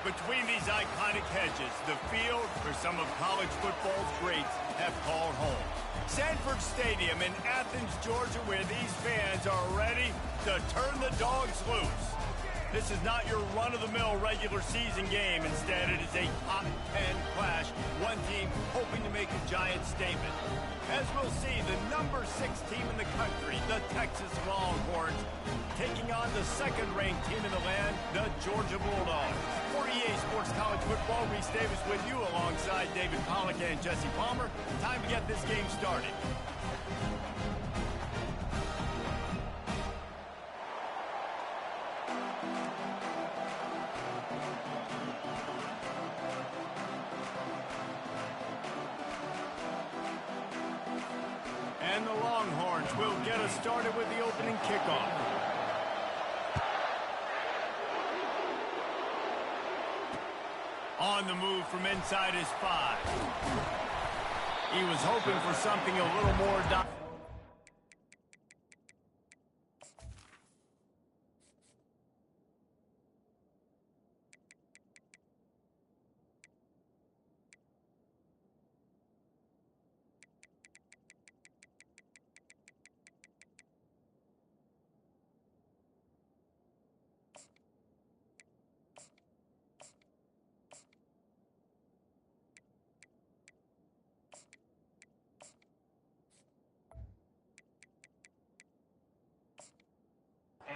Between these iconic hedges, the field for some of college football's greats have called home. Sanford Stadium in Athens, Georgia, where these fans are ready to turn the dogs loose. This is not your run-of-the-mill regular season game. Instead, it is a top 10 clash. One team hoping to make a giant statement. As we'll see, the number 6 team in the country, the Texas Longhorns, taking on the second-ranked team in the land, the Georgia Bulldogs. For EA Sports College Football, Reese Davis with you alongside David Pollack and Jesse Palmer. Time to get this game started. And the Longhorns will get us started with the opening kickoff. On the move from inside his 5. He was hoping for something a little more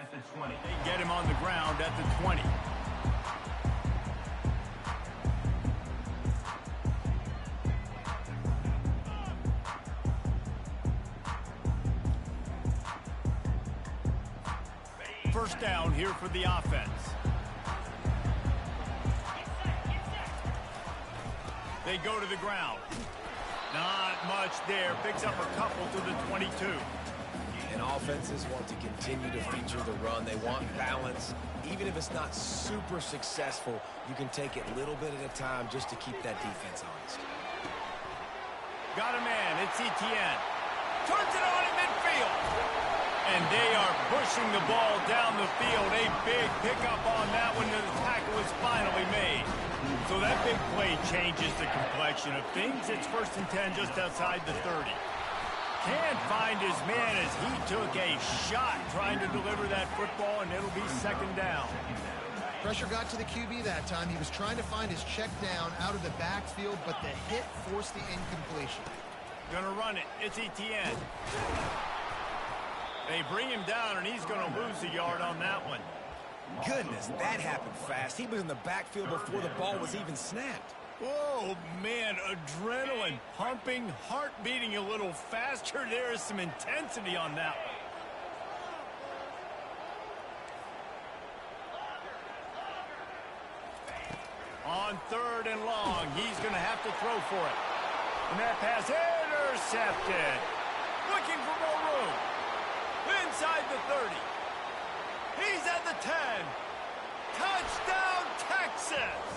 at the 20. They get him on the ground at the 20. First down here for the offense. They go to the ground. Not much there. Picks up a couple to the 22. And offenses want to continue to feature the run. They want balance. Even if it's not super successful, you can take it little bit at a time just to keep that defense honest. Got a man. It's Etienne. Turns it on in midfield. And they are pushing the ball down the field. A big pickup on that one, and the tackle is finally made. So that big play changes the complexion of things. It's 1st and 10 just outside the 30. Can't find his man as he took a shot trying to deliver that football, and it'll be 2nd down. Pressure got to the QB that time. He was trying to find his check down out of the backfield, but the hit forced the incompletion. Gonna run it. It's Etienne. They bring him down, and he's gonna lose a yard on that one. Goodness, that happened fast. He was in the backfield before the ball was even snapped. Oh, man, adrenaline pumping, heart beating a little faster. There is some intensity on that one. On 3rd and long, he's going to have to throw for it. And that pass intercepted. Looking for more room. Inside the 30. He's at the 10. Touchdown, Texas!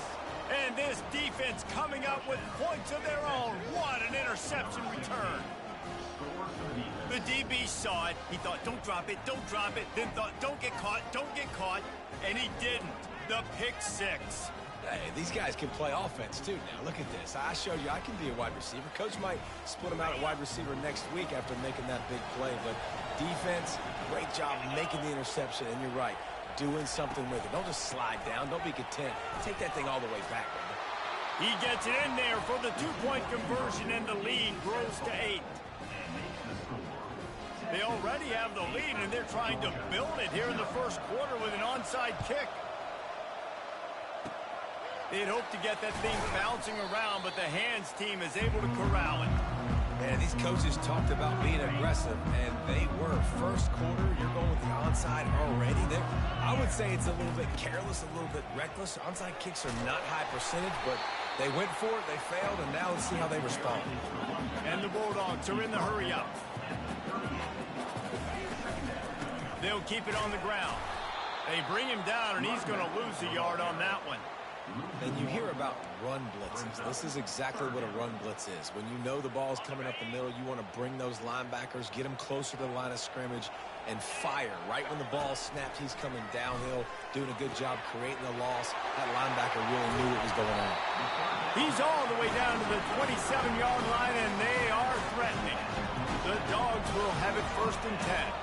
And this defense coming up with points of their own. What an interception return. The DB saw it. He thought, don't drop it, don't drop it. Then thought, don't get caught, don't get caught. And he didn't. The pick 6. Hey, these guys can play offense, too. Now, look at this. I showed you I can be a wide receiver. Coach might split him out at wide receiver next week after making that big play. But defense, great job making the interception. And you're right, doing something with it. Don't just slide down. Don't be content. Take that thing all the way back, man. He gets it in there for the 2-point conversion, and the lead grows to 8. They already have the lead, and they're trying to build it here in the 1st quarter with an onside kick. They'd hoped to get that thing bouncing around, but the hands team is able to corral it. Man, these coaches talked about being aggressive, and they were. 1st quarter, you're going with the onside already. I would say it's a little bit careless, a little bit reckless. Onside kicks are not high percentage, but they went for it, they failed, and now let's see how they respond. And the Bulldogs are in the hurry-up. They'll keep it on the ground. They bring him down, and he's going to lose a yard on that one. And you hear about run blitzes. This is exactly what a run blitz is. When you know the ball's coming up the middle, you want to bring those linebackers, get them closer to the line of scrimmage, and fire. Right when the ball snaps, he's coming downhill, doing a good job creating the loss. That linebacker really knew what was going on. He's all the way down to the 27-yard line, and they are threatening. The Dogs will have it 1st and 10.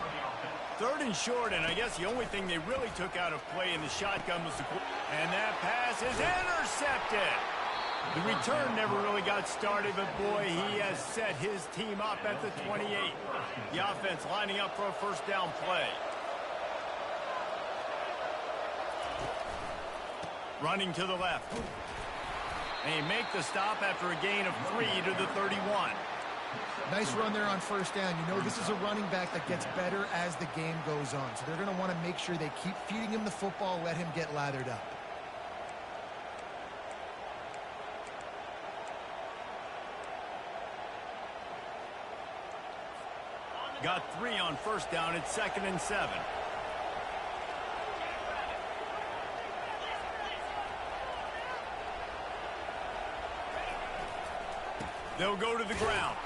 3rd and short, and I guess the only thing they really took out of play in the shotgun was the... And that pass is intercepted. The return never really got started, but boy, he has set his team up at the 28. The offense lining up for a 1st down play. Running to the left. They make the stop after a gain of 3 to the 31. Nice run there on 1st down. You know this is a running back that gets better as the game goes on. So they're going to want to make sure they keep feeding him the football, let him get lathered up. Got 3 on 1st down. It's 2nd and 7. They'll go to the ground.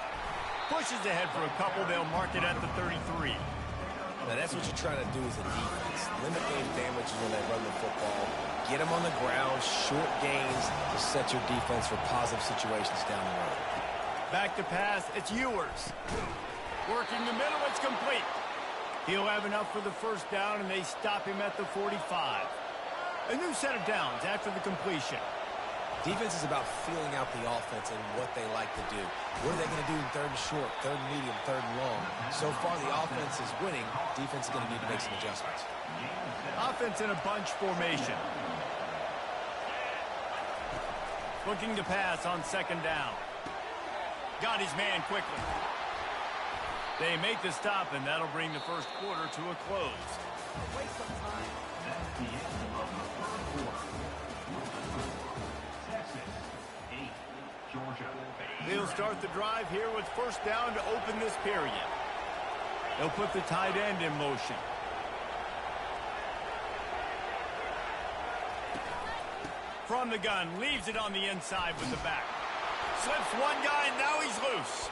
Pushes ahead for a couple. They'll mark it at the 33. Now, that's what you're trying to do as a defense. Limit game damages when they run the football. Get them on the ground, short gains to set your defense for positive situations down the road. Back to pass. It's Ewers. Working the middle. It's complete. He'll have enough for the 1st down, and they stop him at the 45. A new set of downs after the completion. Defense is about feeling out the offense and what they like to do. What are they going to do in 3rd and short, 3rd and medium, 3rd and long? So far, the offense is winning. Defense is going to need to make some adjustments. Offense in a bunch formation. Looking to pass on 2nd down. Got his man quickly. They make the stop, and that'll bring the 1st quarter to a close. Waste some time. That's the end of the 1st quarter. They'll start the drive here with 1st down to open this period. They'll put the tight end in motion. From the gun, leaves it on the inside with the back. Slips one guy, now he's loose.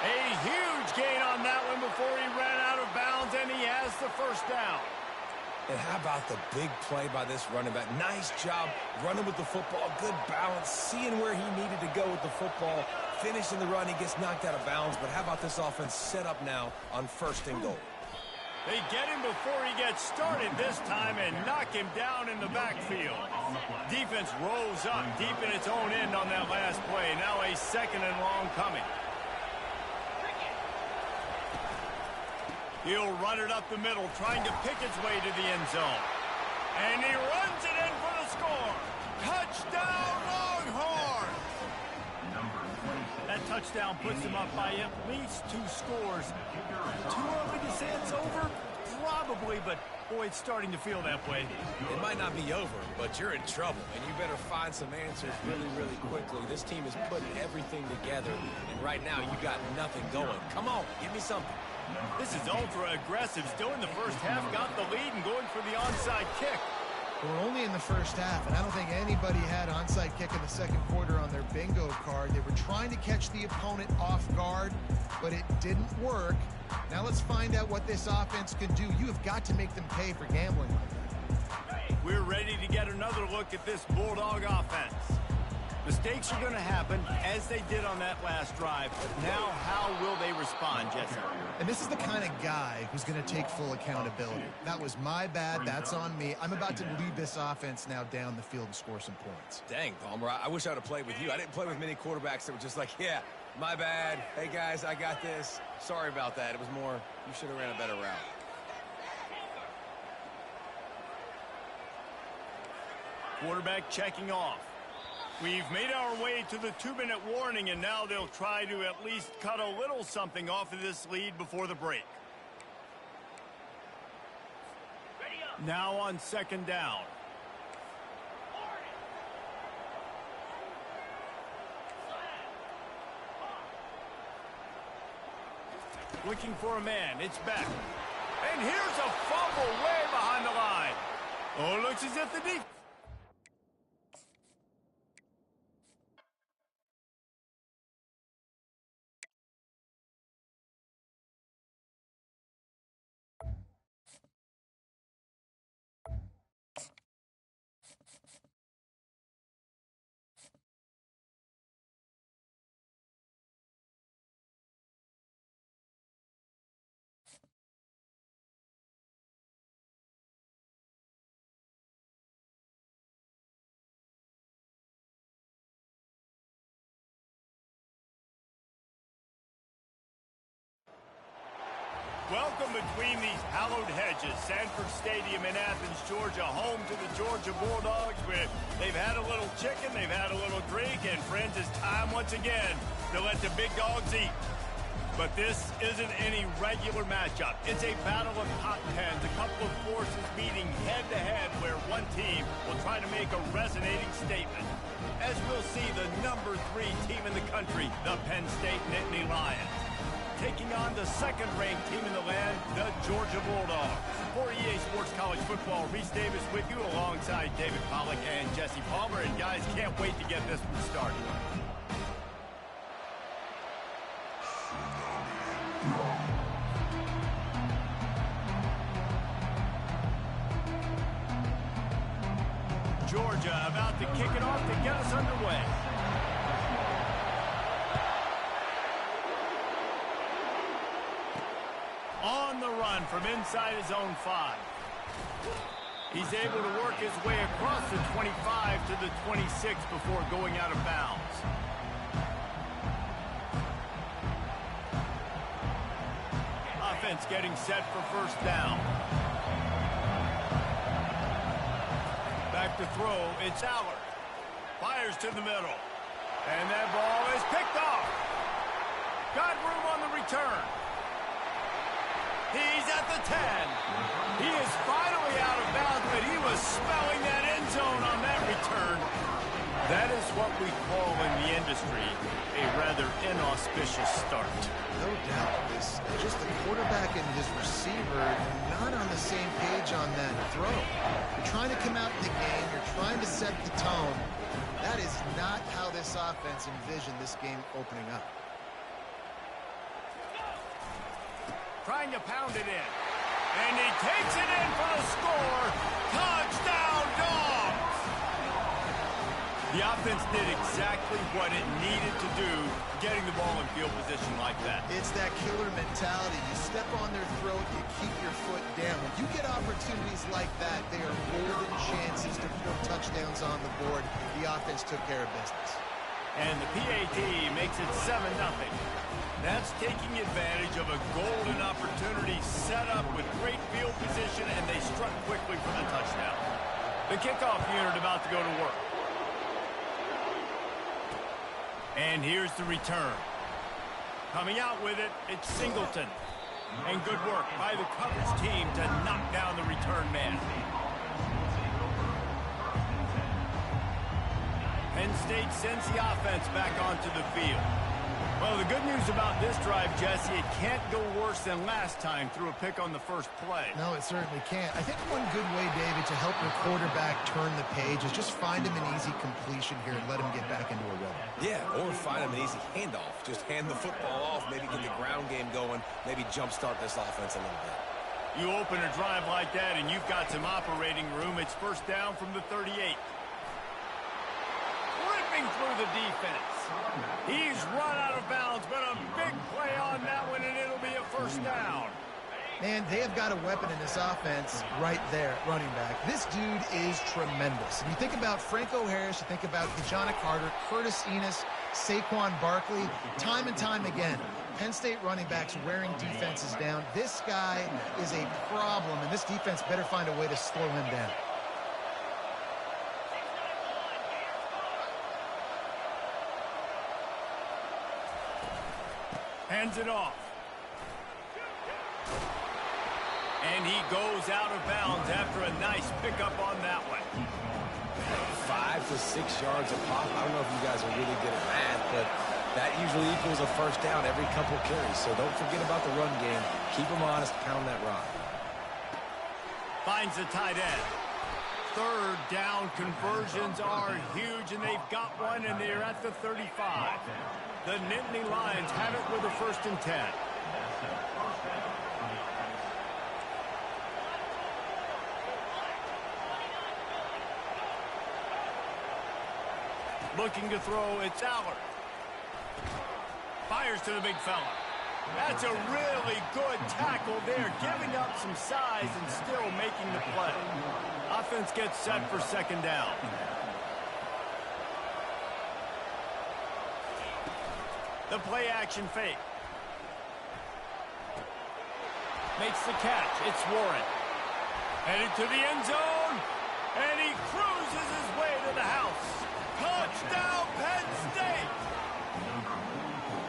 A huge gain on that one before he ran out of bounds, and he has the 1st down. And how about the big play by this running back? Nice job running with the football, good balance, seeing where he needed to go with the football, finishing the run. He gets knocked out of bounds, but how about this offense set up now on 1st and goal? They get him before he gets started this time and knock him down in the backfield. Defense rolls up deep in its own end on that last play. Now a 2nd and long coming. He'll run it up the middle, trying to pick its way to the end zone. And he runs it in for the score. Touchdown, Longhorn! That touchdown puts them up by at least 2 scores. Too early to say it's over? Probably, but boy, it's starting to feel that way. It might not be over, but you're in trouble, and you better find some answers really, really quickly. This team is putting everything together, and right now you got nothing going. Come on, give me something. This is ultra-aggressive. Still in the 1st half, got the lead and going for the onside kick. We're only in the 1st half, and I don't think anybody had onside kick in the 2nd quarter on their bingo card. They were trying to catch the opponent off guard, but it didn't work. Now let's find out what this offense can do. You have got to make them pay for gambling like that. We're ready to get another look at this Bulldog offense. Mistakes are going to happen, as they did on that last drive. Now, how will they respond, Jesse? And this is the kind of guy who's going to take full accountability. That was my bad. That's on me. I'm about to lead this offense now down the field and score some points. Dang, Palmer, I wish I would have played with you. I didn't play with many quarterbacks that were just like, yeah, my bad. Hey, guys, I got this. Sorry about that. It was more, you should have ran a better route. Quarterback checking off. We've made our way to the 2-minute warning, and now they'll try to at least cut a little something off of this lead before the break. Now on 2nd down. Looking for a man. It's back. And here's a fumble way behind the line. Oh, it looks as if the defense... Welcome between these hallowed hedges. Sanford Stadium in Athens, Georgia, home to the Georgia Bulldogs. Where they've had a little chicken, they've had a little drink, and friends, it's time once again to let the big dogs eat. But this isn't any regular matchup. It's a battle of top tens, a couple of forces meeting head-to-head where one team will try to make a resonating statement. As we'll see, the number 3 team in the country, the Penn State Nittany Lions, taking on the second-ranked team in the land, the Georgia Bulldogs. For EA Sports College Football, Reese Davis with you alongside David Pollack and Jesse Palmer. And guys, can't wait to get this one started. Georgia about to kick it off to get us underway. On the run from inside his own 5. He's able to work his way across the 25 to the 26 before going out of bounds. Offense getting set for first down. Back to throw, it's Allard. Fires to the middle. And that ball is picked off. Got room on the return. He's at the 10. He is finally out of bounds, but he was smelling that end zone on that return. That is what we call in the industry a rather inauspicious start. No doubt. This just the quarterback and his receiver not on the same page on that throw. You're trying to come out in the game. You're trying to set the tone. That is not how this offense envisioned this game opening up. Trying to pound it in. And he takes it in for the score. Touchdown, Dogs! The offense did exactly what it needed to do, getting the ball in field position like that. It's that killer mentality. You step on their throat, you keep your foot down. When you get opportunities like that, they are golden chances to put touchdowns on the board. The offense took care of business. And the PAT makes it 7-0. That's taking advantage of a golden opportunity set up with great field position, and they struck quickly for the touchdown. The kickoff unit about to go to work. And here's the return. Coming out with it, it's Singleton. And good work by the coverage team to knock down the return man. Penn State sends the offense back onto the field. Well, the good news about this drive, Jesse, it can't go worse than last time through a pick on the first play. No, it certainly can't. I think one good way, David, to help your quarterback turn the page is just find him an easy completion here and let him get back into a rhythm. Yeah, or find him an easy handoff. Just hand the football off, maybe get the ground game going, maybe jumpstart this offense a little bit. You open a drive like that and you've got some operating room. It's first down from the 38. Ripping through the defense. He's run out of bounds, but a big play on that one, and it'll be a first down. Man, they have got a weapon in this offense right there at running back. This dude is tremendous. If you think about Franco Harris, you think about Kajana Carter, Curtis Enos, Saquon Barkley, time and time again, Penn State running backs wearing defenses down. This guy is a problem, and this defense better find a way to slow him down. Hands it off. And he goes out of bounds after a nice pickup on that one. 5 to 6 yards a pop. I don't know if you guys are really good at that, but that usually equals a first down every couple carries. So don't forget about the run game. Keep them honest. Pound that rock. Finds the tight end. Third down conversions are huge, and they've got one, and they're at the 35. The Nittany Lions have it with a 1st and 10. Looking to throw, it's Allard. Fires to the big fella. That's a really good tackle there, giving up some size and still making the play. Offense gets set for 2nd down. The play action fake. Makes the catch. It's Warren. Headed to the end zone. And he cruises his way to the house. Touchdown, Penn State!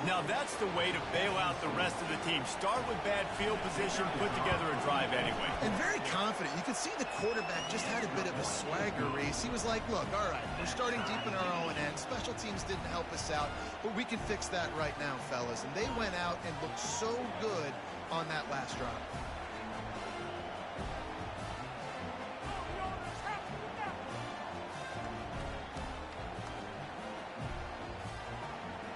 Now that's the way to bail out the rest of the team. Start with bad field position, put together a drive anyway. And very confident. You could see the quarterback just had a bit of a swagger race. He was like, look, all right, we're starting deep in our own end. Special teams didn't help us out, but we can fix that right now, fellas. And they went out and looked so good on that last drive.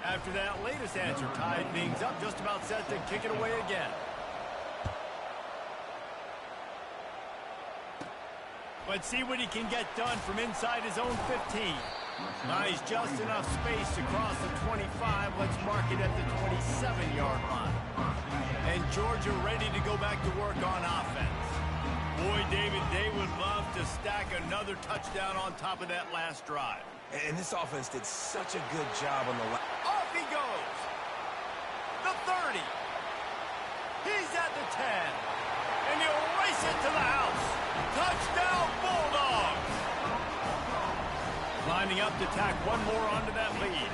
After that latest answer tied things up, just about set to kick it away again. Let's see what he can get done from inside his own 15. Nice, just enough space to cross the 25. Let's mark it at the 27-yard line. And Georgia ready to go back to work on offense. Boy, David, they would love to stack another touchdown on top of that last drive. And this offense did such a good job on the Off he goes. The 30. He's at the 10. And he'll race it to the house. Touchdown, Bulldogs. Lining up to tack one more onto that lead.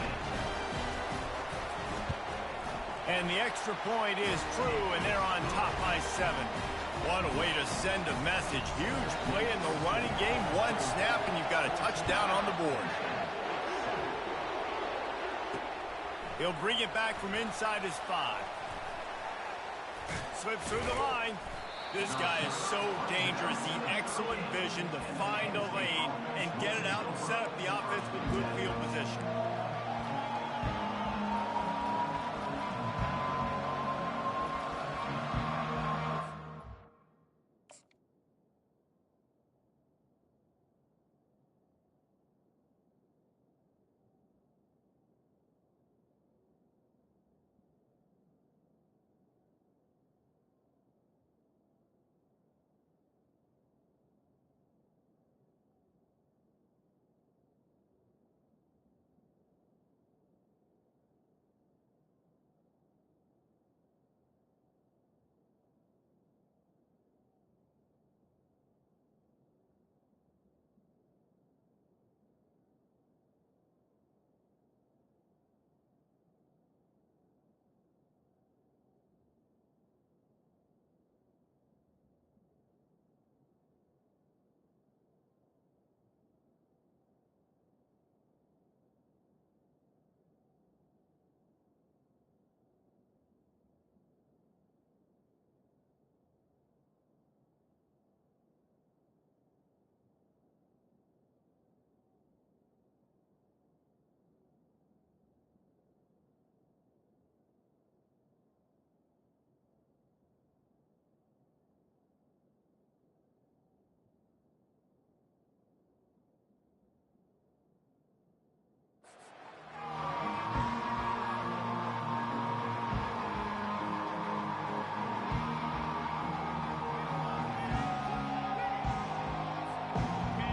And the extra point is true, and they're on top by 7. What a way to send a message. Huge play in the running game. One snap, and you've got a touchdown on the board. He'll bring it back from inside his 5. Slips through the line. This guy is so dangerous. The excellent vision to find a lane and get it out and set up the offense with good field position.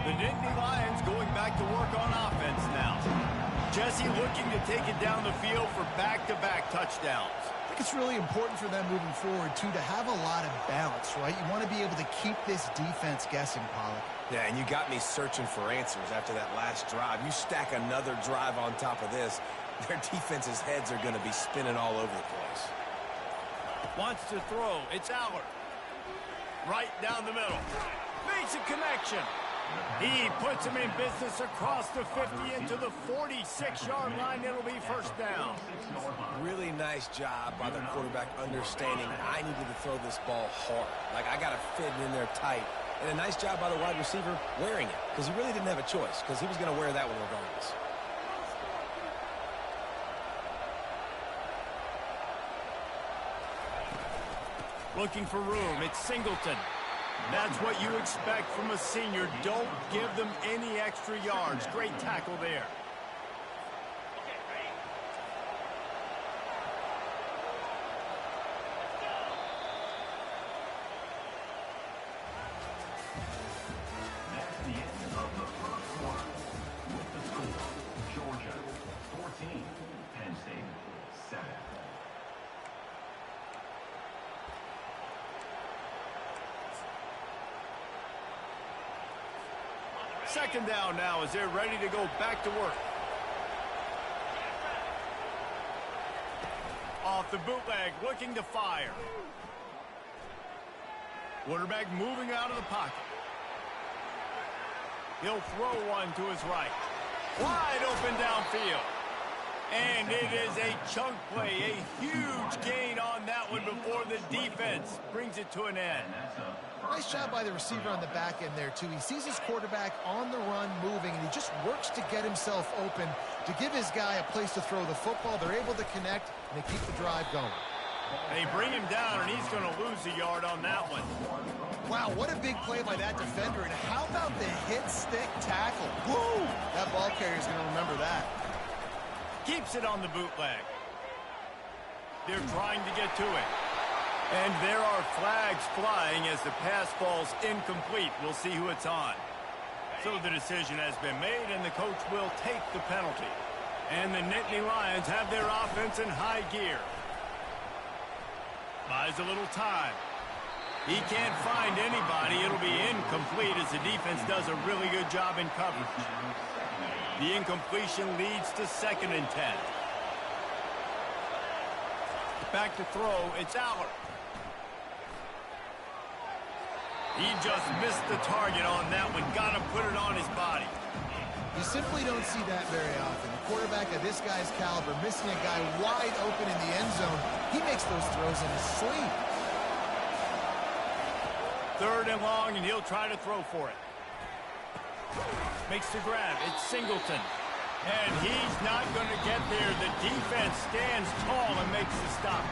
The Nittany Lions going back to work on offense now. Jesse looking to take it down the field for back-to-back touchdowns. I think it's really important for them moving forward, too, to have a lot of balance, right? You want to be able to keep this defense guessing, Pollack. Yeah, and you got me searching for answers after that last drive. You stack another drive on top of this, their defense's heads are going to be spinning all over the place. Wants to throw. It's Allard. Right down the middle. Makes a connection. He puts him in business across the 50 into the 46-yard line. It'll be first down. Really nice job by the quarterback understanding I needed to throw this ball hard. Like, I got to fit it in there tight. And a nice job by the wide receiver wearing it, because he really didn't have a choice, because he was going to wear that one regardless. Looking for room. It's Singleton. That's what you expect from a senior. Don't give them any extra yards. Great tackle there. That's the end of the first quarter. With the score, Georgia 14, Penn State 7. second down now as they're ready to go back to work. Off the bootleg, looking to fire. Quarterback moving out of the pocket. He'll throw one to his right. Wide open downfield. And it is a chunk play, a huge gain on that one before the defense brings it to an end. Nice job by the receiver on the back end there, too. He sees his quarterback on the run moving, and he just works to get himself open to give his guy a place to throw the football. They're able to connect, and they keep the drive going. They bring him down, and he's going to lose a yard on that one. Wow, what a big play by that defender. And how about the hit-stick tackle? Woo! That ball carrier's going to remember that. Keeps it on the bootleg. They're trying to get to it. And there are flags flying as the pass falls incomplete. We'll see who it's on. So the decision has been made, and the coach will take the penalty. And the Nittany Lions have their offense in high gear. Buys a little time. He can't find anybody. It'll be incomplete as the defense does a really good job in coverage. The incompletion leads to 2nd and 10. Back to throw, it's Aller. He just missed the target on that one. Got to put it on his body. You simply don't see that very often. The quarterback of this guy's caliber missing a guy wide open in the end zone. He makes those throws in his sleep. 3rd and long, and he'll try to throw for it. Makes the grab. It's Singleton. And he's not going to get there. The defense stands tall and makes the stop.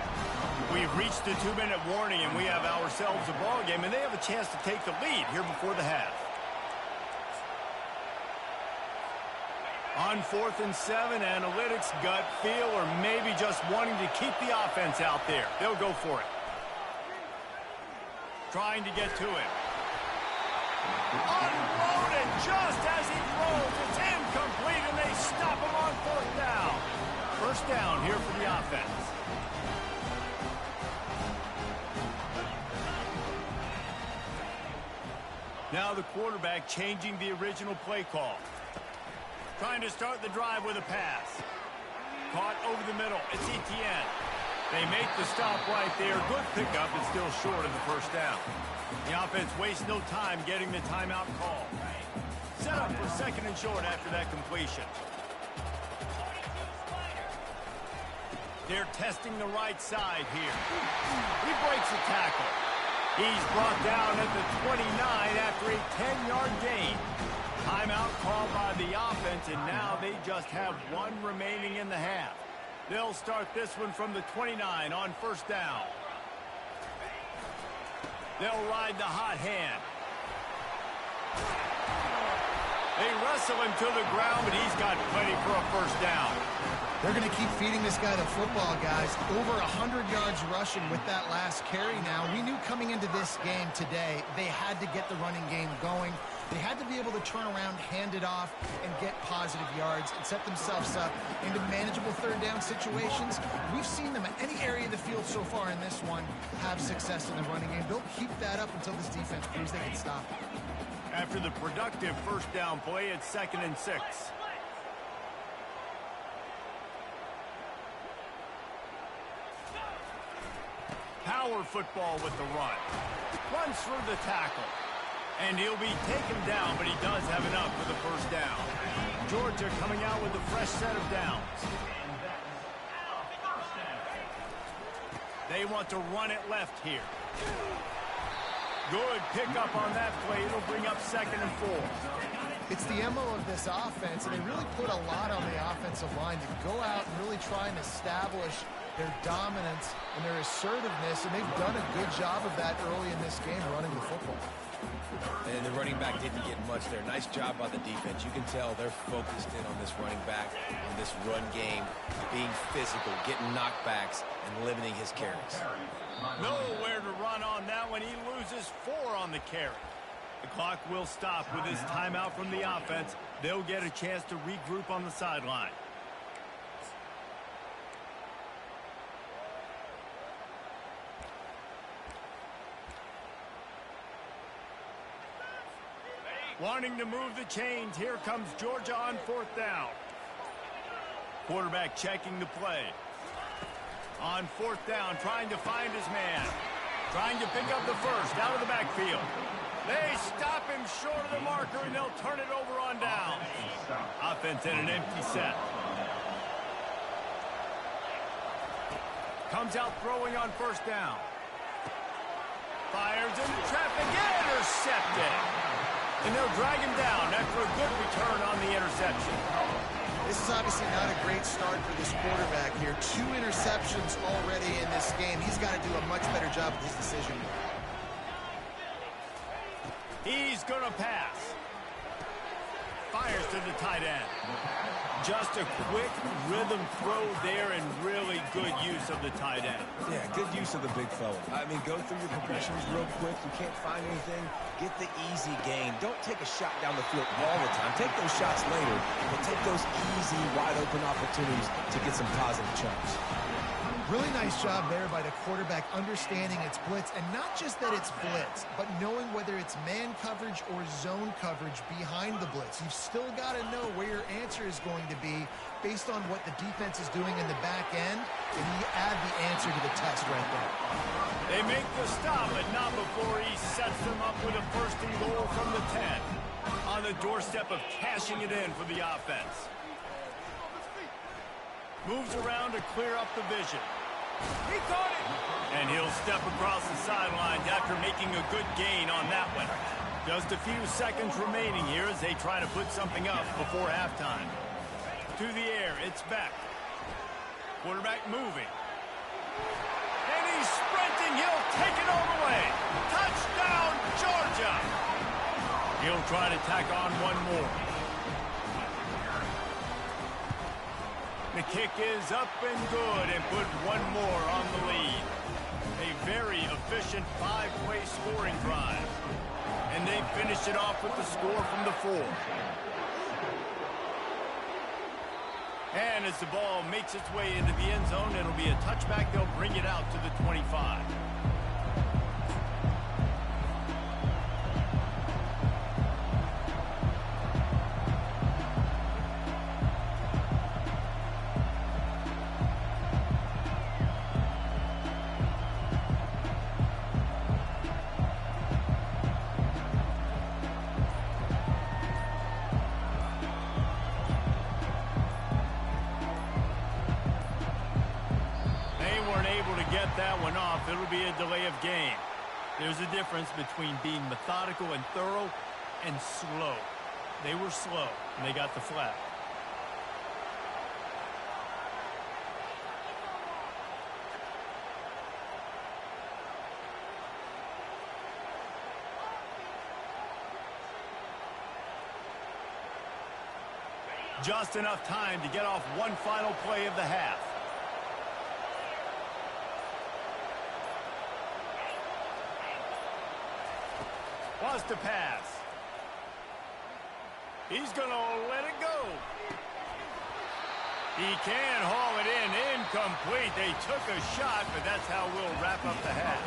We've reached the 2-minute warning, and we have ourselves a ball game, and they have a chance to take the lead here before the half. On 4th and 7, analytics, gut feel, or maybe just wanting to keep the offense out there. They'll go for it. Trying to get to it. Unloaded just as he throws. It's incomplete, and they stop him on 4th down. 1st down here for the offense. Now the quarterback changing the original play call. Trying to start the drive with a pass. Caught over the middle. It's Etienne. They make the stop right there. Good pickup, but still short of the 1st down. The offense wastes no time getting the timeout call. Set up for 2nd and short after that completion. They're testing the right side here. He breaks a tackle. He's brought down at the 29 after a 10-yard gain. Timeout called by the offense, and now they just have 1 remaining in the half. They'll start this one from the 29 on 1st down. They'll ride the hot hand. They wrestle him to the ground, but he's got plenty for a 1st down. They're going to keep feeding this guy the football, guys. Over 100 yards rushing with that last carry now. We knew coming into this game today they had to get the running game going. They had to be able to turn around, hand it off, and get positive yards and set themselves up into manageable 3rd down situations. We've seen them at any area of the field so far in this one have success in the running game. They'll keep that up until this defense proves they can stop it. After the productive 1st down play, it's 2nd and 6. Power football with the run. Runs through the tackle. And he'll be taken down, but he does have enough for the 1st down. Georgia coming out with a fresh set of downs. They want to run it left here. Good pickup on that play. It'll bring up 2nd and 4. It's the MO of this offense, and they really put a lot on the offensive line to go out and really try and establish their dominance and their assertiveness, and they've done a good job of that early in this game running the football. And the running back didn't get much there. Nice job by the defense. You can tell they're focused in on this running back, on this run game, being physical, getting knockbacks, and limiting his carries. Nowhere to run on that one. He loses 4 on the carry. The clock will stop with this timeout from the offense. They'll get a chance to regroup on the sideline. Wanting to move the chains, here comes Georgia on 4th down. Quarterback checking the play. On 4th down, trying to find his man. Trying to pick up the first out of the backfield. They stop him short of the marker, and they'll turn it over on down. Offense in an empty set. Comes out throwing on 1st down. Fires into traffic, intercepted. And they'll drag him down after a good return on the interception. This is obviously not a great start for this quarterback here. 2 interceptions already in this game. He's got to do a much better job with his decision. He's going to pass. Fires to the tight end. Just a quick rhythm throw there and really good use of the tight end. Yeah, good use of the big fella. I mean, go through your progressions real quick. You can't find anything. Get the easy gain. Don't take a shot down the field all the time. Take those shots later, but take those easy, wide-open opportunities to get some positive chunks. Really nice job there by the quarterback understanding it's blitz, and not just that it's blitz, but knowing whether it's man coverage or zone coverage behind the blitz. You've still got to know where your answer is going to be based on what the defense is doing in the back end, and you add the answer to the test right there. They make the stop, but not before he sets them up with a 1st and goal from the 10. On the doorstep of cashing it in for the offense. Moves around to clear up the vision. He caught it! And he'll step across the sidelines after making a good gain on that one. Just a few seconds remaining here as they try to put something up before halftime. To the air, it's Beck. Quarterback moving. And he's sprinting. He'll take it all the way. Touchdown, Georgia! He'll try to tack on one more. The kick is up and good and put one more on the lead. A very efficient 5-play scoring drive. And they finish it off with the score from the 4. And as the ball makes its way into the end zone, it'll be a touchback. They'll bring it out to the 25. That one off, it'll be a delay of game. There's a difference between being methodical and thorough and slow. They were slow, and they got the flag. Just enough time to get off one final play of the half. Wants to pass. He's going to let it go. He can haul it in. Incomplete. They took a shot, but that's how we'll wrap up the half.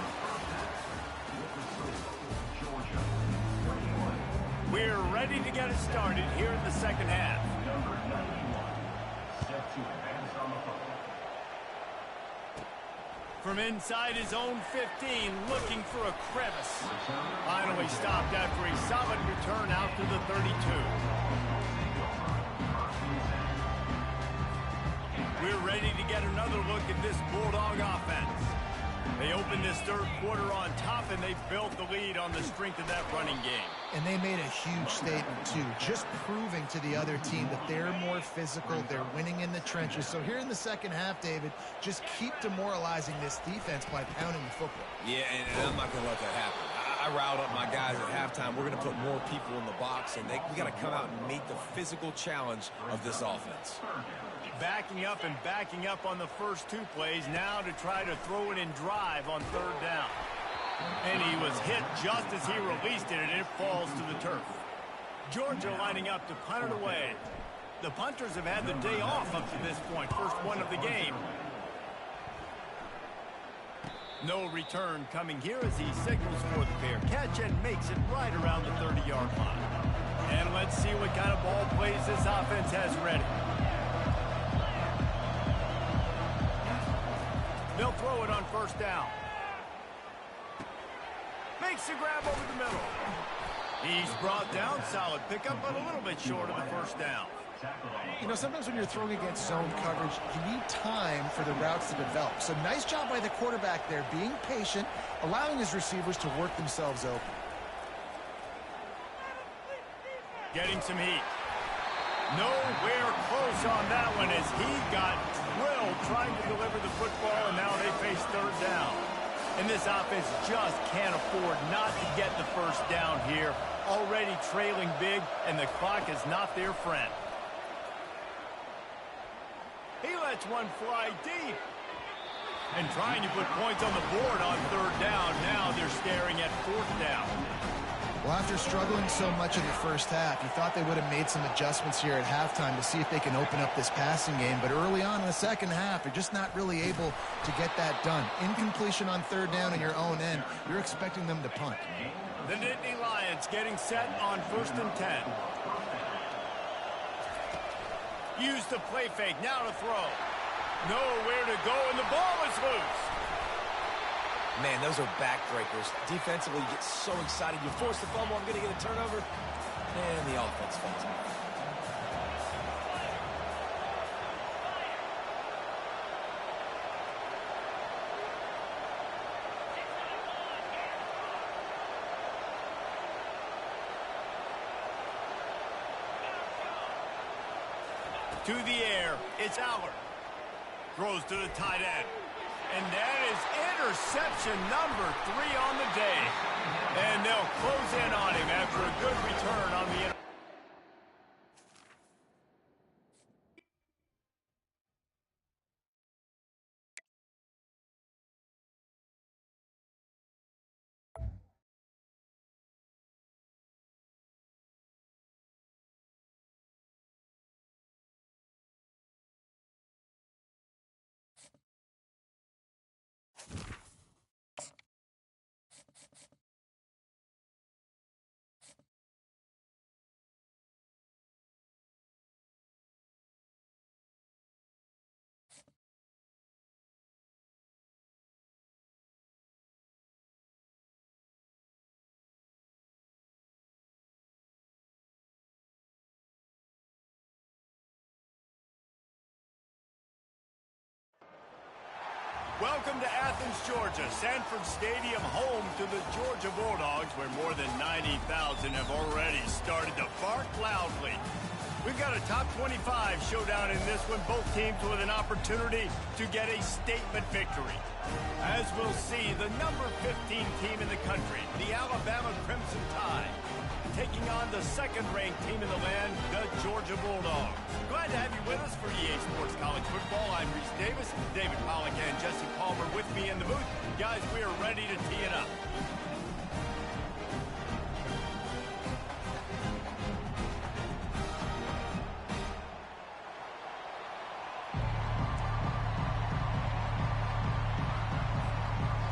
We're ready to get it started here in the second half. Number 91, set to advance on the phone. From inside his own 15, looking for a crevice. Finally stopped after a solid return out to the 32. We're ready to get another look at this Bulldog offense. They opened this third quarter on top, and they built the lead on the strength of that running game. And they made a huge statement, too, just proving to the other team that they're more physical, they're winning in the trenches. So here in the second half, David, just keep demoralizing this defense by pounding the football. Yeah, and I'm not going to let that happen. I riled up my guys at halftime. We're going to put more people in the box, and we got to come out and meet the physical challenge of this offense. Backing up on the first 2 plays, now to try to throw it and drive on 3rd down. And he was hit just as he released it, and it falls to the turf. Georgia lining up to punt it away. The punters have had the day off up to this point, first one of the game. No return coming here as he signals for the fair catch and makes it right around the 30-yard line. And let's see what kind of ball plays this offense has ready. They'll throw it on first down. Makes the grab over the middle. He's brought down. Solid pickup, but a little bit short of the first down. You know, sometimes when you're throwing against zone coverage, you need time for the routes to develop. So nice job by the quarterback there, being patient, allowing his receivers to work themselves open. Getting some heat. Nowhere close on that one as he got drilled trying to deliver the football, and now they face third down. And this offense just can't afford not to get the first down here. Already trailing big, and the clock is not their friend. He lets one fly deep. And trying to put points on the board on third down. Now they're staring at fourth down. Well, after struggling so much in the first half, you thought they would have made some adjustments here at halftime to see if they can open up this passing game. But early on in the second half, they're just not really able to get that done. Incompletion on third down in your own end, you're expecting them to punt. The Nittany Lions getting set on 1st and 10. Use the play fake, now to throw. Nowhere to go, and the ball is loose. Man, those are backbreakers. Defensively, you get so excited. You force the fumble, I'm going to get a turnover, and the offense falls out. To the air, it's Allard. Throws to the tight end. And that is interception number 3 on the day. And they'll close in on him after a good return on the interception. Welcome to Athens, Georgia. Sanford Stadium, home to the Georgia Bulldogs, where more than 90,000 have already started to bark loudly. We've got a top 25 showdown in this one, both teams with an opportunity to get a statement victory. As we'll see, the number 15 team in the country, the Alabama Crimson Tide, taking on the second-ranked team in the land, the Georgia Bulldogs. Glad to have you with us for EA Sports College Football. I'm Reese Davis, David Pollack and Jesse Palmer with me in the booth. Guys, we are ready to tee it up.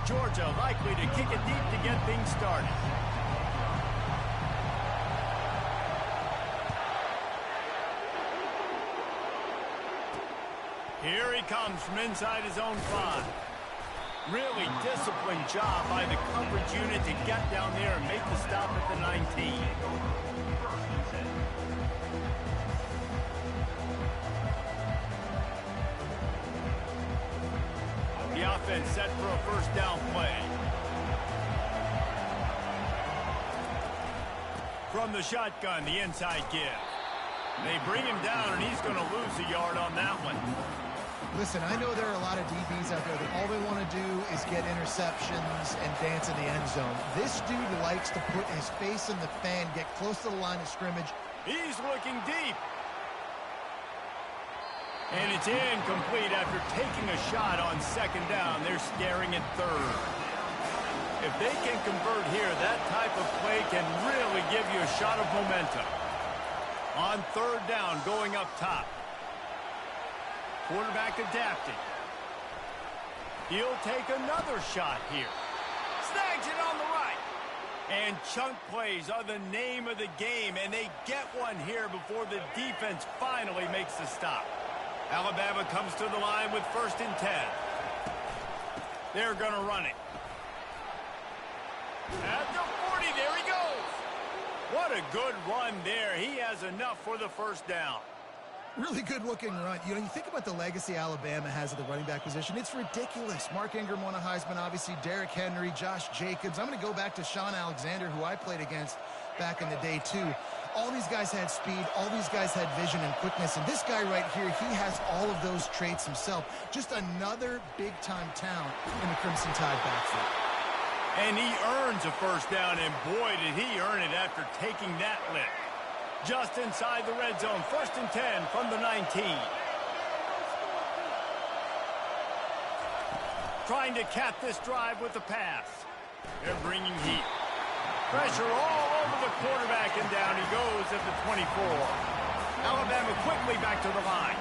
Georgia likely to kick it deep to get things started. Here he comes from inside his own 5. Really disciplined job by the coverage unit to get down there and make the stop at the 19. The offense set for a first down play. From the shotgun, the inside give. They bring him down, and he's going to lose a yard on that one. Listen, I know there are a lot of DBs out there that all they want to do is get interceptions and dance in the end zone. This dude likes to put his face in the fan, get close to the line of scrimmage. He's looking deep. And it's incomplete after taking a shot on second down. They're staring at third. If they can convert here, that type of play can really give you a shot of momentum. On third down, going up top. Quarterback adapting. He'll take another shot here. Snags it on the right. And chunk plays are the name of the game, and they get one here before the defense finally makes the stop. Alabama comes to the line with 1st and 10. They're going to run it. At the 40, there he goes. What a good run there. He has enough for the 1st down. Really good-looking run. You know, you think about the legacy Alabama has at the running back position. It's ridiculous. Mark Ingram won a Heisman, obviously. Derrick Henry, Josh Jacobs. I'm going to go back to Sean Alexander, who I played against back in the day, too. All these guys had speed. All these guys had vision and quickness. And this guy right here, he has all of those traits himself. Just another big-time talent in the Crimson Tide backfield. And he earns a 1st down, and boy, did he earn it after taking that lick. Just inside the red zone, 1st and 10 from the 19. Trying to cap this drive with the pass. They're bringing heat. Pressure all over the quarterback, and down he goes at the 24. Alabama quickly back to the line.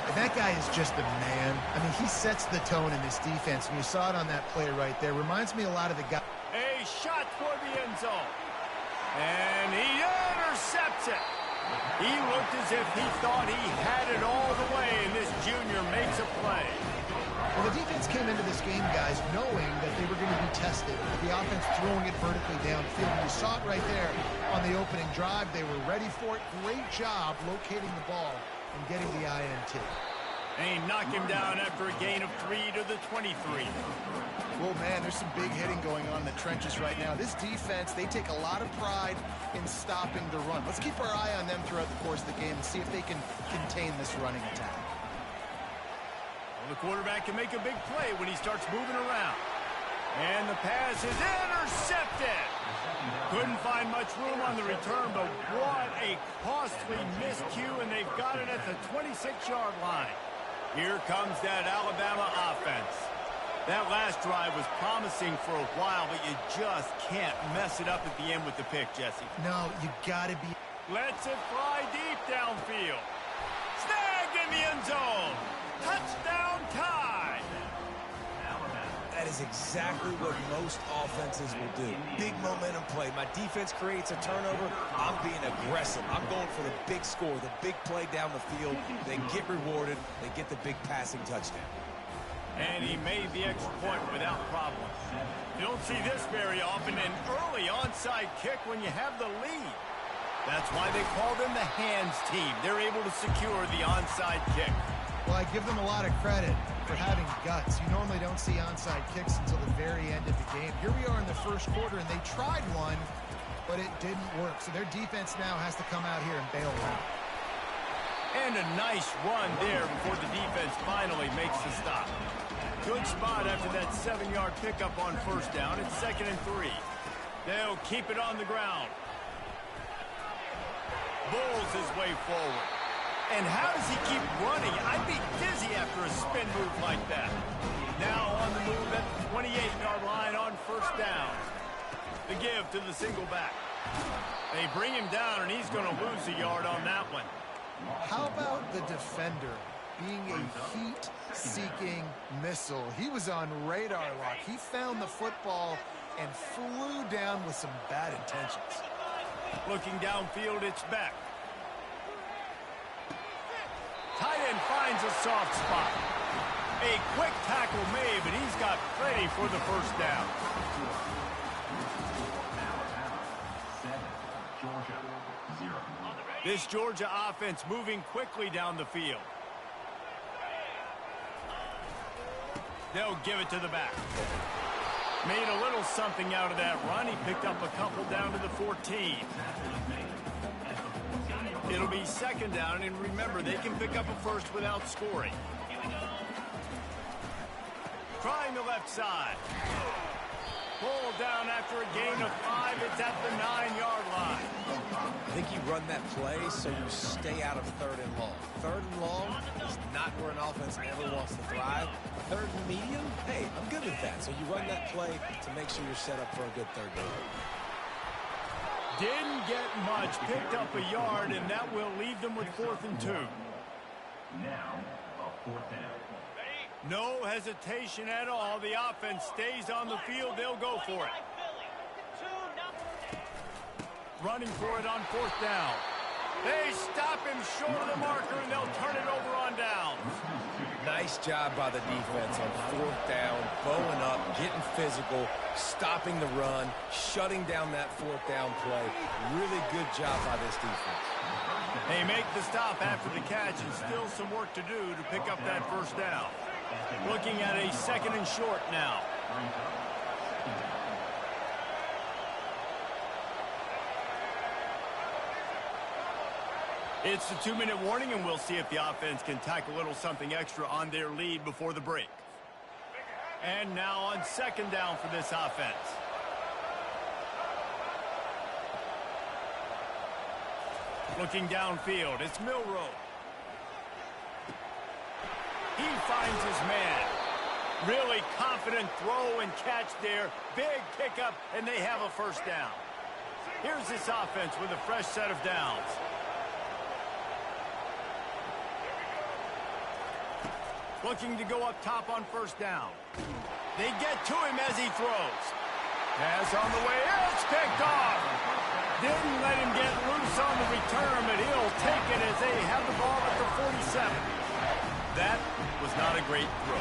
And that guy is just a man. I mean, he sets the tone in this defense, and you saw it on that play right there. Reminds me a lot of the guy. A shot toward the end zone. And he intercepts it. He looked as if he thought he had it all the way, and this junior makes a play. Well, the defense came into this game, guys, knowing that they were going to be tested. The offense throwing it vertically downfield. You saw it right there on the opening drive. They were ready for it. Great job locating the ball and getting the INT. And he knocked him down after a gain of 3 to the 23. Well, man, there's some big hitting going on in the trenches right now. This defense, they take a lot of pride in stopping the run. Let's keep our eye on them throughout the course of the game and see if they can contain this running attack. Well, the quarterback can make a big play when he starts moving around. And the pass is intercepted. Couldn't find much room on the return, but what a costly miscue, and they've got it at the 26-yard line. Here comes that Alabama offense. That last drive was promising for a while, but you just can't mess it up at the end with the pick, Jesse. No, you got to be. Lets it fly deep downfield. Snagged in the end zone. Touchdown Tide. That is exactly what most offenses will do. Big momentum play. My defense creates a turnover. I'm being aggressive. I'm going for the big score, the big play down the field. They get rewarded. They get the big passing touchdown. And he made the extra point without problem. You don't see this very often, an early onside kick when you have the lead. That's why they call them the hands team. They're able to secure the onside kick. Well, I give them a lot of credit for having guts. You normally don't see onside kicks until the very end of the game. Here we are in the 1st quarter, and they tried one, but it didn't work. So their defense now has to come out here and bail them out. And a nice run there before the defense finally makes the stop. Good spot after that 7-yard pickup on 1st down. It's 2nd and 3. They'll keep it on the ground. Bulls his way forward. And how does he keep running? I'd be dizzy after a spin move like that. Now on the move at the 28-yard line on 1st down. The give to the single back. They bring him down, and he's going to lose a yard on that one. How about the defender being a heat-seeking missile? He was on radar lock. He found the football and flew down with some bad intentions. Looking downfield, it's Beck. Tight end finds a soft spot. A quick tackle made, but he's got plenty for the 1st down. This Georgia offense moving quickly down the field. They'll give it to the back. Made a little something out of that run. He picked up a couple down to the 14. It'll be 2nd down, and remember, they can pick up a 1st without scoring. Trying the left side. Pulled down after a gain of 5. It's at the 9-yard line. I think you run that play so you stay out of 3rd and long. 3rd and long is not where an offense ever wants to thrive. 3rd and medium, hey, I'm good with that. So you run that play to make sure you're set up for a good 3rd down. Didn't get much, picked up a yard, and that will leave them with 4th and 2. Now, a 4th down. No hesitation at all. The offense stays on the field. They'll go for it. Running for it on 4th down. They stop him short of the marker, and they'll turn it over on down. Nice job by the defense on 4th down, bowing up, getting physical, stopping the run, shutting down that 4th down play. Really good job by this defense. They make the stop after the catch, and still some work to do to pick up that 1st down. Looking at a 2nd and short now. It's the 2-minute warning, and we'll see if the offense can tack a little something extra on their lead before the break. And now on 2nd down for this offense. Looking downfield, it's Milroe. He finds his man. Really confident throw and catch there. Big pickup, and they have a 1st down. Here's this offense with a fresh set of downs. Looking to go up top on 1st down. They get to him as he throws. Pass on the way. It's picked off. Didn't let him get loose on the return, but he'll take it as they have the ball at the 47. That was not a great throw.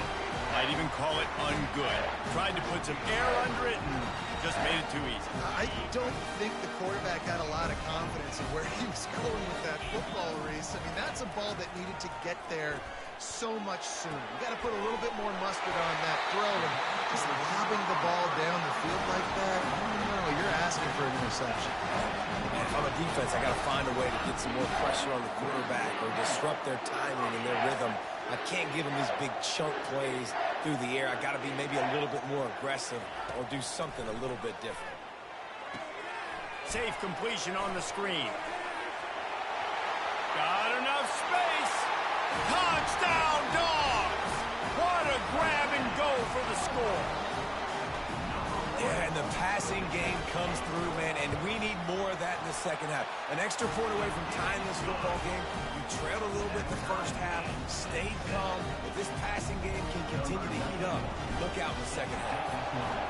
Might even call it ungood. Tried to put some air under it and just made it too easy. I don't think the quarterback had a lot of confidence in where he was going with that football, Reese. I mean, that's a ball that needed to get there so much sooner. You got to put a little bit more mustard on that throw, and just lobbing the ball down the field like that, no, you're asking for an interception. And if I'm a defense, I got to find a way to get some more pressure on the quarterback or disrupt their timing and their rhythm. I can't give them these big chunk plays through the air. I got to be maybe a little bit more aggressive or do something a little bit different. Safe completion on the screen. Got enough space. Touchdown, Dogs! What a grab and go for the score. Yeah, and the passing game comes through, man, and we need more of that in the 2nd half. An extra point away from tying this football game. You trailed a little bit the 1st half, stayed calm. If this passing game can continue to heat up, look out in the 2nd half.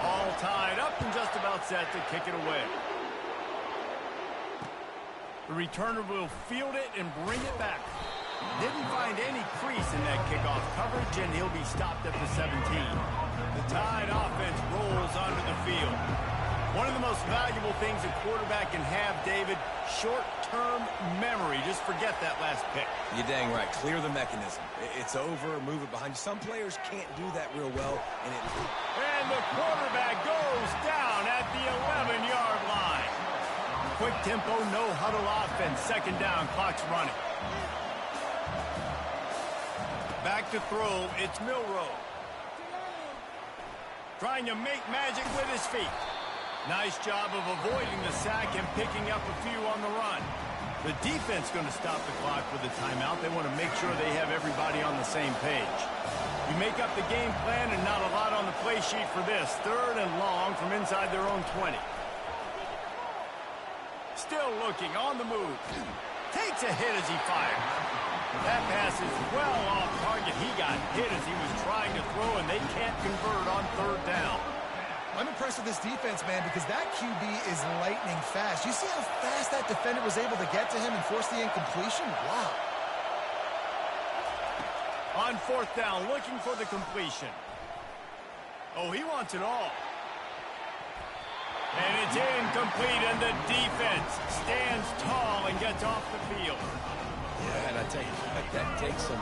All tied up and just about set to kick it away. The returner will field it and bring it back. Didn't find any crease in that kickoff coverage, and he'll be stopped at the 17. The Tide offense rolls onto the field. One of the most valuable things a quarterback can have, David, short-term memory. Just forget that last pick. You're dang right. Clear the mechanism. It's over, move it behind you. Some players can't do that real well. And the quarterback goes down at the 11-yard line. Quick tempo, no huddle offense. 2nd down, clock's running. Back to throw, it's Milroe. Trying to make magic with his feet. Nice job of avoiding the sack and picking up a few on the run. The defense going to stop the clock with a timeout. They want to make sure they have everybody on the same page. You make up the game plan and not a lot on the play sheet for this. 3rd and long from inside their own 20. Still looking, on the move. Takes a hit as he fires. That pass is well off target. He got hit as he was trying to throw, and they can't convert on 3rd down. I'm impressed with this defense, man, because that QB is lightning fast. You see how fast that defender was able to get to him and force the incompletion? Wow. On 4th down, looking for the completion. Oh, he wants it all. And it's incomplete, and the defense stands tall and gets off the field. Yeah, and I tell you, that takes some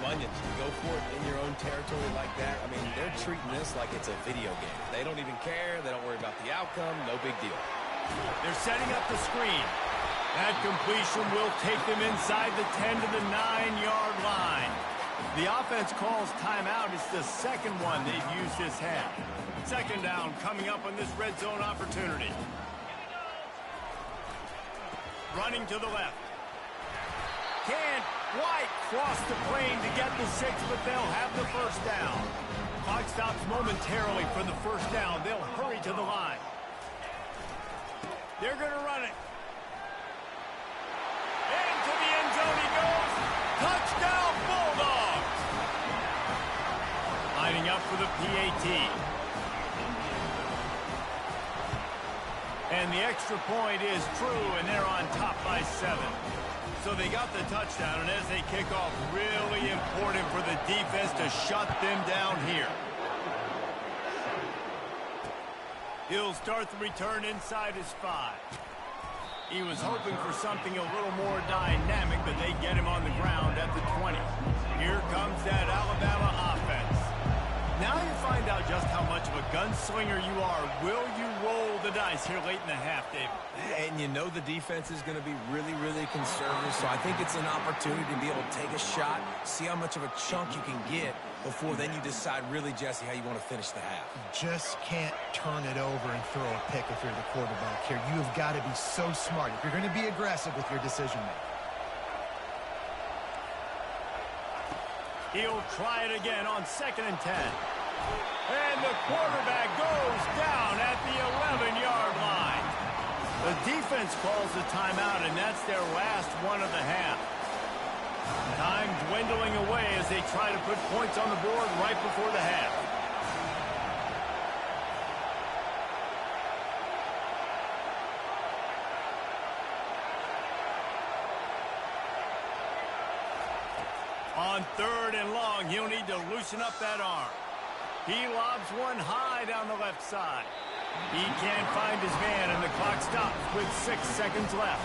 onions. You go for it in your own territory like that. I mean, they're treating this like it's a video game. They don't even care. They don't worry about the outcome. No big deal. They're setting up the screen. That completion will take them inside the 10 to the 9-yard line. The offense calls timeout. It's the 2nd one they've used this half. 2nd down coming up on this red zone opportunity. Running to the left. Can't quite cross the plane to get the 6, but they'll have the 1st down. Clock stops momentarily for the 1st down. They'll hurry to the line. They're going to run it. Into the end zone he goes. Touchdown, Bulldogs. Lining up for the PAT. And the extra point is true, and they're on top by 7. So they got the touchdown, and as they kick off, really important for the defense to shut them down here. He'll start the return inside his 5. He was hoping for something a little more dynamic, but they get him on the ground at the 20. Here comes that Alabama offense. Now you find out just how much of a gunslinger you are. Will you roll the dice here late in the half, David? And you know the defense is going to be really, really conservative, so I think it's an opportunity to be able to take a shot, see how much of a chunk you can get before then you decide really, Jesse, how you want to finish the half. Just can't turn it over and throw a pick if you're the quarterback here. You have got to be so smart if you're going to be aggressive with your decision-making. He'll try it again on 2nd and 10. And the quarterback goes down at the 11-yard line. The defense calls the timeout, and that's their last one of the half. Time dwindling away as they try to put points on the board right before the half. On 3rd and long, he'll need to loosen up that arm. He lobs one high down the left side. He can't find his man, and the clock stops with 6 seconds left.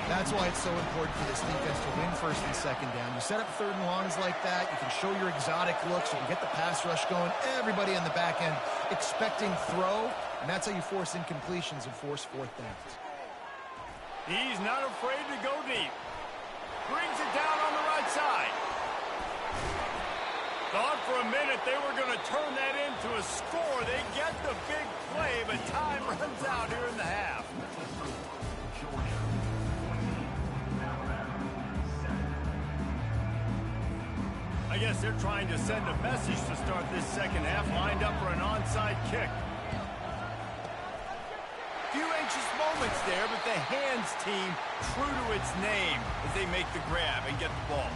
That's why it's so important for this defense to win 1st and 2nd down. You set up 3rd and longs like that. You can show your exotic looks. You can get the pass rush going. Everybody on the back end expecting throw, and that's how you force incompletions and force 4th downs. He's not afraid to go deep. Brings it down on the right side. Thought for a minute they were going to turn that into a score. They get the big play, but time runs out here in the half. I guess they're trying to send a message to start this 2nd half, lined up for an onside kick. Few anxious moments there, but the hands team true to its name as they make the grab and get the ball.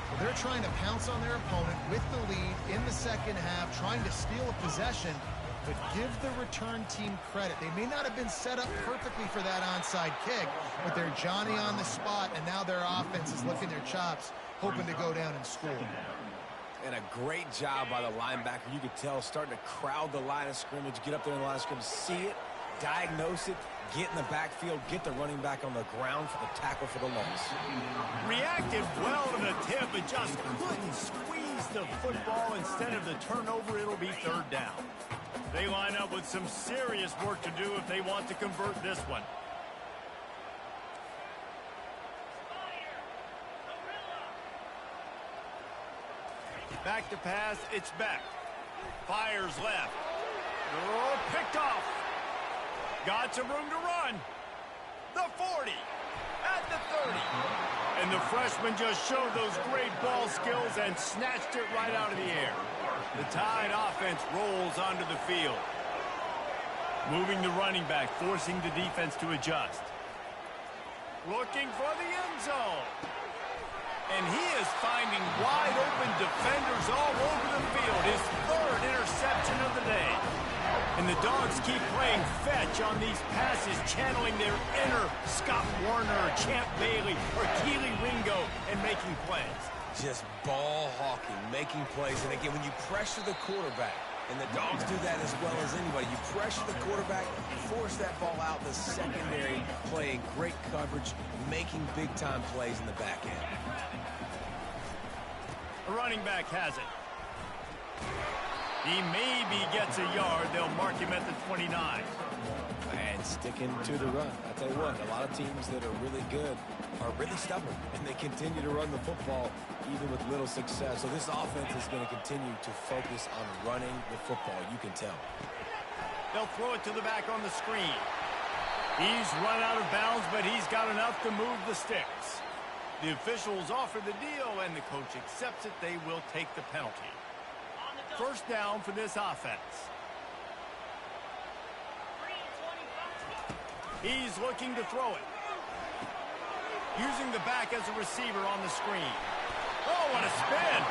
Well, they're trying to pounce on their opponent with the lead in the 2nd half, trying to steal a possession, but give the return team credit. They may not have been set up perfectly for that onside kick, but they're Johnny on the spot, and now their offense is licking their chops, hoping to go down and score. And a great job by the linebacker. You could tell starting to crowd the line of scrimmage, get up there in the line of scrimmage, see it, diagnose it, get in the backfield, get the running back on the ground for the tackle for the loss. Reacted well to the tip, but just couldn't squeeze the football. Instead of the turnover, it'll be 3rd down. They line up with some serious work to do if they want to convert this one. Back to pass, it's back. Fires left. Oh, picked off. Got some room to run. The 40. At the 30. And the freshman just showed those great ball skills and snatched it right out of the air. The Tide offense rolls onto the field. Moving the running back, forcing the defense to adjust. Looking for the end zone. And he is finding wide open defenders all over the field. His 3rd interception of the day. And the Dogs keep playing fetch on these passes, channeling their inner Scott Warner, or Champ Bailey, or Keely Ringo, and making plays. Just ball hawking, making plays. And again, when you pressure the quarterback, and the Dogs do that as well as anybody, you pressure the quarterback, force that ball out, the secondary playing great coverage, making big-time plays in the back end. The running back has it. He maybe gets a yard. They'll mark him at the 29. And sticking to the run. I tell you what, a lot of teams that are really good are really stubborn, and they continue to run the football even with little success. So this offense is going to continue to focus on running the football. You can tell. They'll throw it to the back on the screen. He's run out of bounds, but he's got enough to move the sticks. The officials offer the deal, and the coach accepts it. They will take the penalty. 1st down for this offense. He's looking to throw it. Using the back as a receiver on the screen. Oh, what a spin.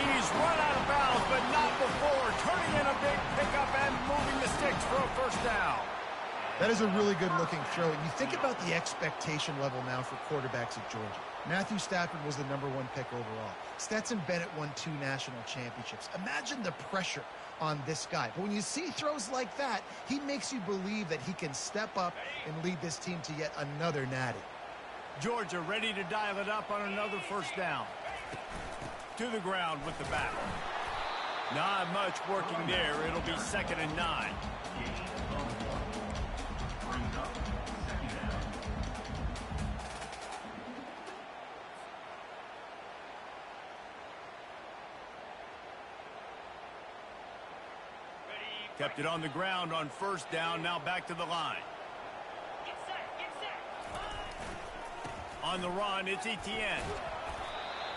He's run out of bounds, but not before. Turning in a big pickup and moving the sticks for a 1st down. That is a really good-looking throw. And you think about the expectation level now for quarterbacks at Georgia. Matthew Stafford was the #1 pick overall. Stetson Bennett won 2 national championships. Imagine the pressure on this guy. But when you see throws like that, he makes you believe that he can step up and lead this team to yet another natty. Georgia ready to dial it up on another first down. To the ground with the back. Not much working there. It'll be 2nd and 9. Kept it on the ground on first down. Now back to the line. On the run, it's Etienne.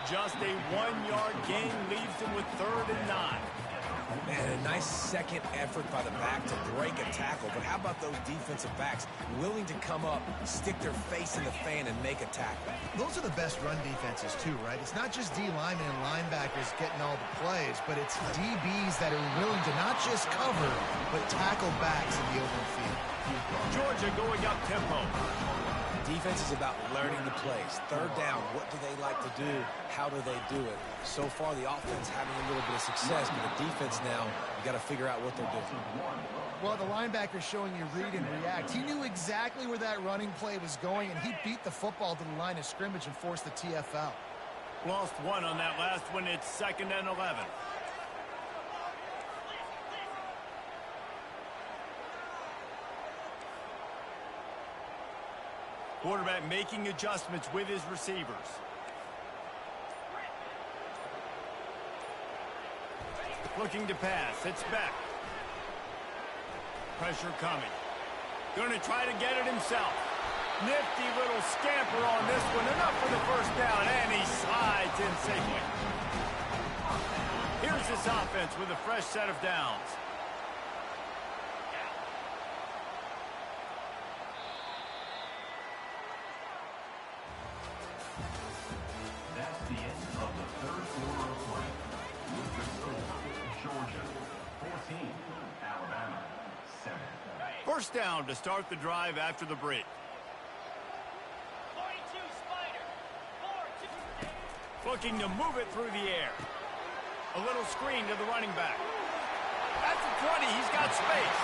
Just a 1-yard gain leaves him with 3rd and 9. Man, a nice second effort by the back to break a tackle. But how about those defensive backs willing to come up, stick their face in the fan, and make a tackle? Those are the best run defenses, too, right? It's not just D linemen and linebackers getting all the plays, but it's DBs that are willing to not just cover, but tackle backs in the open field. Georgia going up tempo. Defense is about learning the plays. 3rd down, what do they like to do? How do they do it? So far, the offense having a little bit of success, but the defense now, you got to figure out what they're doing. Well, the linebacker's showing you read and react. He knew exactly where that running play was going, and he beat the football to the line of scrimmage and forced the TFL. Lost 1 on that last one. It's 2nd and 11. Quarterback making adjustments with his receivers. Looking to pass. It's Beck. Pressure coming. Going to try to get it himself. Nifty little scamper on this one. Enough for the first down, and he slides in safely. Here's this offense with a fresh set of downs. That's the end of the 3rd quarter of play. With the score, Georgia 14, Alabama 7. First down to start the drive after the break. 42 Spider. 4-2. Looking to move it through the air. A little screen to the running back. At the 20, he's got space.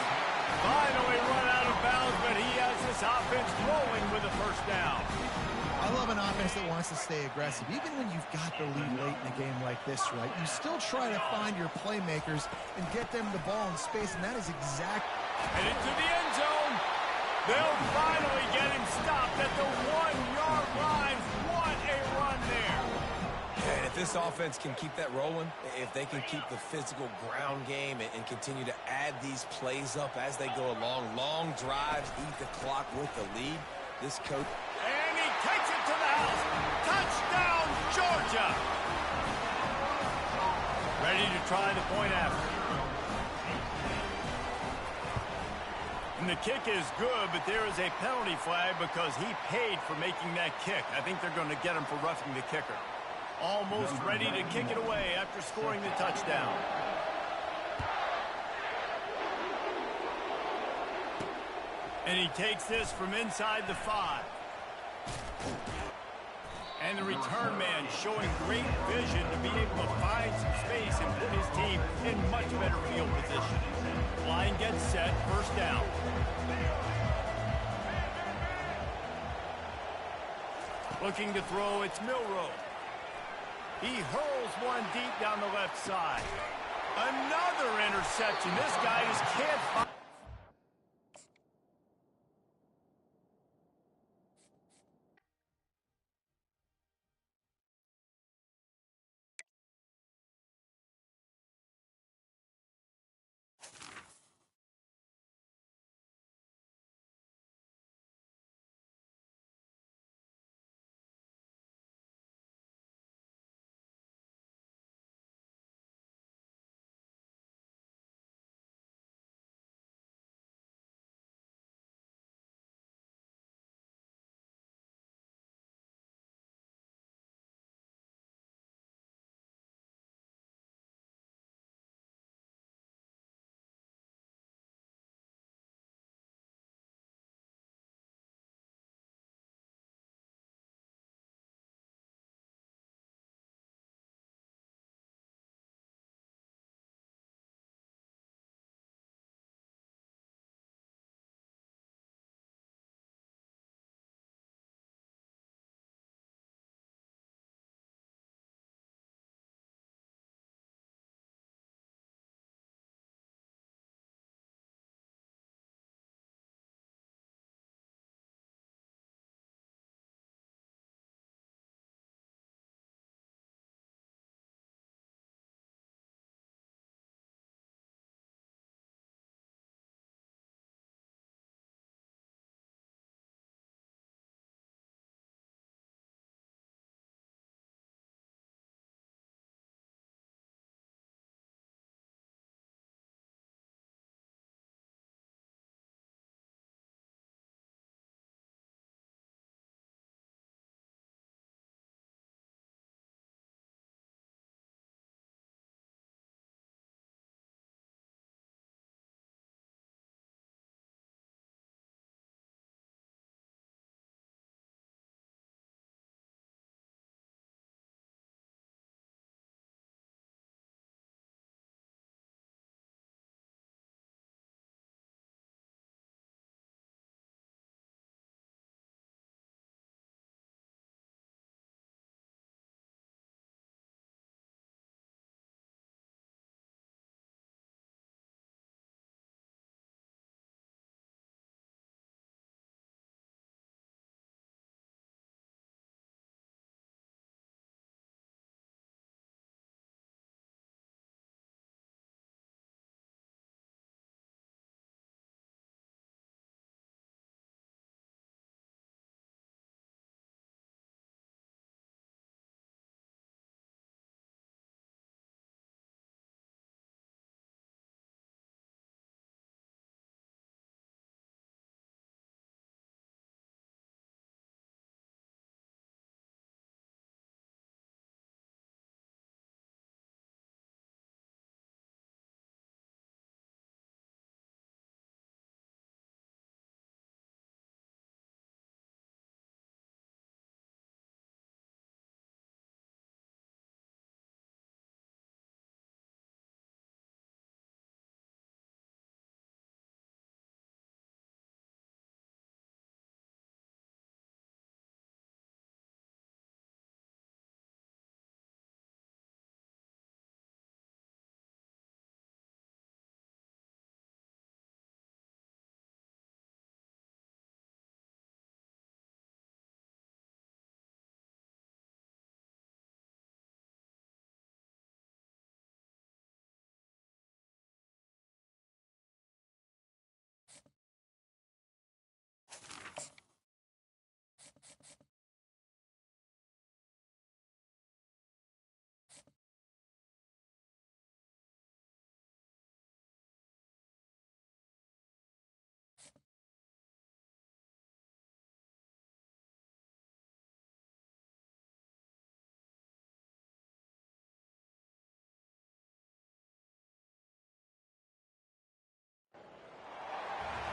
Finally run out of bounds, but he has this offense rolling with a first down. I love an offense that wants to stay aggressive. Even when you've got the lead late in a game like this, right, you still try to find your playmakers and get them the ball in space, and that is exact. And into the end zone. They'll finally get him stopped at the 1-yard line. What a run there. And if this offense can keep that rolling, if they can keep the physical ground game and continue to add these plays up as they go along, long drives, eat the clock with the lead, this coach... And he takes it to the house. Touchdown, Georgia. Ready to try the point after. And the kick is good, but there is a penalty flag because he paid for making that kick. I think they're going to get him for roughing the kicker. Almost ready to kick it away after scoring the touchdown. And he takes this from inside the 5. And the return man showing great vision to be able to find some space and put his team in much better field position. Line gets set, first down. Looking to throw, it's Milroe. He hurls one deep down the left side. Another interception. This guy just can't find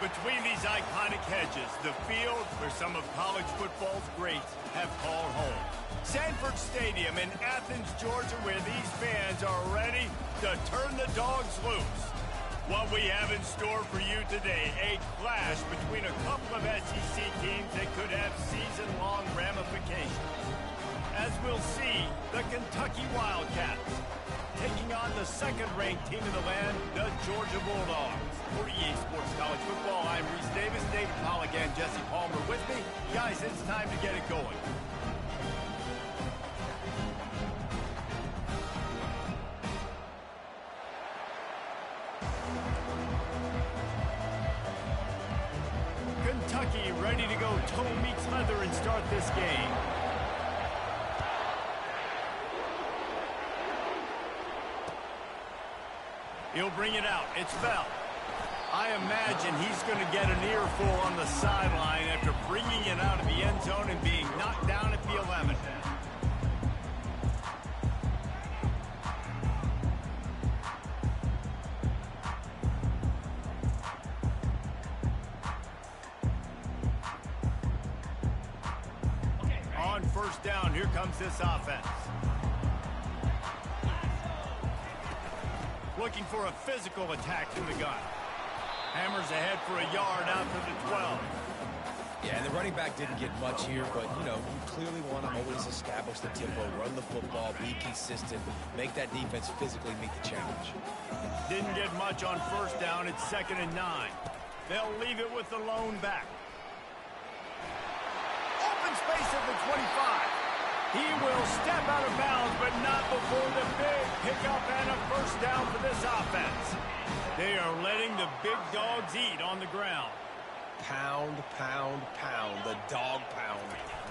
Between these iconic hedges, the field where some of college football's greats have called home. Sanford Stadium in Athens, Georgia, where these fans are ready to turn the dogs loose. What we have in store for you today, a clash between a couple of SEC teams that could have season-long ramifications. As we'll see, the Kentucky Wildcats taking on the second-ranked team in the land, the Georgia Bulldogs. For EA Sports College Football, I'm Reese Davis, David Pollack, and Jesse Palmer with me. Guys, it's time to get it going. Kentucky ready to go toe meets leather and start this game. He'll bring it out. It's Bell. I imagine he's going to get an earful on the sideline after bringing it out of the end zone and being knocked down at the 11. On first down, here comes this offense. Looking for a physical attack from the gun. Hammers ahead for a yard out to the 12. Yeah, and the running back didn't get much here, but, you know, you clearly want to always establish the tempo, run the football, be consistent, make that defense physically meet the challenge. Didn't get much on first down. It's 2nd and 9. They'll leave it with the lone back. Open space at the 25. He will step out of bounds, but not before the big pickup and a first down for this offense. They are letting the big dogs eat on the ground. Pound, pound, pound, the dog pound.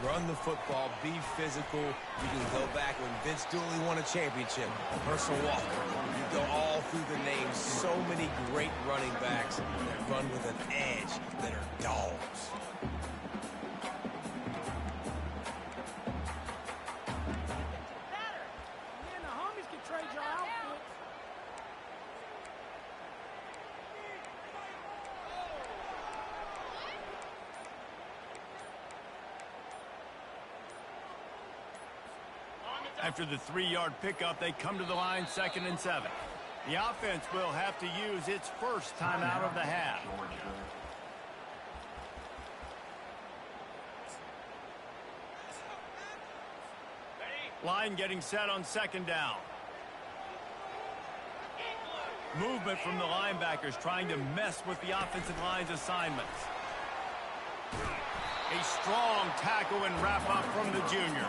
Run the football, be physical. You can go back when Vince Dooley won a championship, Herschel Walker. You go all through the names. So many great running backs that run with an edge that are dogs. After the 3-yard pickup, they come to the line 2nd and 7. The offense will have to use its first time out of the half. Line getting set on 2nd down. Movement from the linebackers trying to mess with the offensive line's assignments. A strong tackle and wrap up from the junior.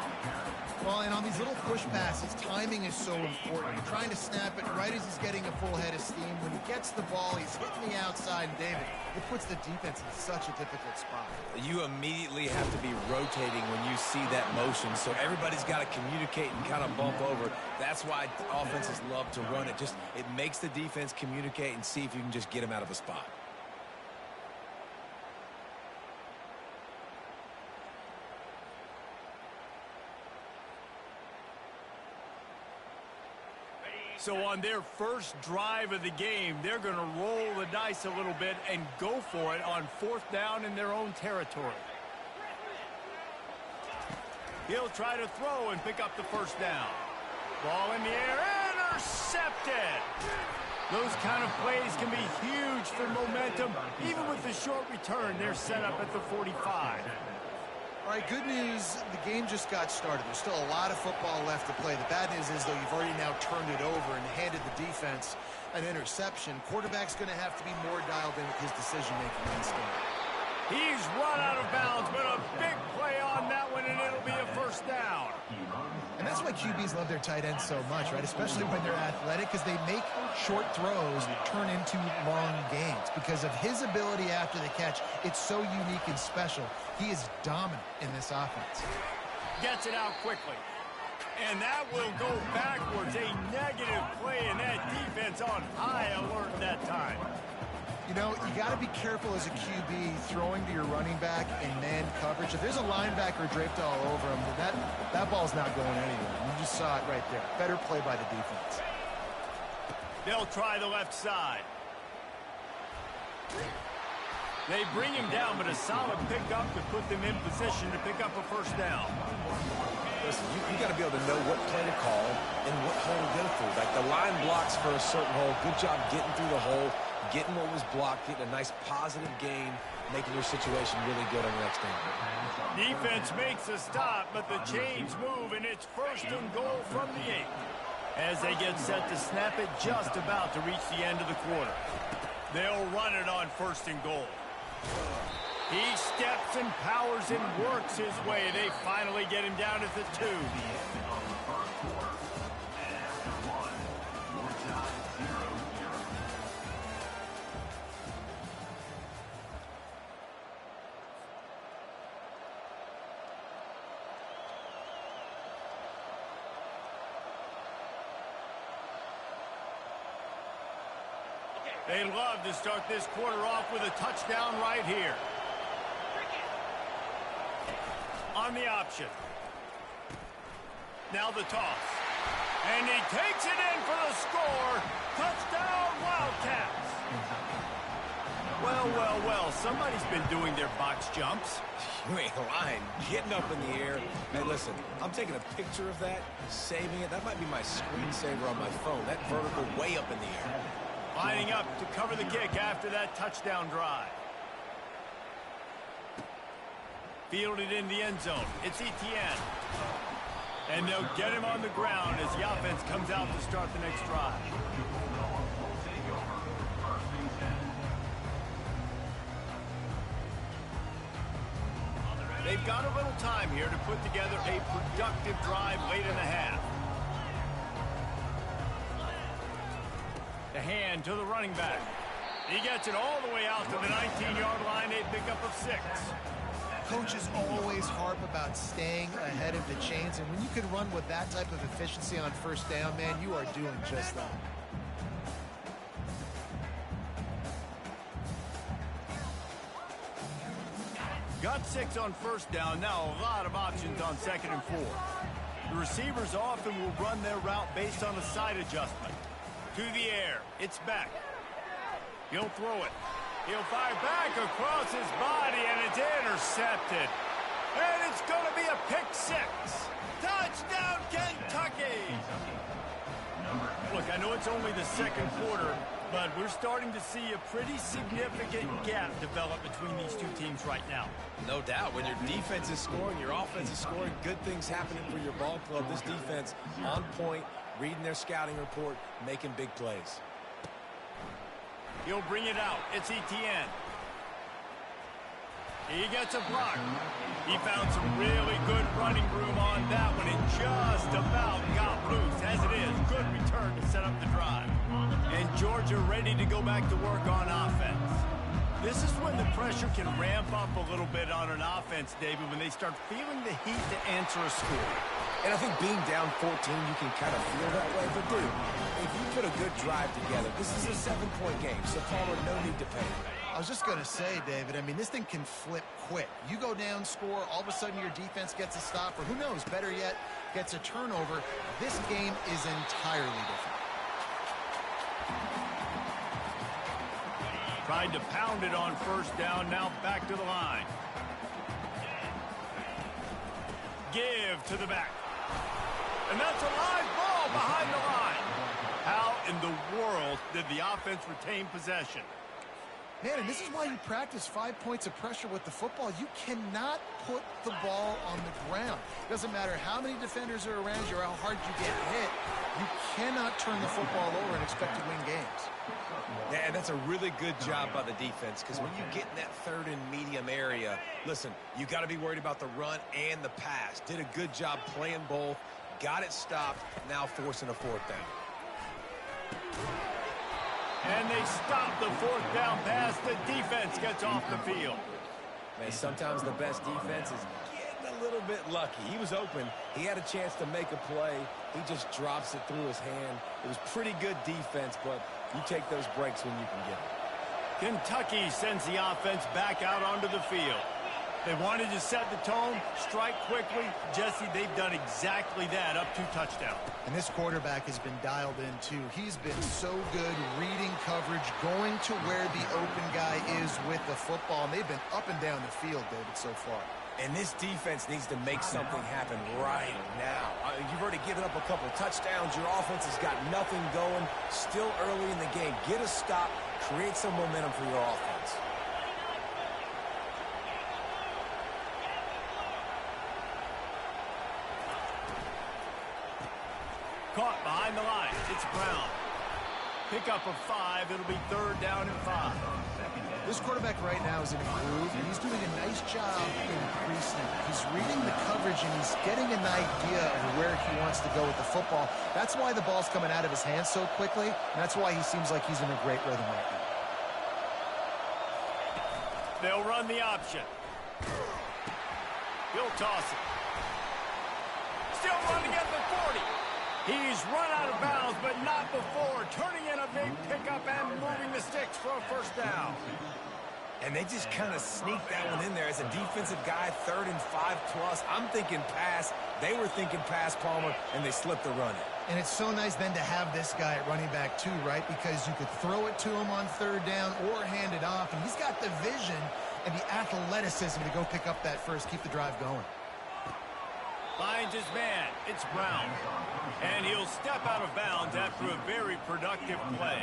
Well, and on these little push passes, timing is so important. You're trying to snap it right as he's getting a full head of steam. When he gets the ball, he's hitting the outside, and David, it puts the defense in such a difficult spot. You immediately have to be rotating when you see that motion, so everybody's got to communicate and kind of bump over. That's why offenses love to run it. It makes the defense communicate and see if you can just get them out of a spot. So on their first drive of the game, they're going to roll the dice a little bit and go for it on 4th down in their own territory. He'll try to throw and pick up the first down. Ball in the air, intercepted. Those kind of plays can be huge for momentum. Even with the short return, they're set up at the 45. All right, good news, the game just got started. There's still a lot of football left to play. The bad news is, though, you've already now turned it over and handed the defense an interception. Quarterback's going to have to be more dialed in with his decision-making in this game. He's run out of bounds, but a big play on that one, and it'll be a first down. And that's why QBs love their tight ends so much, right? Especially when they're athletic, because they make short throws turn into long gains. Because of his ability after the catch, it's so unique and special. He is dominant in this offense. Gets it out quickly. And that will go backwards. A negative play, and that defense on high alert that time. You know, you got to be careful as a QB throwing to your running back in man coverage. If there's a linebacker draped all over him, that ball's not going anywhere. You just saw it right there. Better play by the defense. They'll try the left side. They bring him down, but a solid pickup to put them in position to pick up a first down. Listen, you got to be able to know what play to call and what hole to go through. Like the line blocks for a certain hole. Good job getting through the hole, getting what was blocked, getting a nice positive gain, making your situation really good on the next down. Defense makes a stop, but the chains move, and it's first and goal from the 8. As they get set to snap it just about to reach the end of the quarter. They'll run it on first and goal. He steps and powers and works his way. They finally get him down at the 2. They love to start this quarter off with a touchdown right here. On the option. Now the toss. And he takes it in for the score. Touchdown, Wildcats. Well, somebody's been doing their box jumps. You ain't lying. Getting up in the air. Hey, listen, I'm taking a picture of that, saving it. That might be my screensaver on my phone. That vertical way up in the air. Lining up to cover the kick after that touchdown drive. Fielded in the end zone. It's Etienne. And they'll get him on the ground as the offense comes out to start the next drive. They've got a little time here to put together a productive drive late in the half. The hand to the running back. He gets it all the way out to the 19-yard line, a pickup of 6. Coaches always harp about staying ahead of the chains, and when you can run with that type of efficiency on first down, man, you are doing just that. Got 6 on first down. Now a lot of options on 2nd and 4. The receivers often will run their route based on a side adjustment. To the air. It's back. He'll throw it. He'll fire back across his body, and it's intercepted. And it's going to be a pick 6. Touchdown, Kentucky! Look, I know it's only the 2nd quarter, but we're starting to see a pretty significant gap develop between these two teams right now. No doubt. When your defense is scoring, your offense is scoring, good things happening for your ball club. This defense on point, reading their scouting report, making big plays. He'll bring it out. It's Etienne. He gets a block. He found some really good running room on that one and just about got loose. As it is, good return to set up the drive. And Georgia ready to go back to work on offense. This is when the pressure can ramp up a little bit on an offense, David, when they start feeling the heat to answer a score. And I think being down 14, you can kind of feel that way. But, dude, if you put a good drive together, this is a 7-point game, so Palmer, no need to panic. I was just going to say, David, I mean, this thing can flip quick. You go down, score, all of a sudden your defense gets a stop, or who knows, better yet, gets a turnover. This game is entirely different. Tried to pound it on first down, now back to the line. Give to the back. And that's a live ball behind the line. How in the world did the offense retain possession? Man, and this is why you practice 5 points of pressure with the football. You cannot put the ball on the ground. Doesn't matter how many defenders are around you or how hard you get hit. You cannot turn the football over and expect to win games. Yeah, and that's a really good job by the defense, because when you get in that 3rd and medium area, listen, you got to be worried about the run and the pass. Did a good job playing both, got it stopped, now forcing a 4th down. And they stop the 4th down pass. The defense gets off the field. Man, sometimes the best defense is getting a little bit lucky. He was open. He had a chance to make a play. He just drops it through his hand. It was pretty good defense, but you take those breaks when you can get them. Kentucky sends the offense back out onto the field. They wanted to set the tone, strike quickly. Jesse, they've done exactly that, up 2 touchdowns. And this quarterback has been dialed in, too. He's been so good reading coverage, going to where the open guy is with the football. And they've been up and down the field, David, so far. And this defense needs to make something happen right now. You've already given up a couple touchdowns. Your offense has got nothing going. Still early in the game. Get a stop. Create some momentum for your offense. Caught behind the line. It's Brown. Pick up of 5. It'll be 3rd down and 5. This quarterback right now is in a groove, and he's doing a nice job increasing. He's reading the coverage, and he's getting an idea of where he wants to go with the football. That's why the ball's coming out of his hands so quickly, and that's why he seems like he's in a great rhythm right now. They'll run the option. He'll toss it. Still running at the 40. He's run out of bounds, but not before. Turning in a big pickup and moving the sticks for a 1st down. And they just kind of sneaked that one in there as a defensive guy, 3rd and 5+. I'm thinking pass. They were thinking pass, Palmer, and they slipped the run. And it's so nice then to have this guy at running back too, right? Because you could throw it to him on 3rd down or hand it off. And he's got the vision and the athleticism to go pick up that first, keep the drive going. Finds his man. It's Brown. And he'll step out of bounds after a very productive play.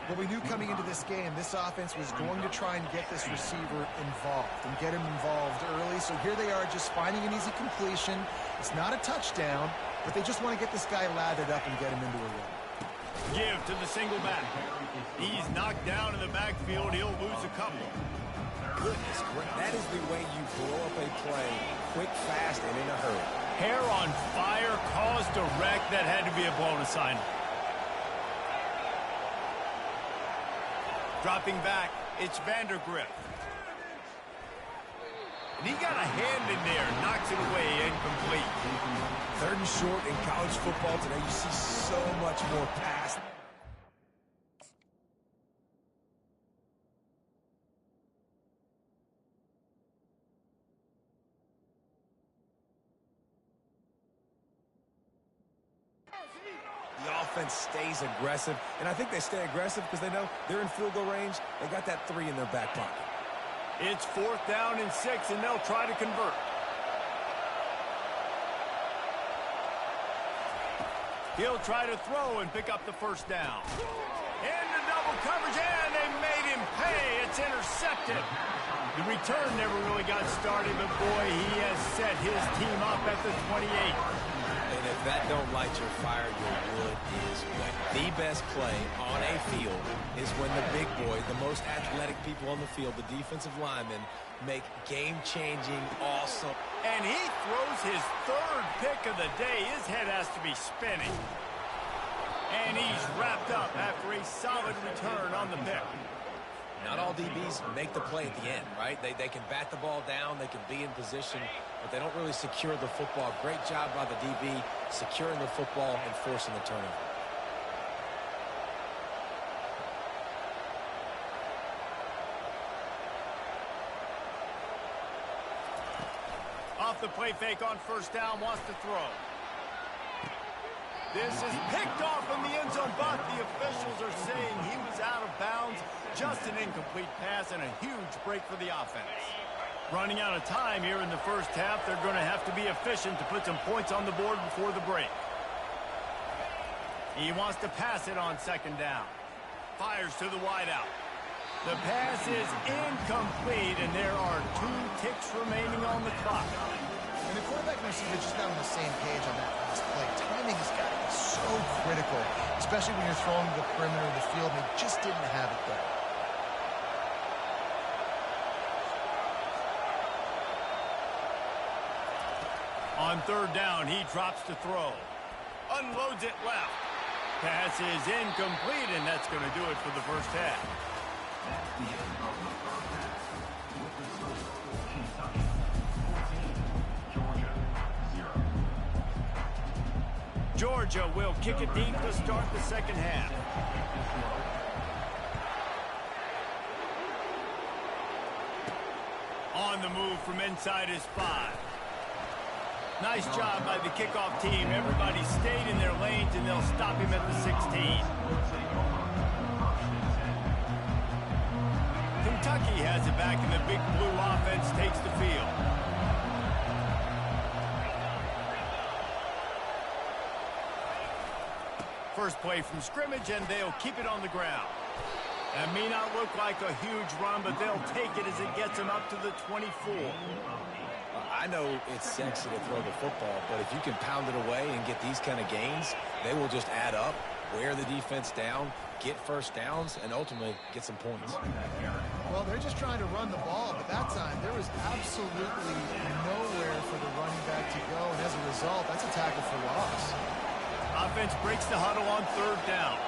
Well, we knew coming into this game, this offense was going to try and get this receiver involved and get him involved early. So here they are just finding an easy completion. It's not a touchdown, but they just want to get this guy lathered up and get him into a run. Give to the single back. He's knocked down in the backfield. He'll lose a couple. Goodness, that is the way you blow up a play, quick, fast, and in a hurry. Hair on fire, caused a wreck. That had to be a blown assignment. Dropping back, it's Vandergrift. And he got a hand in there, knocks it away, incomplete. 3rd and short in college football today. You see so much more pass. The offense stays aggressive, and I think they stay aggressive because they know they're in field goal range. They got that 3 in their back pocket. It's 4th down and 6, and they'll try to convert. He'll try to throw and pick up the 1st down. Into double coverage, and they made him pay. It's intercepted. The return never really got started, but boy, he has set his team up at the 28. And if that don't light your fire, your wood is wet. The best play on a field is when the big boy, the most athletic people on the field, the defensive linemen, make game-changing, awesome. And he throws his 3rd pick of the day. His head has to be spinning. And he's wrapped up after a solid return on the pick. Not all DBs make the play at the end, right? They can bat the ball down, they can be in position, but they don't really secure the football. Great job by the DB securing the football and forcing the turnover. Off the play fake on 1st down, wants to throw. This is picked off in the end zone, but the officials are saying he was out of bounds. Just an incomplete pass and a huge break for the offense. Running out of time here in the 1st half, they're going to have to be efficient to put some points on the board before the break. He wants to pass it on 2nd down. Fires to the wideout. The pass is incomplete, and there are 2 ticks remaining on the clock. And the quarterback and receiver just not on the same page on that last play. Timing has got to be so critical, especially when you're throwing to the perimeter of the field, and they just didn't have it there. On 3rd down, he drops to throw. Unloads it left. Pass is incomplete, and that's going to do it for the 1st half. That's the end of the 1st half. With the score, Kentucky 14, Georgia 0. Georgia will kick it deep to start the 2nd half. On the move from inside his 5. Nice job by the kickoff team. Everybody stayed in their lanes, and they'll stop him at the 16. Kentucky has it back, and the Big Blue offense takes the field. First play from scrimmage, and they'll keep it on the ground. That may not look like a huge run, but they'll take it as it gets them up to the 24. I know it's sexy to throw the football, but if you can pound it away and get these kind of gains, they will just add up, wear the defense down, get first downs, and ultimately get some points. Well, they're just trying to run the ball, but that time there was absolutely nowhere for the running back to go, and as a result, that's a tackle for loss. Offense breaks the huddle on 3rd down.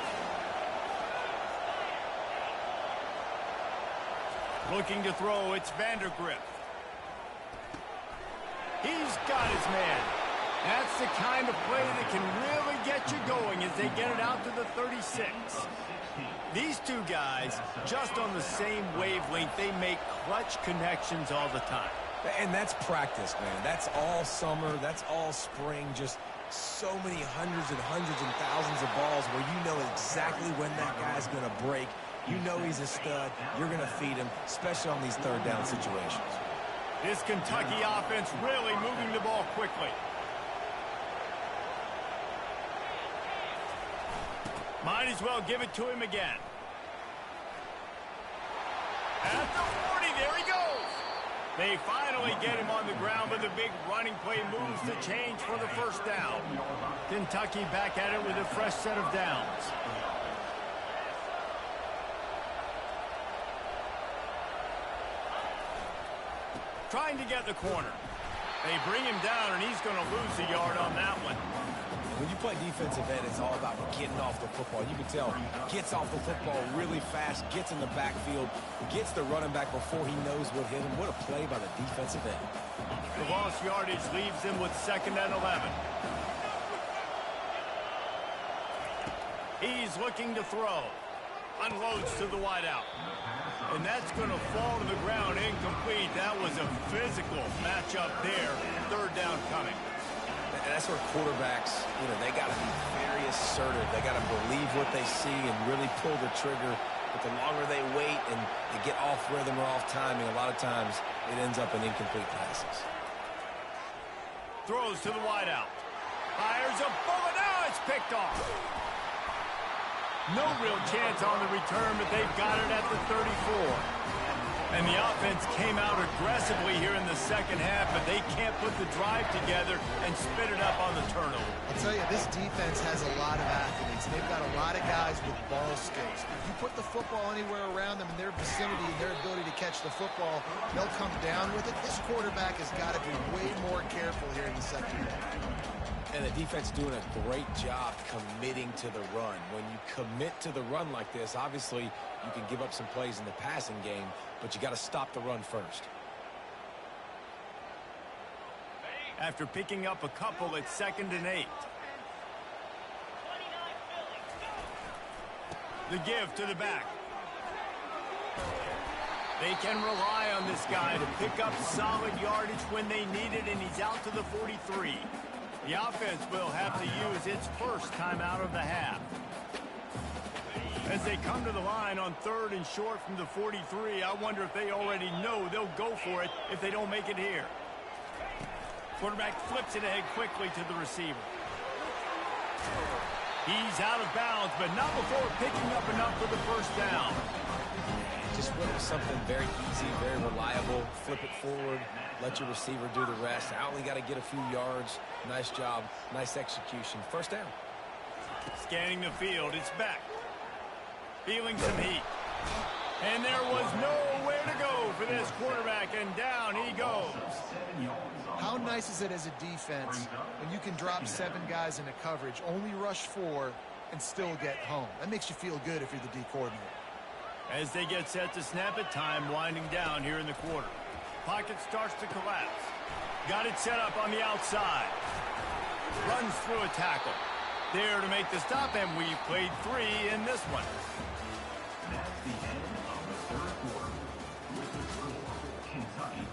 Looking to throw, it's Vandergrift. He's got his man. That's the kind of play that can really get you going as they get it out to the 36. These two guys, just on the same wavelength, they make clutch connections all the time. And that's practice, man. That's all summer. That's all spring. Just so many hundreds and thousands of balls where you know exactly when that guy's going to break. You know he's a stud. You're going to feed him, especially on these 3rd down situations. This Kentucky offense really moving the ball quickly. Might as well give it to him again. At the 40, there he goes. They finally get him on the ground, but the big running play moves the change for the 1st down. Kentucky back at it with a fresh set of downs. Trying to get the corner. They bring him down, and he's going to lose a yard on that one. When you play defensive end, it's all about getting off the football. You can tell, gets off the football really fast, gets in the backfield, gets the running back before he knows what hit him. What a play by the defensive end. The lost yardage leaves them with 2nd and 11. He's looking to throw. Unloads to the wideout. And that's going to fall to the ground incomplete. That was a physical matchup there. 3rd down coming. And that's where quarterbacks, they got to be very assertive. They got to believe what they see and really pull the trigger. But the longer they wait and they get off rhythm or off timing, a lot of times it ends up in incomplete passes. Throws to the wideout. Fires a bullet. Now it's picked off. No real chance on the return, but they've got it at the 34. And the offense came out aggressively here in the 2nd half, but they can't put the drive together and spit it up on the turnover. I'll tell you, this defense has a lot of athletes. They've got a lot of guys with ball skills. If you put the football anywhere around them in their vicinity and their ability to catch the football, they'll come down with it. This quarterback has got to be way more careful here in the 2nd half. And the defense doing a great job committing to the run. When you commit to the run like this, obviously you can give up some plays in the passing game, but you got to stop the run first. After picking up a couple, it's 2nd and 8. The give to the back. They can rely on this guy to pick up solid yardage when they need it, and he's out to the 43. The offense will have to use its first time out of the half. As they come to the line on 3rd and short from the 43, I wonder if they already know they'll go for it if they don't make it here. Quarterback flips it ahead quickly to the receiver. He's out of bounds, but not before picking up enough for the 1st down. Just went with something very easy, very reliable. Flip it forward, let your receiver do the rest. I only got to get a few yards. Nice job, nice execution. 1st down. Scanning the field, it's back. Feeling some heat. And there was nowhere to go for this quarterback, and down he goes. How nice is it as a defense when you can drop 7 guys into coverage, only rush 4, and still get home? That makes you feel good if you're the D coordinator. As they get set to snap it, time winding down here in the quarter. Pocket starts to collapse. Got it set up on the outside. Runs through a tackle. There to make the stop, and we played 3 in this one. That's the end of the 3rd quarter. With the score, Kentucky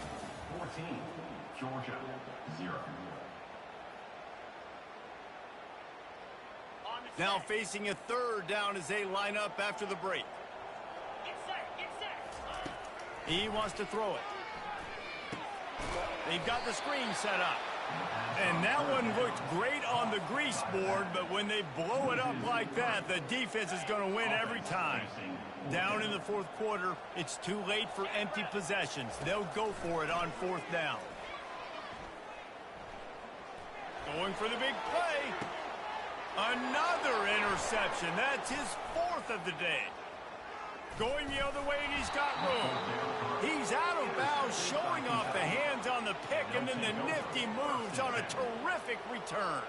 14, Georgia 0. Now facing a third down as they line up after the break. Get set, get set. He wants to throw it. They've got the screen set up. And that one looked great on the grease board, but when they blow it up like that, the defense is going to win every time. Down in the fourth quarter, it's too late for empty possessions. They'll go for it on fourth down. Going for the big play. Another interception. That's his fourth of the day. Going the other way, and he's got room. He's out of bounds, showing off the hands on the pick, and then the nifty moves on a terrific return.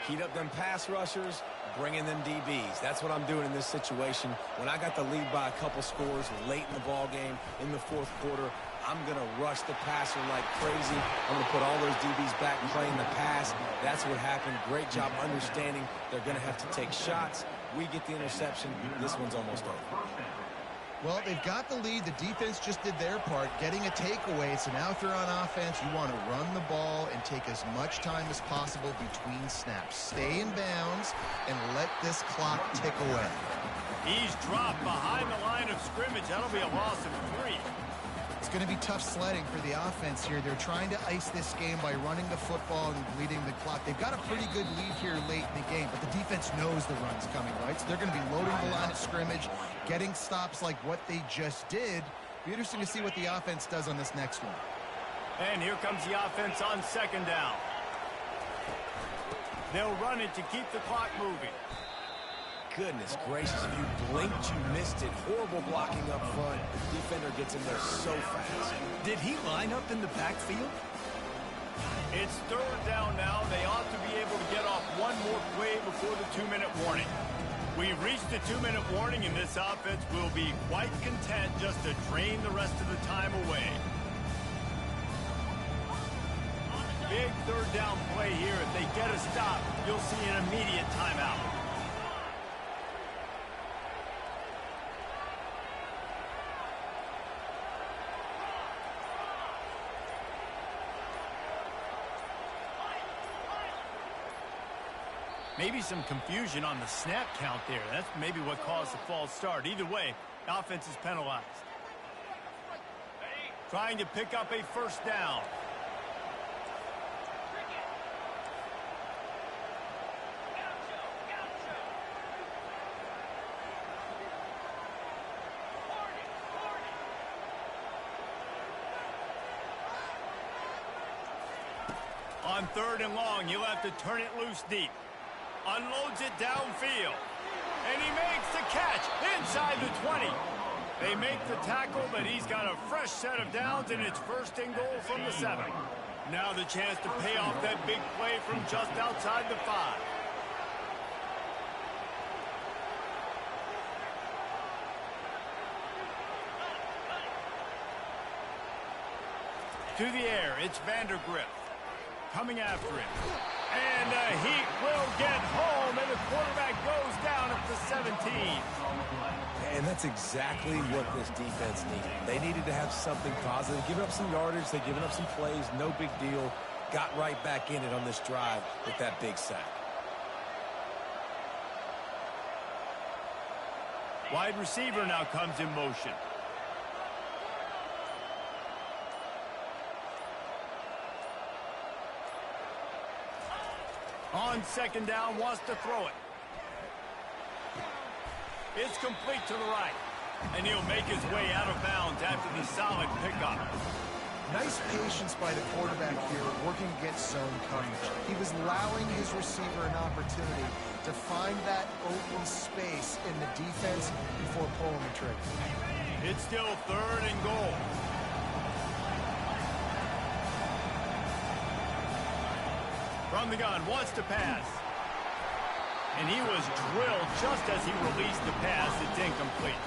Heat up them pass rushers, bring in them DBs. That's what I'm doing in this situation. When I got the lead by a couple scores late in the ball game in the fourth quarter, I'm going to rush the passer like crazy. I'm going to put all those DBs back playing the pass. That's what happened. Great job understanding they're going to have to take shots. We get the interception. This one's almost over. Well, they've got the lead. The defense just did their part, getting a takeaway. So now if they're on offense, you want to run the ball and take as much time as possible between snaps. Stay in bounds and let this clock tick away. He's dropped behind the line of scrimmage. That'll be a loss of 3. It's going to be tough sledding for the offense here. They're trying to ice this game by running the football and bleeding the clock. They've got a pretty good lead here late in the game, but the defense knows the run's coming, right? So they're going to be loading the line of scrimmage, getting stops like what they just did. Be interesting to see what the offense does on this next one. And here comes the offense on second down. They'll run it to keep the clock moving. Goodness gracious, if you blinked, you missed it. Horrible blocking up front. Defender gets in there so fast. Did he line up in the backfield? It's third down now. They ought to be able to get off one more play before the 2-minute warning. We've reached the 2-minute warning, and this offense will be quite content just to drain the rest of the time away. Big third down play here. If they get a stop, you'll see an immediate timeout. Maybe some confusion on the snap count there. That's maybe what caused the false start. Either way, offense is penalized. Trying to pick up a first down. On third and long, you'll have to turn it loose deep. Unloads it downfield. And he makes the catch inside the 20. They make the tackle, but he's got a fresh set of downs, and it's first and goal from the 7. Now the chance to pay off that big play from just outside the 5. To the air, it's Vandergrift coming after him. And the Heat will get home, and the quarterback goes down at the 17. And that's exactly what this defense needed. They needed to have something positive. Giving up some yardage, they've given up some plays, no big deal. Got right back in it on this drive with that big sack. Wide receiver now comes in motion. On second down, wants to throw it. It's complete to the right. And he'll make his way out of bounds after the solid pickup. Nice patience by the quarterback here, working against zone coverage. He was allowing his receiver an opportunity to find that open space in the defense before pulling the trigger. It's still third and goal. From the gun, wants to pass. And he was drilled just as he released the pass. It's incomplete.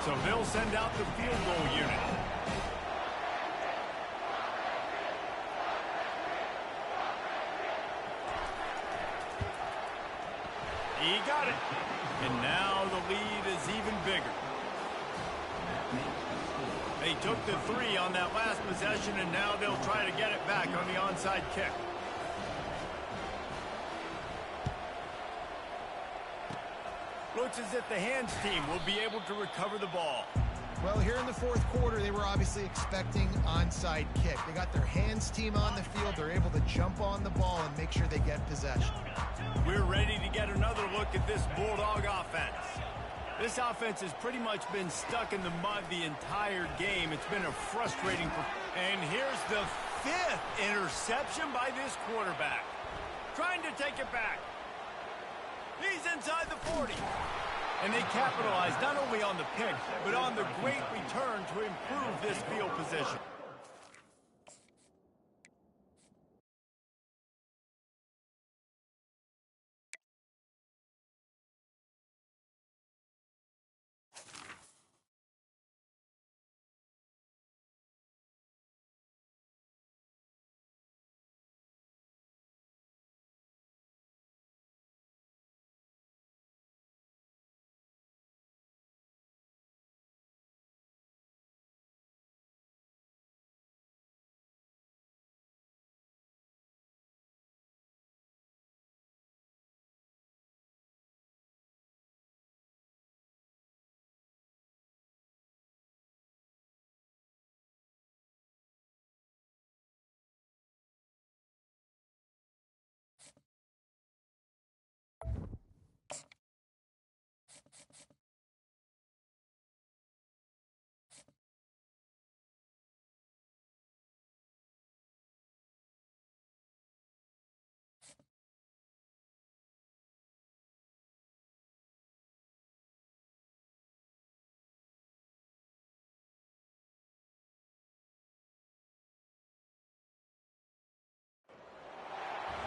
So they'll send out the field goal unit. He got it. And now the lead is even bigger. They took the 3 on that last possession, and now they'll try to get it back on the onside kick. Looks as if the hands team will be able to recover the ball. Well, here in the fourth quarter, they were obviously expecting onside kick. They got their hands team on the field. They're able to jump on the ball and make sure they get possession. We're ready to get another look at this Bulldog offense. This offense has pretty much been stuck in the mud the entire game. It's been a frustrating... And here's the 5th interception by this quarterback. Trying to take it back. He's inside the 40. And they capitalized not only on the pick, but on the great return to improve this field position.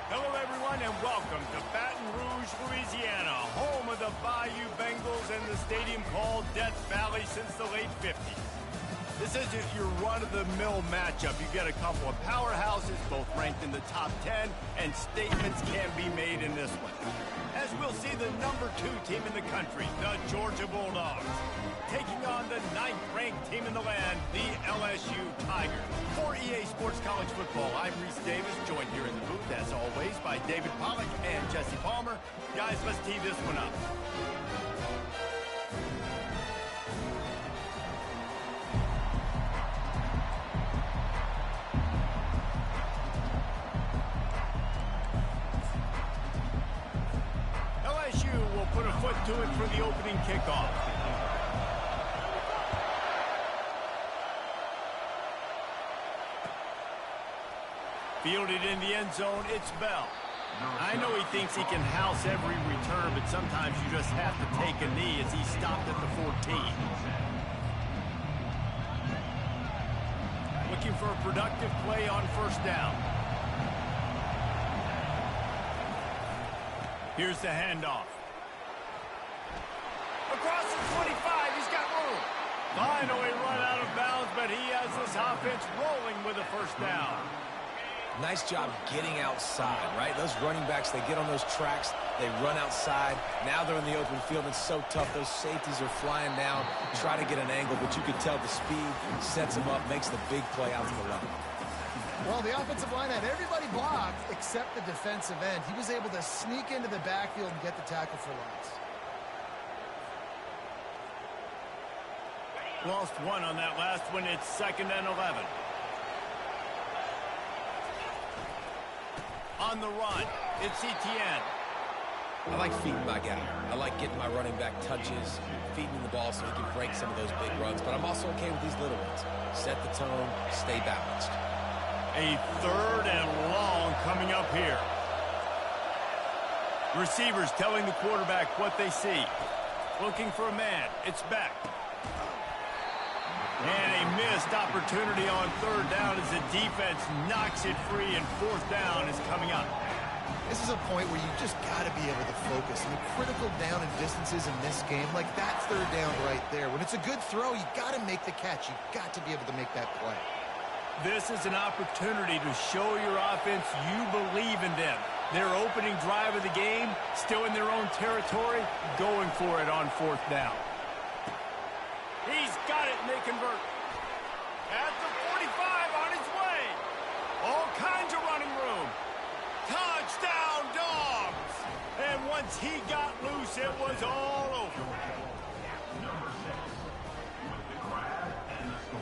Hello, everyone, and welcome to Baton Rouge, Louisiana, home of the Bayou Bengals and the stadium called Death Valley since the late 50s. This isn't your run-of-the-mill matchup. You get a couple of powerhouses, both ranked in the top 10, and statements can be made in this one. As we'll see the number 2 team in the country, the Georgia Bulldogs, taking on the 9th-ranked team in the land, the LSU Tigers. For EA Sports College Football, I'm Reese Davis, joined here in the booth, as always, by David Pollack and Jesse Palmer. Guys, let's tee this one up. LSU will put a foot to it for the opening kickoff. Fielded in the end zone, it's Bell. I know he thinks he can house every return, but sometimes you just have to take a knee as he stopped at the 14. Looking for a productive play on first down. Here's the handoff. Across the 25, he's got room. Finally run out of bounds, but he has this offense rolling with a first down. Nice job getting outside, right? Those running backs, they get on those tracks, they run outside. Now they're in the open field. It's so tough. Those safeties are flying down, try to get an angle, but you can tell the speed sets them up, makes the big play out to the left. Well, the offensive line had everybody blocked except the defensive end. He was able to sneak into the backfield and get the tackle for loss. Lost one on that last one. It's 2nd and 11. On the run, it's Etienne. I like feeding my guy. I like getting my running back touches, feeding him the ball so he can break some of those big runs. But I'm also okay with these little ones. Set the tone, stay balanced. A 3rd and long coming up here. Receivers telling the quarterback what they see. Looking for a man. It's Beck. And a missed opportunity on 3rd down as the defense knocks it free, and 4th down is coming up. This is a point where you just got to be able to focus. And the critical down and distances in this game, like that 3rd down right there. When it's a good throw, you got to make the catch. You got to be able to make that play. This is an opportunity to show your offense you believe in them. Their opening drive of the game, still in their own territory, going for it on 4th down. He's got it, and they convert. At the 45, on his way. All kinds of running room. Touchdown, Dogs! And once he got loose, it was all over. Number 6 with the grab and the score.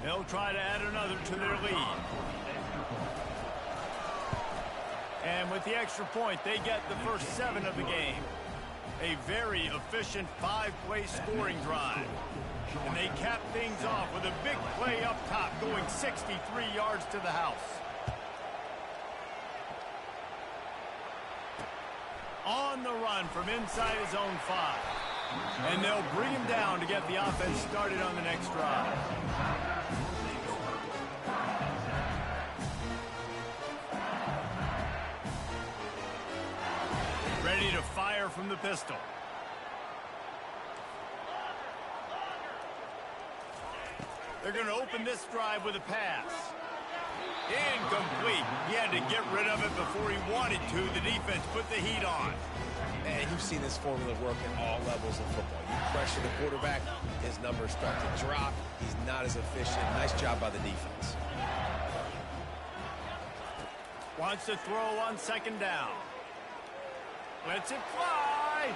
They'll try to add another to their lead. And with the extra point, they get the first 7 of the game. A very efficient 5-play scoring drive. And they cap things off with a big play up top, going 63 yards to the house. On the run from inside his own 5. And they'll bring him down to get the offense started on the next drive. Ready to fire from the pistol. They're going to open this drive with a pass. Incomplete. He had to get rid of it before he wanted to. The defense put the heat on. And you've seen this formula work at all levels of football. You pressure the quarterback, his numbers start to drop. He's not as efficient. Nice job by the defense. Wants to throw on second down. Lets it fly.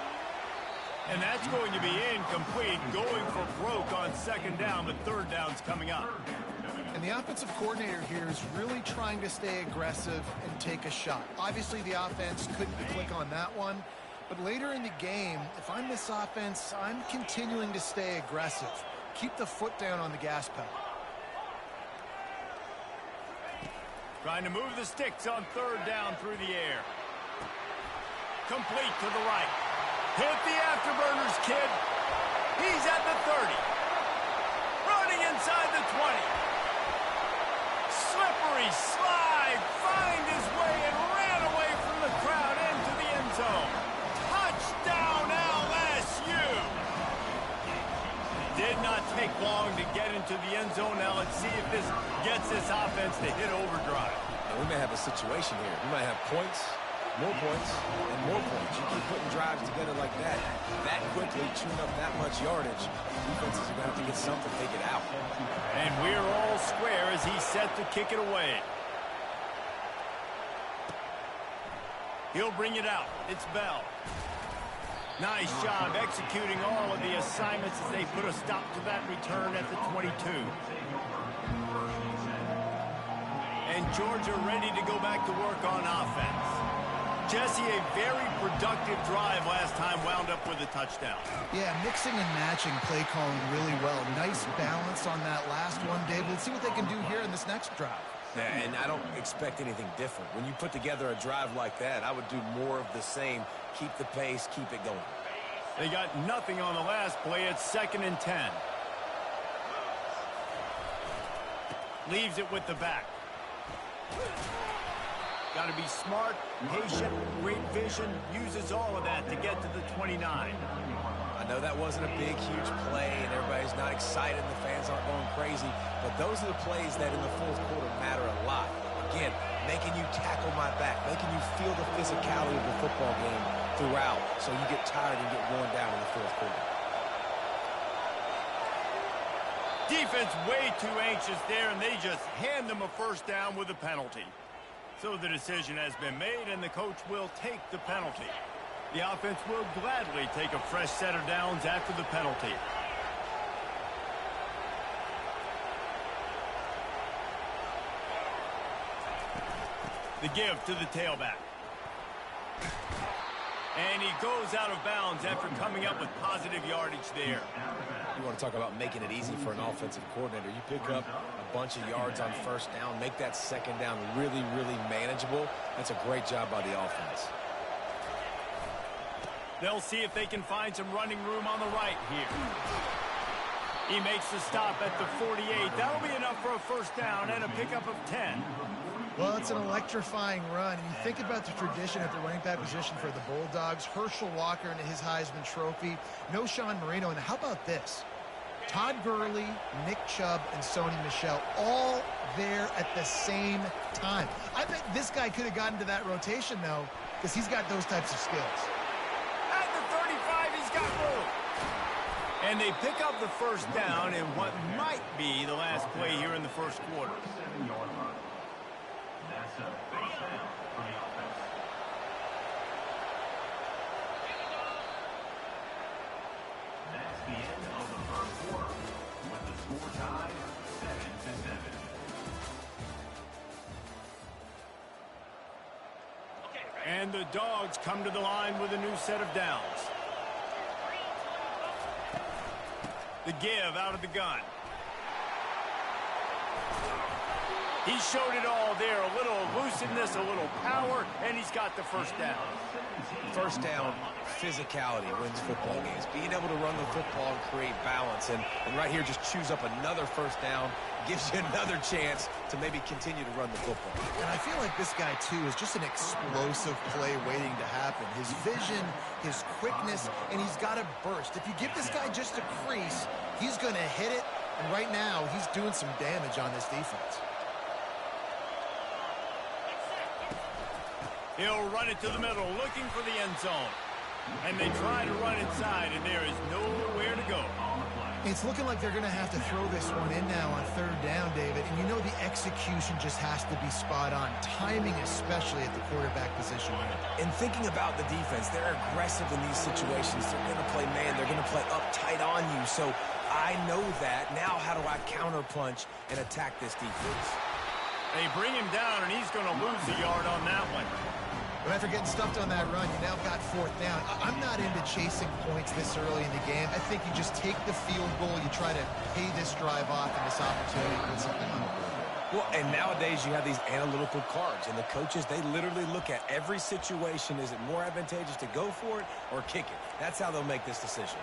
And that's going to be incomplete. Going for broke on second down, but third down's coming up. And the offensive coordinator here is really trying to stay aggressive and take a shot. Obviously, the offense couldn't click on that one. But later in the game, if I'm this offense, I'm continuing to stay aggressive. Keep the foot down on the gas pedal. Trying to move the sticks on third down through the air. Complete to the right. Hit the afterburners, kid. He's at the 30. Running inside the 20. Slippery slide. Find his way and ran away from the crowd into the end zone. Touchdown, LSU. Did not take long to get into the end zone. Now let's see if this gets this offense to hit overdrive. And we may have a situation here. We might have points, more points, and more points. You keep putting drives together like that quickly, chewing up that much yardage, defenses are going to have to get something, take it out. And we're all square as he's set to kick it away. He'll bring it out. It's Bell. Nice job executing all of the assignments as they put a stop to that return at the 22. And Georgia ready to go back to work on offense. Jesse, a very productive drive last time, wound up with a touchdown. Yeah, mixing and matching play calling really well. Nice balance on that last one, Dave. Let's see what they can do here in this next drive. Yeah, and I don't expect anything different. When you put together a drive like that, I would do more of the same. Keep the pace, keep it going. They got nothing on the last play. It's 2nd and 10. Leaves it with the back. Got to be smart, patient, great vision. Uses all of that to get to the 29. I know that wasn't a big, huge play, and everybody's not excited. The fans aren't going crazy. But those are the plays that in the fourth quarter matter a lot. Again, making you tackle my back, making you feel the physicality of the football game throughout, so you get tired and get worn down in the fourth quarter. Defense way too anxious there, and they just hand them a first down with a penalty. So the decision has been made, and the coach will take the penalty. The offense will gladly take a fresh set of downs after the penalty. The give to the tailback. And he goes out of bounds after coming up with positive yardage there. You want to talk about making it easy for an offensive coordinator. You pick up a bunch of yards on first down, make that second down really, really manageable. That's a great job by the offense. They'll see if they can find some running room on the right here. He makes the stop at the 48. That'll be enough for a first down and a pickup of 10. Well, it's an electrifying run. And you think about the tradition at the running back position for the Bulldogs. Herschel Walker and his Heisman Trophy. No Sean Marino. And how about this? Todd Gurley, Nick Chubb, and Sony Michel all there at the same time. I bet this guy could have gotten to that rotation, though, because he's got those types of skills. At the 35, he's got room. And they pick up the first down in what might be the last play here in the first quarter. 7-yard run. That's a first down for the offense. That's the end of the first quarter, with the score tied 7-7. And the Dogs come to the line with a new set of downs. The give out of the gun. He showed it all there. A little elusiveness, a little power, and he's got the first down. First down, physicality wins football games. Being able to run the football and create balance. And right here, just choose up another first down. Gives you another chance to maybe continue to run the football. And I feel like this guy, too, is just an explosive play waiting to happen. His vision, his quickness, and he's got a burst. If you give this guy just a crease, he's going to hit it. And right now, he's doing some damage on this defense. He'll run it to the middle, looking for the end zone. And they try to run inside, and there is nowhere to go. It's looking like they're going to have to throw this one in now on third down, David. And you know the execution just has to be spot on. Timing especially at the quarterback position. And thinking about the defense, they're aggressive in these situations. They're going to play man. They're going to play up tight on you. So I know that. Now how do I counterpunch and attack this defense? They bring him down, and he's going to lose a yard on that one. But after getting stuffed on that run, you now got fourth down. I'm not into chasing points this early in the game. I think you just take the field goal. You try to pay this drive off and this opportunity to put something on the board. Well, and nowadays you have these analytical cards, and the coaches, they literally look at every situation. Is it more advantageous to go for it or kick it? That's how they'll make this decision.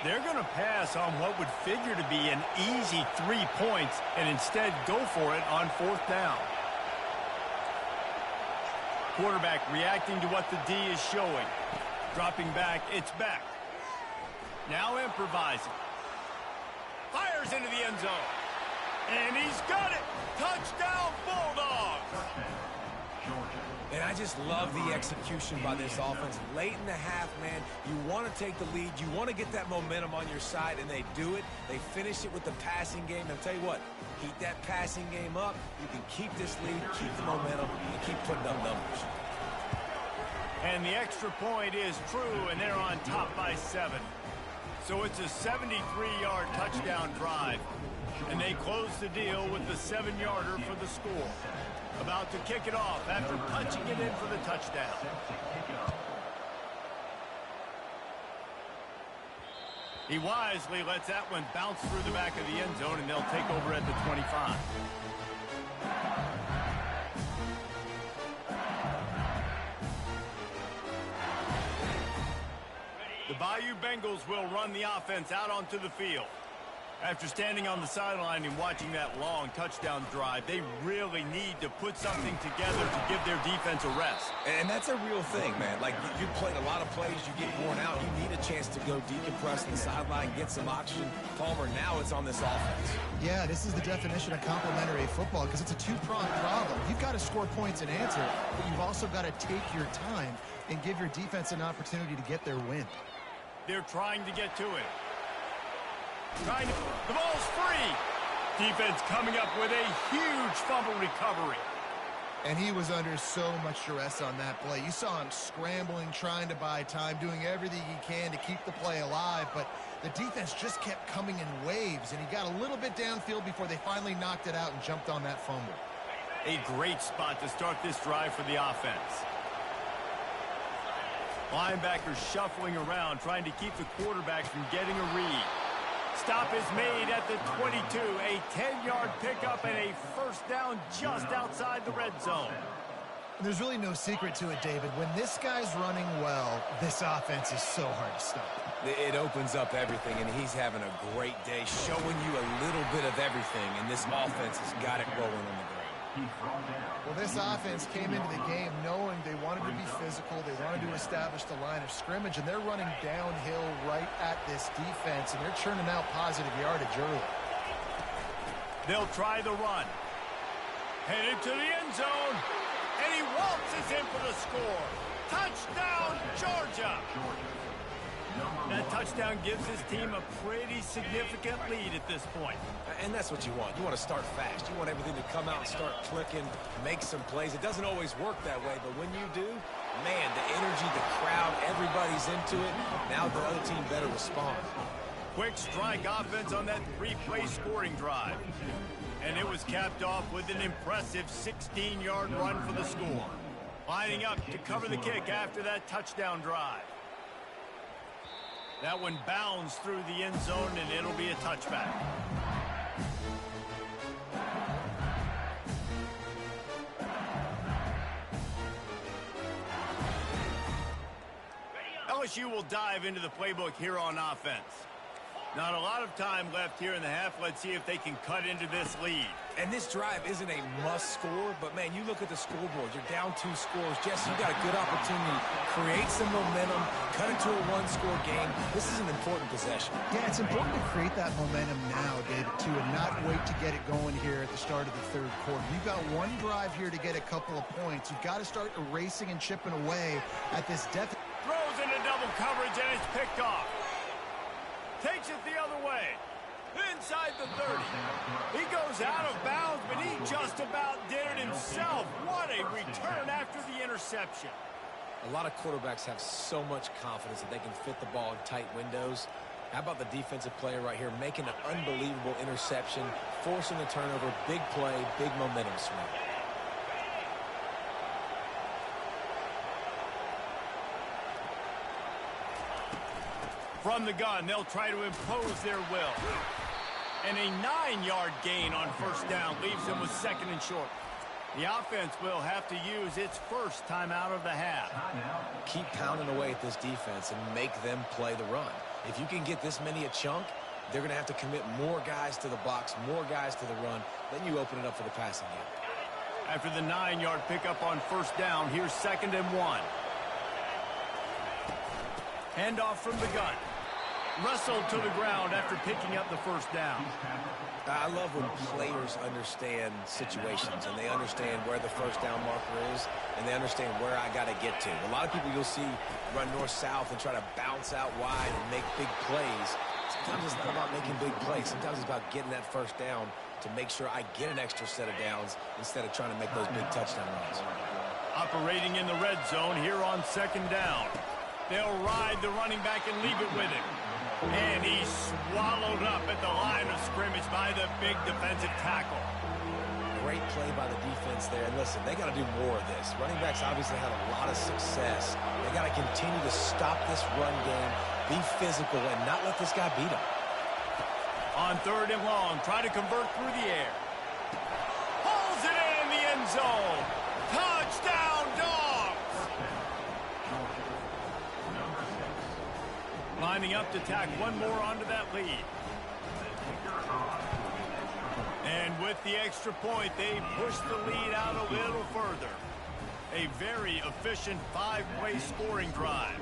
They're going to pass on what would figure to be an easy 3 points and instead go for it on fourth down. Quarterback reacting to what the D is showing. Dropping back, it's back. Now improvising. Fires into the end zone. And he's got it. Touchdown, Bulldogs. And I just love the execution by this offense. Late in the half, man, you want to take the lead. You want to get that momentum on your side, and they do it. They finish it with the passing game. And I'll tell you what, keep that passing game up. You can keep this lead, keep the momentum, and keep putting up numbers. And the extra point is true, and they're on top by 7. So it's a 73-yard touchdown drive. And they close the deal with the 7-yarder for the score. About to kick it off after punching it in for the touchdown. He wisely lets that one bounce through the back of the end zone, and they'll take over at the 25. The Bayou Bengals will run the offense out onto the field. After standing on the sideline and watching that long touchdown drive, they really need to put something together to give their defense a rest. And that's a real thing, man. Like, you played a lot of plays, you get worn out, you need a chance to go decompress on the sideline, get some oxygen. Palmer, now it's on this offense. Yeah, this is the definition of complementary football because it's a two-pronged problem. You've got to score points and answer, but you've also got to take your time and give your defense an opportunity to get their win. They're trying to get to it. The ball's free. Defense coming up with a huge fumble recovery. And he was under so much duress on that play. You saw him scrambling, trying to buy time, doing everything he can to keep the play alive, but the defense just kept coming in waves, and he got a little bit downfield before they finally knocked it out and jumped on that fumble. A great spot to start this drive for the offense. Linebackers shuffling around, trying to keep the quarterback from getting a read. Stop is made at the 22. A 10-yard pickup and a first down just outside the red zone. There's really no secret to it, David. When this guy's running well, this offense is so hard to stop. It opens up everything, and he's having a great day, showing you a little bit of everything, and this offense has got it rolling on the ground. Well, this offense came into the game knowing they wanted to be physical, they wanted to establish the line of scrimmage, and they're running downhill right at this defense, and they're churning out positive yardage early. They'll try the run. Headed to the end zone, and he waltzes in for the score. Touchdown, Georgia! That touchdown gives his team a pretty significant lead at this point. And that's what you want. You want to start fast. You want everything to come out and start clicking, make some plays. It doesn't always work that way, but when you do, man, the energy, the crowd, everybody's into it. Now the other team better respond. Quick strike offense on that three-play scoring drive. And it was capped off with an impressive 16-yard run for the score. Lining up to cover the kick after that touchdown drive. That one bounds through the end zone, and it'll be a touchback. LSU will dive into the playbook here on offense. Not a lot of time left here in the half. Let's see if they can cut into this lead. And this drive isn't a must score, but, man, you look at the scoreboard. You're down 2 scores. Jesse, you got a good opportunity. Create some momentum. Cut it to a 1-score game. This is an important possession. Yeah, it's important to create that momentum now, David, too, and not wait to get it going here at the start of the third quarter. You've got one drive here to get a couple of points. You've got to start erasing and chipping away at this deficit. Throws into double coverage, and it's picked off. Takes it the other way. Inside the 30. He goes out of bounds, but he just about did it himself. What a return after the interception. A lot of quarterbacks have so much confidence that they can fit the ball in tight windows. How about the defensive player right here making an unbelievable interception, forcing a turnover, big play, big momentum swing. From the gun, they'll try to impose their will. And a 9-yard gain on first down leaves them with 2nd and short. The offense will have to use its first time out of the half. Keep pounding away at this defense and make them play the run. If you can get this many a chunk, they're going to have to commit more guys to the box, more guys to the run. Then you open it up for the passing game. After the 9-yard pickup on first down, here's 2nd and 1. Handoff from the gun. Wrestled to the ground after picking up the first down. I love when players understand situations and they understand where the first down marker is and they understand where I got to get to. A lot of people you'll see run north-south and try to bounce out wide and make big plays. Sometimes it's not about making big plays. Sometimes it's about getting that first down to make sure I get an extra set of downs instead of trying to make those big touchdown runs. Operating in the red zone here on 2nd down. They'll ride the running back and leave it with him. And he's swallowed up at the line of scrimmage by the big defensive tackle. Great play by the defense there. And listen, they got to do more of this. Running backs obviously had a lot of success. They got to continue to stop this run game, be physical, and not let this guy beat them. On 3rd and long, try to convert through the air. Pulls it in the end zone. Touchdown, Dogs! Lining up to tack one more onto that lead. And with the extra point, they push the lead out a little further. A very efficient 5-play scoring drive.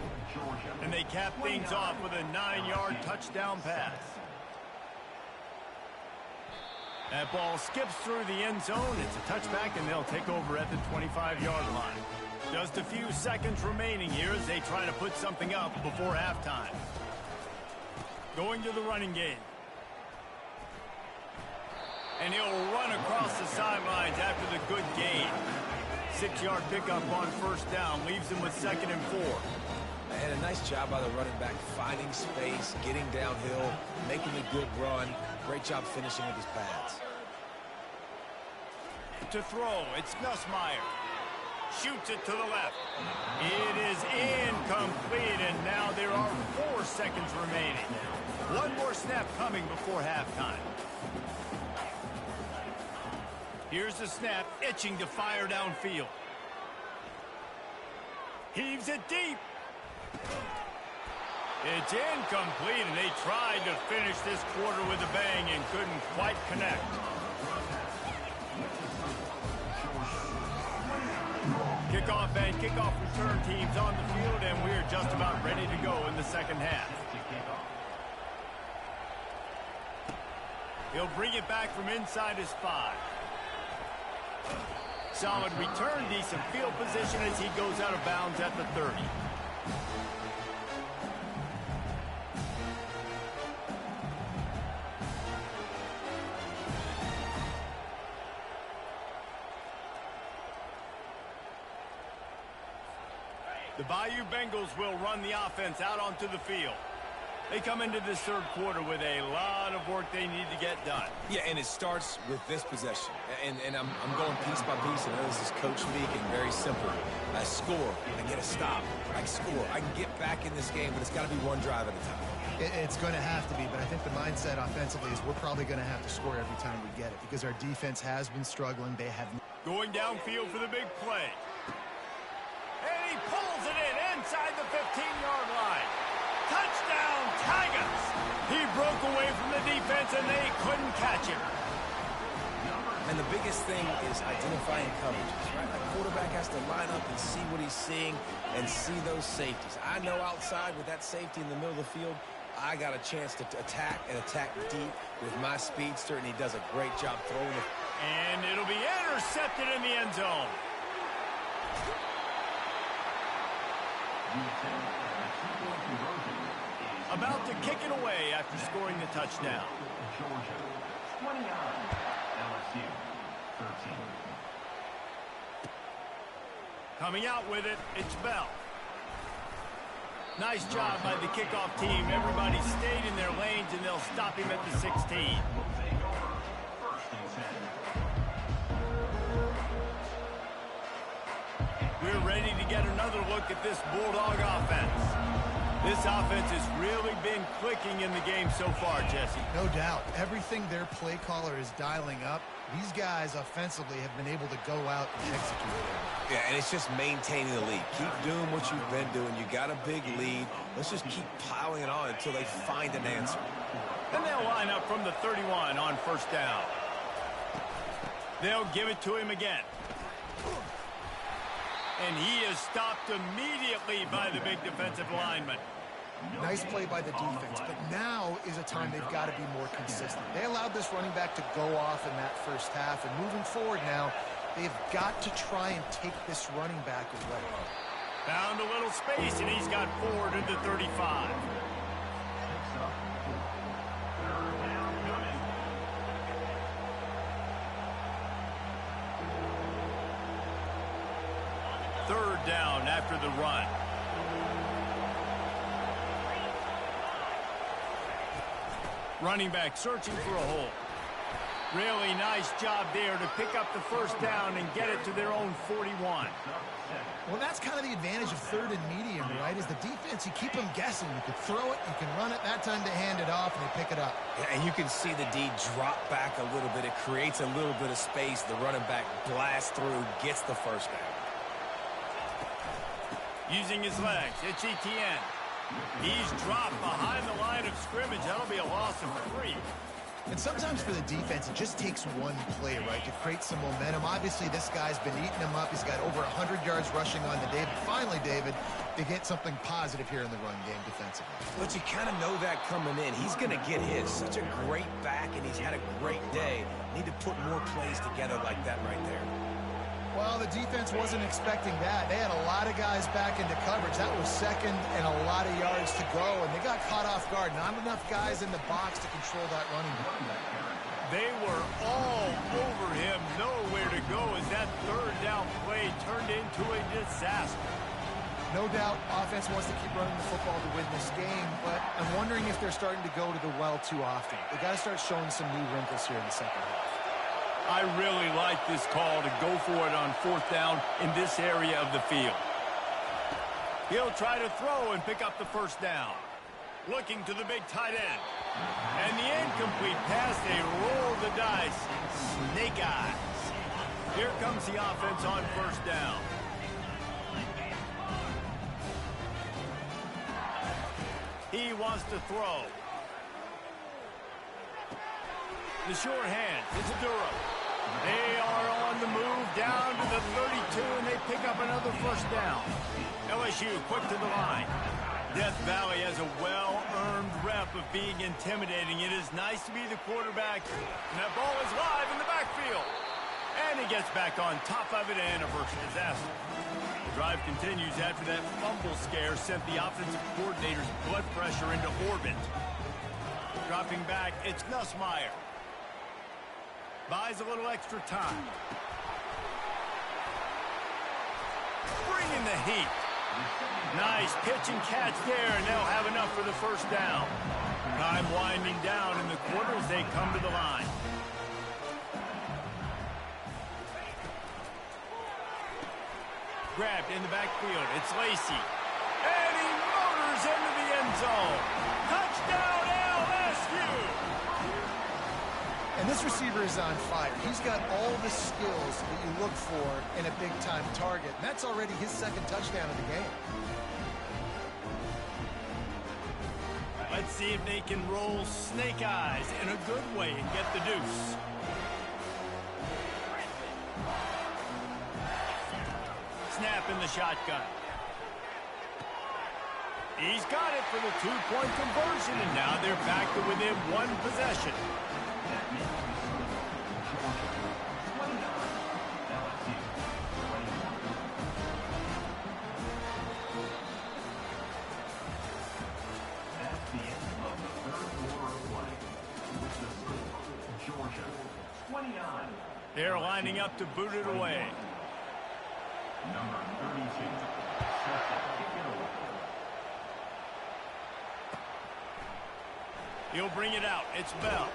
And they cap things off with a 9-yard touchdown pass. That ball skips through the end zone. It's a touchback, and they'll take over at the 25-yard line. Just a few seconds remaining here as they try to put something up before halftime. Going to the running game. And he'll run across the sidelines after the good gain. 6-yard pickup on first down leaves him with 2nd and 4. And a nice job by the running back, finding space, getting downhill, making a good run. Great job finishing with his pads. To throw, it's Nussmeier. Shoots it to the left. It is incomplete, and now there are 4 seconds remaining. One more snap coming before halftime. Here's the snap, itching to fire downfield. Heaves it deep. It's incomplete, and they tried to finish this quarter with a bang and couldn't quite connect. Kickoff and kickoff return teams on the field, and we're just about ready to go in the second half. He'll bring it back from inside his 5. Solid return, decent field position as he goes out of bounds at the 30. The Bayou Bengals will run the offense out onto the field. They come into this third quarter with a lot of work they need to get done. Yeah, and it starts with this possession. And I'm going piece by piece. I know this is coach speaking, very simple. I score, I get a stop. I score, I can get back in this game, but it's got to be one drive at a time. It's going to have to be, but I think the mindset offensively is we're probably going to have to score every time we get it because our defense has been struggling. They have going downfield for the big play. And he pulls it in inside the 15-yard line. Touchdown, Tigers! He broke away from the defense, and they couldn't catch him. And the biggest thing is identifying coverages, right? The quarterback has to line up and see what he's seeing and see those safeties. I know outside with that safety in the middle of the field, I got a chance to attack and attack deep with my speedster, and he does a great job throwing it. And it'll be intercepted in the end zone. About to kick it away after scoring the touchdown. Georgia, 29. LSU, 13. Coming out with it, it's Bell. Nice job by the kickoff team. Everybody stayed in their lanes, and they'll stop him at the 16. Will take over. First and 10. We're ready to get another look at this Bulldog offense. This offense has really been clicking in the game so far, Jesse. no doubt. Everything their play caller is dialing up, these guys offensively have been able to go out and execute it. Yeah, and it's just maintaining the lead. Keep doing what you've been doing. You got a big lead. Let's just keep piling it on until they find an answer. And they'll line up from the 31 on first down. They'll give it to him again. And he is stopped immediately by the big defensive lineman. Nice play by the defense, but now is a time they've got to be more consistent. They allowed this running back to go off in that first half, and moving forward now, they've got to try and take this running back away. Found a little space, and he's got forward to the 35. Third down after the run. Running back searching for a hole. Really nice job there to pick up the first down and get it to their own 41. Well, that's kind of the advantage of third and medium, right? Is the defense, you keep them guessing. You can throw it, you can run it. That time they hand it off and they pick it up. Yeah, and you can see the D drop back a little bit. It creates a little bit of space. The running back blasts through, gets the first down. Using his legs, it's Etienne. He's dropped behind the line of scrimmage. That'll be a loss of 3. And sometimes for the defense, it just takes one play, right, to create some momentum. Obviously, this guy's been eating him up. He's got over 100 yards rushing on the day. But finally, David, they get something positive here in the run game defensively. But you kind of know that coming in. He's going to get his. Such a great back, and he's had a great day. Need to put more plays together like that right there. Well, the defense wasn't expecting that. They had a lot of guys back into coverage. That was second and a lot of yards to go, and they got caught off guard. Not enough guys in the box to control that running game. They were all over him, nowhere to go as that third down play turned into a disaster. No doubt, offense wants to keep running the football to win this game, but I'm wondering if they're starting to go to the well too often. They got to start showing some new wrinkles here in the second half. I really like this call to go for it on fourth down in this area of the field. He'll try to throw and pick up the first down. Looking to the big tight end. And the incomplete pass, they roll the dice. Snake eyes. Here comes the offense on first down. He wants to throw. The short hand, it's Durham. They are on the move down to the 32, and they pick up another first down. LSU quick to the line. Death Valley has a well-earned rep of being intimidating. It is nice to be the quarterback, and that ball is live in the backfield. And he gets back on top of it, and a first disaster. The drive continues after that fumble scare sent the offensive coordinator's blood pressure into orbit. Dropping back, it's Nussmeier. Buys a little extra time. Bringing the heat. Nice pitch and catch there, and they'll have enough for the first down. Time winding down in the quarter as they come to the line. Grabbed in the backfield. It's Lacey. And he motors into the end zone. Touchdown, LSU! And this receiver is on fire. He's got all the skills that you look for in a big-time target. And that's already his second touchdown of the game. Let's see if they can roll snake eyes in a good way and get the deuce. Snap in the shotgun. He's got it for the two-point conversion, and now they're back to within one possession. They're lining up to boot it away. Number 32, kick it away. He'll bring it out. It's Bell.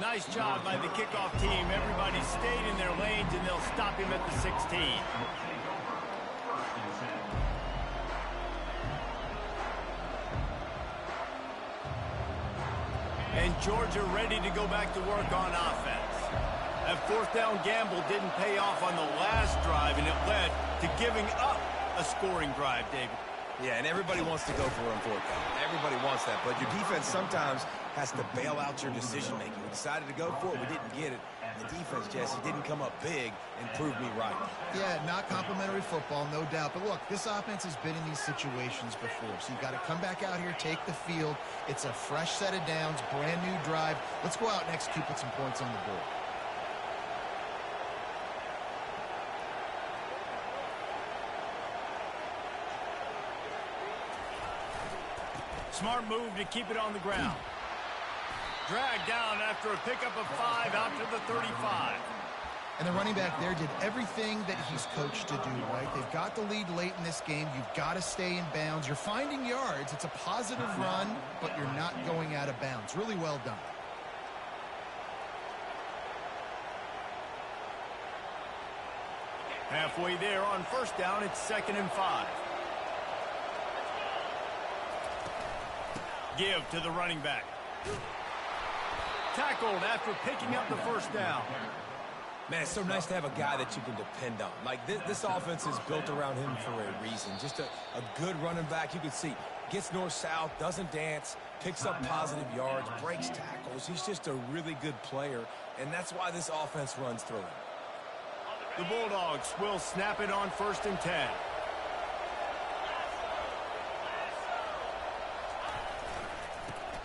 Nice job by the kickoff team. Everybody stayed in their lanes, and they'll stop him at the 16. And Georgia ready to go back to work on offense. That fourth down gamble didn't pay off on the last drive, and it led to giving up a scoring drive, David. Yeah, and everybody wants to go for it on fourth down. Everybody wants that, but your defense sometimes has to bail out your decision-making. We decided to go for it. We didn't get it. The defense, Jesse, didn't come up big and prove me right. Yeah, not complimentary football, no doubt. But look, this offense has been in these situations before. So you got to come back out here, take the field. It's a fresh set of downs, brand new drive. Let's go out and execute, put some points on the board. Smart move to keep it on the ground. Dragged down after a pickup of 5 out to the 35. And the running back there did everything that he's coached to do, right? They've got the lead late in this game. You've got to stay in bounds. You're finding yards. It's a positive run, but you're not going out of bounds. Really well done. Halfway there on first down, it's 2nd and 5. Give to the running back. Tackled after picking up the first down. Man, it's so nice to have a guy that you can depend on. Like, this offense is built around him for a reason. Just a good running back. You can see, gets north-south, doesn't dance, picks up positive yards, breaks tackles. He's just a really good player, and that's why this offense runs through him. The Bulldogs will snap it on 1st and 10.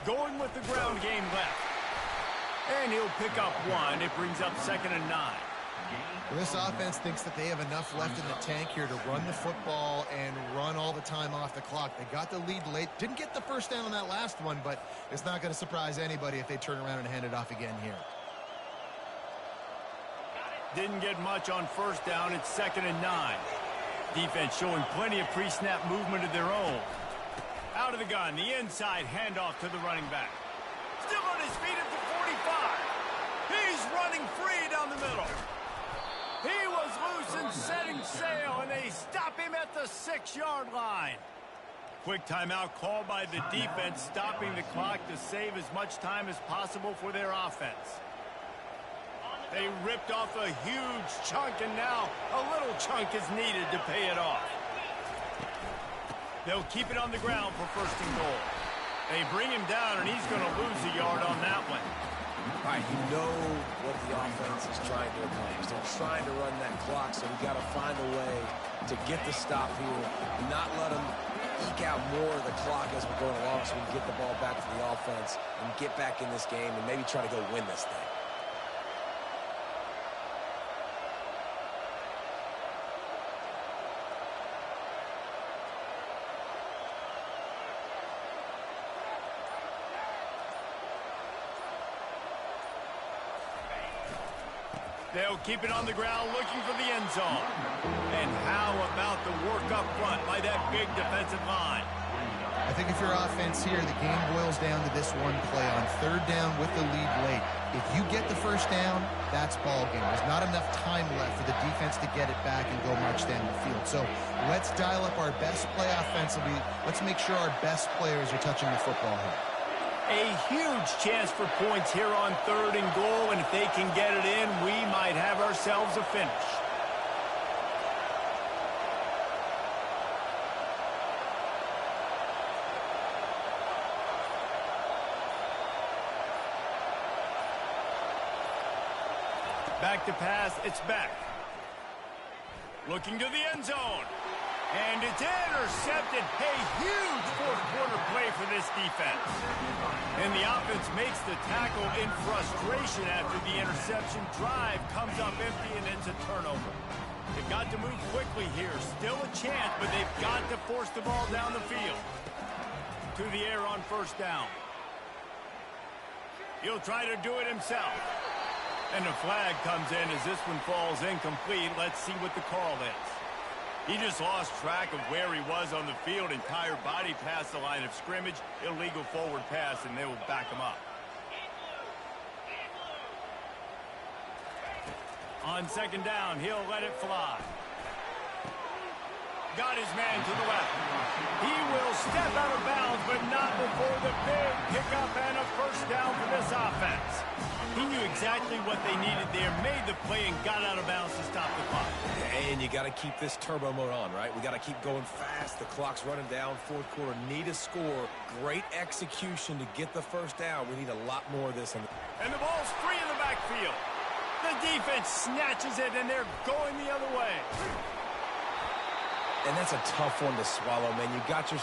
Going with the ground game left. And he'll pick up 1. It brings up 2nd and 9. Well, this offense thinks that they have enough left in the tank here to run the football and run all the time off the clock. They got the lead late. Didn't get the first down on that last one, but it's not going to surprise anybody if they turn around and hand it off again here. Didn't get much on first down. It's 2nd and 9. Defense showing plenty of pre-snap movement of their own. Out of the gun, the inside handoff to the running back. Still on his feet at the 45. He's running free down the middle. He was loose and setting sail, and they stop him at the 6-yard line. Quick timeout called by the defense, stopping the clock to save as much time as possible for their offense. They ripped off a huge chunk, and now a little chunk is needed to pay it off. They'll keep it on the ground for 1st and goal. They bring him down, and he's going to lose a yard on that one. All right, you know what the offense is trying to accomplish. They're trying to run that clock, so we got to find a way to get the stop here, not let them eke out more of the clock as we're going along so we can get the ball back to the offense and get back in this game and maybe try to go win this thing. They'll keep it on the ground looking for the end zone. And how about the work up front by that big defensive line? I think if you're offense here, the game boils down to this one play on third down with the lead late. If you get the first down, that's ball game. There's not enough time left for the defense to get it back and go march down the field. So let's dial up our best play offensively. Let's make sure our best players are touching the football here. A huge chance for points here on third and goal, and if they can get it in, we might have ourselves a finish. Back to pass, it's back. Looking to the end zone. And it's intercepted. A huge fourth-quarter play for this defense. And the offense makes the tackle in frustration after the interception. Drive comes up empty and ends a turnover. They've got to move quickly here. Still a chance, but they've got to force the ball down the field. To the air on first down. He'll try to do it himself. And the flag comes in as this one falls incomplete. Let's see what the call is. He just lost track of where he was on the field. Entire body past the line of scrimmage. Illegal forward pass, and they will back him up. On second down, he'll let it fly. Got his man to the left. He will step out of bounds, but not before the big pickup and a first down for this offense. He knew exactly what they needed there, made the play, and got out of bounds to stop the clock. And you got to keep this turbo mode on, right? We got to keep going fast. The clock's running down. Fourth quarter, need a score. Great execution to get the first down. We need a lot more of this. And the ball's free in the backfield. The defense snatches it, and they're going the other way. And that's a tough one to swallow, man. You got your...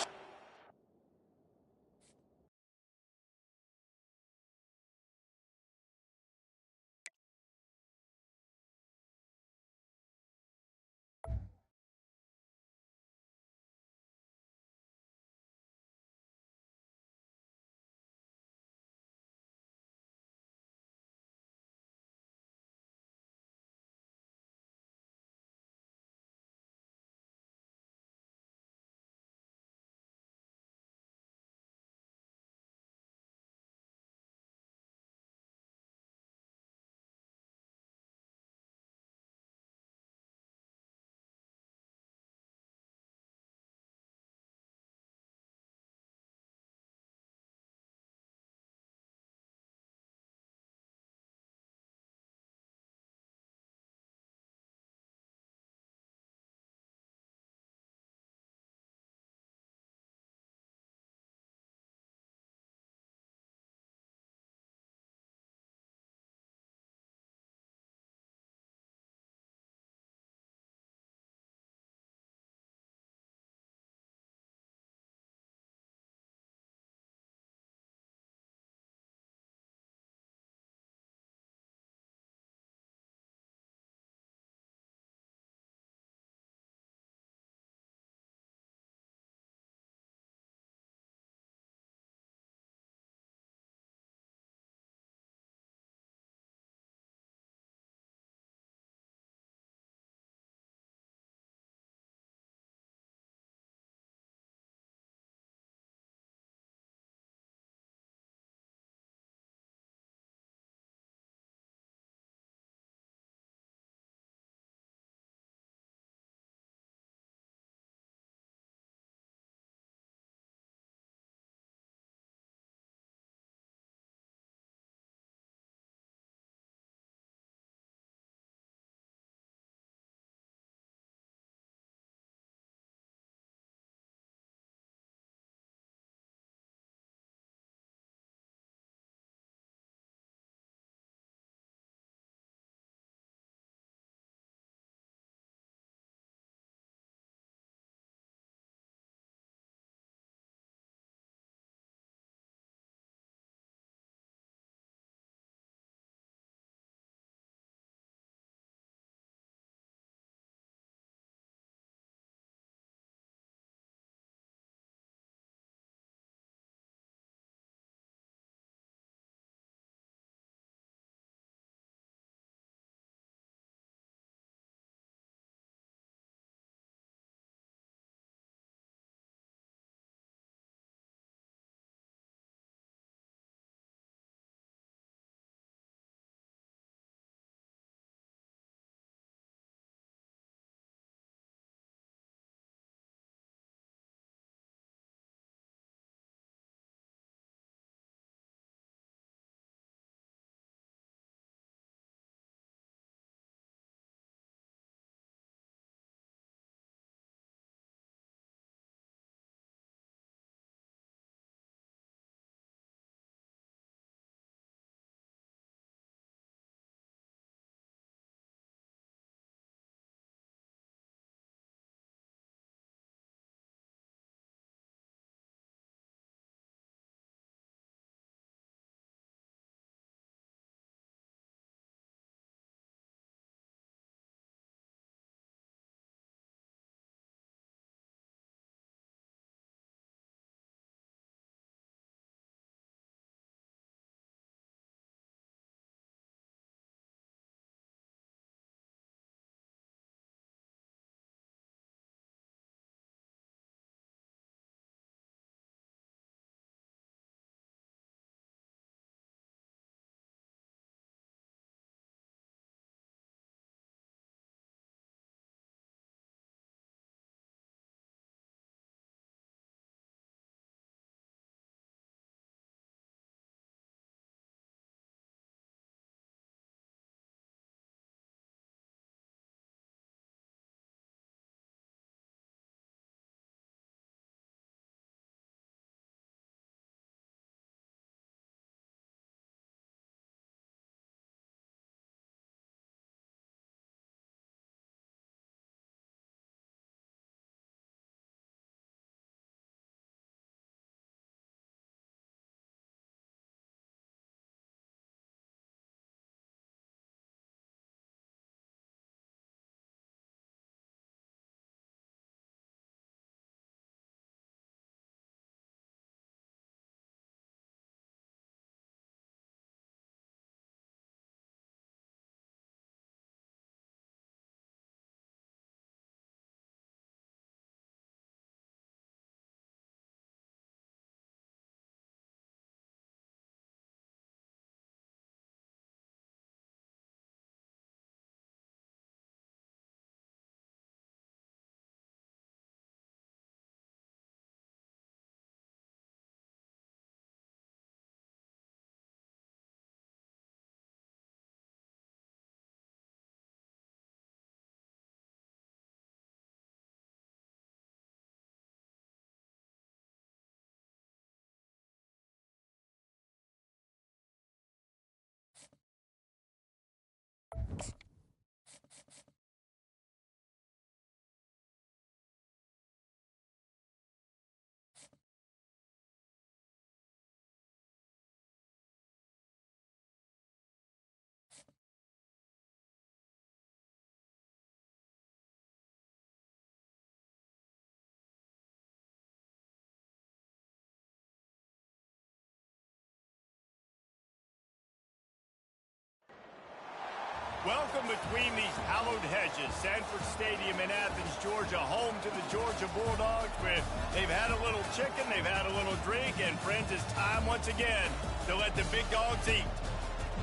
Welcome between these hallowed hedges. Sanford Stadium in Athens, Georgia, home to the Georgia Bulldogs. Where they've had a little chicken, they've had a little drink, and friends, it's time once again to let the big dogs eat.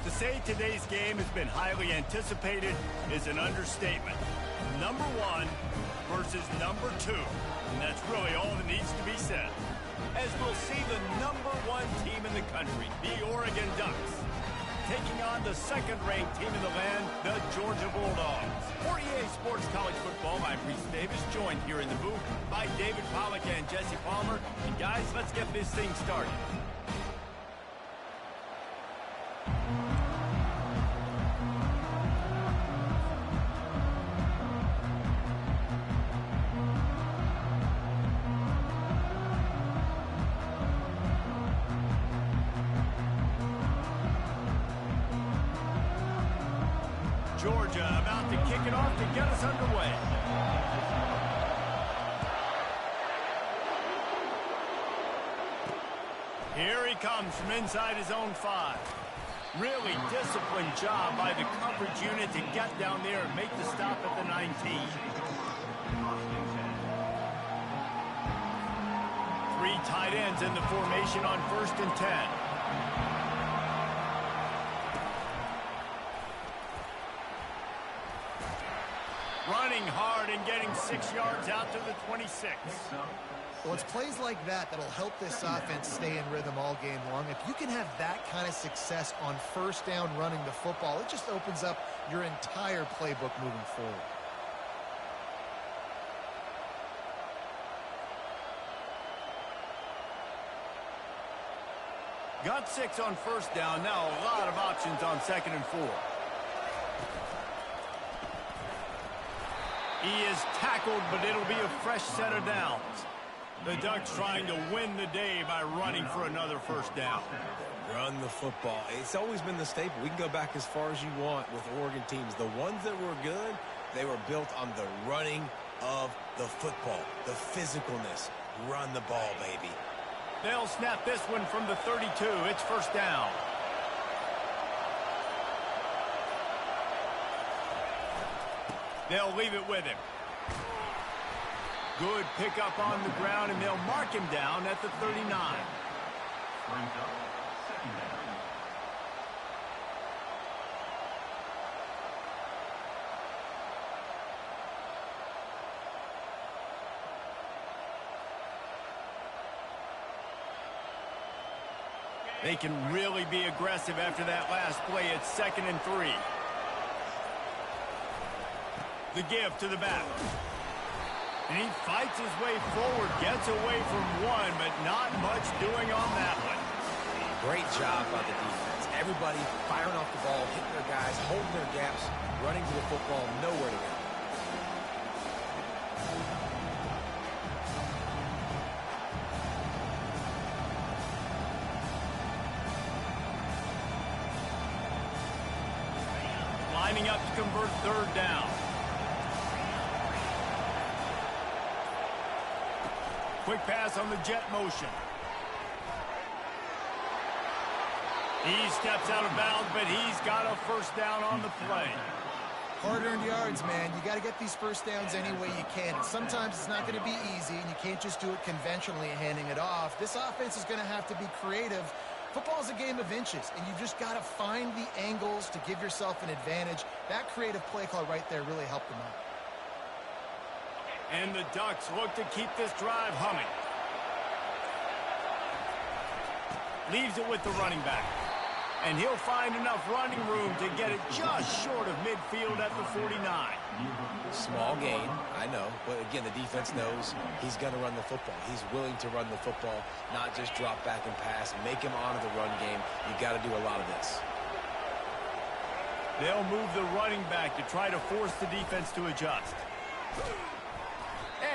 To say today's game has been highly anticipated is an understatement. Number 1 versus number 2. And that's really all that needs to be said. As we'll see the number 1 team in the country, the Oregon Ducks, taking on the second-ranked team in the land, the Georgia Bulldogs. For EA Sports College Football, I'm Reese Davis, joined here in the booth by David Pollack and Jesse Palmer. And guys, let's get this thing started. Georgia about to kick it off to get us underway. Here he comes from inside his own 5. Really disciplined job by the coverage unit to get down there and make the stop at the 19. 3 tight ends in the formation on 1st and 10. Running hard and getting 6 yards out to the 26. Well, it's plays like that that'll help this offense stay in rhythm all game long. If you can have that kind of success on 1st down running the football, it just opens up your entire playbook moving forward. Got 6 on 1st down. Now a lot of options on 2nd and 4. He is tackled, but it'll be a fresh set of downs. The Ducks trying to win the day by running for another 1st down. Run the football. It's always been the staple. We can go back as far as you want with Oregon teams. The ones that were good, they were built on the running of the football, the physicalness. Run the ball, baby. They'll snap this one from the 32. It's 1st down. They'll leave it with him. Good pickup on the ground, and they'll mark him down at the 39. Brings up 2nd down. They can really be aggressive after that last play. It's 2nd and 3. The give to the back. And he fights his way forward, gets away from 1, but not much doing on that one. Great job by the defense. Everybody firing off the ball, hitting their guys, holding their gaps, running to the football, nowhere to go. Lining up to convert 3rd down. Quick pass on the jet motion. He steps out of bounds, but he's got a 1st down on the play. Hard-earned yards, man. You got to get these 1st downs any way you can. And sometimes it's not going to be easy, and you can't just do it conventionally and handing it off. This offense is going to have to be creative. Football is a game of inches, and you've just got to find the angles to give yourself an advantage. That creative play call right there really helped them out. And the Ducks look to keep this drive humming. Leaves it with the running back. And he'll find enough running room to get it just short of midfield at the 49. Small gain, I know. But again, the defense knows he's going to run the football. He's willing to run the football, not just drop back and pass. Make him honor the run game. You got to do a lot of this. They'll move the running back to try to force the defense to adjust.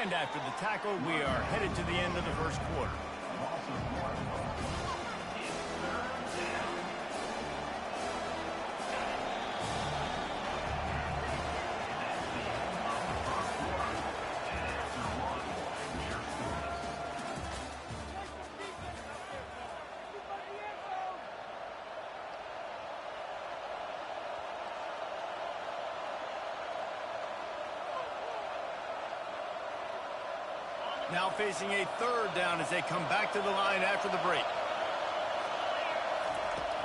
And after the tackle, we are headed to the end of the 1st quarter. Now facing a third down as they come back to the line after the break.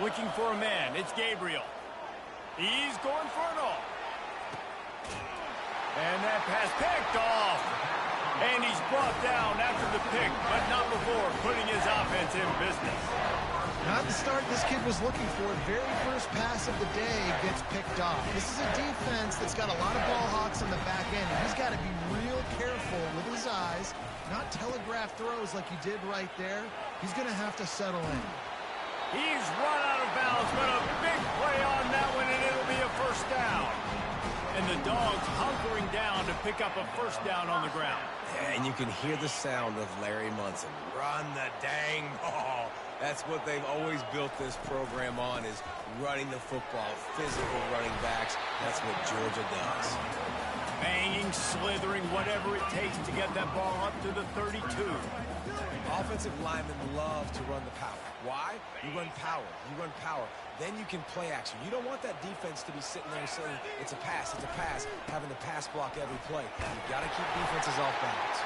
Looking for a man. It's Gabriel. He's going for it all. And that pass picked off. And he's brought down after the pick, but not before putting his offense in business. Not the start this kid was looking for. Very first pass of the day gets picked off. This is a defense that's got a lot of ball hawks in the back end. He's got to be real careful with his eyes, not telegraph throws like he did right there. He's going to have to settle in. He's run out of bounds, but a big play on that one, and it'll be a first down. And the Dogs hunkering down to pick up a first down on the ground. And you can hear the sound of Larry Munson. Run the dang ball. That's what they've always built this program on, is running the football, physical running backs. That's what Georgia does. Banging, slithering, whatever it takes to get that ball up to the 32. Offensive linemen love to run the power. Why? You run power. You run power. Then you can play action. You don't want that defense to be sitting there saying, it's a pass, having to pass block every play. You've got to keep defenses off balance.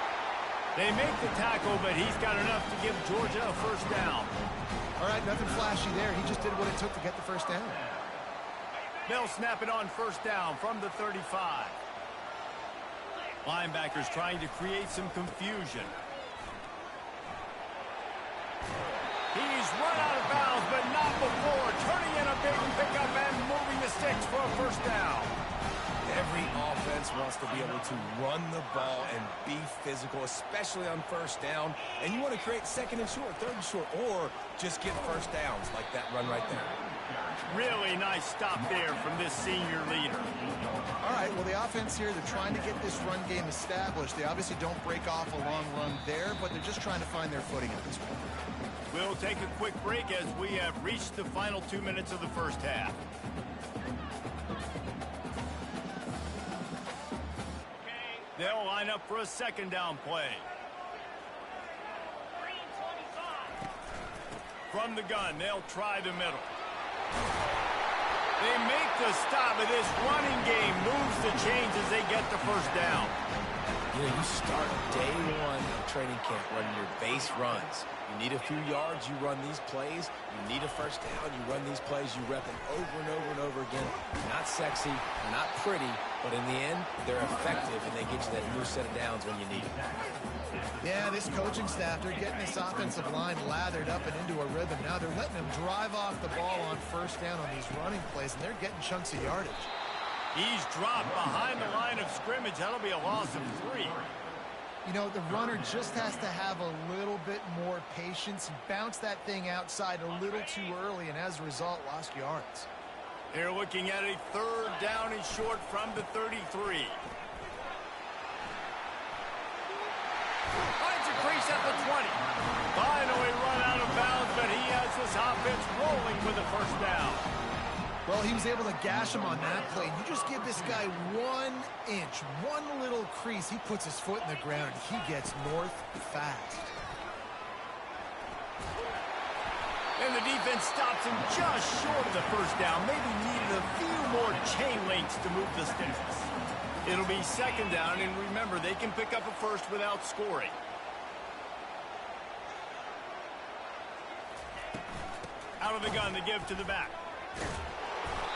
They make the tackle, but he's got enough to give Georgia a first down. All right, nothing flashy there. He just did what it took to get the first down. They'll snap it on first down from the 35. Linebackers trying to create some confusion. He's run out of bounds, but not before. Turning in a big pickup and moving the sticks for a first down. Every offense wants to be able to run the ball and be physical, especially on first down. And you want to create second and short, third and short, or just get first downs like that run right there. Really nice stop there from this senior leader. All right, well, the offense here, they're trying to get this run game established. They obviously don't break off a long run there, but they're just trying to find their footing at this point. We'll take a quick break as we have reached the final 2 minutes of the first half. They'll line up for a second down play. From the gun, they'll try the middle. They make the stop, and this running game moves the chains as they get the first down. You know, you start day one of training camp running your base runs. You need a few yards, you run these plays. You need a first down, you run these plays. You rep them over and over and over again. Not sexy, not pretty, but in the end, they're effective, and they get you that new set of downs when you need it. Yeah, this coaching staff, they're getting this offensive line lathered up and into a rhythm. Now they're letting them drive off the ball on first down on these running plays, and they're getting chunks of yardage. He's dropped behind the line of scrimmage. That'll be a loss of 3. You know, the runner just has to have a little bit more patience. He bounced that thing outside a little too early, and as a result, lost yards. They're looking at a third down and short from the 33. Finds a crease at the 20. Finally run out of bounds, but he has this offense rolling with a first down. Well, he was able to gash him on that play. You just give this guy 1 inch, one little crease, he puts his foot in the ground. He gets north fast. And the defense stops him just short of the first down. Maybe needed a few more chain links to move the sticks. It'll be second down, and remember, they can pick up a first without scoring. Out of the gun, they give to the back.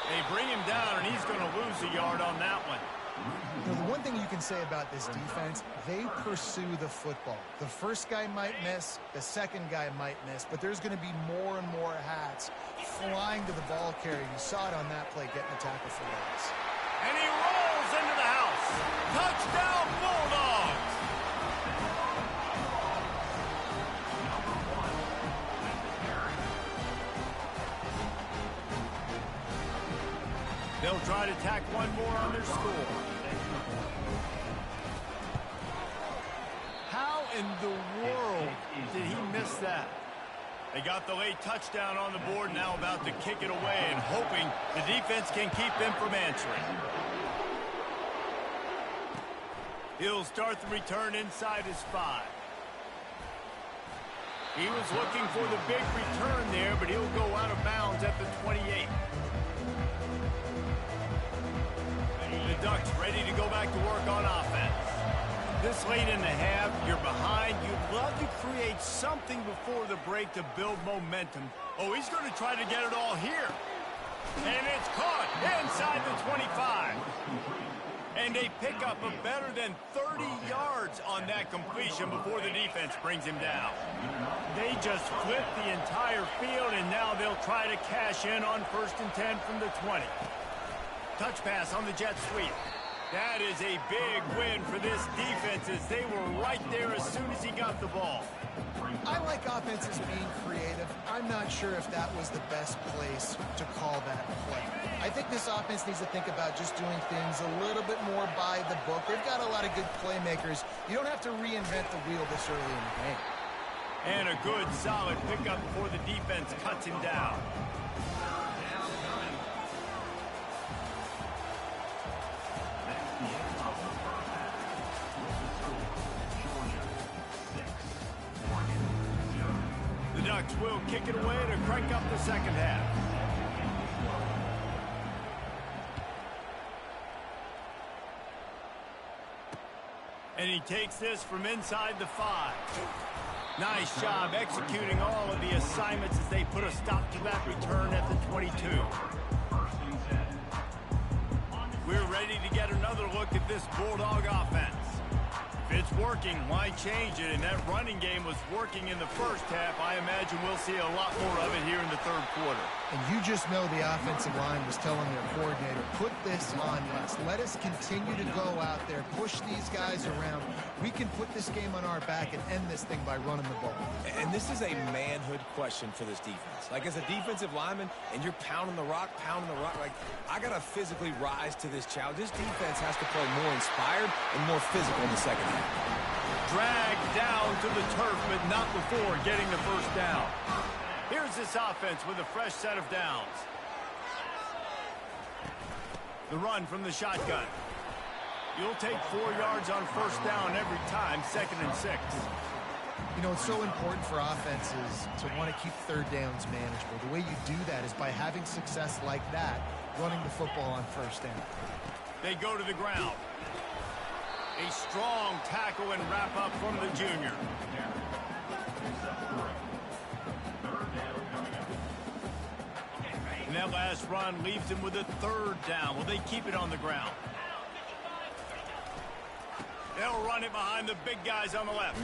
They bring him down, and he's going to lose a yard on that one. You know, the one thing you can say about this defense, they pursue the football. The first guy might miss, the second guy might miss, but there's going to be more and more hats flying to the ball carrier. You saw it on that play, getting the tackle for loss. And he rolls into the house. Touchdown, Bulldogs! They'll try to tack one more on their score. How in the world did he miss that? They got the late touchdown on the board, now about to kick it away and hoping the defense can keep them from answering. He'll start the return inside his 5. He was looking for the big return there, but he'll go out of bounds at the 28. The Ducks ready to go back to work on offense. This It's late in the half. You're behind. You'd love to create something before the break to build momentum. Oh, he's going to try to get it all here. And it's caught inside the 25. And they pick up a better than 30 yards on that completion before the defense brings him down. They just flipped the entire field, and now they'll try to cash in on 1st and 10 from the 20. Touch pass on the jet sweep. That is a big win for this defense as they were right there as soon as he got the ball. I like offenses being creative. I'm not sure if that was the best place to call that play. I think this offense needs to think about just doing things a little bit more by the book. They've got a lot of good playmakers. You don't have to reinvent the wheel this early in the game. And a good, solid pickup before the defense cuts him down. The Ducks will kick it away to crank up the second half. And he takes this from inside the 5. Nice job executing all of the assignments as they put a stop to that return at the 22. We're ready to get another look at this Bulldog offense. If it's working, why change it? And that running game was working in the first half. I imagine we'll see a lot more of it here in the third quarter. And you just know the offensive line was telling their coordinator, put this on us. Let us continue to go out there, push these guys around. We can put this game on our back and end this thing by running the ball. And this is a manhood question for this defense. Like, as a defensive lineman, and you're pounding the rock, like, I got to physically rise to this challenge. This defense has to play more inspired and more physical in the second half. Dragged down to the turf, but not before getting the first down. Here's this offense with a fresh set of downs. The run from the shotgun. You'll take 4 yards on first down every time, 2nd and 6. You know, it's so important for offenses to want to keep third downs manageable. The way you do that is by having success like that, running the football on first down. They go to the ground. A strong tackle and wrap up from the junior. And that last run leaves him with a 3rd down. Will they keep it on the ground? They'll run it behind the big guys on the left.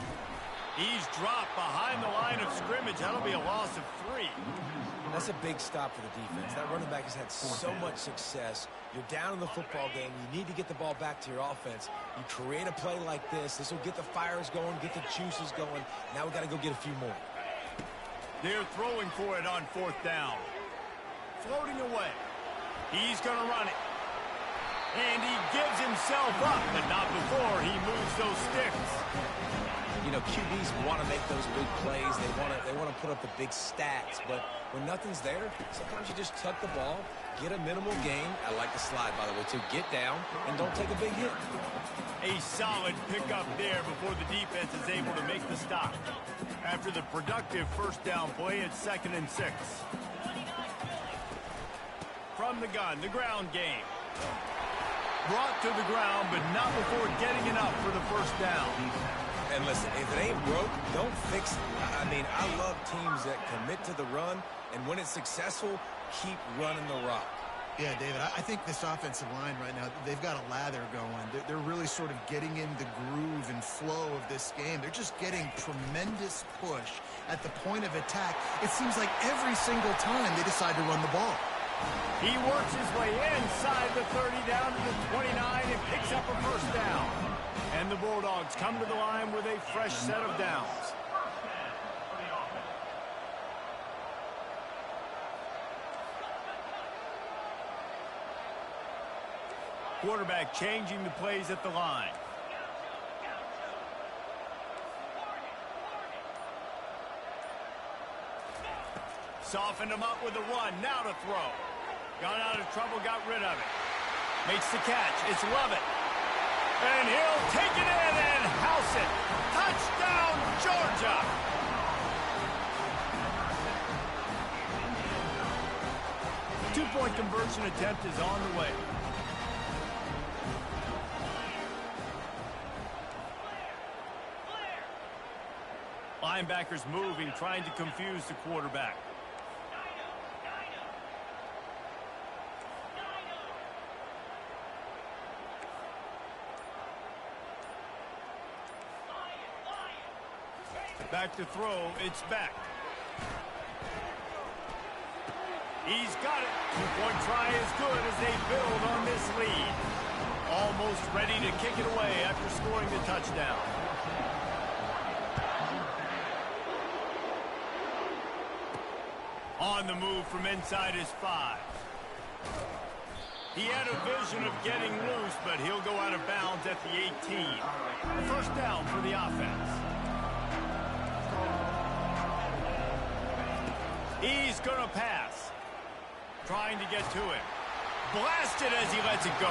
He's dropped behind the line of scrimmage. That'll be a loss of 3. That's a big stop for the defense. That running back has had so much success. You're down in the football game. You need to get the ball back to your offense. You create a play like this. This will get the fires going, get the juices going. Now we got to go get a few more. They're throwing for it on 4th down. Floating away. He's going to run it. And he gives himself up, but not before he moves those sticks. You know, QBs want to make those big plays. They want to put up the big stats. But when nothing's there, sometimes you just tuck the ball, get a minimal gain. I like the slide, by the way, too. Get down and don't take a big hit. A solid pickup there before the defense is able to make the stop. After the productive first down play, it's 2nd and 6. From the gun, the ground game. Brought to the ground, but not before getting enough for the first down. And listen, if it ain't broke, don't fix it. I mean, I love teams that commit to the run, and when it's successful, keep running the rock. Yeah, David, I think this offensive line right now, they've got a lather going. They're really sort of getting in the groove and flow of this game. They're just getting tremendous push at the point of attack. It seems like every single time they decide to run the ball. He works his way inside the 30 down to the 29 and picks up a first down. And the Bulldogs come to the line with a fresh set of downs. Quarterback changing the plays at the line. Softened him up with a run. Now to throw. Got out of trouble, got rid of it. Makes the catch. It's Lovett. And he'll take it in and house it. Touchdown, Georgia. Two-point conversion attempt is on the way. linebackers moving, trying to confuse the quarterback. Back to throw, it's back. He's got it. Two-point try is good as they build on this lead. Almost ready to kick it away after scoring the touchdown. On the move from inside his 5. He had a vision of getting loose, but he'll go out of bounds at the 18. First down for the offense. He's going to pass. Trying to get to it. Blasted as he lets it go.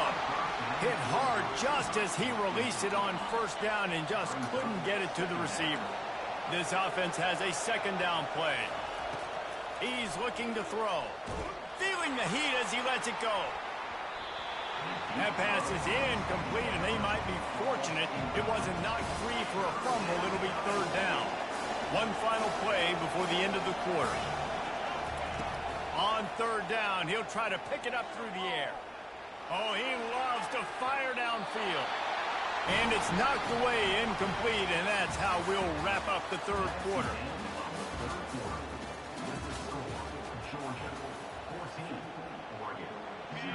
Hit hard just as he released it on first down and just couldn't get it to the receiver. This offense has a second down play. He's looking to throw. Feeling the heat as he lets it go. That pass is incomplete, and they might be fortunate it wasn't knocked free for a fumble. It'll be third down. One final play before the end of the quarter. On third down, he'll try to pick it up through the air. Oh, he loves to fire downfield. And it's knocked away incomplete, and that's how we'll wrap up the third quarter.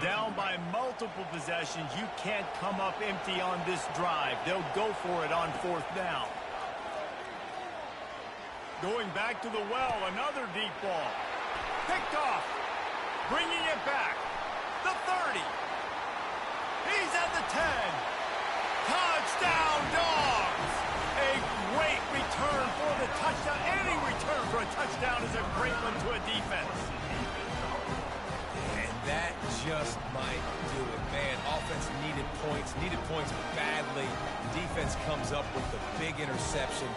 Down by multiple possessions, you can't come up empty on this drive. They'll go for it on fourth down. Going back to the well, another deep ball. Picked off. Bringing it back. The 30. He's at the 10. Touchdown, Dogs! A great return for the touchdown. Any return for a touchdown is a great one to a defense. And that just might do it. Man, offense needed points badly. Defense comes up with the big interception.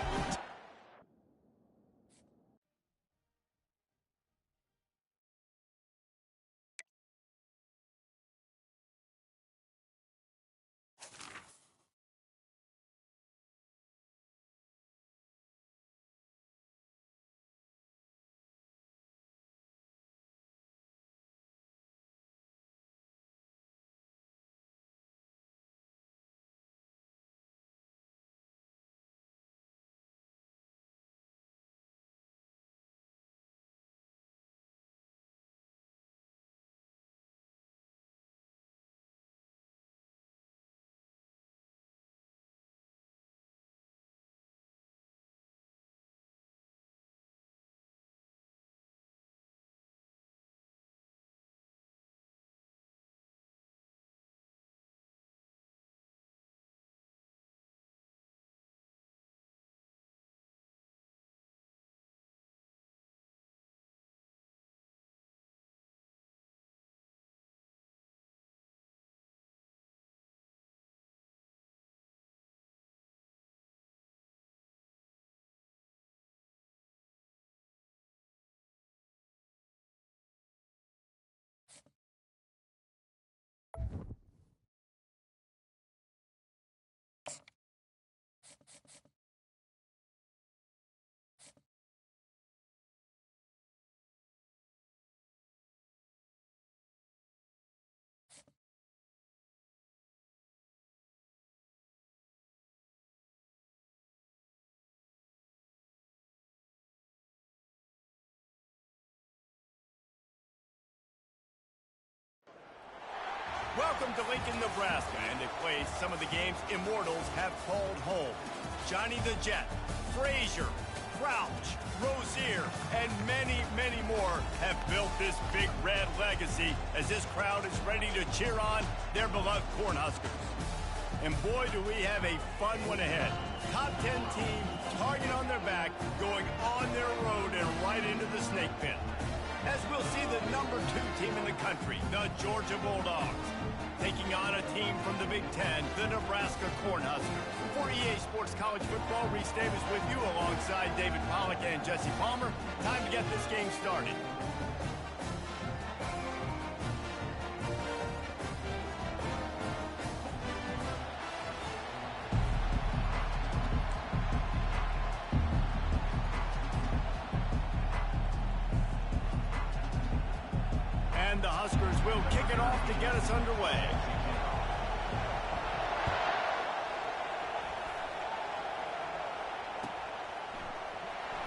Welcome to Lincoln, Nebraska, and a place some of the game's immortals have called home. Johnny the Jet, Frazier, Crouch, Rozier, and many, many more have built this big red legacy as this crowd is ready to cheer on their beloved Cornhuskers. And boy, do we have a fun one ahead. Top 10 team, target on their back, going on their road and right into the snake pit. As we'll see the number 2 team in the country, the Georgia Bulldogs, taking on a team from the Big Ten, the Nebraska Cornhuskers. For EA Sports College Football, Reese Davis with you alongside David Pollack and Jesse Palmer. Time to get this game started. And the Huskers will kick it off to get us underway.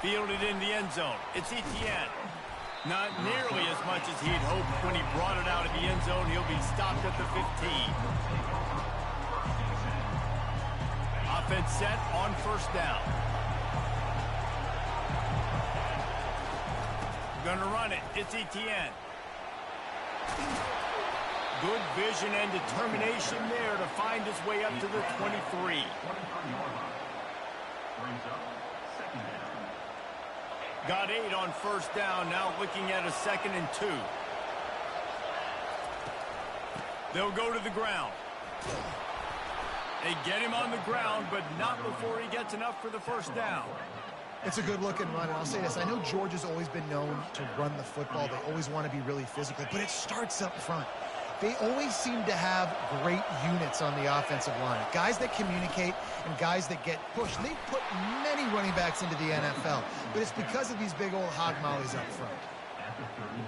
Fielded in the end zone. It's Etienne. Not nearly as much as he'd hoped when he brought it out of the end zone. He'll be stopped at the 15. Offense set on first down. Gonna run it. It's Etienne. Good vision and determination there to find his way up to the 23. Got 8 on first down, now looking at a 2nd and 2. They'll go to the ground. They get him on the ground, but not before he gets enough for the first down. It's a good-looking run, and I'll say this. I know Georgia's always been known to run the football. They always want to be really physical, but it starts up front. They always seem to have great units on the offensive line. Guys that communicate and guys that get pushed. And they've put many running backs into the NFL, but it's because of these big old hog mollies up front. After 39.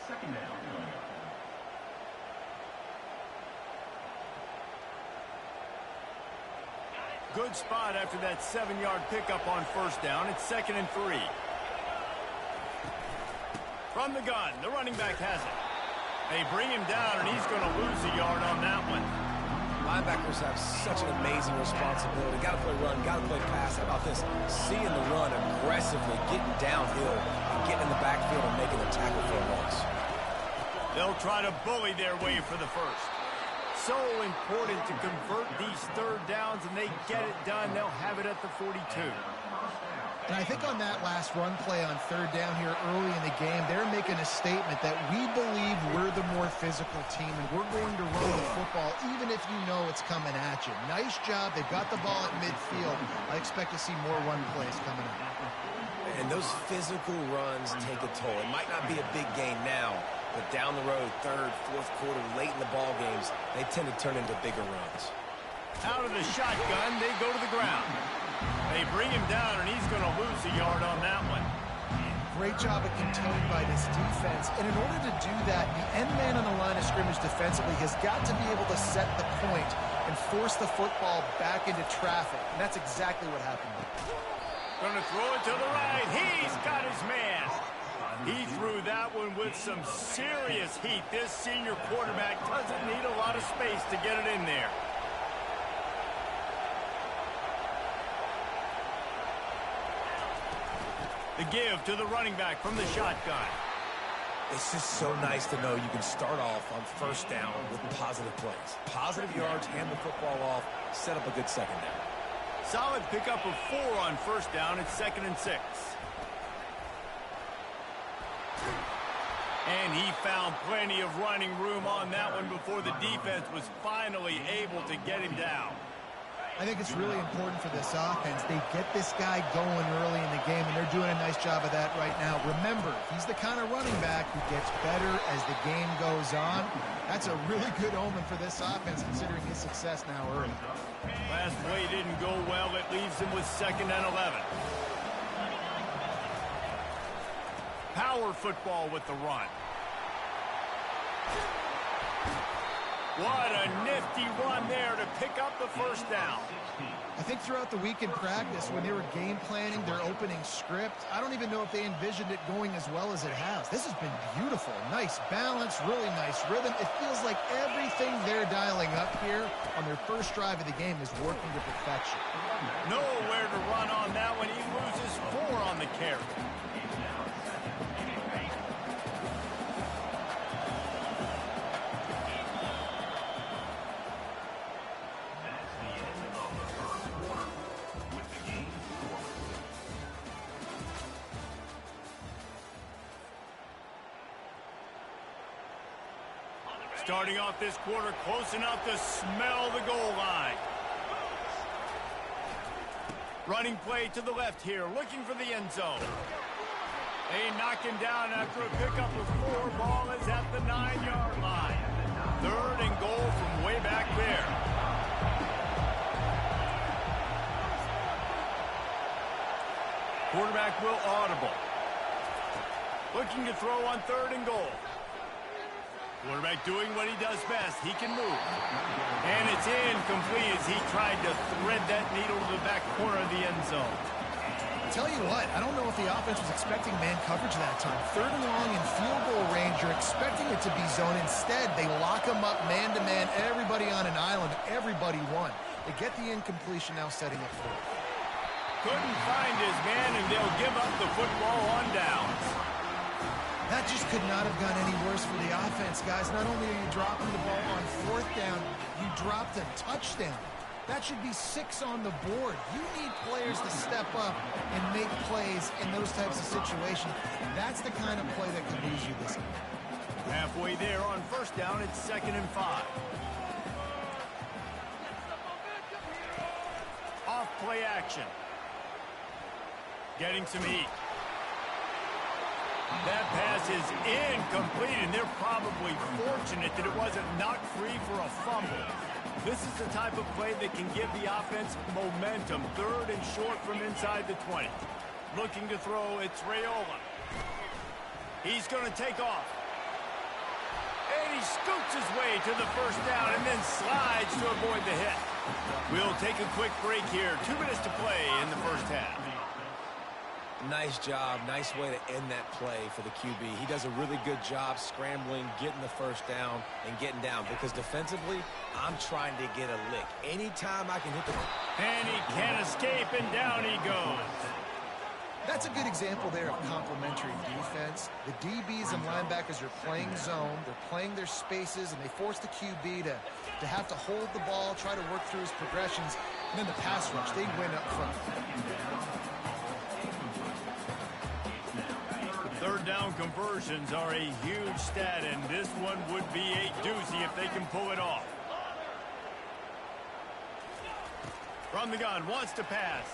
Second down. Good spot after that 7-yard pickup on first down. It's 2nd and 3. From the gun, the running back has it. They bring him down, and he's going to lose a yard on that one. Linebackers have such an amazing responsibility. Got to play run, got to play pass. How about this? Seeing the run aggressively, getting downhill, and getting in the backfield and making a tackle for a loss. They'll try to bully their way for the first. So important to convert these third downs, and they get it done. They'll have it at the 42. And I think on that last run play on third down here early in the game, they're making a statement that we believe we're the more physical team, and we're going to run the football even if you know it's coming at you. Nice job. They've got the ball at midfield. I expect to see more run plays coming up. And those physical runs take a toll. It might not be a big gain now, but down the road, third, fourth quarter, late in the ball games, they tend to turn into bigger runs. Out of the shotgun, they go to the ground. They bring him down, and he's going to lose a yard on that one. Great job of containing by this defense. And in order to do that, the end man on the line of scrimmage defensively has got to be able to set the point and force the football back into traffic. And that's exactly what happened. Going to throw it to the right. He's got his man. He threw that one with some serious heat. This senior quarterback doesn't need a lot of space to get it in there. The give to the running back from the shotgun. It's just so nice to know you can start off on first down with positive plays. Positive yards, hand the football off, set up a good second down. Solid pickup of 4 on first down. It's 2nd and 6. And he found plenty of running room on that one before the defense was finally able to get him down. I think it's really important for this offense. They get this guy going early in the game, and they're doing a nice job of that right now. Remember, he's the kind of running back who gets better as the game goes on. That's a really good omen for this offense, considering his success now early. Last play didn't go well. It leaves him with 2nd and 11. Power football with the run. What a nifty run there to pick up the first down. I think throughout the week in practice, when they were game planning their opening script, I don't even know if they envisioned it going as well as it has. This has been beautiful. Nice balance, really nice rhythm. It feels like everything they're dialing up here on their first drive of the game is working to perfection. Nowhere to run on that one. He loses 4 on the carry. Starting off this quarter close enough to smell the goal line. Running play to the left here, looking for the end zone. They knock him down after a pickup of 4. Ball is at the 9-yard line. 3rd and goal from way back there. Quarterback will audible. Looking to throw on 3rd and goal. Quarterback doing what he does best. He can move. And it's incomplete as he tried to thread that needle to the back corner of the end zone. Tell you what, I don't know if the offense was expecting man coverage that time. 3rd and long in field goal range, you're expecting it to be zone. Instead, they lock him up man-to-man, everybody on an island, everybody won. They get the incompletion, now setting up 4th. Couldn't find his man, and they'll give up the football on downs. That just could not have gone any worse for the offense, guys. Not only are you dropping the ball on 4th down, you dropped a touchdown. That should be 6 on the board. You need players to step up and make plays in those types of situations. That's the kind of play that could lose you this game. Halfway there on 1st down, it's 2nd and 5. Off play action. Getting some heat. That pass is incomplete, and they're probably fortunate that it wasn't knocked free for a fumble. This is the type of play that can give the offense momentum. 3rd and short from inside the 20. Looking to throw, it's Raiola. He's going to take off. And he scoots his way to the 1st down and then slides to avoid the hit. We'll take a quick break here. 2 minutes to play in the 1st half. Nice job. Nice way to end that play for the QB. He does a really good job scrambling, getting the 1st down, and getting down. Because defensively, I'm trying to get a lick. Anytime I can hit the... And he can't escape, and down he goes. That's a good example there of complementary defense. The DBs and linebackers are playing zone. They're playing their spaces, and they force the QB to have to hold the ball, try to work through his progressions. And then the pass rush, they win up front. 3rd down conversions are a huge stat, and this one would be a doozy if they can pull it off. From the gun, wants to pass.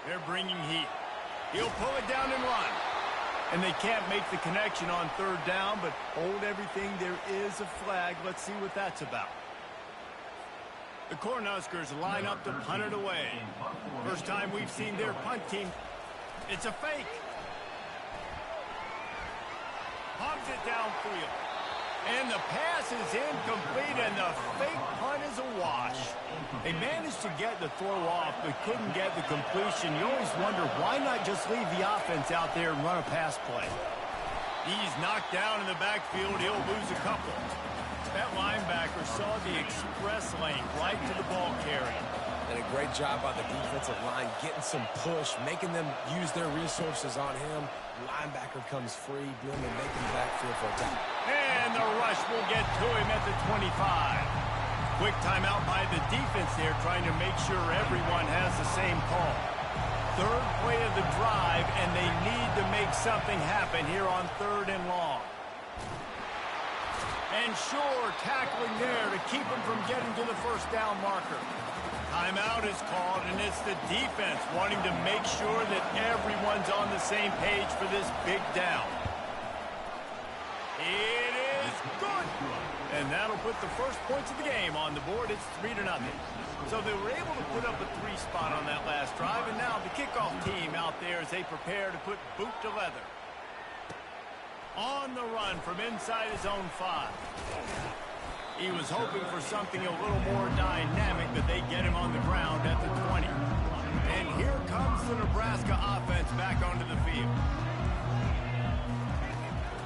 They're bringing heat. He'll pull it down and run. And they can't make the connection on 3rd down, but hold everything. There is a flag. Let's see what that's about. The Cornhuskers line up to punt it away. First time we've seen their punt team. It's a fake. Pumps it downfield. And the pass is incomplete, and the fake punt is a wash. They managed to get the throw off, but couldn't get the completion. You always wonder, why not just leave the offense out there and run a pass play? He's knocked down in the backfield. He'll lose a couple. That linebacker saw the express lane right to the ball carrier. And a great job by the defensive line, getting some push, making them use their resources on him. Linebacker comes free, boom, and making the backfield for a touchdown. And the rush will get to him at the 25. Quick timeout by the defense there, trying to make sure everyone has the same call. 3rd play of the drive, and they need to make something happen here on 3rd and long. And sure, tackling there to keep him from getting to the 1st down marker. Timeout is called, and it's the defense wanting to make sure that everyone's on the same page for this big down. It is good. And that'll put the first points of the game on the board. It's 3-0. So they were able to put up a 3 spot on that last drive, and now the kickoff team out there as they prepare to put boot to leather. On the run from inside his own 5. He was hoping for something a little more dynamic, but they get him on the ground at the 20. And here comes the Nebraska offense back onto the field.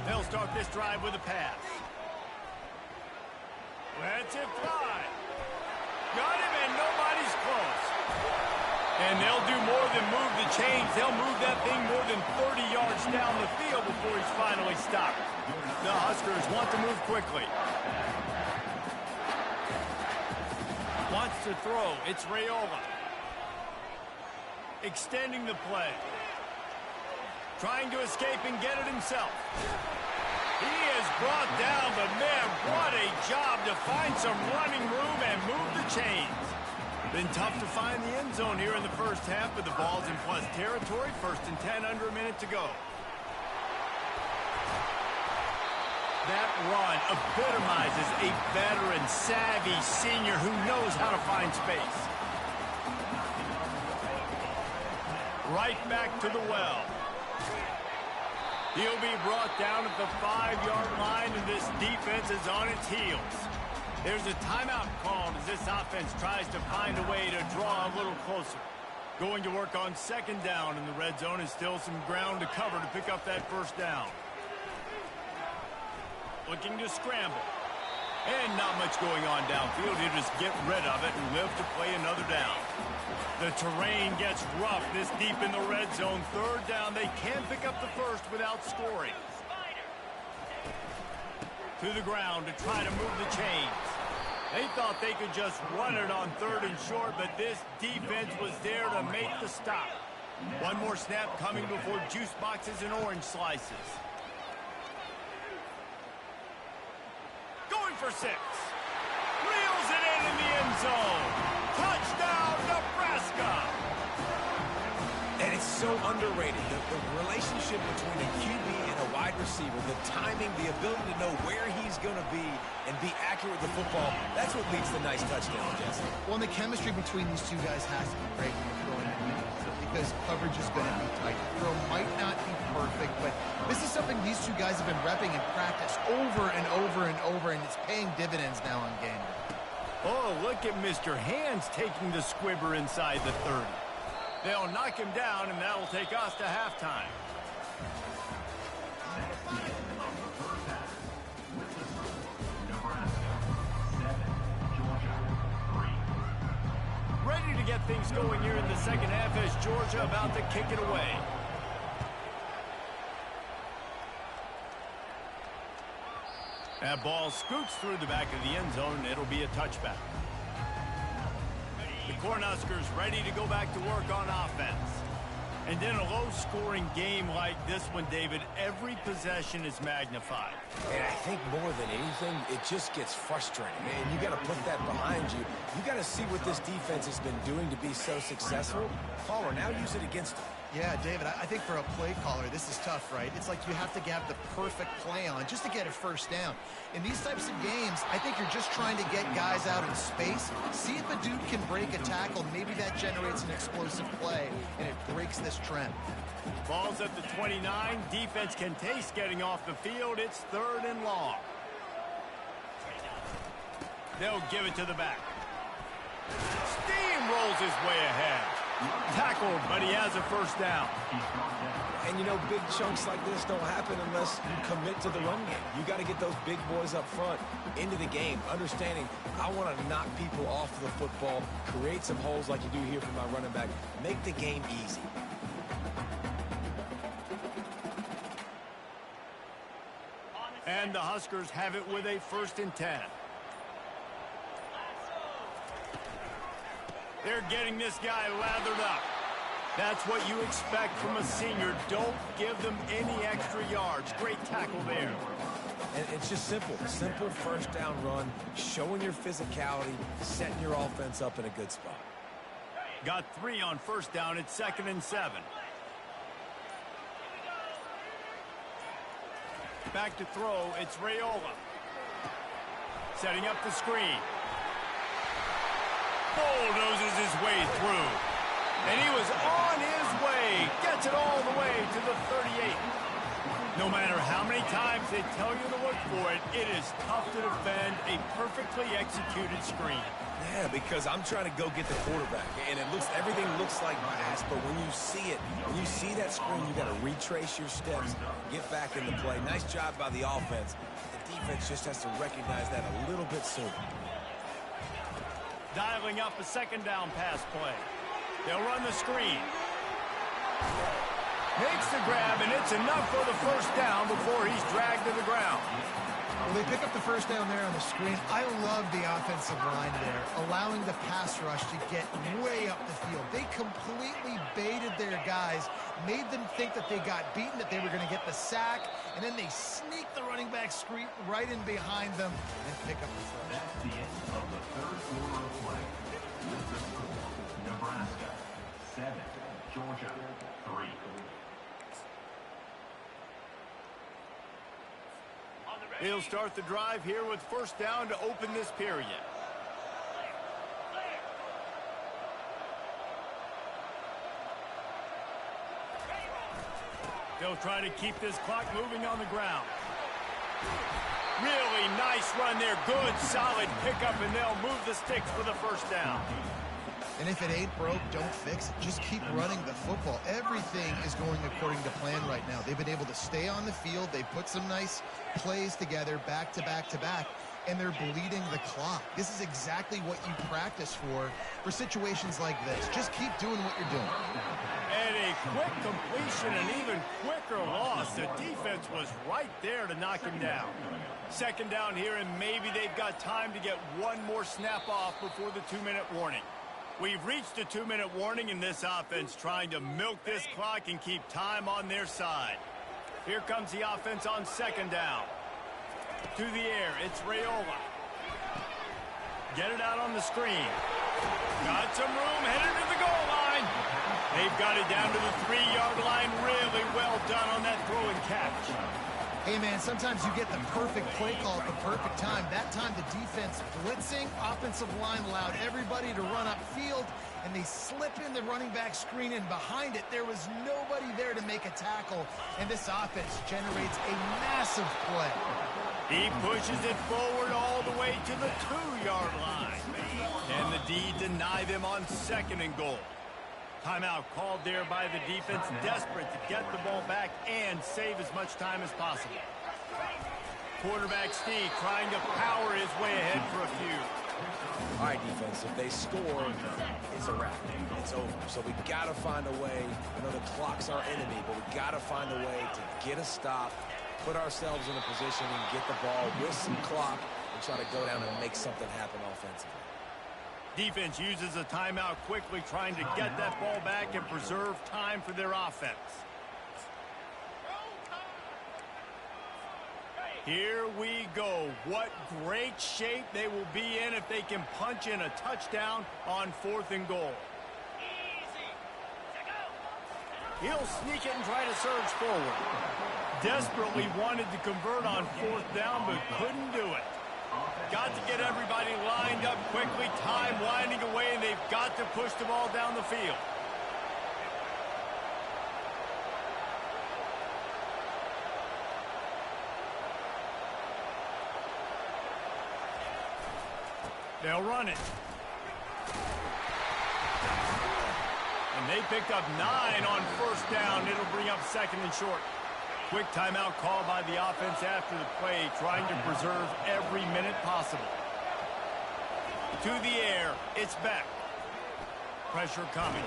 They'll start this drive with a pass. Lets it fly. Got him, and nobody's close. And they'll do more than move the chains. They'll move that thing more than 30 yards down the field before he's finally stopped. The Huskers want to move quickly. Wants to throw. It's Raiola. Extending the play. Trying to escape and get it himself. He is brought down, but man, what a job to find some running room and move the chains. Been tough to find the end zone here in the 1st half, but the ball's in plus territory. 1st and 10, under a minute to go. That run epitomizes a veteran, savvy senior who knows how to find space. Right back to the well. He'll be brought down at the 5-yard line, and this defense is on its heels. There's a timeout called as this offense tries to find a way to draw a little closer. Going to work on second down, and the red zone is still some ground to cover to pick up that first down. Looking to scramble. And not much going on downfield. He'll just get rid of it and live to play another down. The terrain gets rough this deep in the red zone. Third down, they can pick up the first without scoring. To the ground to try to move the chains. They thought they could just run it on third and short, but this defense was there to make the stop. One more snap coming before juice boxes and orange slices. Going for 6. Reels it in the end zone. Touchdown, Nebraska! And it's so underrated, the relationship between a QB and a wide receiver, the timing, the ability to know where he's going to be and be accurate with the football, that's what leads to nice touchdowns, Jesse. Well, and the chemistry between these two guys has to be great when you're throwing it because coverage is going to be tight. The throw might not be perfect, but this is something these two guys have been repping in practice over and over and over, and it's paying dividends now on game day. Oh, look at Mr. Hands taking the squibber inside the 30. They'll knock him down, and that'll take us to halftime. Ready to get things going here in the second half as Georgia about to kick it away. That ball scoots through the back of the end zone, and it'll be a touchback. The Cornhuskers ready to go back to work on offense. And in a low-scoring game like this one, David, every possession is magnified. And I think more than anything, it just gets frustrating. Man, you got to put that behind you. You got to see what this defense has been doing to be so successful. Caller, now use it against them. Yeah, David, I think for a play caller, this is tough, right? It's like you have to have the perfect play on just to get a first down. In these types of games, I think you're just trying to get guys out in space, see if a dude can break a tackle. Maybe that generates an explosive play, and it breaks this trend. Ball's at the 29. Defense can taste getting off the field. It's third and long. They'll give it to the back. Steamrolls his way ahead. Tackled, but he has a first down. And, you know, big chunks like this don't happen unless you commit to the run game. You got to get those big boys up front into the game, understanding I want to knock people off the football, create some holes like you do here for my running back, make the game easy. And the Huskers have it with a 1st and 10. They're getting this guy lathered up. That's what you expect from a senior. Don't give them any extra yards. Great tackle there. And it's just simple. Simple first down run, showing your physicality, setting your offense up in a good spot. Got 3 on first down. It's 2nd and 7. Back to throw. It's Raiola. Setting up the screen. Bulldozes his way through. And he was on his way. Gets it all the way to the 38. No matter how many times they tell you to look for it, it is tough to defend a perfectly executed screen. Yeah, because I'm trying to go get the quarterback, and everything looks like pass, but when you see it, when you see that screen, you got to retrace your steps, get back in the play. Nice job by the offense. The defense just has to recognize that a little bit sooner. Dialing up a 2nd down pass play. They'll run the screen. Makes the grab, and it's enough for the first down before he's dragged to the ground. Well, they pick up the first down there on the screen. I love the offensive line there, allowing the pass rush to get way up the field. They completely baited their guys, made them think that they got beaten, that they were going to get the sack, and then they sneak the running back screen right in behind them and pick up the first. That's the end of the third quarter of play. With the score, Nebraska 7, Georgia 3. He'll start the drive here with first down to open this period. They'll try to keep this clock moving on the ground. Really nice run there. Good, solid pickup, and they'll move the sticks for the first down. And if it ain't broke, don't fix it. Just keep running the football. Everything is going according to plan right now. They've been able to stay on the field. They put some nice plays together back to back to back, and they're bleeding the clock. This is exactly what you practice for situations like this. Just keep doing what you're doing. And a quick completion, an even quicker loss. The defense was right there to knock him down. Second down here, and maybe they've got time to get one more snap off before the 2-minute warning. We've reached a 2-minute warning in this offense, trying to milk this clock and keep time on their side. Here comes the offense on second down. To the air, it's Raiola. Get it out on the screen. Got some room, headed to the goal line. They've got it down to the 3-yard line. Really well done on that throw and catch. Hey, man, sometimes you get the perfect play call at the perfect time. That time the defense blitzing, offensive line allowed everybody to run upfield, and they slip in the running back screen, and behind it, there was nobody there to make a tackle, and this offense generates a massive play. He pushes it forward all the way to the 2-yard line. And the D deny them on second and goal. Timeout called there by the defense, desperate to get the ball back and save as much time as possible. Quarterback Steve trying to power his way ahead for a few. All right, defense, if they score, it's a wrap. It's over. So we got to find a way. I know the clock's our enemy, but we got to find a way to get a stop, put ourselves in a position and get the ball with some clock and try to go down and make something happen offensively. Defense uses a timeout quickly, trying to get that ball back and preserve time for their offense. Here we go. What great shape they will be in if they can punch in a touchdown on 4th and goal. He'll sneak it and try to surge forward. Desperately wanted to convert on 4th down, but couldn't do it. Got to get everybody lined up quickly, time winding away, and they've got to push the ball down the field. They'll run it. And they picked up 9 on 1st down. It'll bring up 2nd and short. Quick timeout call by the offense after the play, trying to preserve every minute possible. To the air, it's Beck. Pressure coming.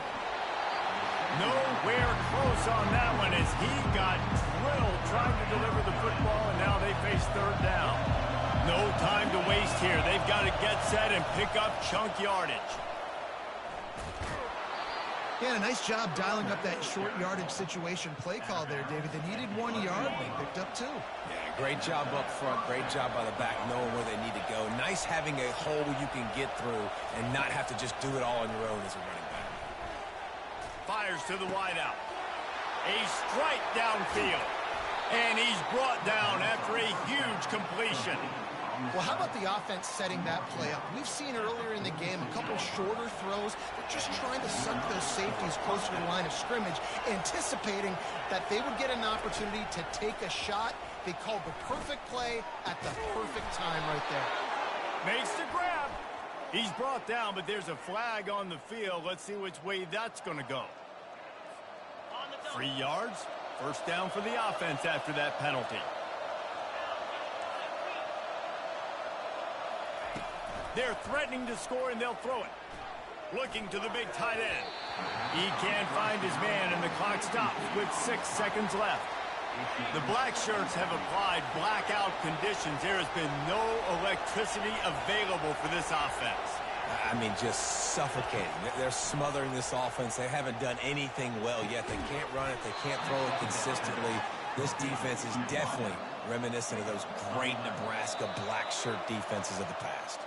Nowhere close on that one as he got drilled trying to deliver the football, and now they face 3rd down. No time to waste here. They've got to get set and pick up chunk yardage. Yeah, a nice job dialing up that short yardage situation play call there, David. They needed 1 yard. They picked up 2. Yeah, great job up front. Great job by the back, knowing where they need to go. Nice having a hole you can get through and not have to just do it all on your own as a running back. Fires to the wideout. A strike downfield. And he's brought down after a huge completion. Well, how about the offense setting that play up? We've seen earlier in the game a couple shorter throws. They're just trying to suck those safeties closer to the line of scrimmage, anticipating that they would get an opportunity to take a shot. They called the perfect play at the perfect time right there. Makes the grab. He's brought down, but there's a flag on the field. Let's see which way that's going to go. 3 yards. 1st down for the offense after that penalty. They're threatening to score, and they'll throw it. Looking to the big tight end. He can't find his man, and the clock stops with 6 seconds left. The black shirts have applied blackout conditions. There has been no electricity available for this offense. I mean, just suffocating. They're smothering this offense. They haven't done anything well yet. They can't run it. They can't throw it consistently. This defense is definitely reminiscent of those great Nebraska black shirt defenses of the past.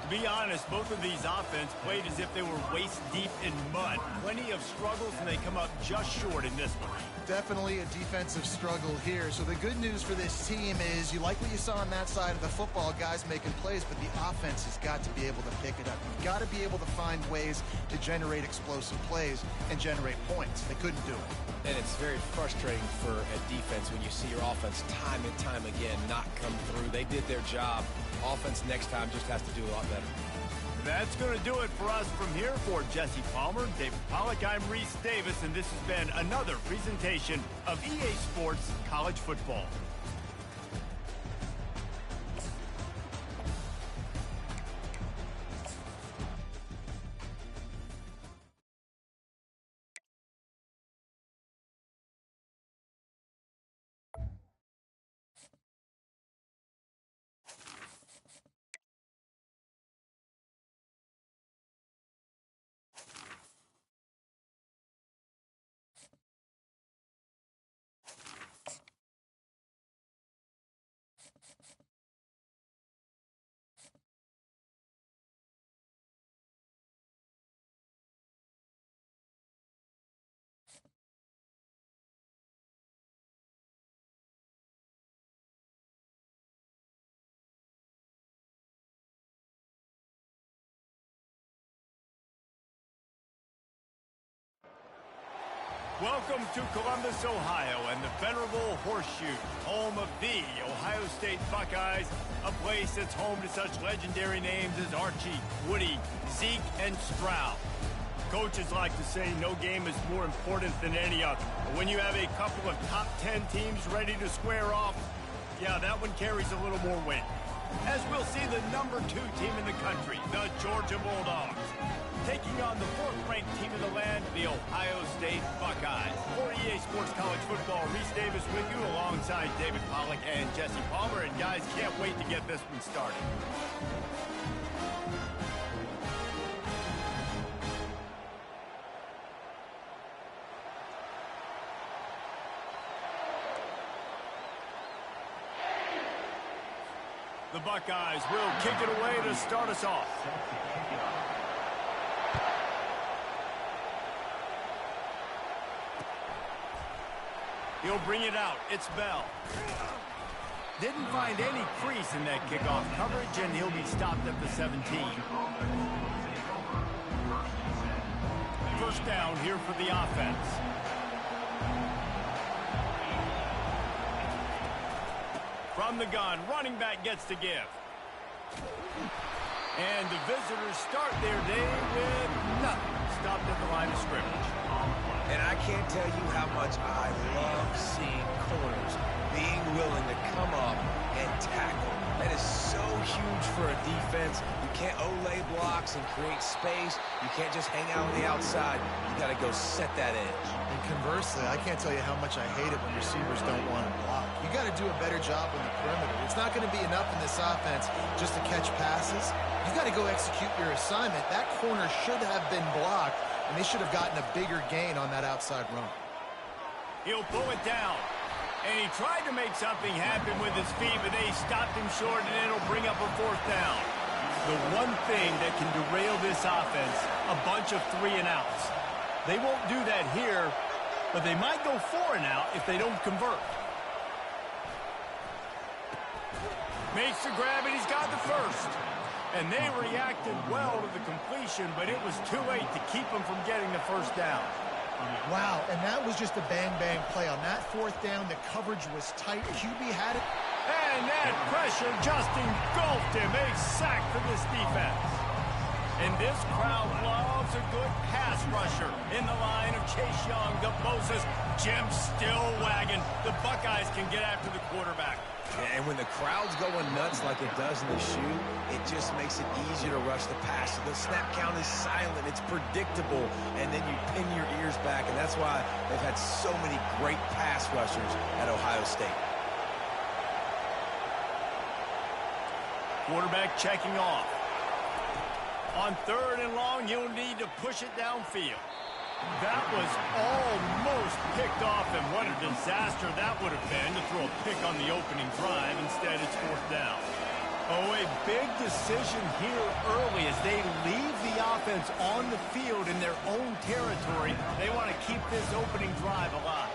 To be honest, both of these offense played as if they were waist-deep in mud. Plenty of struggles, and they come up just short in this one. Definitely a defensive struggle here. So the good news for this team is you like what you saw on that side of the football, guys making plays, but the offense has got to be able to pick it up. You've got to be able to find ways to generate explosive plays and generate points. They couldn't do it. And it's very frustrating for a defense when you see your offense time and time again not come through. They did their job. Offense next time just has to do a lot better. That's going to do it for us from here. For Jesse Palmer, David Pollack, I'm Reese Davis, and this has been another presentation of EA Sports College Football. Welcome to Columbus, Ohio, and the venerable Horseshoe, home of the Ohio State Buckeyes, a place that's home to such legendary names as Archie, Woody, Zeke, and Stroud. Coaches like to say no game is more important than any other. But when you have a couple of top 10 teams ready to square off, yeah, that one carries a little more weight. As we'll see the number 2 team in the country, the Georgia Bulldogs, taking on the 4th-ranked team in the land, the Ohio State Buckeyes. For EA Sports College Football, Reese Davis with you alongside David Pollack and Jesse Palmer. And guys, can't wait to get this one started. The Buckeyes will kick it away to start us off. He'll bring it out. It's Bell. Didn't find any crease in that kickoff coverage, and he'll be stopped at the 17. First down here for the offense. From the gun, running back gets to give. And the visitors start their day with nothing. Stopped at the line of scrimmage. And I can't tell you how much I love seeing corners being willing to come up and tackle. That is so huge for a defense. You can't olay blocks and create space. You can't just hang out on the outside. You got to go set that edge. And conversely, I can't tell you how much I hate it when receivers don't want to block. You got to do a better job on the perimeter. It's not going to be enough in this offense just to catch passes. You got to go execute your assignment. That corner should have been blocked, and they should have gotten a bigger gain on that outside run. He'll pull it down. And he tried to make something happen with his feet, but they stopped him short, and it'll bring up a 4th down. The one thing that can derail this offense, a bunch of 3-and-outs. They won't do that here, but they might go 4-and-out if they don't convert. Makes the grab, and he's got the first. And they reacted well to the completion, but it was too late to keep them from getting the first down. Wow, and that was just a bang-bang play. On that 4th down, the coverage was tight. QB had it. And that pressure just engulfed him. A sack for this defense. And this crowd loves a good pass rusher. In the line of Chase Young, the Moses, Jim still wagging. The Buckeyes can get after the quarterback. And when the crowd's going nuts like it does in the shoe, it just makes it easier to rush the pass. So the snap count is silent. It's predictable. And then you pin your ears back. And that's why they've had so many great pass rushers at Ohio State. Quarterback checking off. On 3rd and long, you'll need to push it downfield. That was almost picked off, and what a disaster that would have been to throw a pick on the opening drive. Instead, it's 4th down. Oh, a big decision here early as they leave the offense on the field in their own territory. They want to keep this opening drive alive.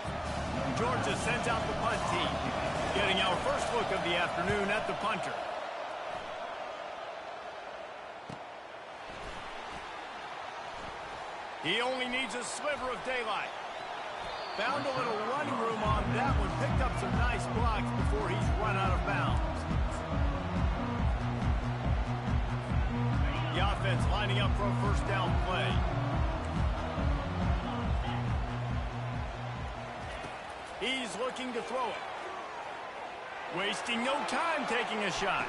Georgia sends out the punt team. Getting our first look of the afternoon at the punter. He only needs a sliver of daylight. Found a little running room on that one. Picked up some nice blocks before he's run out of bounds. The offense lining up for a first down play. He's looking to throw it. Wasting no time taking a shot.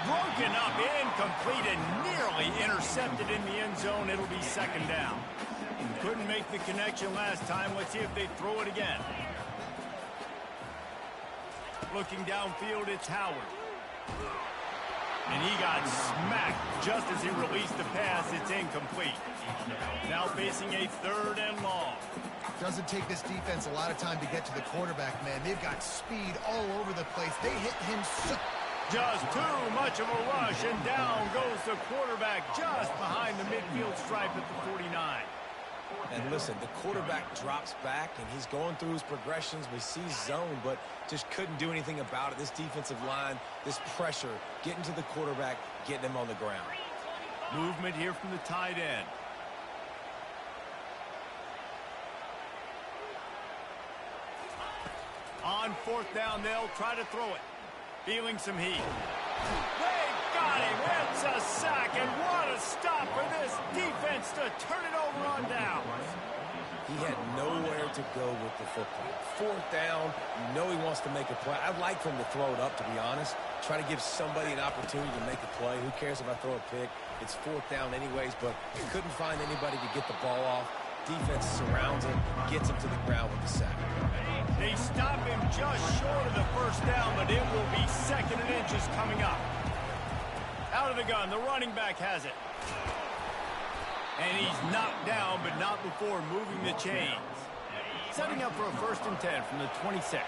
Broken up, incomplete, and nearly intercepted in the end zone. It'll be second down. Couldn't make the connection last time. Let's see if they throw it again. Looking downfield, it's Howard. And he got smacked just as he released the pass. It's incomplete. Now facing a third and long. Doesn't take this defense a lot of time to get to the quarterback, man. They've got speed all over the place. They hit him so... Just too much of a rush, and down goes the quarterback just behind the midfield stripe at the 49. And listen, the quarterback drops back, and he's going through his progressions. We see zone, but just couldn't do anything about it. This defensive line, this pressure, getting to the quarterback, getting him on the ground. Movement here from the tight end. On fourth down, they'll try to throw it. Feeling some heat. They got him. It's a sack, and what a stop for this defense to turn it over on down. He had nowhere to go with the football. Fourth down, you know he wants to make a play. I'd like for him to throw it up, to be honest. Try to give somebody an opportunity to make a play. Who cares if I throw a pick? It's fourth down anyways, but he couldn't find anybody to get the ball off. Defense surrounds him, gets him to the ground with the sack. They stop him just short of the first down, but it will be second and inches coming up. Out of the gun, the running back has it. And he's knocked down, but not before moving the chains. Setting up for a 1st and 10 from the 26.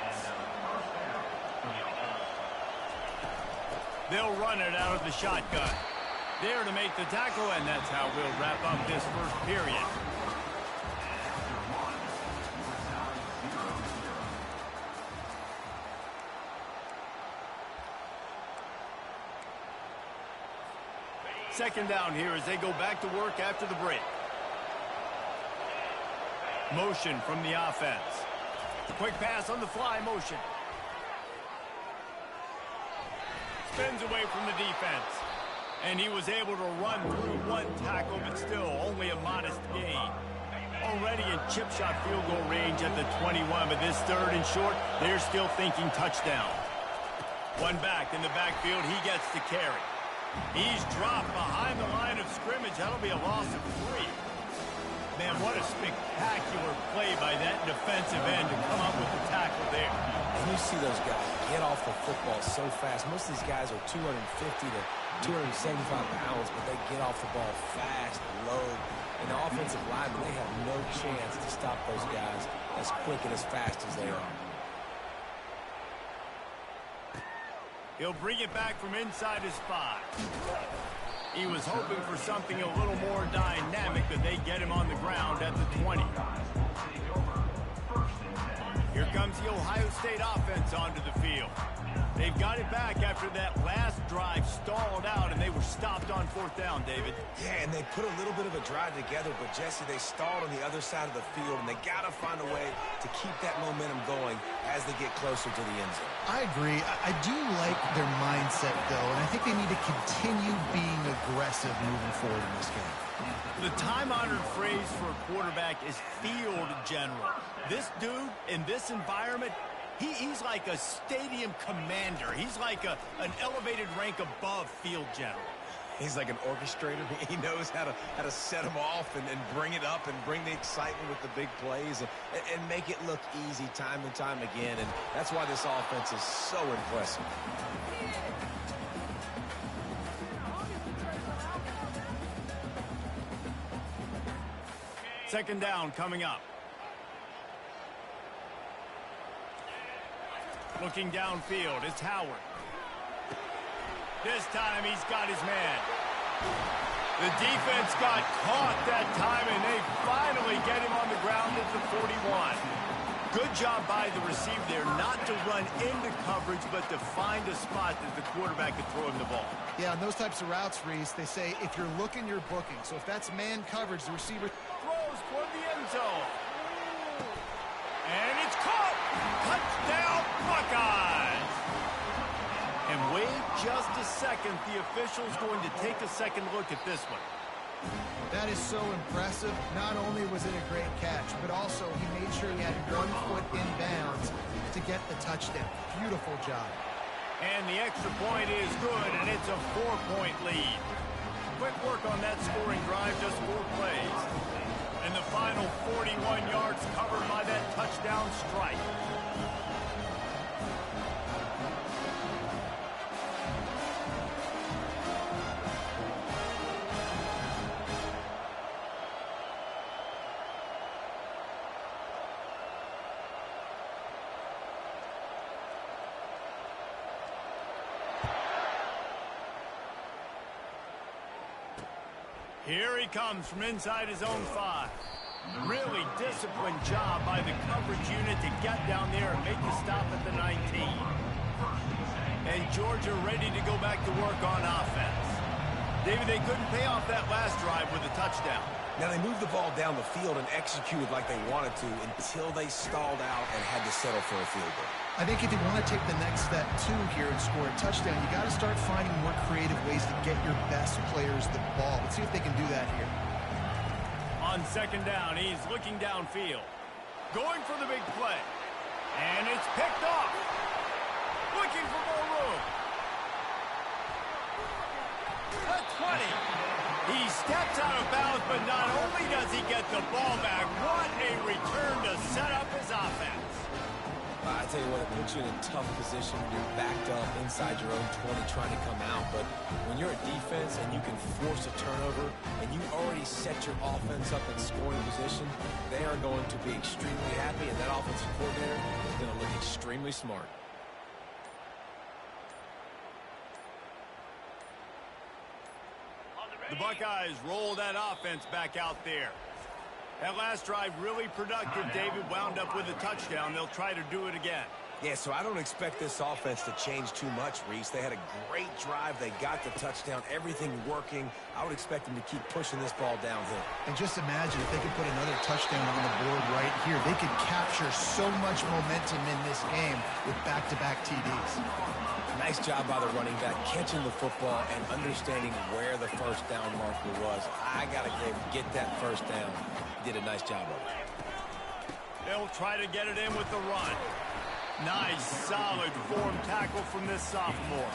They'll run it out of the shotgun. There to make the tackle, and that's how we'll wrap up this first period. Second down here as they go back to work after the break. Motion from the offense. Quick pass on the fly motion. Spins away from the defense. And he was able to run through one tackle, but still only a modest gain. Already in chip shot field goal range at the 21, but this third and short, they're still thinking touchdown. One back in the backfield, he gets to carry. He's dropped behind the line of scrimmage. That'll be a loss of 3. Man, what a spectacular play by that defensive end to come up with the tackle there. And you see those guys get off the football so fast. Most of these guys are 250 to 275 pounds, but they get off the ball fast, low. And the offensive linemen, they have no chance to stop those guys as quick and as fast as they are. He'll bring it back from inside his 5. He was hoping for something a little more dynamic, but they get him on the ground at the 20. Here comes the Ohio State offense onto the field. They've got it back after that last drive stalled out, and they were stopped on fourth down, David. Yeah, and they put a little bit of a drive together, but, Jesse, they stalled on the other side of the field, and they got to find a way to keep that momentum going as they get closer to the end zone. I agree. I do like their mindset, though, and I think they need to continue being aggressive moving forward in this game. The time-honored phrase for a quarterback is field general. This dude, in this environment, he's like a stadium commander. He's like an elevated rank above field general. He's like an orchestrator. He knows how to set them off and bring it up and bring the excitement with the big plays and make it look easy time and time again. And that's why this offense is so impressive. Second down coming up. Looking downfield, it's Howard. This time he's got his man. The defense got caught that time, and they finally get him on the ground at the 41. Good job by the receiver there, not to run into coverage, but to find a spot that the quarterback could throw him the ball. Yeah, on those types of routes, Reese, they say if you're looking, you're booking. So if that's man coverage, the receiver Throws toward the end zone. And it's caught. Touchdown, Buckeyes. And wait just a second. The official's going to take a second look at this one. That is so impressive. Not only was it a great catch, but also he made sure he had 1 foot in bounds to get the touchdown. Beautiful job. And the extra point is good, and it's a 4-point lead. Quick work on that scoring drive, just 4 plays. And the final 41 yards covered by that touchdown strike. Here he comes from inside his own 5. Really disciplined job by the coverage unit to get down there and make a stop at the 19. And Georgia ready to go back to work on offense. David, they couldn't pay off that last drive with a touchdown. Now, they moved the ball down the field and executed like they wanted to until they stalled out and had to settle for a field goal. I think if you want to take the next step, too, here and score a touchdown, you got to start finding more creative ways to get your best players the ball. Let's see if they can do that here. On second down, he's looking downfield. Going for the big play. And it's picked off. Looking for more room. The 20. He steps out of bounds, but not only does he get the ball back, what a return to set up his offense. I tell you what, it puts you in a tough position when you're backed up inside your own 20 trying to come out. But when you're a defense and you can force a turnover and you already set your offense up in scoring position, they are going to be extremely happy, and that offensive coordinator is going to look extremely smart. The Buckeyes roll that offense back out there. That last drive really productive. David wound up with a touchdown. They'll try to do it again. Yeah, so I don't expect this offense to change too much, Reese. They had a great drive. They got the touchdown. Everything working. I would expect them to keep pushing this ball downhill. And just imagine if they could put another touchdown on the board right here. They could capture so much momentum in this game with back-to-back TDs. Nice job by the running back, catching the football and understanding where the first down marker was. I got to get that first down. He did a nice job of it. They'll try to get it in with the run. Nice, solid form tackle from this sophomore.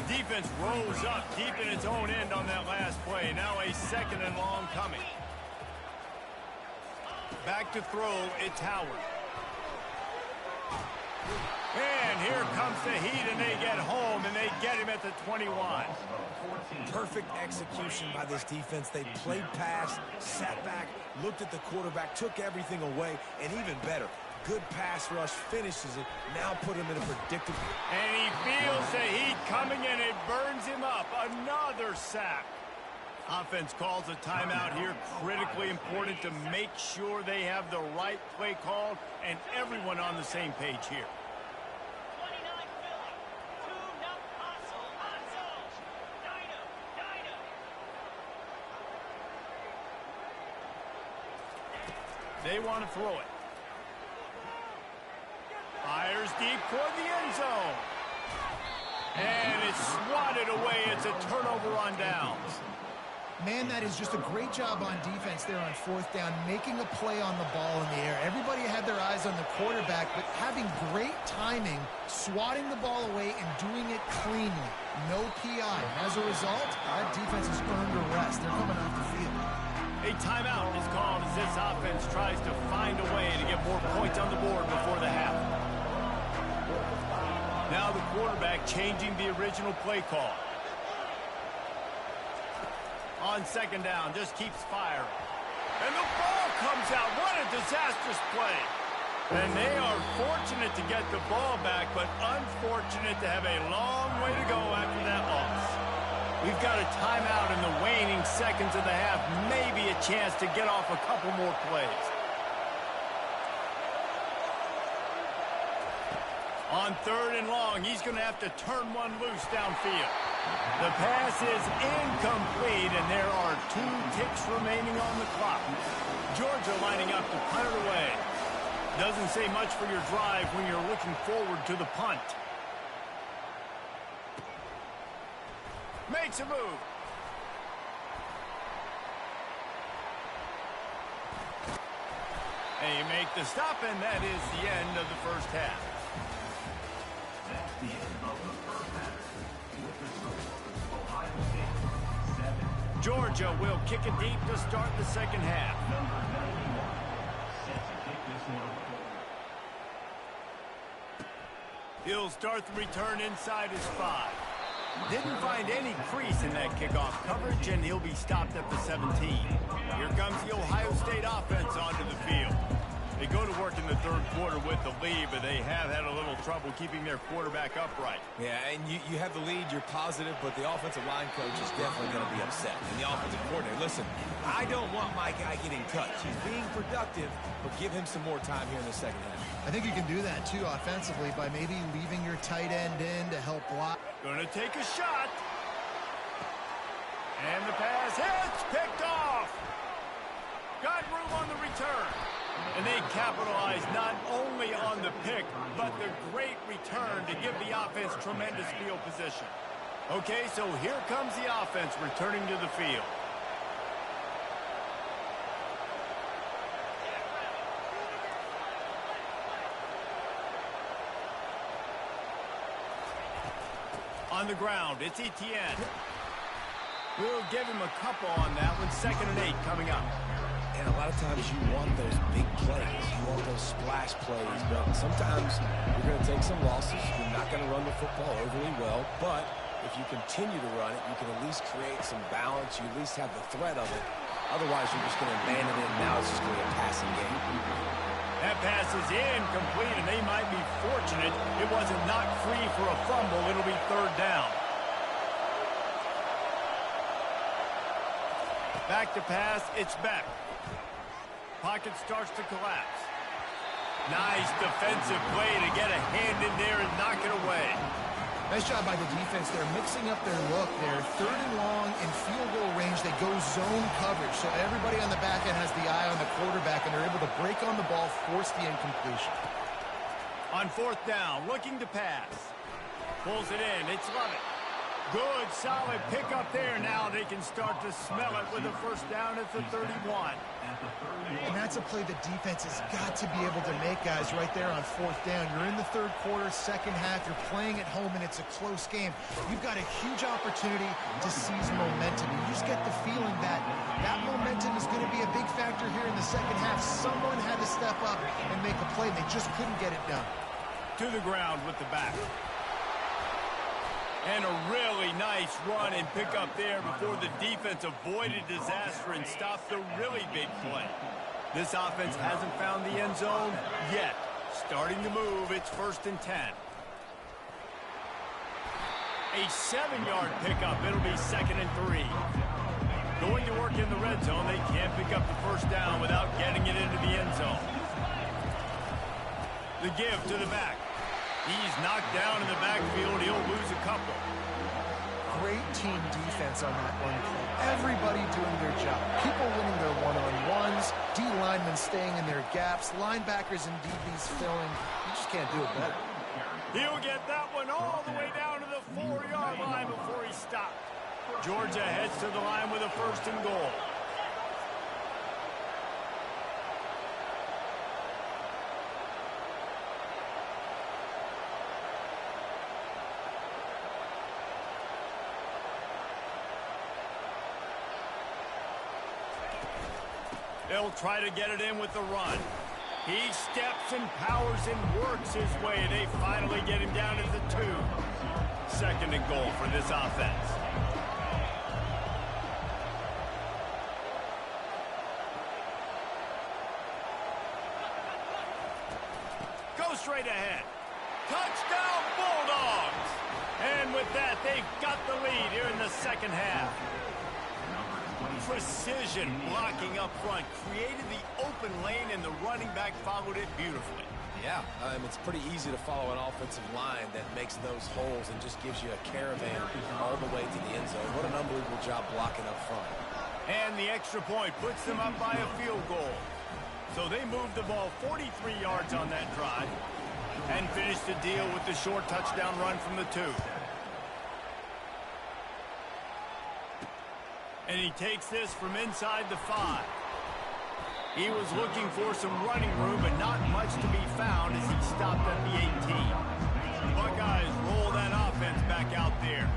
Defense rose up deep in its own end on that last play. Now a second and long coming. Back to throw, it's Howard. And here comes the heat, and they get home, and they get him at the 21. Perfect execution by this defense. They played pass, sat back, looked at the quarterback, took everything away, and even better, good pass rush, finishes it, now put him in a predictable... And he feels the heat coming, and it burns him up. Another sack. Offense calls a timeout here. Critically important to make sure they have the right play called and everyone on the same page here. 29 Philly. 2 not hustle. Hustle. Dino. Dino. They want to throw it. Fires deep toward the end zone. And it's swatted away. It's a turnover on downs. Man, that is just a great job on defense there on fourth down, making a play on the ball in the air. Everybody had their eyes on the quarterback, but having great timing, swatting the ball away, and doing it cleanly. No PI. As a result, that defense has earned a rest. They're coming off the field. A timeout is called as this offense tries to find a way to get more points on the board before the half. Now the quarterback changing the original play call. On second down, just keeps firing. And the ball comes out. What a disastrous play. And they are fortunate to get the ball back, but unfortunate to have a long way to go after that loss. We've got a timeout in the waning seconds of the half, maybe a chance to get off a couple more plays. On 3rd and long, he's going to have to turn one loose downfield. The pass is incomplete, and there are 2 ticks remaining on the clock. Georgia lining up to punt it away. Doesn't say much for your drive when you're looking forward to the punt. Makes a move. And you make the stop, and that is the end of the first half. That's the end of the first half. With the score, Ohio State 7. Georgia will kick it deep to start the second half. Number 91 set to kick this one forward. He'll start the return inside his 5. Didn't find any crease in that kickoff coverage, and he'll be stopped at the 17. Here comes the Ohio State offense onto the field. They go to work in the 3rd quarter with the lead, but they have had a little trouble keeping their quarterback upright. Yeah, and you have the lead, you're positive, but the offensive line coach is definitely going to be upset. And the offensive coordinator, listen, I don't want my guy getting touched. He's being productive, but give him some more time here in the second half. I think you can do that, too, offensively, by maybe leaving your tight end in to help block. Gonna take a shot. And the pass hits, picked off. Got room on the return. And they capitalize not only on the pick, but the great return to give the offense tremendous field position. Okay, so here comes the offense returning to the field. On the ground, it's Etienne. We'll give him a couple on that one. 2nd and 8 coming up. And a lot of times you want those big plays. You want those splash plays. But sometimes you're going to take some losses. You're not going to run the football overly well. But if you continue to run it, you can at least create some balance. You at least have the threat of it. Otherwise, you're just going to abandon it, and now it's just going to be a passing game. That pass is incomplete, and they might be fortunate it wasn't knocked free for a fumble. It'll be 3rd down. Back to pass, it's Beck. Pocket starts to collapse. Nice defensive play to get a hand in there and knock it away. Nice job by the defense. They're mixing up their look. They're 3rd and long in field goal range. They go zone coverage. So everybody on the back end has the eye on the quarterback, and they're able to break on the ball, force the incompletion. On 4th down, looking to pass. Pulls it in. It's Lovett. Good, solid pickup there. Now they can start to smell it with a 1st down at the 31. And that's a play the defense has got to be able to make, guys, right there on 4th down. You're in the 3rd quarter, second half. You're playing at home, and it's a close game. You've got a huge opportunity to seize momentum. You just get the feeling that that momentum is going to be a big factor here in the second half. Someone had to step up and make a play. They just couldn't get it done. To the ground with the back. And a really nice run and pick up there before the defense avoided disaster and stopped the really big play. This offense hasn't found the end zone yet. Starting to move, it's 1st and 10. A 7-yard pickup, it'll be 2nd and 3. Going to work in the red zone, they can't pick up the 1st down without getting it into the end zone. The give to the back. He's knocked down in the backfield. He'll lose a couple. Great team defense on that one play. Everybody doing their job. People winning their one-on-ones. D linemen staying in their gaps. Linebackers and DBs filling. You just can't do it better. He'll get that one all the way down to the 4-yard line before he stopped. Georgia heads to the line with a 1st and goal. They'll try to get it in with the run. He steps and powers and works his way. They finally get him down to the 2. 2nd and goal for this offense. with that, they've got the lead here in the second half. Precision blocking up front created the open lane, and the running back followed it beautifully. Yeah, it's pretty easy to follow an offensive line that makes those holes and just gives you a caravan all the way to the end zone. What an unbelievable job blocking up front. And the extra point puts them up by a field goal. So they moved the ball 43 yards on that drive and finished the deal with the short touchdown run from the 2. And he takes this from inside the 5. He was looking for some running room, but not much to be found as he stopped at the 18. The Buckeyes roll that offense back out there.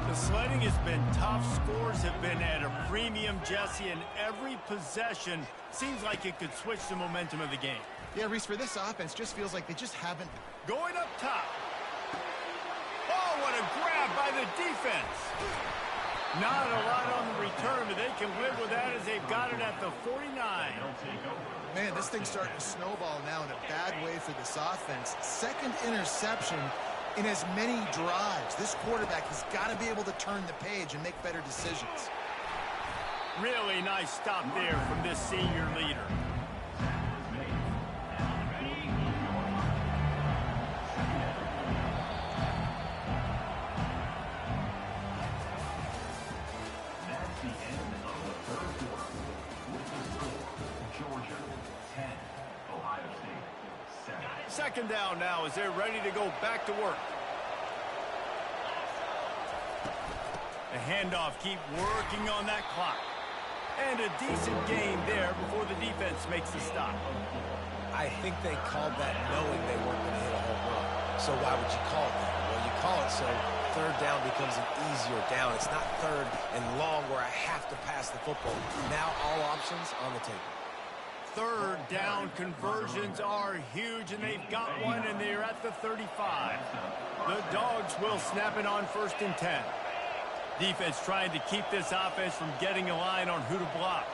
The sledding has been tough. Scores have been at a premium, Jesse, and every possession seems like it could switch the momentum of the game. Yeah, Reese, for this offense, just feels like they just haven't. Going up top. Oh, what a grab by the defense. Not a lot on the return, but they can live with that as they've got it at the 49. Man, this thing's starting to snowball now in a bad way for this offense. Second interception in as many drives. This quarterback has got to be able to turn the page and make better decisions. Really nice stop there from this senior leader. Second down now as they're ready to go back to work. The handoff, keep working on that clock. And a decent gain there before the defense makes the stop. I think they called that knowing they weren't going to hit a home run. So why would you call it that? Well, you call it so third down becomes an easier down. It's not third and long where I have to pass the football. Now all options on the table. Third down conversions are huge, and they've got one, and they're at the 35. The Dogs will snap it on 1st and 10. Defense trying to keep this offense from getting a line on who to block.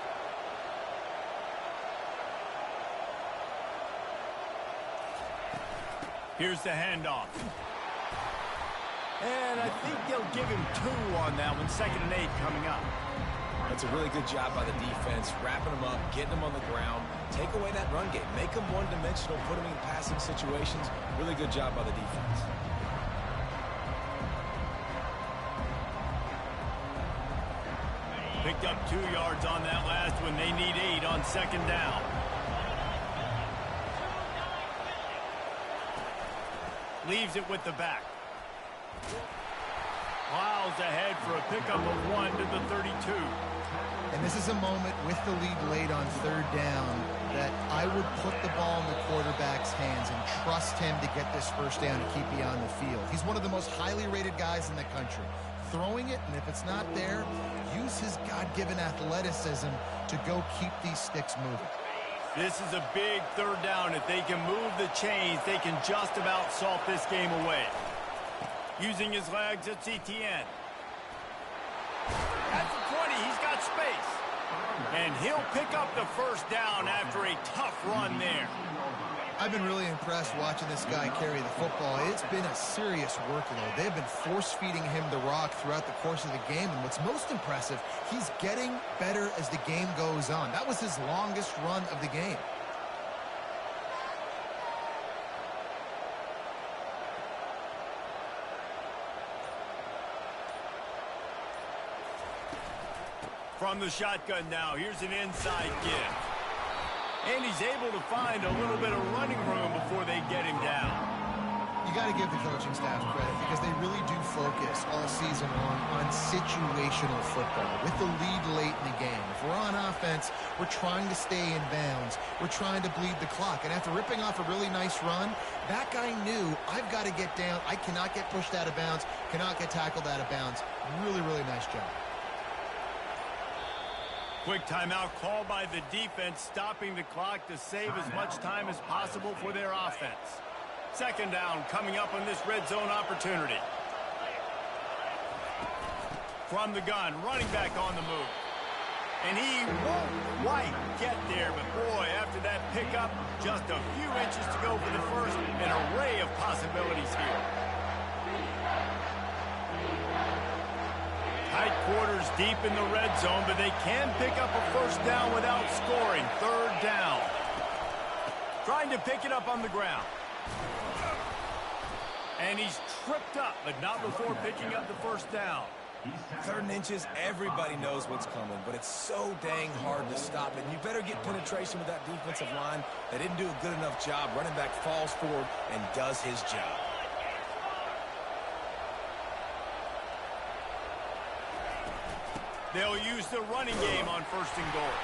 Here's the handoff. And I think they'll give him 2 on that one. 2nd and 8 coming up. That's a really good job by the defense, wrapping them up, getting them on the ground, take away that run game, make them one-dimensional, put them in passing situations. Really good job by the defense. Picked up 2 yards on that last one. They need 8 on 2nd down. Leaves it with the back. Plows ahead for a pickup of 1 to the 32. And this is a moment with the lead late on 3rd down that I would put the ball in the quarterback's hands and trust him to get this 1st down to keep you on the field. He's one of the most highly rated guys in the country. Throwing it, and if it's not there, use his God-given athleticism to go keep these sticks moving. This is a big 3rd down. If they can move the chains, they can just about salt this game away. Using his legs, it's Etienne. At the 20, he's got space. And he'll pick up the 1st down after a tough run there. I've been really impressed watching this guy carry the football. It's been a serious workload. They've been force-feeding him the rock throughout the course of the game. And what's most impressive, he's getting better as the game goes on. That was his longest run of the game. From the shotgun now, here's an inside give. And he's able to find a little bit of running room before they get him down. You got to give the coaching staff credit because they really do focus all season long on situational football with the lead late in the game. If we're on offense, we're trying to stay in bounds. We're trying to bleed the clock. And after ripping off a really nice run, that guy knew, I've got to get down. I cannot get pushed out of bounds, cannot get tackled out of bounds. Really, really nice job. Quick timeout called by the defense, stopping the clock to save as much time as possible for their offense. 2nd down coming up on this red zone opportunity. From the gun, running back on the move. And he won't quite get there, but boy, after that pickup, just a few inches to go for the 1st. An array of possibilities here. quarters deep in the red zone, but they can pick up a first down without scoring. Third down. Trying to pick it up on the ground. And he's tripped up, but not before picking up the first down. 3rd and inches, everybody knows what's coming, but it's so dang hard to stop it. You better get penetration with that defensive line. They didn't do a good enough job. Running back falls forward and does his job. They'll use the running game on 1st and goal.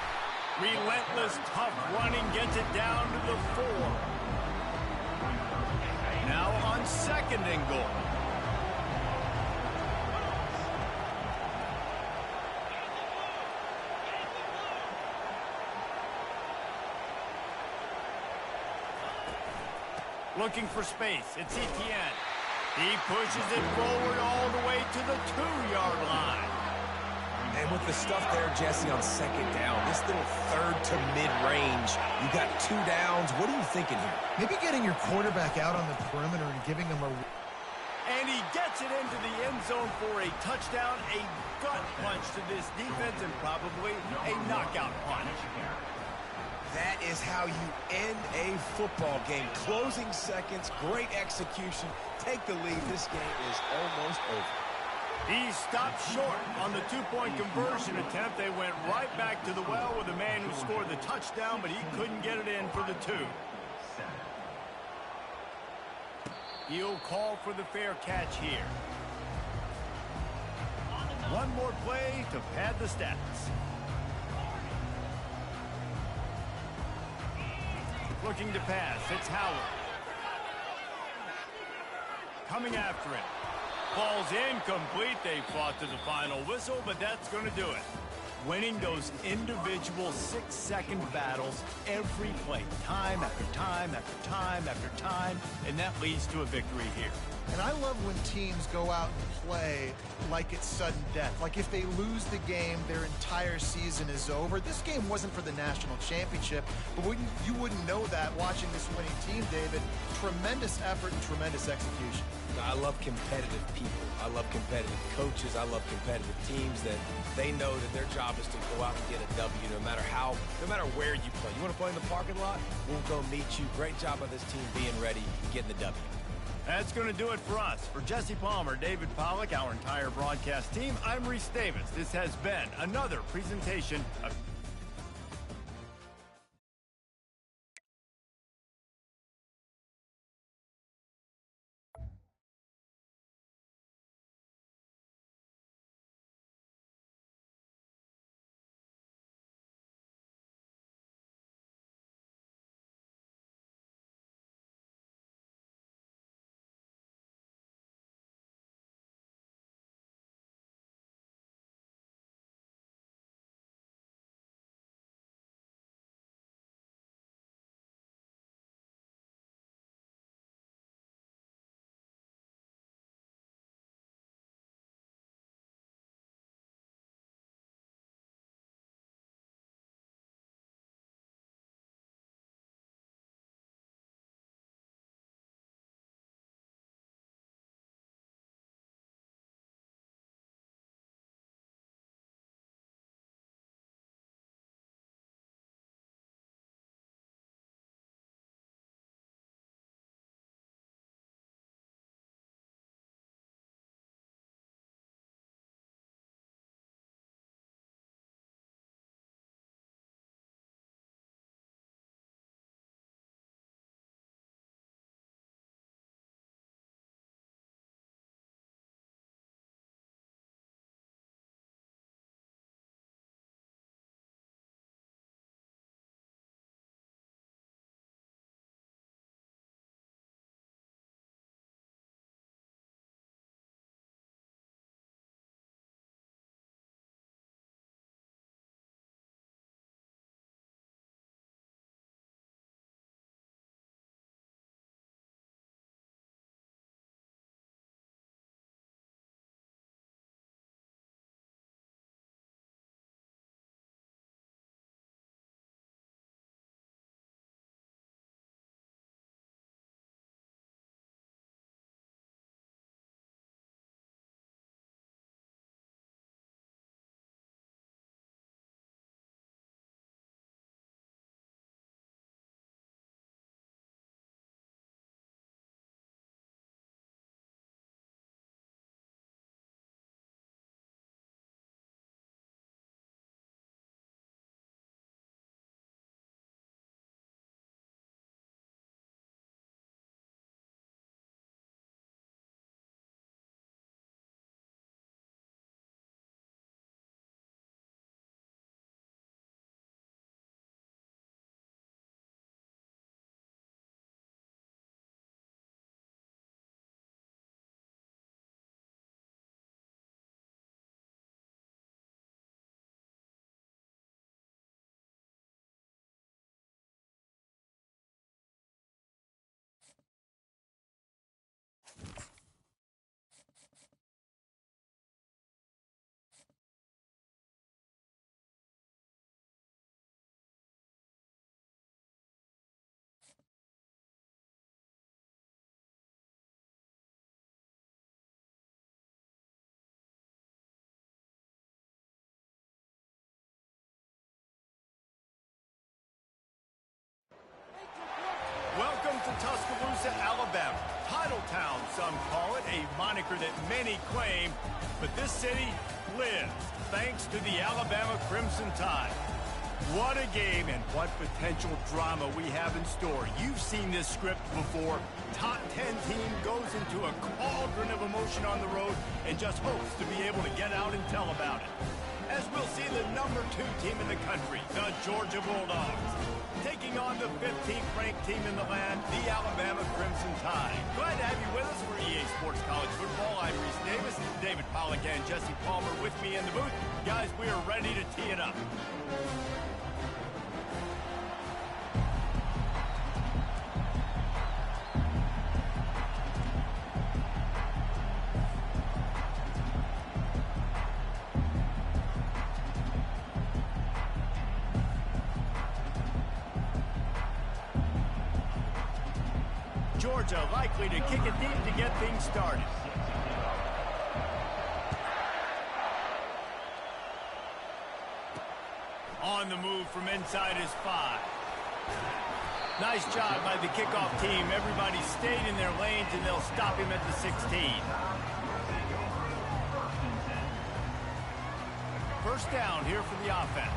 Relentless, tough running gets it down to the 4. Now on 2nd and goal. Looking for space. It's Etienne. He pushes it forward all the way to the 2-yard line. And with the stuff there, Jesse, on 2nd down, this little 3rd to mid-range, you got 2 downs. What are you thinking here? Maybe getting your quarterback out on the perimeter and giving him a... And he gets it into the end zone for a touchdown, a gut punch to this defense, and probably a knockout punch. That is how you end a football game. Closing seconds, great execution. Take the lead. This game is almost over. He stopped short on the 2-point conversion attempt. They went right back to the well with the man who scored the touchdown, but he couldn't get it in for the 2. He'll call for the fair catch here. One more play to pad the stats. Looking to pass. It's Howard. Coming after him. Ball's incomplete. They fought to the final whistle, but that's going to do it. Winning those individual 6-second battles every play, time after time after time after time, and that leads to a victory here. And I love when teams go out and play like it's sudden death. Like if they lose the game, their entire season is over. This game wasn't for the national championship, but you wouldn't know that watching this winning team, David. Tremendous effort and tremendous execution. I love competitive people. I love competitive coaches. I love competitive teams that they know that their job is to go out and get a W no matter where you play. You want to play in the parking lot? We'll go meet you. Great job by this team being ready, getting the W. That's going to do it for us. For Jesse Palmer, David Pollack, our entire broadcast team, I'm Reese Davis. This has been another presentation of Tuscaloosa, Alabama. Titletown, some call it, a moniker that many claim. But this city lives thanks to the Alabama Crimson Tide. What a game and what potential drama we have in store. You've seen this script before. Top 10 team goes into a cauldron of emotion on the road and just hopes to be able to get out and tell about it. As we'll see the number 2 team in the country, the Georgia Bulldogs, taking on the 15th ranked team in the land, the Alabama Crimson Tide. Glad to have you with us for EA Sports College Football. I'm Reese Davis, David Pollack and Jesse Palmer with me in the booth. Guys, we are ready to tee it up. Georgia likely to kick it deep to get things started. On the move from inside his 5. Nice job by the kickoff team. Everybody stayed in their lanes, and they'll stop him at the 16. First down here for the offense.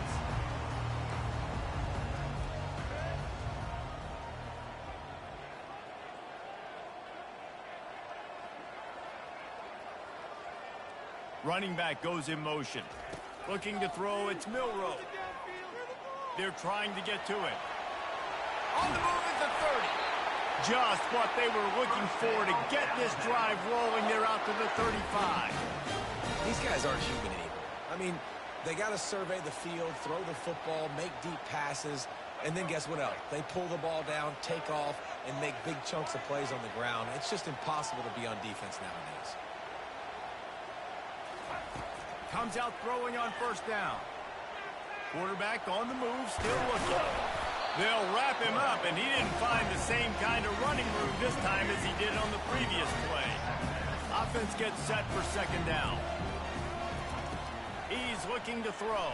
Running back goes in motion. Looking to throw, it's Milroe. They're trying to get to it. On the move is the 30. Just what they were looking for to get this drive rolling. They're out to the 35. These guys aren't human anymore. I mean, they got to survey the field, throw the football, make deep passes, and then guess what else? They pull the ball down, take off, and make big chunks of plays on the ground. It's just impossible to be on defense nowadays. Comes out throwing on first down. Quarterback on the move, still looking. They'll wrap him up, and he didn't find the same kind of running room this time as he did on the previous play. Offense gets set for second down. He's looking to throw.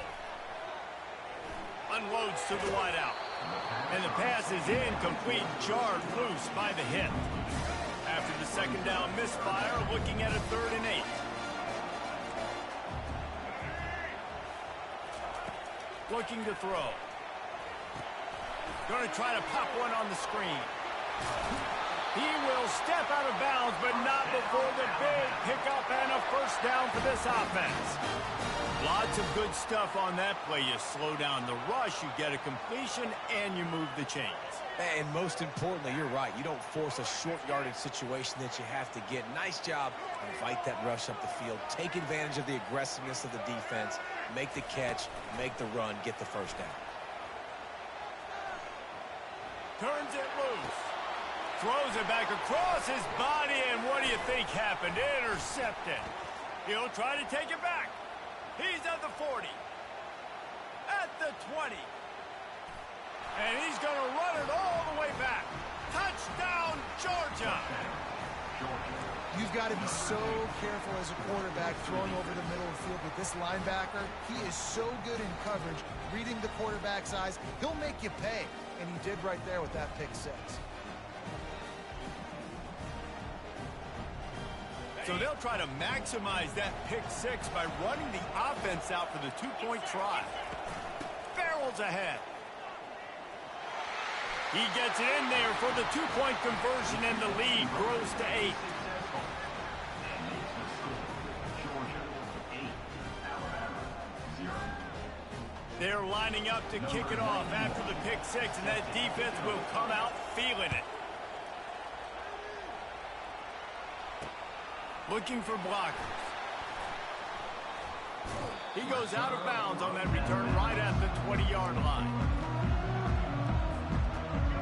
Unloads to the wideout. And the pass is incomplete, jarred loose by the hit. After the second down misfire, looking at a 3rd and 8. Looking to throw. Going to try to pop one on the screen. He will step out of bounds, but not before the big pickup and a first down for this offense. Lots of good stuff on that play. You slow down the rush, you get a completion, and you move the chains. And most importantly, you're right. You don't force a short yardage situation that you have to get. Nice job. Invite that rush up the field. Take advantage of the aggressiveness of the defense. Make the catch, make the run, get the first down. Turns it loose. Throws it back across his body, and what do you think happened? Intercepted. He'll try to take it back. He's at the 40. At the 20. And he's going to run it all the way back. Touchdown, Georgia. You've got to be so careful as a quarterback throwing over the middle of the field with this linebacker. He is so good in coverage, reading the quarterback's eyes. He'll make you pay, and he did right there with that pick 6. So they'll try to maximize that pick 6 by running the offense out for the 2-point try. Barrels ahead. He gets it in there for the 2-point conversion, and the lead grows to 8. They're lining up to kick it off after the pick 6, and that defense will come out feeling it. Looking for blockers. He goes out of bounds on that return right at the 20-yard line.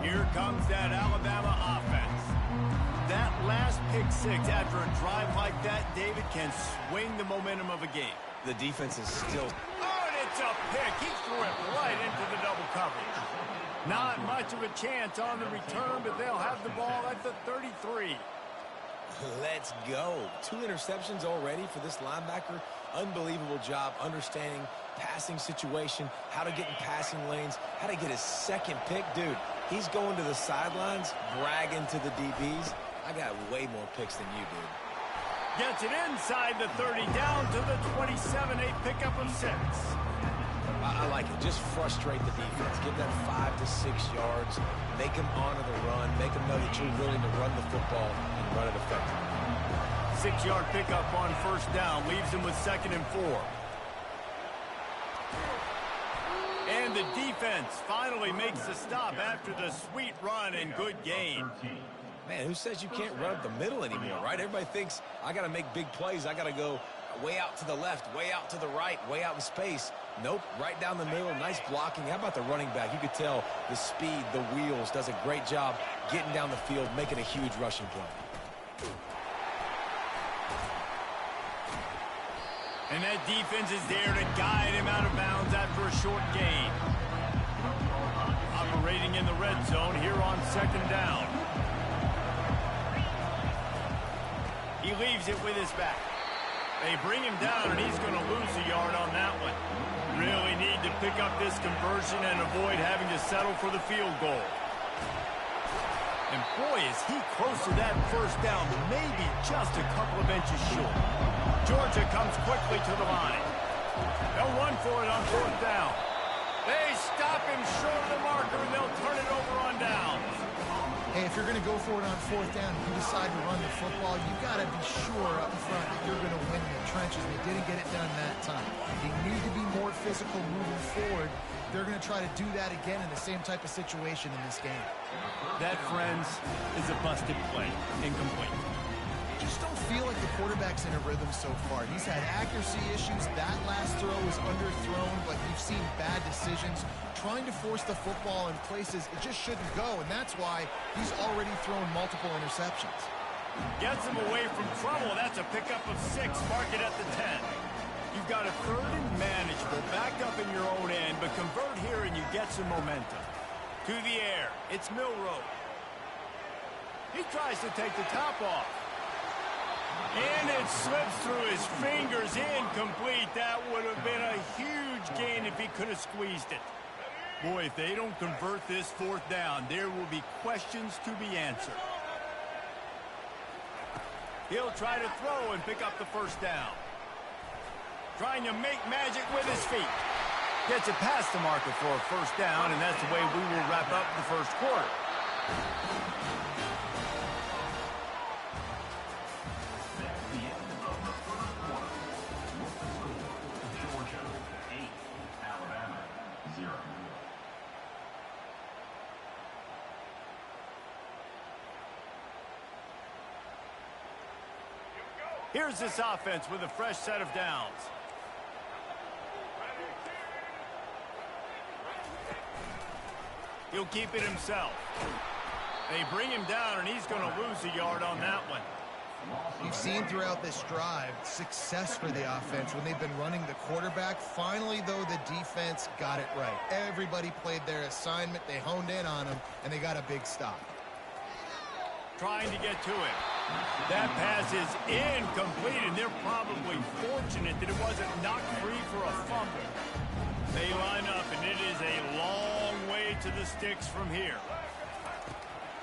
Here comes that Alabama offense. That last pick 6 after a drive like that, David, can swing the momentum of a game. The defense is still... Oh, and it's a pick. He threw it right into the double coverage. Not much of a chance on the return, but they'll have the ball at the 33. Let's go. 2 interceptions already for this linebacker. Unbelievable job understanding passing situation, how to get in passing lanes, how to get his second pick. Dude, he's going to the sidelines, bragging to the DBs. I got way more picks than you, dude. Gets it inside the 30, down to the 27, a pickup of 6. I like it. Just frustrate the defense. Give them 5 to 6 yards. Make them honor the run. Make them know that you're willing to run the football and run it effectively. 6-yard pickup on first down. Leaves him with 2nd and 4. And the defense finally makes the stop after the sweet run and good gain. Man, who says you can't run up the middle anymore, right? Everybody thinks I got to make big plays. I got to go way out to the left, way out to the right, way out in space. Nope, right down the middle. Nice blocking. How about the running back? You could tell the speed, the wheels, does a great job getting down the field, making a huge rushing play. And that defense is there to guide him out of bounds after a short gain. Operating in the red zone here on 2nd down. He leaves it with his back. They bring him down, and he's going to lose a yard on that one. Really need to pick up this conversion and avoid having to settle for the field goal. And boy, is he close to that first down, maybe just a couple of inches short. Georgia comes quickly to the line. They'll run for it on 4th down. They stop him short of the marker, and they'll turn it over on downs. Hey, if you're going to go for it on 4th down, you decide to run the football, you've got to be sure up front that you're going to win in the trenches. They didn't get it done that time. They need to be more physical moving forward. They're going to try to do that again in the same type of situation in this game. That, friends, is a busted play. Incomplete. Just don't feel like the quarterback's in a rhythm so far. He's had accuracy issues. That last throw was underthrown, but you've seen bad decisions. Trying to force the football in places it just shouldn't go, and that's why he's already thrown multiple interceptions. Gets him away from trouble. That's a pickup of 6. Mark it at the 10. You've got a 3rd and manageable, backed up in your own end, but convert here and you get some momentum. To the air, it's Milroe. He tries to take the top off. And it slips through his fingers, incomplete. That would have been a huge gain if he could have squeezed it. Boy, if they don't convert this 4th down, there will be questions to be answered. He'll try to throw and pick up the 1st down. Trying to make magic with his feet. Gets it past the marker for a 1st down, and that's the way we will wrap up the 1st quarter. Here's this offense with a fresh set of downs. He'll keep it himself. They bring him down, and he's going to lose a yard on that one. You've seen throughout this drive success for the offense when they've been running the quarterback. Finally, though, the defense got it right. Everybody played their assignment. They honed in on him, and they got a big stop. Trying to get to it. That pass is incomplete, and they're probably fortunate that it wasn't knocked free for a fumble. They line up, and it is a long way to the sticks from here.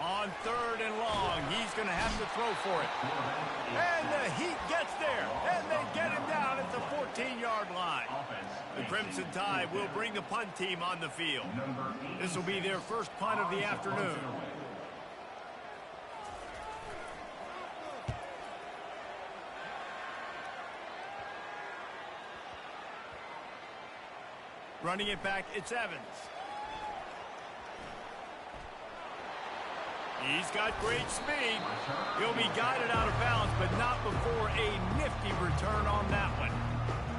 On 3rd and long, he's going to have to throw for it. And the Heat gets there, and they get him down at the 14-yard line. The Crimson Tide will bring the punt team on the field. This will be their first punt of the afternoon. Running it back, it's Evans. He's got great speed. He'll be guided out of bounds, but not before a nifty return on that one.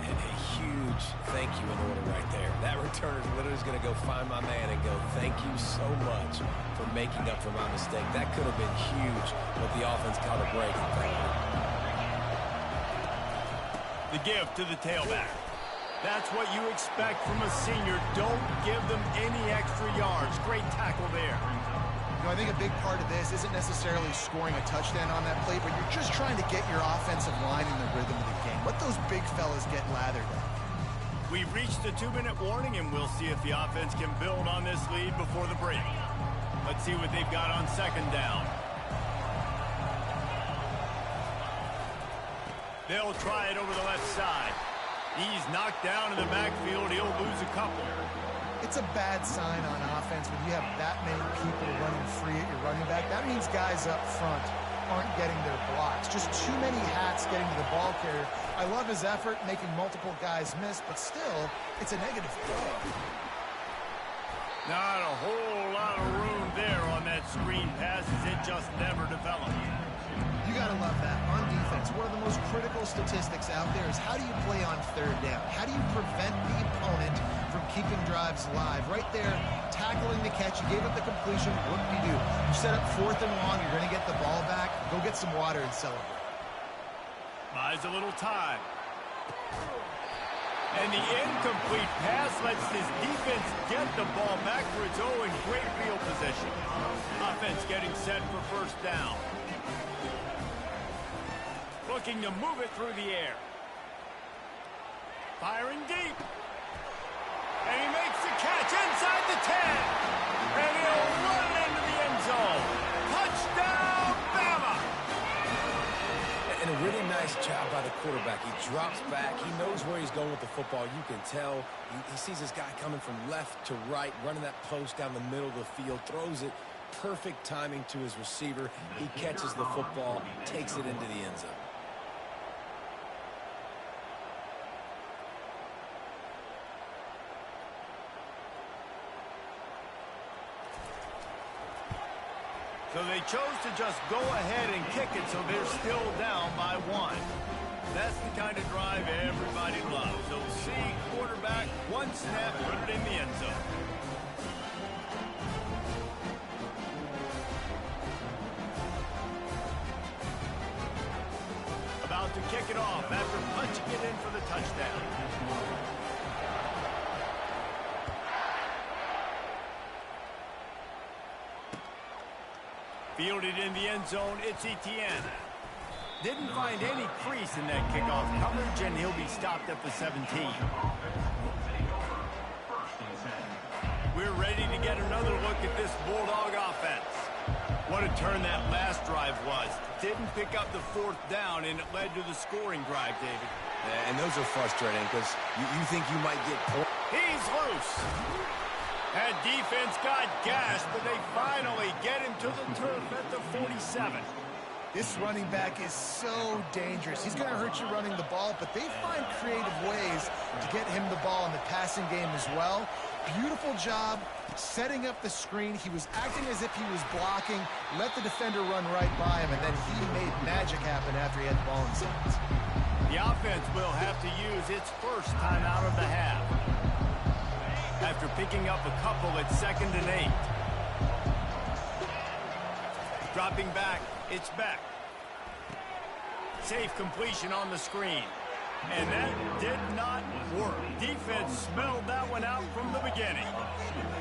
And a huge thank you in order right there. That returner is literally going to go find my man and go, thank you so much for making up for my mistake. That could have been huge, but the offense caught a break and found it. The give to the tailback. That's what you expect from a senior. Don't give them any extra yards. Great tackle there. You know, I think a big part of this isn't necessarily scoring a touchdown on that play, but you're just trying to get your offensive line in the rhythm of the game. Let those big fellas get lathered up. We've reached the 2-minute warning, and we'll see if the offense can build on this lead before the break. Let's see what they've got on second down. They'll try it over the left side. He's knocked down in the backfield. He'll lose a couple. It's a bad sign on offense when you have that many people running free at your running back. That means guys up front aren't getting their blocks. Just too many hats getting to the ball carrier. I love his effort, making multiple guys miss, but still, it's a negative throw. Not a whole lot of room there on that screen pass as it just never developed. You got to love that. On defense, one of the most critical statistics out there is how do you play on third down? How do you prevent the opponent from keeping drives live? Right there, tackling the catch. You gave up the completion. What do you do? You set up 4th and long. You're going to get the ball back. Go get some water and celebrate. Buys a little time. And the incomplete pass lets his defense get the ball back for its own great field position. Offense getting set for first down. Looking to move it through the air. Firing deep. And he makes the catch inside the 10. And he'll run it into the end zone. Touchdown, Bama! And a really nice job by the quarterback. He drops back. He knows where he's going with the football. You can tell. He sees this guy coming from left to right, running that post down the middle of the field, throws it. Perfect timing to his receiver. He catches the football, takes it into the end zone. So they chose to just go ahead and kick it, so they're still down by 1. That's the kind of drive everybody loves. So see quarterback, one snap, put it in the end zone. About to kick it off after punching it in for the touchdown. Fielded in the end zone, it's Etienne. Didn't find any crease in that kickoff coverage, and he'll be stopped at the 17. We're ready to get another look at this Bulldog offense. What a turn that last drive was. Didn't pick up the 4th down, and it led to the scoring drive, David. Yeah, and those are frustrating because you think you might get points. He's loose. That defense got gashed, but they finally get him to the turf at the 47. This running back is so dangerous. He's going to hurt you running the ball, but they find creative ways to get him the ball in the passing game as well. Beautiful job setting up the screen. He was acting as if he was blocking, let the defender run right by him, and then he made magic happen after he had the ball in his hands. The offense will have to use its first timeout of the half. After picking up a couple at 2nd and 8. Dropping back, it's Beck. Safe completion on the screen. And that did not work. Defense smelled that one out from the beginning.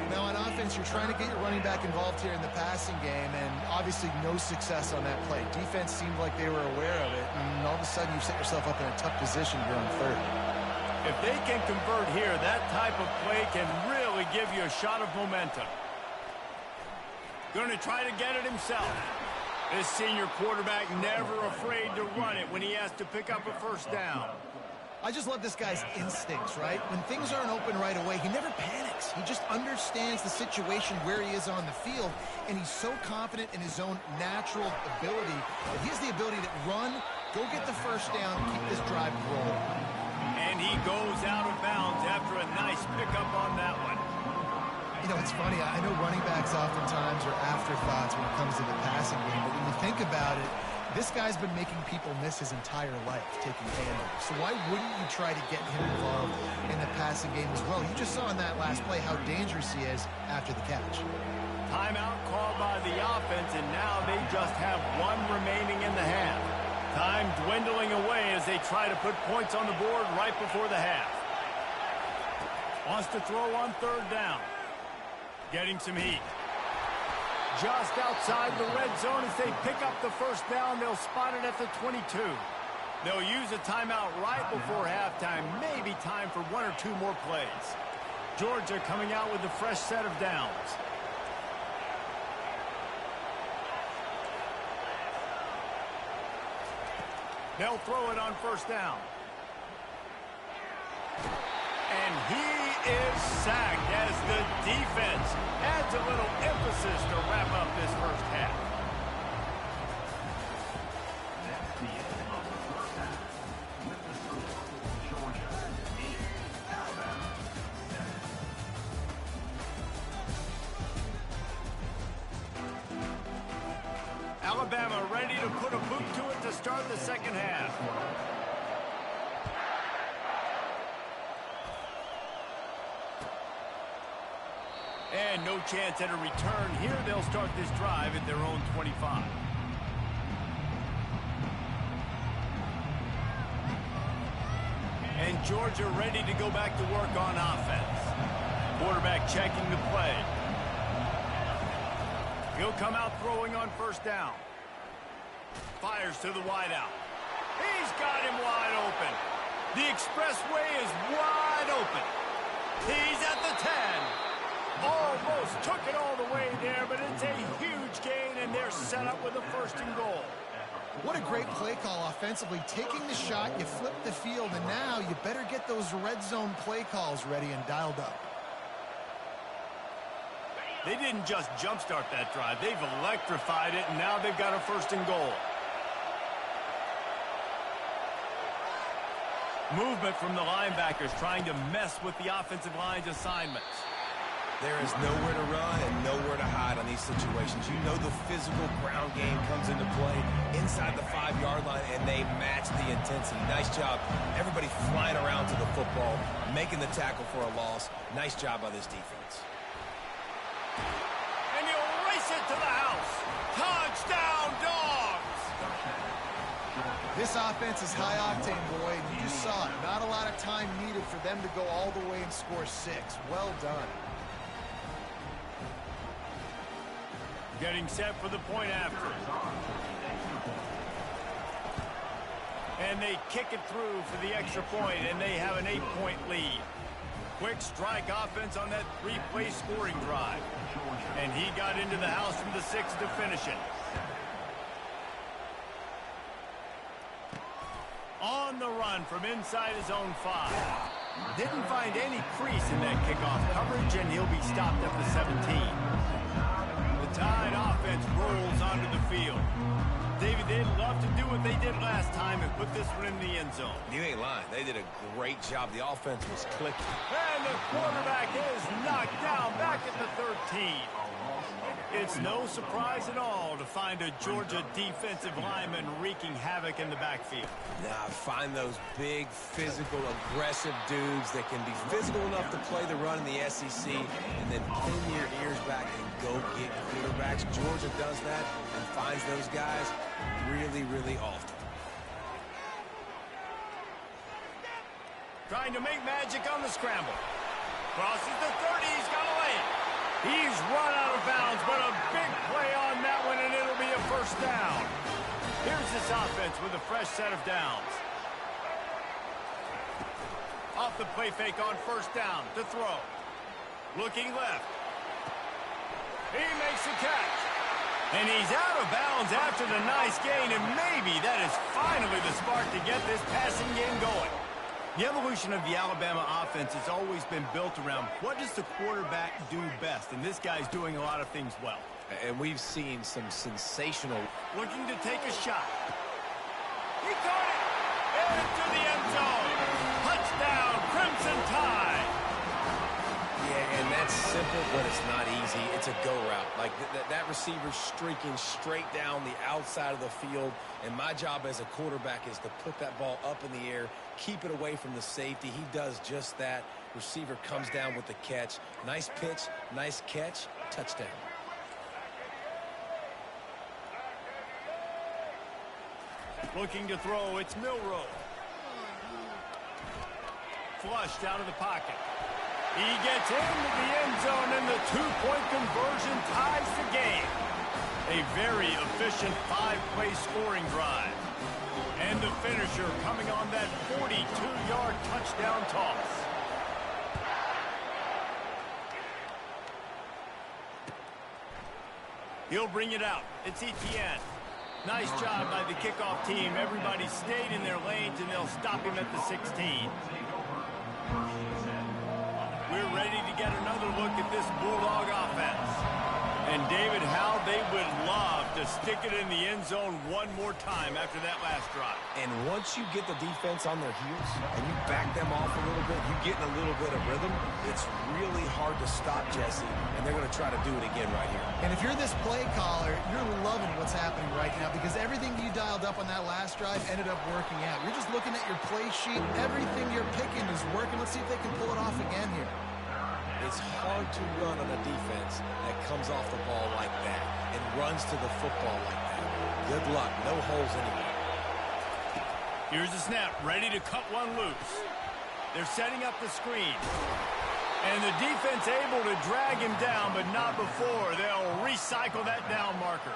Now on offense, you're trying to get your running back involved here in the passing game, and obviously no success on that play. Defense seemed like they were aware of it, and all of a sudden you set yourself up in a tough position here on 3rd. If they can convert here, that type of play can really give you a shot of momentum. Going to try to get it himself. This senior quarterback never afraid to run it when he has to pick up a first down. I just love this guy's instincts, right? When things aren't open right away, he never panics. He just understands the situation where he is on the field, and he's so confident in his own natural ability that he has the ability to run, go get the first down, and keep this drive rolling. And he goes out of bounds after a nice pickup on that one. You know, it's funny. I know running backs oftentimes are afterthoughts when it comes to the passing game, but when you think about it, this guy's been making people miss his entire life taking handoffs. So why wouldn't you try to get him involved in the passing game as well? You just saw in that last play how dangerous he is after the catch. Timeout called by the offense, and now they just have one remaining in the half. Time dwindling away as they try to put points on the board right before the half. Wants to throw on 3rd down. Getting some heat. Just outside the red zone as they pick up the first down. They'll spot it at the 22. They'll use a timeout right before halftime. Maybe time for one or two more plays. Georgia coming out with a fresh set of downs. They'll throw it on first down. And he is sacked as the defense adds a little emphasis to wrap up this first half. That's the end of the first half. With the score, Georgia 8, Alabama 7. Alabama ready to put a boot to it to start the second half. And no chance at a return here. They'll start this drive at their own 25. And Georgia ready to go back to work on offense. Quarterback checking the play. He'll come out throwing on first down. Fires to the wideout. He's got him wide open. The expressway is wide open. He's at the 10. Almost took it all the way there, but it's a huge gain, and they're set up with a first and goal. What a great play call offensively. Taking the shot, you flip the field, and now you better get those red zone play calls ready and dialed up. They didn't just jumpstart that drive. They've electrified it, and now they've got a first and goal. Movement from the linebackers trying to mess with the offensive line's assignments. There is nowhere to run and nowhere to hide on these situations. You know the physical ground game comes into play inside the 5-yard line, and they match the intensity. Nice job. Everybody flying around to the football, making the tackle for a loss. Nice job by this defense. And he'll race it to the house. Touchdown, Dogs! This offense is high octane, boy, and you just saw it. Not a lot of time needed for them to go all the way and score 6. Well done. Getting set for the point after. And they kick it through for the extra point, and they have an 8-point lead. Quick strike offense on that 3-play scoring drive. And he got into the house from the 6 to finish it. On the run from inside his own 5. Didn't find any crease in that kickoff coverage, and he'll be stopped at the 17. The Tide offense rolls onto the field. David, they'd love to do what they did last time and put this one in the end zone. You ain't lying. They did a great job. The offense was clicking. And the quarterback is knocked down back at the 13. It's no surprise at all to find a Georgia defensive lineman wreaking havoc in the backfield. Now, find those big, physical, aggressive dudes that can be physical enough to play the run in the SEC and then pin your ears back and go get quarterbacks. Georgia does that and finds those guys really, really often. Trying to make magic on the scramble. Crosses the 30. He's got a lane. He's run out of bounds, but a big play on that one, and it'll be a first down. Here's this offense with a fresh set of downs. Off the play fake on first down to throw. Looking left. He makes the catch. And he's out of bounds after the nice gain, and maybe that is finally the spark to get this passing game going. The evolution of the Alabama offense has always been built around what does the quarterback do best, and this guy's doing a lot of things well. And we've seen some sensational... Looking to take a shot. He caught it! Into the end zone! Touchdown, Crimson Tide! Yeah, and that's simple, but it's not easy. It's a go route. Like, that receiver's streaking straight down the outside of the field, and my job as a quarterback is to put that ball up in the air, keep it away from the safety. He does just that. Receiver comes down with the catch. Nice pitch, nice catch, touchdown. Looking to throw, it's Milroe. Flushed out of the pocket. He gets into the end zone, and the two-point conversion ties the game. A very efficient 5-play scoring drive. And the finisher coming on that 42-yard touchdown toss. He'll bring it out. It's Etienne. Nice job by the kickoff team. Everybody stayed in their lanes, and they'll stop him at the 16. We're ready to get another look at this Bulldog offense. And David, how they would love to stick it in the end zone one more time after that last drive. And once you get the defense on their heels and you back them off a little bit, you get in a little bit of rhythm, it's really hard to stop Jesse, and they're going to try to do it again right here. And if you're this play caller, you're loving what's happening right now because everything you dialed up on that last drive ended up working out. You're just looking at your play sheet. Everything you're picking is working. Let's see if they can pull it off again here. It's hard to run on a defense that comes off the ball like that and runs to the football like that. Good luck. No holes anywhere. Here's the snap. Ready to cut one loose. They're setting up the screen. And the defense able to drag him down, but not before. They'll recycle that down marker.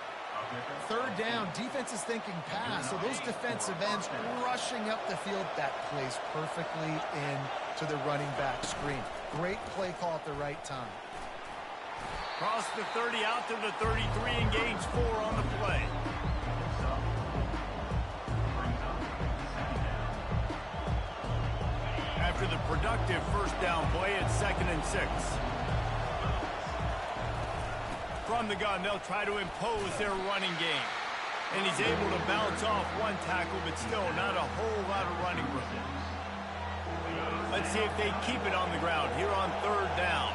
Third down, defense is thinking pass, so those defensive ends rushing up the field, that plays perfectly into the running back screen. Great play call at the right time. Cross the 30 out to the 33 and gains 4 on the play. After the productive first down play, it's 2nd and 6. From the gun, they'll try to impose their running game. And he's able to bounce off one tackle, but still not a whole lot of running room. Let's see if they keep it on the ground here on 3rd down.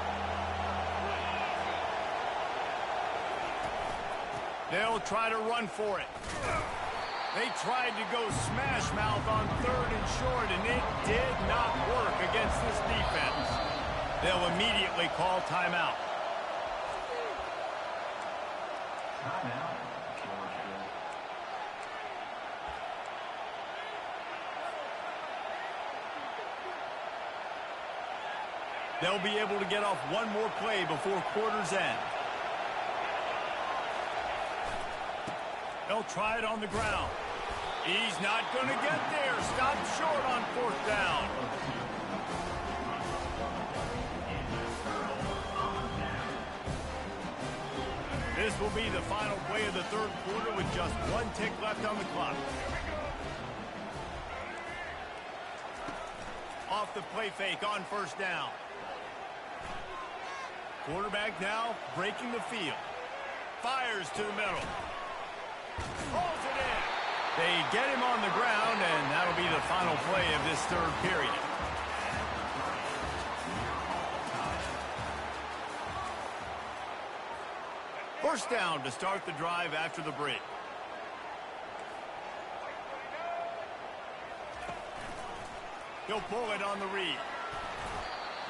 They'll try to run for it. They tried to go smash mouth on 3rd and short, and it did not work against this defense. They'll immediately call timeout. They'll be able to get off one more play before quarter's end. They'll try it on the ground. He's not going to get there. Stopped short on 4th down. This will be the final play of the 3rd quarter with just 1 tick left on the clock. Off the play fake on 1st down. Quarterback now breaking the field. Fires to the middle. Pulls it in. They get him on the ground, and that'll be the final play of this 3rd period. First down to start the drive after the break. He'll pull it on the read.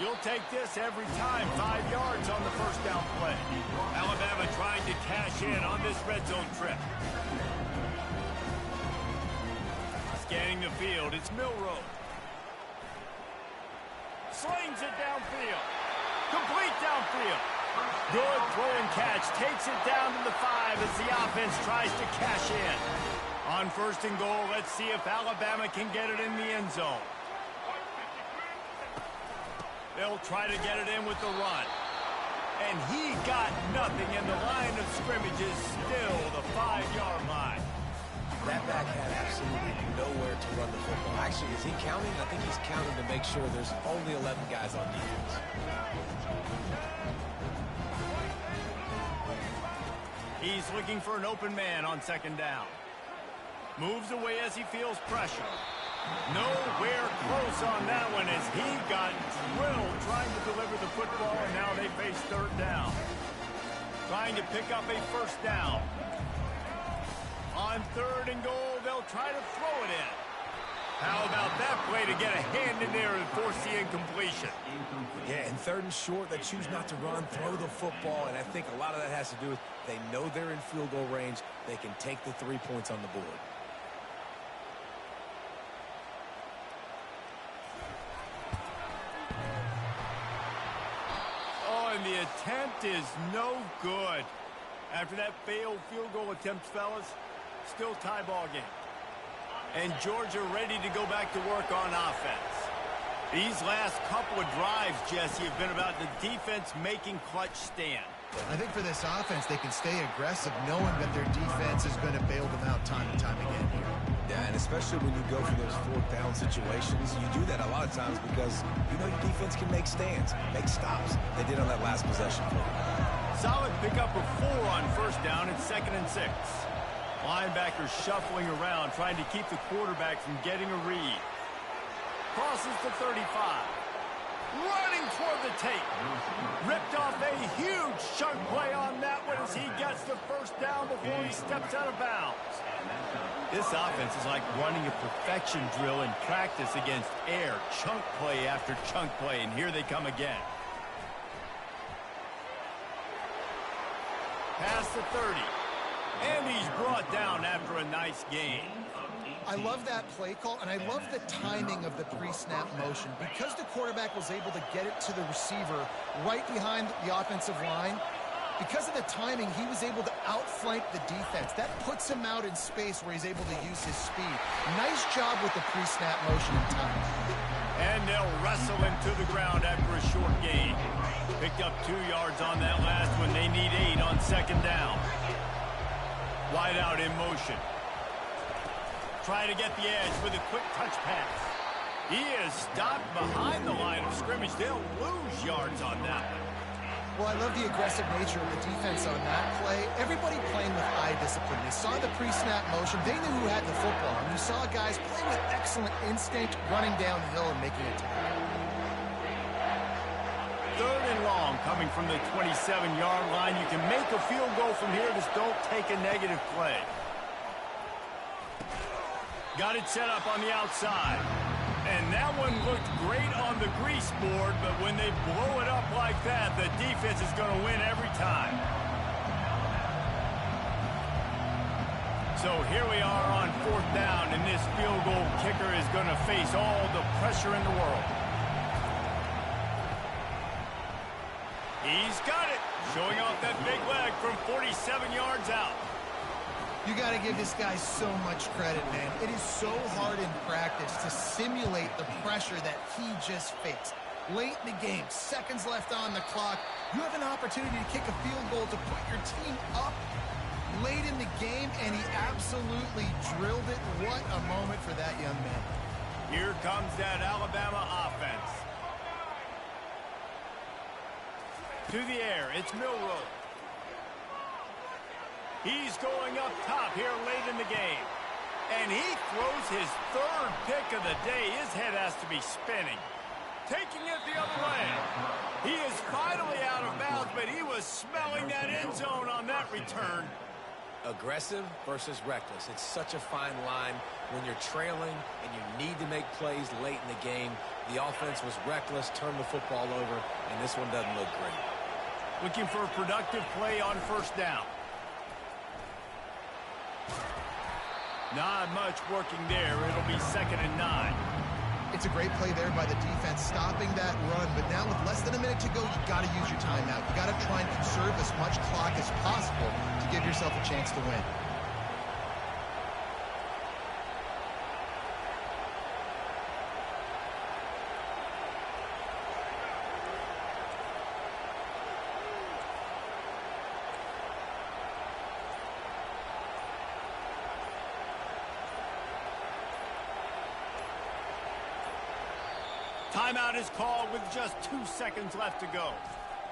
You'll take this every time. 5 yards on the first down play. Alabama trying to cash in on this red zone trip. Scanning the field, it's Milroe. Slings it downfield. Complete downfield. Good throw and catch. Takes it down to the 5 as the offense tries to cash in. On 1st and goal, let's see if Alabama can get it in the end zone. They'll try to get it in with the run. And he got nothing, and the line of scrimmage is still the 5-yard line. That back had absolutely nowhere to run the football. Actually, is he counting? I think he's counting to make sure there's only 11 guys on defense. He's looking for an open man on 2nd down. Moves away as he feels pressure. Nowhere close on that one as he got drilled trying to deliver the football, and now they face 3rd down. Trying to pick up a 1st down. On 3rd and goal, they'll try to throw it in. How about that play to get a hand in there and force the incompletion? Yeah, and 3rd and short, they choose not to run, throw the football, and I think a lot of that has to do with they know they're in field goal range. They can take the 3 points on the board. attempt is no good. After that failed field goal attempt, fellas, still tie ball game. And Georgia ready to go back to work on offense. These last couple of drives, Jesse, have been about the defense making clutch stand. I think for this offense, they can stay aggressive knowing that their defense is going to bail them out time and time again here. Yeah, and especially when you go for those fourth down situations, you do that a lot of times because you know your defense can make stands, make stops. They did on that last possession. Solid pickup of 4 on first down and 2nd and 6. Linebackers shuffling around, trying to keep the quarterback from getting a read. Crosses the 35. Running toward the tape. Ripped off a huge chunk play on that one as he gets the first down before he steps out of bounds. This offense is like running a perfection drill in practice against air. Chunk play after chunk play, and here they come again. Past the 30. And he's brought down after a nice gain. I love that play call, and I love the timing of the pre-snap motion. Because the quarterback was able to get it to the receiver right behind the offensive line, because of the timing, he was able to outflank the defense. That puts him out in space where he's able to use his speed. Nice job with the pre-snap motion and timing. And they'll wrestle him to the ground after a short gain. Picked up 2 yards on that last one. They need 8 on 2nd down. Wide out in motion. Try to get the edge with a quick touch pass. He is stopped behind the line of scrimmage. They'll lose yards on that one. Well, I love the aggressive nature of the defense on that play. Everybody playing with eye discipline. They saw the pre-snap motion. They knew who had the football. And you saw guys play with excellent instinct, running downhill and making a tackle. 3rd and long coming from the 27-yard line. You can make a field goal from here. Just don't take a negative play. Got it set up on the outside. And that one looked great on the grease board, but when they blow it up like that, the defense is going to win every time. So here we are on 4th down, and this field goal kicker is going to face all the pressure in the world. He's got it, showing off that big leg from 47 yards out. You got to give this guy so much credit, man. It is so hard in practice to simulate the pressure that he just faced. Late in the game, seconds left on the clock, you have an opportunity to kick a field goal to put your team up late in the game, and he absolutely drilled it. What a moment for that young man. Here comes that Alabama offense. To the air, it's Milroe. He's going up top here late in the game. And he throws his 3rd pick of the day. His head has to be spinning. Taking it the other way. He is finally out of bounds, but he was smelling that end zone on that return. Aggressive versus reckless. It's such a fine line when you're trailing and you need to make plays late in the game. The offense was reckless, turned the football over, and this one doesn't look great. Looking for a productive play on 1st down. Not much working there. It'll be 2nd and 9. It's a great play there by the defense, stopping that run. But now with less than a minute to go, you got to use your timeout. You got to try and conserve as much clock as possible to give yourself a chance to win. Timeout is called with just 2 seconds left to go.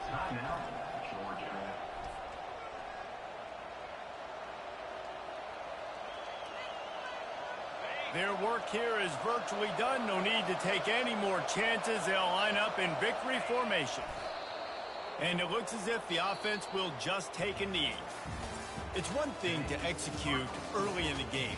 Timeout, Georgia. Their work here is virtually done. No need to take any more chances. They'll line up in victory formation. And it looks as if the offense will just take a knee. It's one thing to execute early in the game.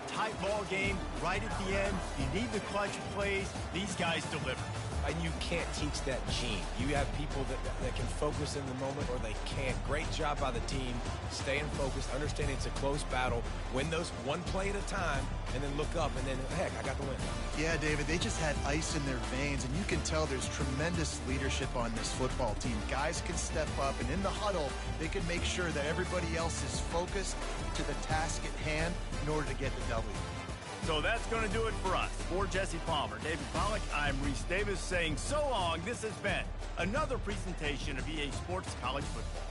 Tight ball game, right at the end. You need the clutch plays. These guys deliver. and you can't teach that gene. You have people that can focus in the moment or they can't. Great job by the team, staying focused, understanding it's a close battle, win those one play at a time, and then look up, and then, heck, I got the win. Yeah, David, they just had ice in their veins, and you can tell there's tremendous leadership on this football team. Guys can step up, and in the huddle, they can make sure that everybody else is focused to the task at hand in order to get the W. So that's going to do it for us. For Jesse Palmer, David Pollack, I'm Reese Davis saying so long. This has been another presentation of EA Sports College Football.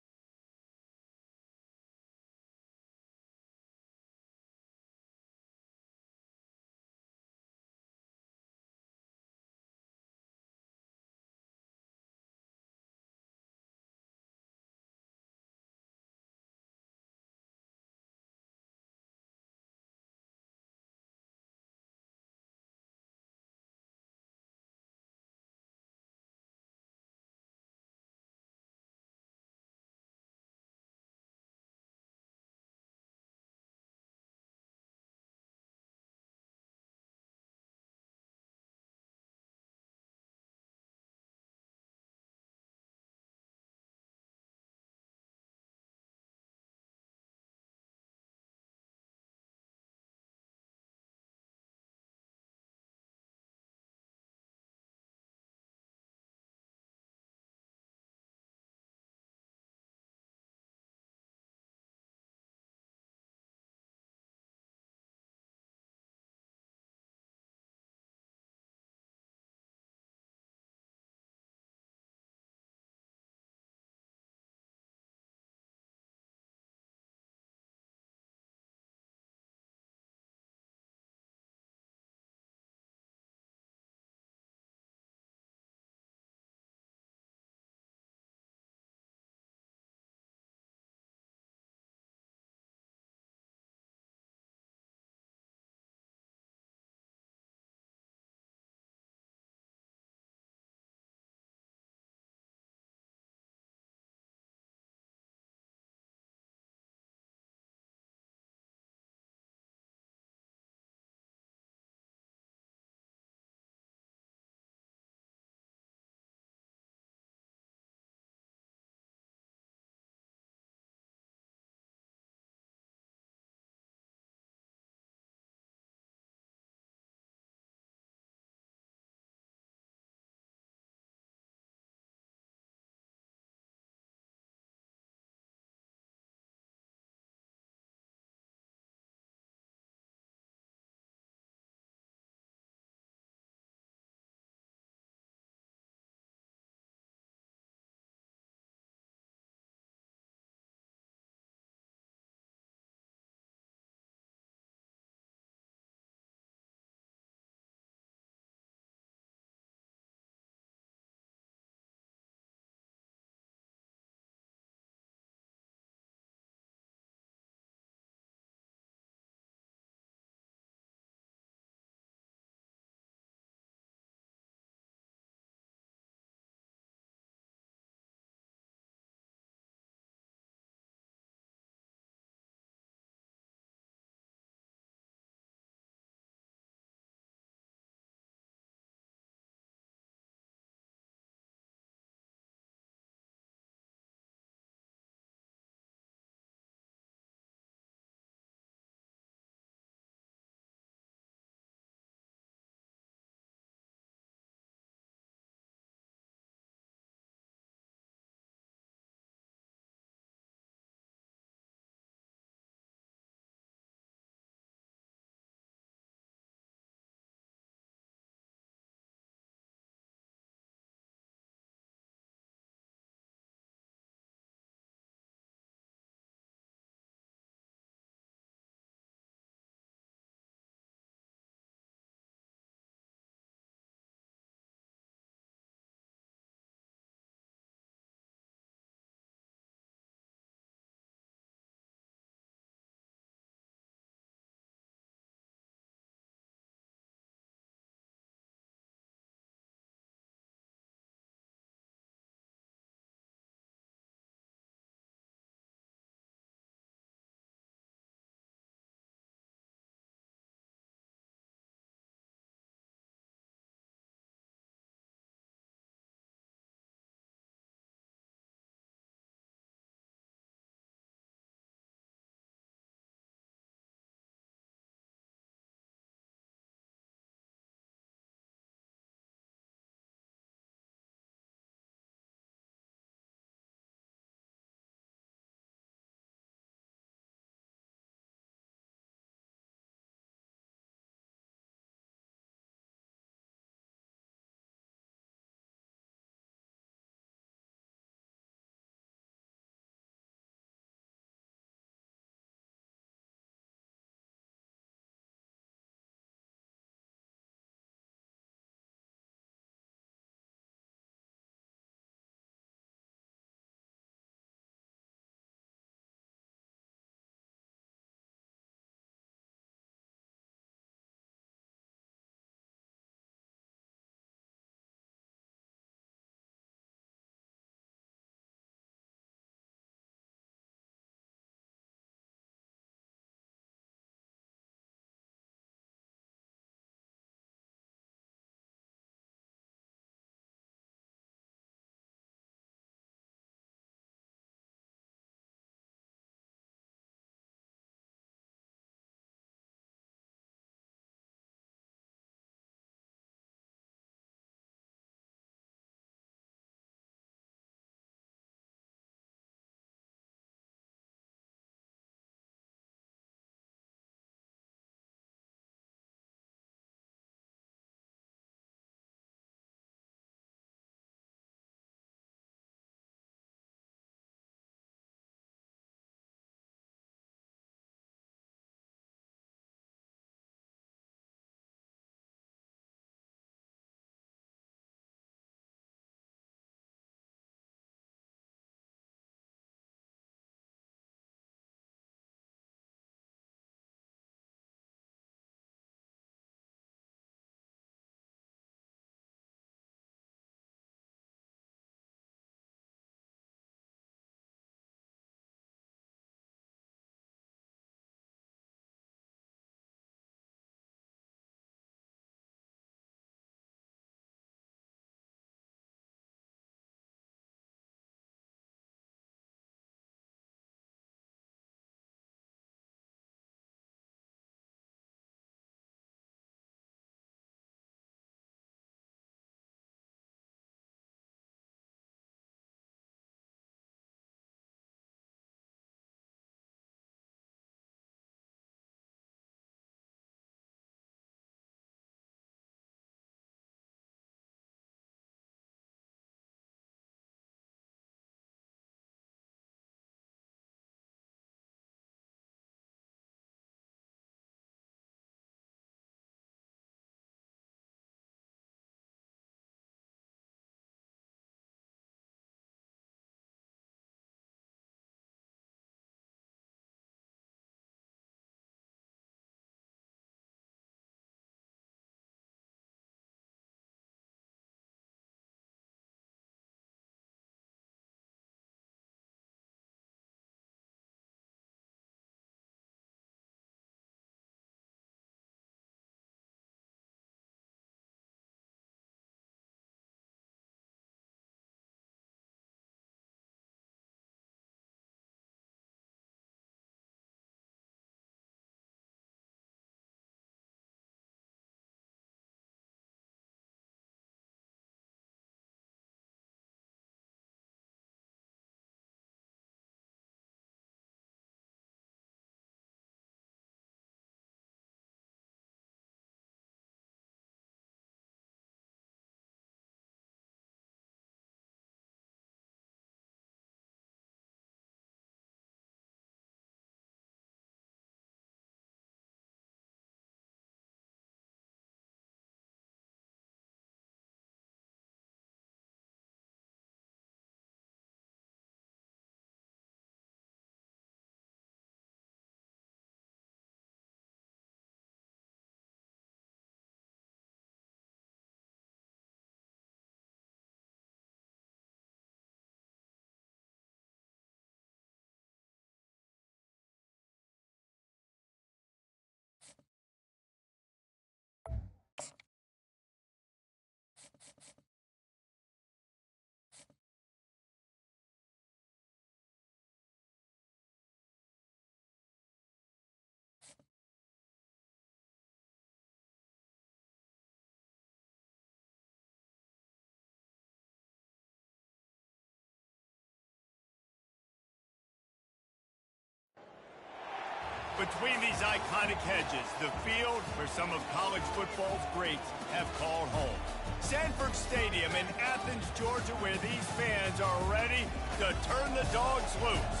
Between these iconic hedges, the field where some of college football's greats have called home. Sanford Stadium in Athens, Georgia, where these fans are ready to turn the dogs loose.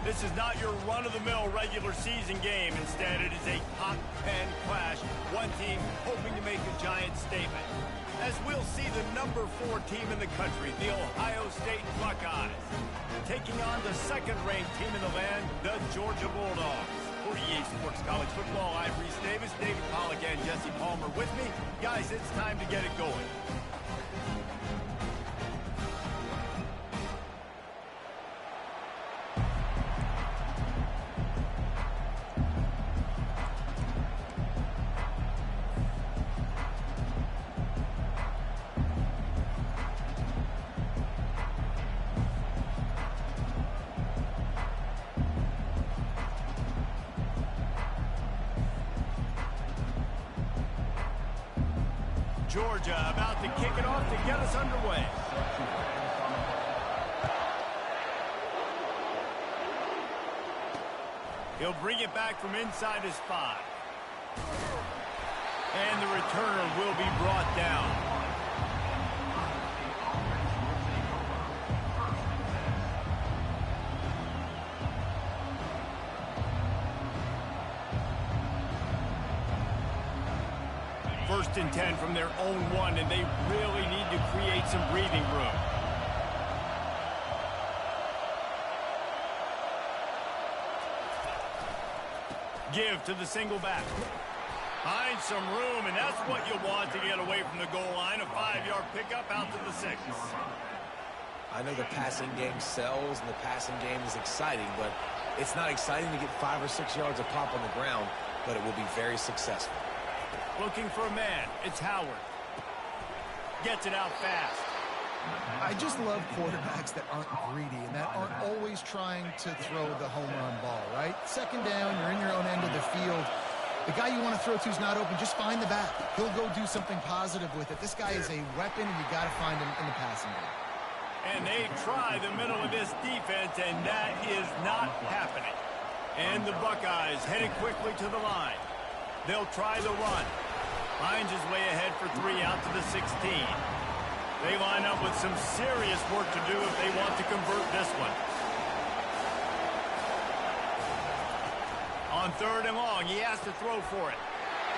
This is not your run-of-the-mill regular season game. Instead, it is a hot pen clash. One team hoping to make a giant statement. As we'll see the number 4 team in the country, the Ohio State Buckeyes, taking on the second-ranked team in the land, the Georgia Bulldogs. For EA Sports College Football, I'm Reese Davis, David Pollack, and Jesse Palmer with me. Guys, it's time to get it going. Georgia about to kick it off to get us underway. He'll bring it back from inside his 5. And the returner will be brought down. First and 10 from their own 1, and they really need to create some breathing room. Give to the single back. Find some room, and that's what you want to get away from the goal line. A 5-yard pickup out to the 6. I know the passing game sells and the passing game is exciting, but it's not exciting to get 5 or 6 yards of pop on the ground, but it will be very successful. Looking for a man. It's Howard. Gets it out fast. I just love quarterbacks that aren't greedy and that aren't always trying to throw the home run ball, right? Second down, you're in your own end of the field. The guy you want to throw to is not open. Just find the back. He'll go do something positive with it. This guy is a weapon, and you got to find him in the passing game. And they try the middle of this defense, and that is not happening. And the Buckeyes headed quickly to the line. They'll try the run. Finds his way ahead for 3 out to the 16. They line up with some serious work to do if they want to convert this one. On 3rd and long, he has to throw for it.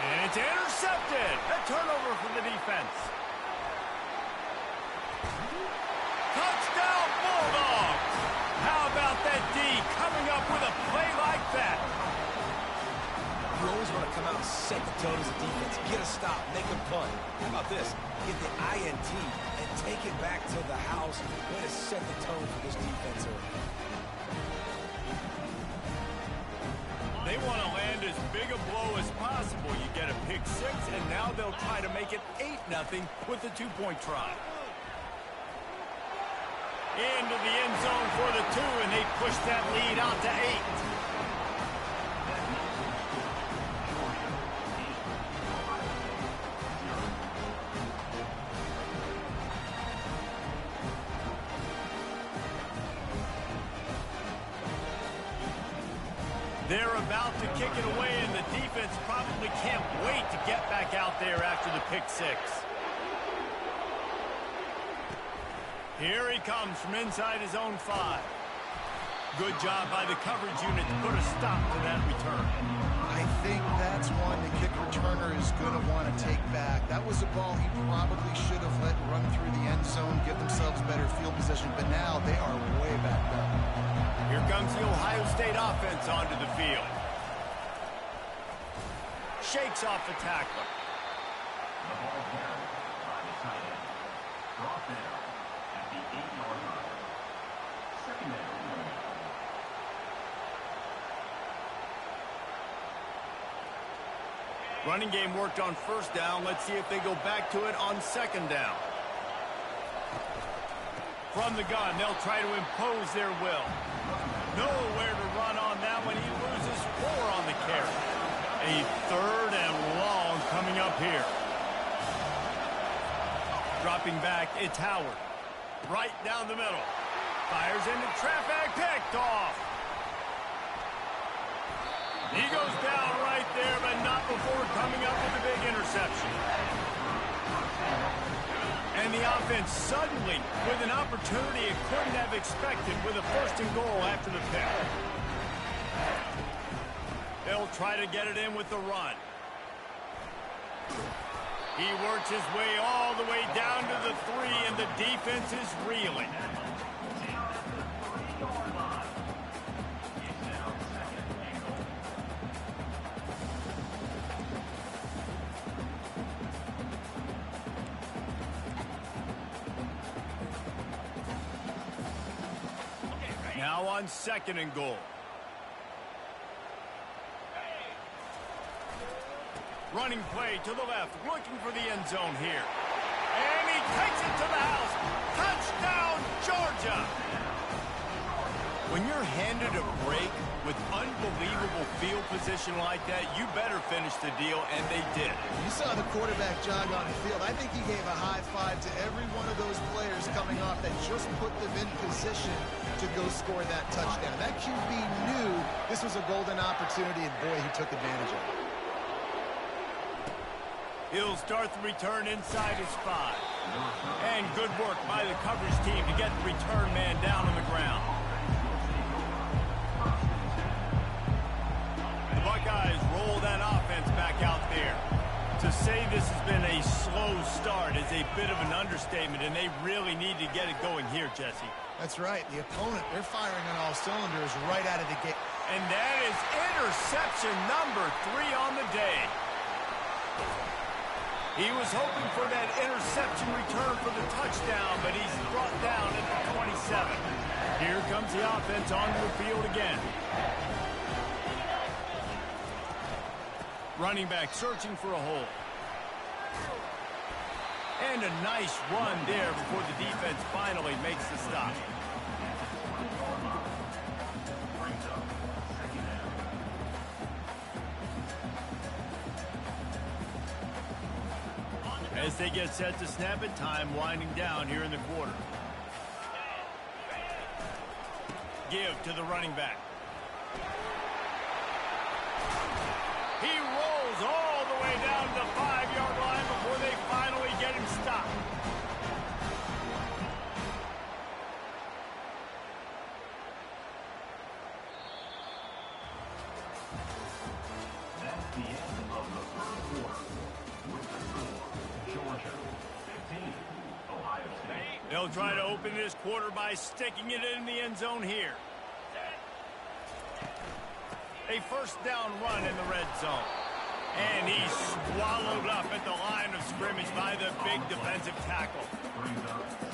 And it's intercepted. A turnover for the defense. Touchdown, Bulldogs! How about that D coming up with a play like that? You always want to come out and set the tone as a defense. Get a stop, make a punt. How about this? Get the INT and take it back to the house. Way to set the tone for this defense early. They want to land as big a blow as possible. You get a pick 6, and now they'll try to make it 8-0 with the 2-point try. Into the end zone for the 2, and they push that lead out to 8. They're about to kick it away, and the defense probably can't wait to get back out there after the pick 6. Here he comes from inside his own 5. Good job by the coverage unit to put a stop to that return. I think that's one the kick returner is going to want to take back. That was a ball he probably should have let run through the end zone, give themselves better field position, but now they are way back up. Here comes the Ohio State offense onto the field. Shakes off the tackler. The ball carried by the tight end. Brought down at the 8-yard line. Second down. Running game worked on 1st down. Let's see if they go back to it on 2nd down. From the gun, they'll try to impose their will. Nowhere to run on that one. He loses 4 on the carry. A 3rd and long coming up here. Dropping back, it's Howard. Right down the middle. Fires into traffic, picked off. He goes down right there, but not before coming up with a big interception. And the offense suddenly with an opportunity it couldn't have expected with a 1st and goal after the pick. They'll try to get it in with the run. He works his way all the way down to the 3, and the defense is reeling. Now on 2nd and goal. Running play to the left, looking for the end zone here. And he takes it to the house. Touchdown, Georgia! When you're handed a break with unbelievable field position like that, you better finish the deal, and they did. You saw the quarterback jog on the field. I think he gave a high five to every one of those players coming off that just put them in position to go score that touchdown. That QB knew this was a golden opportunity, and boy, he took advantage of it. He'll start the return inside his 5. And good work by the coverage team to get the return man down on the ground. The Buckeyes roll that offense back out there. To say this has been a slow start is a bit of an understatement, and they really need to get it going here, Jesse. That's right. The opponent, they're firing on all cylinders right out of the gate. And that is interception number 3 on the day. He was hoping for that interception return for the touchdown, but he's brought down at the 27. Here comes the offense onto the field again. Running back searching for a hole. And a nice run there before the defense finally makes the stop. As they get set to snap it, time winding down here in the quarter. Give to the running back. He rolls all the way down to the 5-yard line before they finally get him stopped. That's the end of the 3rd quarter. With the score, Georgia 15, Ohio State. They'll try to open this quarter by sticking it in the end zone here. A 1st down run in the red zone. And he's swallowed up at the line of scrimmage by the big defensive tackle.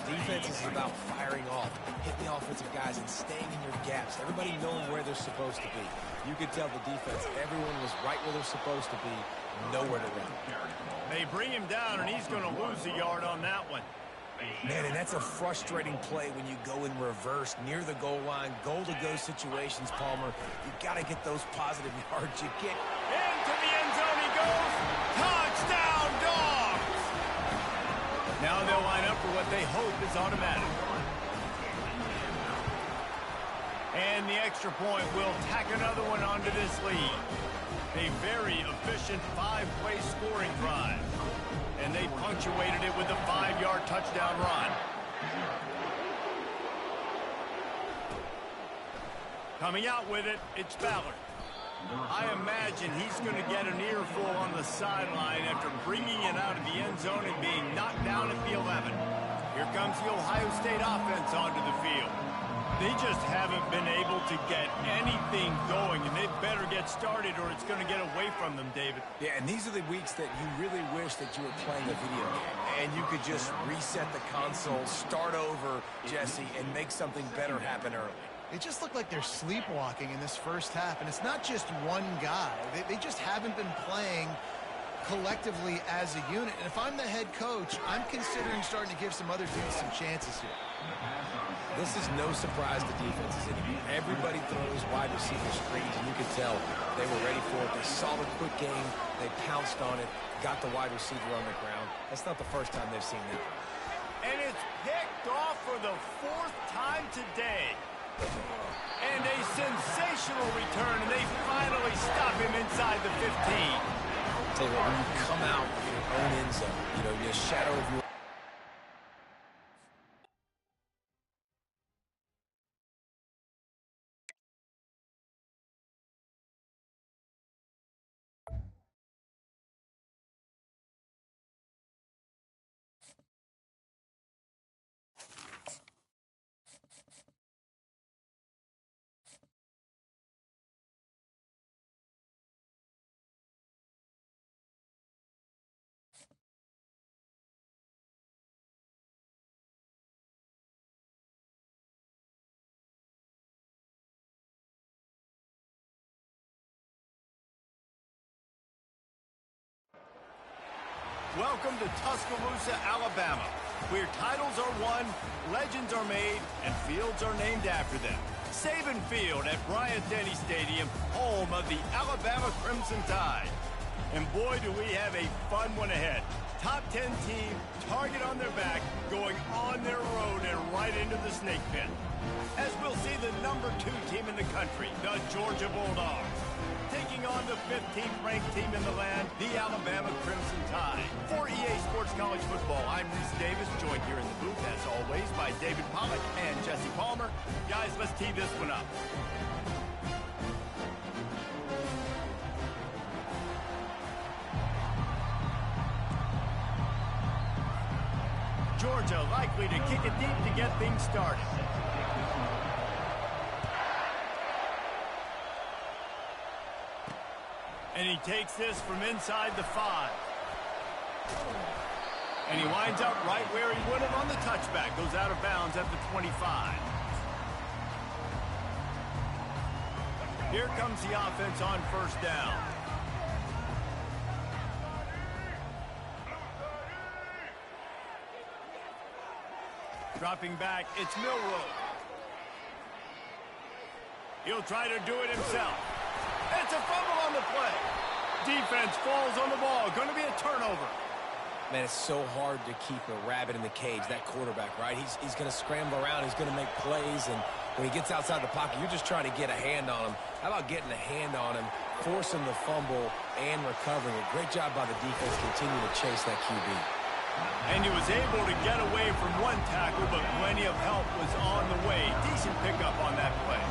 Defense is about firing off, hitting the offensive guys, and staying in your gaps. Everybody knowing where they're supposed to be. You could tell the defense, everyone was right where they're supposed to be, nowhere to run. They bring him down, and he's going to lose a yard on that one. Man, and that's a frustrating play when you go in reverse near the goal line, goal-to-go situations, Palmer. You got to get those positive yards. You get into the end zone he goes. Touchdown, Dogs! Now they'll line up for what they hope is automatic. And the extra point will tack another one onto this lead. A very efficient 5-play scoring drive. And they punctuated it with a 5-yard touchdown run. Coming out with it, it's Ballard. I imagine he's going to get an earful on the sideline after bringing it out of the end zone and being knocked down at the 11. Here comes the Ohio State offense onto the field. They just haven't been able to get anything going, and they better get started or it's going to get away from them, David. Yeah, and these are the weeks that you really wish that you were playing a video game and you could just reset the console, start over, Jesse, and make something better happen early. They just look like they're sleepwalking in this first half, and it's not just one guy. They just haven't been playing collectively as a unit. And if I'm the head coach, I'm considering starting to give some other dudes some chances here. This is no surprise to defenses anymore. Everybody throws wide receiver screens, and you can tell they were ready for it. They saw the quick game. They pounced on it, got the wide receiver on the ground. That's not the first time they've seen that. And it's picked off for the 4th time today. And a sensational return, and they finally stop him inside the 15. Tell you what, when you come out in your own end zone, you know, your shadow of your Welcome to Tuscaloosa, Alabama, where titles are won, legends are made, and fields are named after them. Saban Field at Bryant-Denny Stadium, home of the Alabama Crimson Tide. And boy, do we have a fun one ahead. Top 10 team, target on their back, going on their road and right into the snake pit. As we'll see the number 2 team in the country, the Georgia Bulldogs, taking on the 15th ranked team in the land, the Alabama Crimson Tide. For EA Sports College Football, I'm Reese Davis, joined here in the booth, as always, by David Pollack and Jesse Palmer. Guys, let's tee this one up. Georgia likely to kick it deep to get things started. And he takes this from inside the 5. And he winds up right where he would have on the touchback. Goes out of bounds at the 25. Here comes the offense on first down. Dropping back, it's Milroe. He'll try to do it himself. It's a fumble on the play. Defense falls on the ball. Going to be a turnover. Man, it's so hard to keep a rabbit in the cage, that quarterback, right? He's going to scramble around. He's going to make plays, and when he gets outside the pocket, you're just trying to get a hand on him. How about getting a hand on him, forcing the fumble, and recovering it? Great job by the defense continuing to chase that QB. And he was able to get away from one tackle, but plenty of help was on the way. Decent pickup on that play.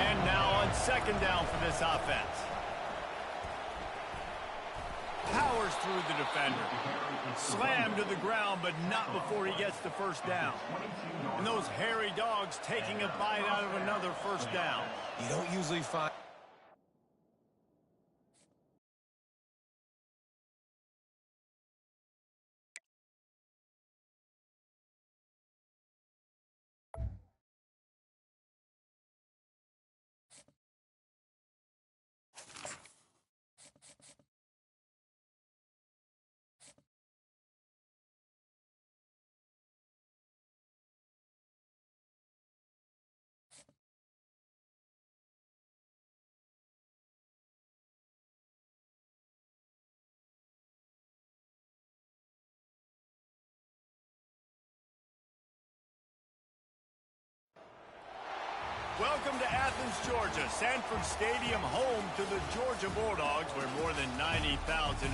And now on second down for this offense. Powers through the defender. Slammed to the ground, but not before he gets the first down. And those hairy dogs taking a bite out of another first down. You don't usually find... Welcome to Athens, Georgia, Sanford Stadium, home to the Georgia Bulldogs, where more than 90,000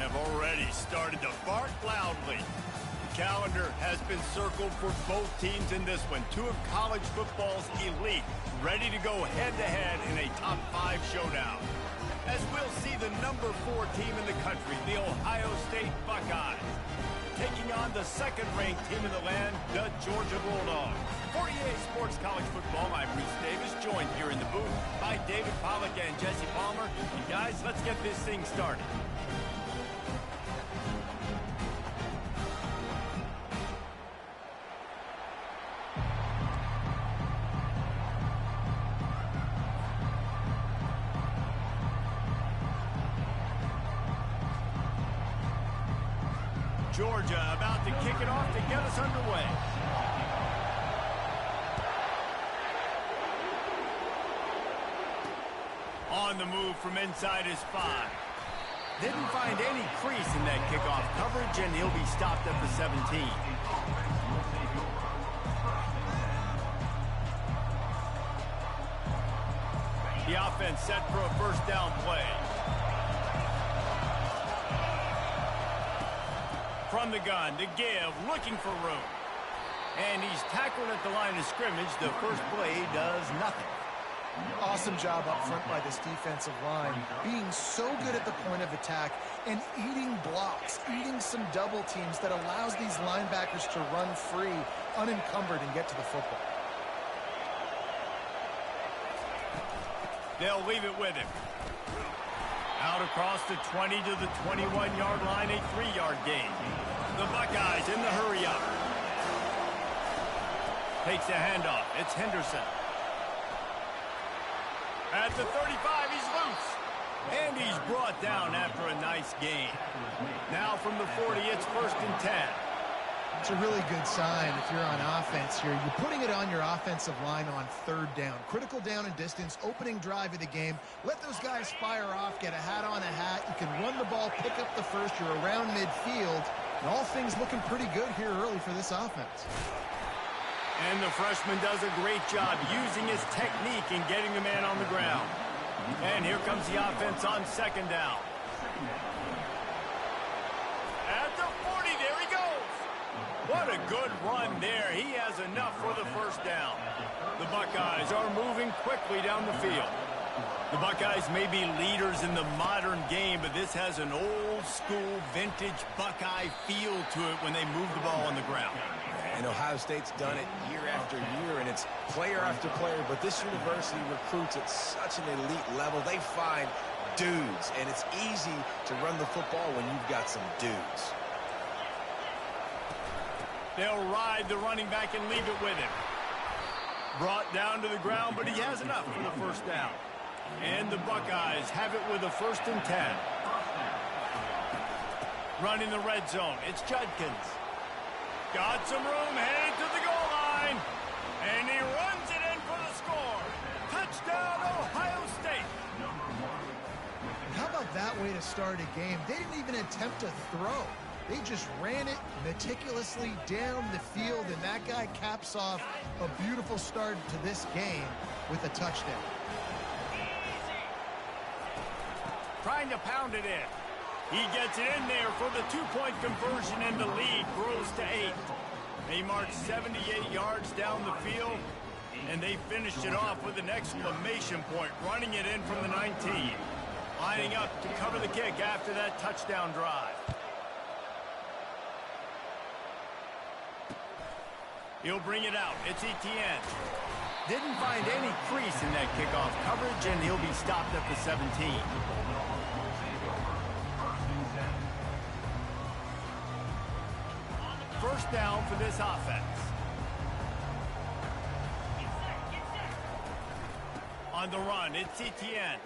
have already started to bark loudly. The calendar has been circled for both teams in this one. 2 of college football's elite, ready to go head-to-head in a top 5 showdown. As we'll see the number 4 team in the country, the Ohio State Buckeyes, taking on the second-ranked team in the land, the Georgia Bulldogs. For EA Sports College Football, I'm Reese Davis, joined here in the booth by David Pollack and Jesse Palmer. And guys, let's get this thing started. Georgia about to kick it off to get us underway. On the move from inside his 5. Didn't find any crease in that kickoff coverage, and he'll be stopped at the 17. The offense set for a first down play. From the gun, to give, looking for room. And he's tackled at the line of scrimmage. The first play does nothing. Awesome job up front by this defensive line, being so good at the point of attack and eating blocks, eating some double teams that allows these linebackers to run free, unencumbered, and get to the football. They'll leave it with him. Out across the 20 to the 21-yard line, a 3-yard gain. The Buckeyes in the hurry-up. Takes a handoff. It's Henderson. At the 35, he's loose. And he's brought down after a nice gain. Now from the 40, it's 1st and 10. It's a really good sign if you're on offense here. You're putting it on your offensive line on 3rd down. Critical down and distance, opening drive of the game. Let those guys fire off, get a hat on a hat. You can run the ball, pick up the first. You're around midfield. And all things looking pretty good here early for this offense. And the freshman does a great job using his technique and getting the man on the ground. And here comes the offense on 2nd down. At the 40, there he goes. What a good run there. He has enough for the first down. The Buckeyes are moving quickly down the field. The Buckeyes may be leaders in the modern game, but this has an old-school, vintage Buckeye feel to it when they move the ball on the ground. And Ohio State's done it year after year, and it's player after player. But this university recruits at such an elite level. They find dudes, and it's easy to run the football when you've got some dudes. They'll ride the running back and leave it with him. Brought down to the ground, but he has enough for the first down. And the Buckeyes have it with a 1st and 10. Running the red zone, it's Judkins. Got some room, headed to the goal line. And he runs it in for the score. Touchdown, Ohio State. How about that way to start a game? They didn't even attempt to throw. They just ran it meticulously down the field, and that guy caps off a beautiful start to this game with a touchdown. Trying to pound it in. He gets it in there for the 2-point conversion, and the lead grows to 8. They march 78 yards down the field, and they finished it off with an exclamation point, running it in from the 19. Lining up to cover the kick after that touchdown drive. He'll bring it out. It's Etienne. Didn't find any crease in that kickoff coverage, and he'll be stopped at the 17. First down for this offense. On the run, it's Etienne.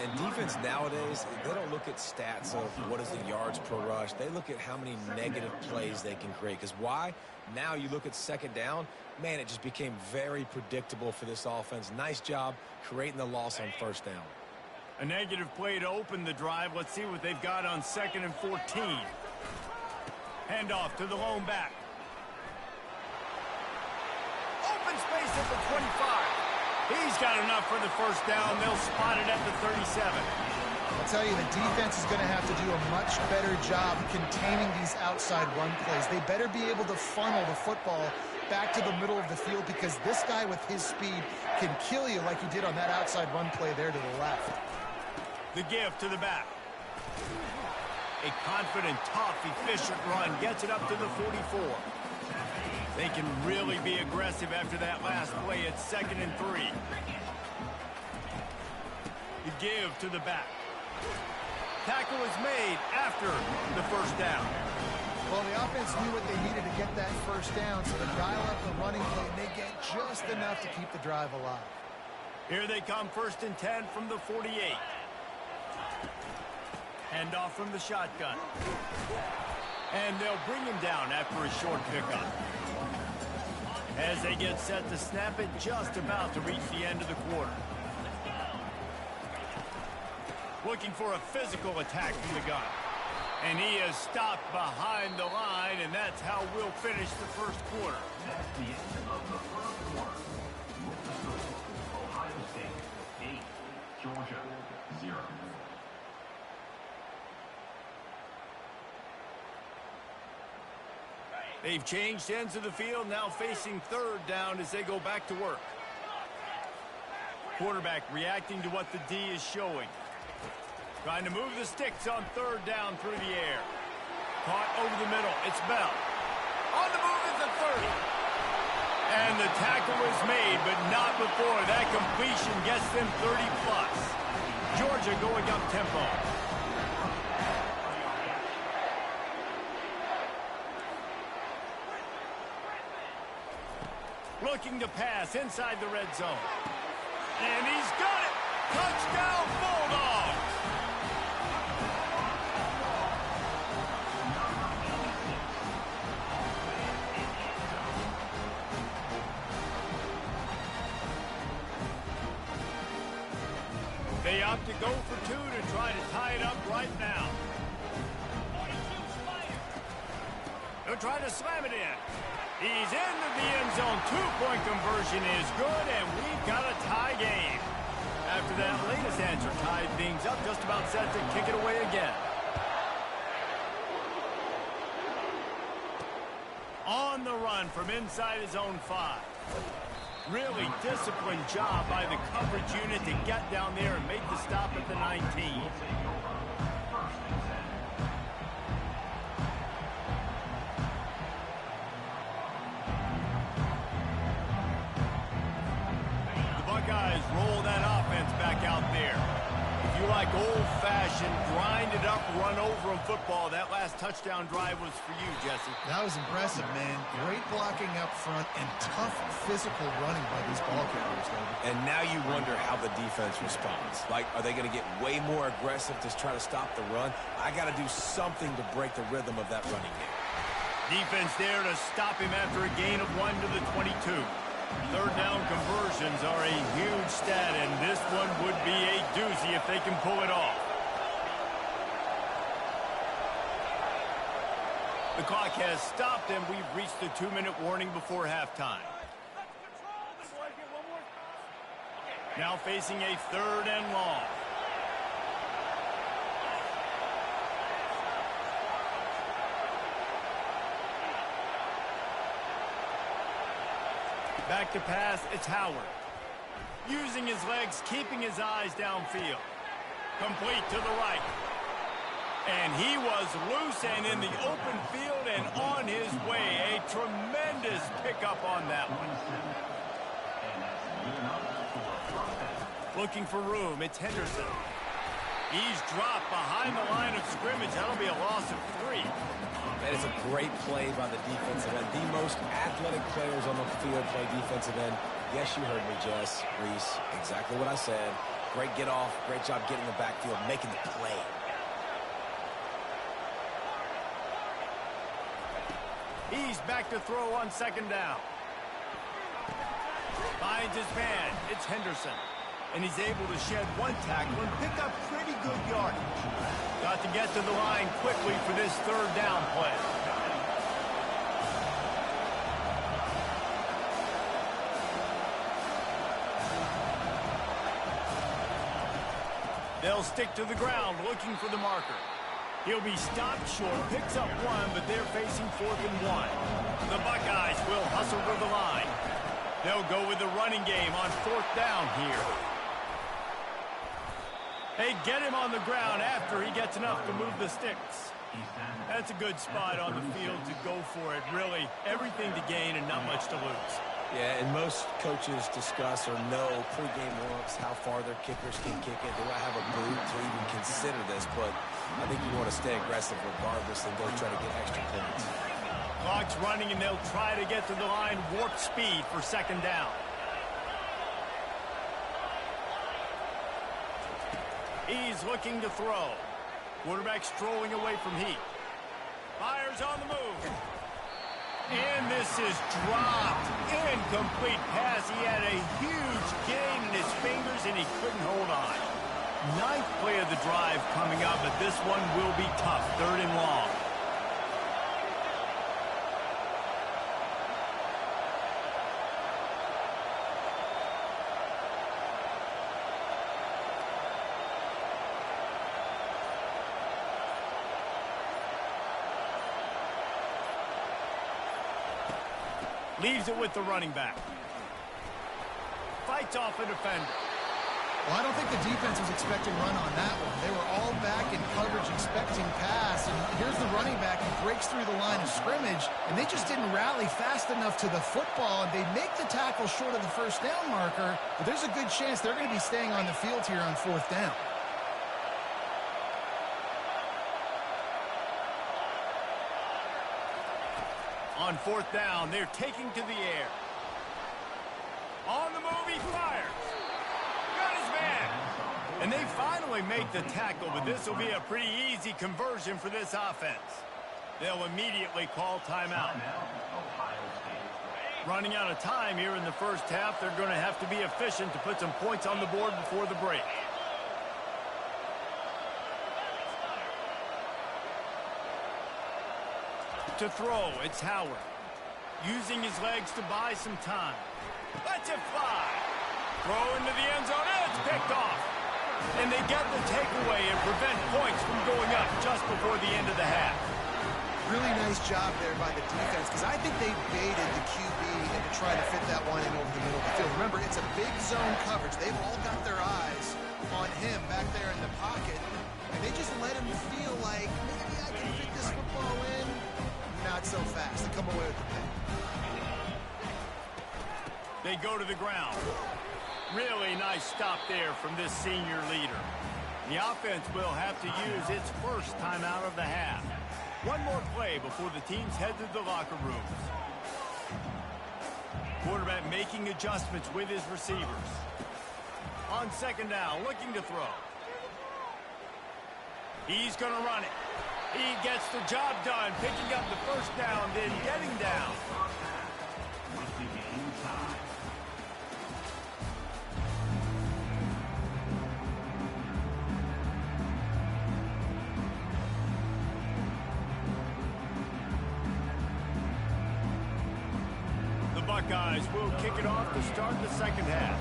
And defense nowadays, they don't look at stats of what is the yards per rush. They look at how many negative plays they can create. Because why? Now you look at 2nd down, man, it just became very predictable for this offense. Nice job creating the loss on 1st down. A negative play to open the drive. Let's see what they've got on 2nd and 14. Handoff to the lone back. Open space at the 25. He's got enough for the first down. They'll spot it at the 37. I'll tell you, the defense is going to have to do a much better job containing these outside run plays. They better be able to funnel the football back to the middle of the field, because this guy with his speed can kill you like he did on that outside run play there to the left. The give to the back. A confident, tough, efficient run gets it up to the 44. They can really be aggressive after that last play. It's 2nd and 3. The give to the back. Tackle is made after the first down. Well, the offense knew what they needed to get that first down, so they dial up the running play, and they get just enough to keep the drive alive. Here they come, 1st and 10 from the 48. Handoff from the shotgun. And they'll bring him down after a short pickup. As they get set to snap it, just about to reach the end of the quarter. Looking for a physical attack from the gun. And he is stopped behind the line, and that's how we'll finish the first quarter. Georgia, 0. They've changed ends of the field, now facing third down as they go back to work. Quarterback reacting to what the D is showing. Trying to move the sticks on third down through the air. Caught over the middle. It's Bell. On the move at the 30. And the tackle was made, but not before that completion gets them 30+. Georgia going up tempo. Looking to pass inside the red zone. And he's got it! Touchdown, Bulldogs! They opt to go for two to try to tie it up right now. They'll try to slam it in. He's into the end zone. Two-point conversion is good, and we've got a tie game. After that latest answer tied things up, just about set to kick it away again. On the run from inside his own 5. Really disciplined job by the coverage unit to get down there and make the stop at the 19. Buckeyes roll that offense back out there. If you like old-fashioned, grind-it-up, run-over-'em football, that last touchdown drive was for you, Jesse. That was impressive, man. Great blocking up front and tough physical running by these ball carriers, David. And now you wonder how the defense responds. Like, are they going to get way more aggressive to try to stop the run? I got to do something to break the rhythm of that running game. Defense there to stop him after a gain of 1 to the 22. Third down conversions are a huge stat, and this one would be a doozy if they can pull it off. The clock has stopped, and we've reached the 2-minute warning before halftime. Now facing a third and long. Back to pass, it's Howard. Using his legs, keeping his eyes downfield. Complete to the right. And he was loose and in the open field and on his way. A tremendous pickup on that one. Looking for room, it's Henderson. He's dropped behind the line of scrimmage. That'll be a loss of 3. That is a great play by the defensive end. The most athletic players on the field play defensive end. Yes, you heard me, Jess, Reese. Exactly what I said. Great get off. Great job getting the backfield, making the play. He's back to throw on second down. Finds his man. It's Henderson. And he's able to shed one tackle and pick up pretty good yardage. Got to get to the line quickly for this third down play. They'll stick to the ground looking for the marker. He'll be stopped short, picks up 1, but they're facing 4th and 1. The Buckeyes will hustle to the line. They'll go with the running game on 4th down here. They get him on the ground after he gets enough to move the sticks. That's a good spot on the field to go for it. Really, everything to gain and not much to lose. Yeah, and most coaches discuss or know pregame warm-ups, how far their kickers can kick it. Do I have a boot to even consider this? But I think you want to stay aggressive regardless and go try to get extra points. Clock's running, and they'll try to get to the line warp speed for second down. He's looking to throw. Quarterback strolling away from Heat. Fires on the move. And this is dropped. Incomplete pass. He had a huge gain in his fingers, and he couldn't hold on. 9th play of the drive coming up, but this one will be tough. 3rd and long. Leaves it with the running back. Fights off a defender. Well, I don't think the defense was expecting run on that one. They were all back in coverage expecting pass, and here's the running back who breaks through the line of scrimmage, and they just didn't rally fast enough to the football, and they make the tackle short of the first down marker, but there's a good chance they're going to be staying on the field here on fourth down. On fourth down, they're taking to the air. On the move, he fires. Got his man. And they finally make the tackle, but this will be a pretty easy conversion for this offense. They'll immediately call timeout. Running out of time here in the first half, they're going to have to be efficient to put some points on the board before the break. To throw, it's Howard. Using his legs to buy some time. Lets it fly. Throw into the end zone, and it's picked off. And they get the takeaway and prevent points from going up just before the end of the half. Really nice job there by the defense, because I think they baited the QB into trying to fit that one in over the middle of the field. Remember, it's a big zone coverage. They've all got their eyes on him back there in the pocket, and they just let him feel like, maybe I can fit this football in. Not so fast. They come away with the pick. They go to the ground. Really nice stop there from this senior leader. The offense will have to use its first timeout of the half. One more play before the teams head to the locker rooms. Quarterback making adjustments with his receivers. On second down, looking to throw. He's going to run it. He gets the job done, picking up the first down, then getting down. The Buckeyes will kick it off to start the second half.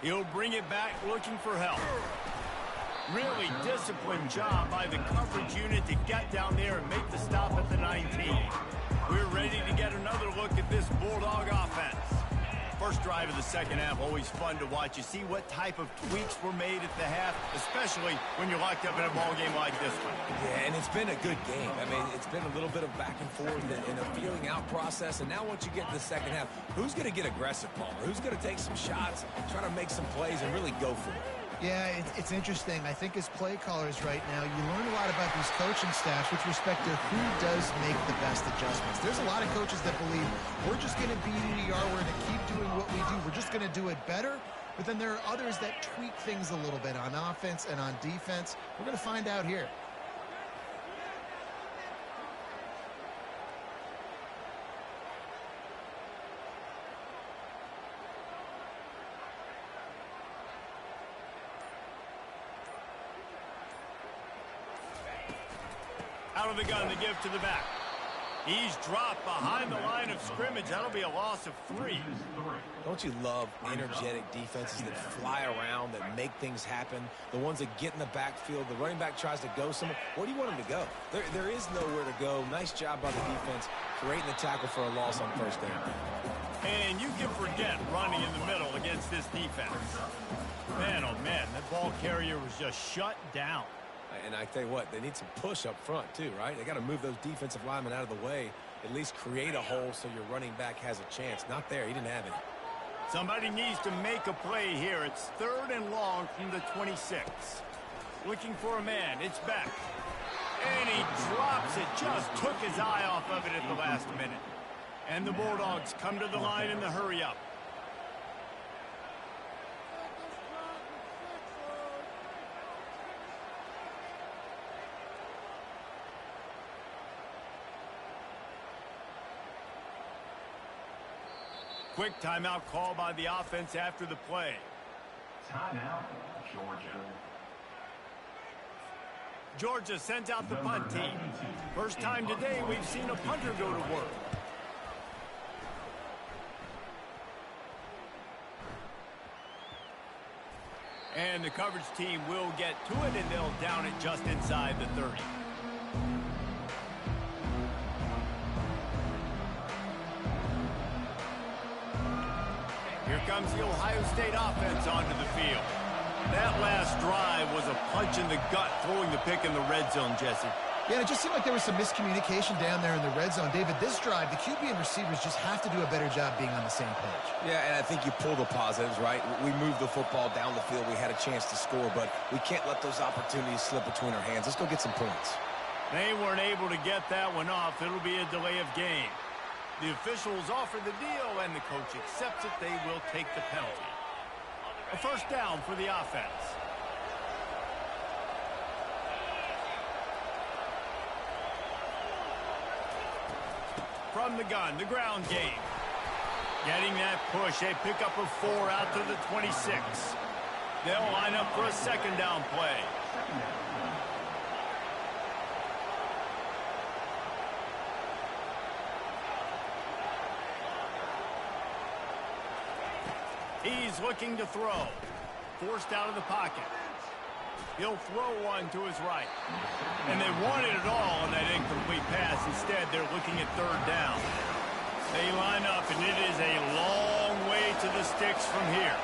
He'll bring it back looking for help. Really disciplined job by the coverage unit to get down there and make the stop at the 19. We're ready to get another look at this Bulldog offense. First drive of the second half, always fun to watch. You see what type of tweaks were made at the half, especially when you're locked up in a ball game like this one. Yeah, and it's been a good game. I mean, it's been a little bit of back and forth and a feeling out process. And now once you get to the second half, who's going to get aggressive, Palmer? Who's going to take some shots, try to make some plays, and really go for it? Yeah, it's interesting. I think as play callers right now, you learn a lot about these coaching staffs with respect to who does make the best adjustments. There's a lot of coaches that believe we're just going to be who we are, we're going to keep doing what we do, we're just going to do it better. But then there are others that tweak things a little bit on offense and on defense. We're going to find out here. Out of the gun to give to the back. He's dropped behind the line of scrimmage. That'll be a loss of 3. Don't you love energetic defenses that fly around, that make things happen? The ones that get in the backfield. The running back tries to go somewhere. Where do you want him to go? There is nowhere to go. Nice job by the defense creating the tackle for a loss on first down. And you can forget running in the middle against this defense. Man, oh man, that ball carrier was just shut down. And I tell you what, they need some push up front too, right? They got to move those defensive linemen out of the way, at least create a hole so your running back has a chance. Not there. He didn't have any. Somebody needs to make a play here. It's 3rd and long from the 26. Looking for a man. It's Beck. And he drops it. Just took his eye off of it at the last minute. And the Bulldogs come to the line in the hurry-up. Quick timeout call by the offense after the play. Timeout, Georgia. Georgia sends out the punt team. First time today we've seen a punter go to work. And the coverage team will get to it, and they'll down it just inside the 30. Here comes the Ohio State offense onto the field. That last drive was a punch in the gut, throwing the pick in the red zone, Jesse. Yeah, it just seemed like there was some miscommunication down there in the red zone. David, this drive, the QB and receivers just have to do a better job being on the same page. Yeah, and I think you pull the positives, right? We moved the football down the field. We had a chance to score, but we can't let those opportunities slip between our hands. Let's go get some points. They weren't able to get that one off. It'll be a delay of game. The officials offer the deal, and the coach accepts it. They will take the penalty. A first down for the offense. From the gun, the ground game. Getting that push, a pickup of 4 out to the 26. They'll line up for a second down play. He's looking to throw. Forced out of the pocket. He'll throw one to his right. And they wanted it all on that incomplete pass. Instead, they're looking at third down. They line up, and it is a long way to the sticks from here.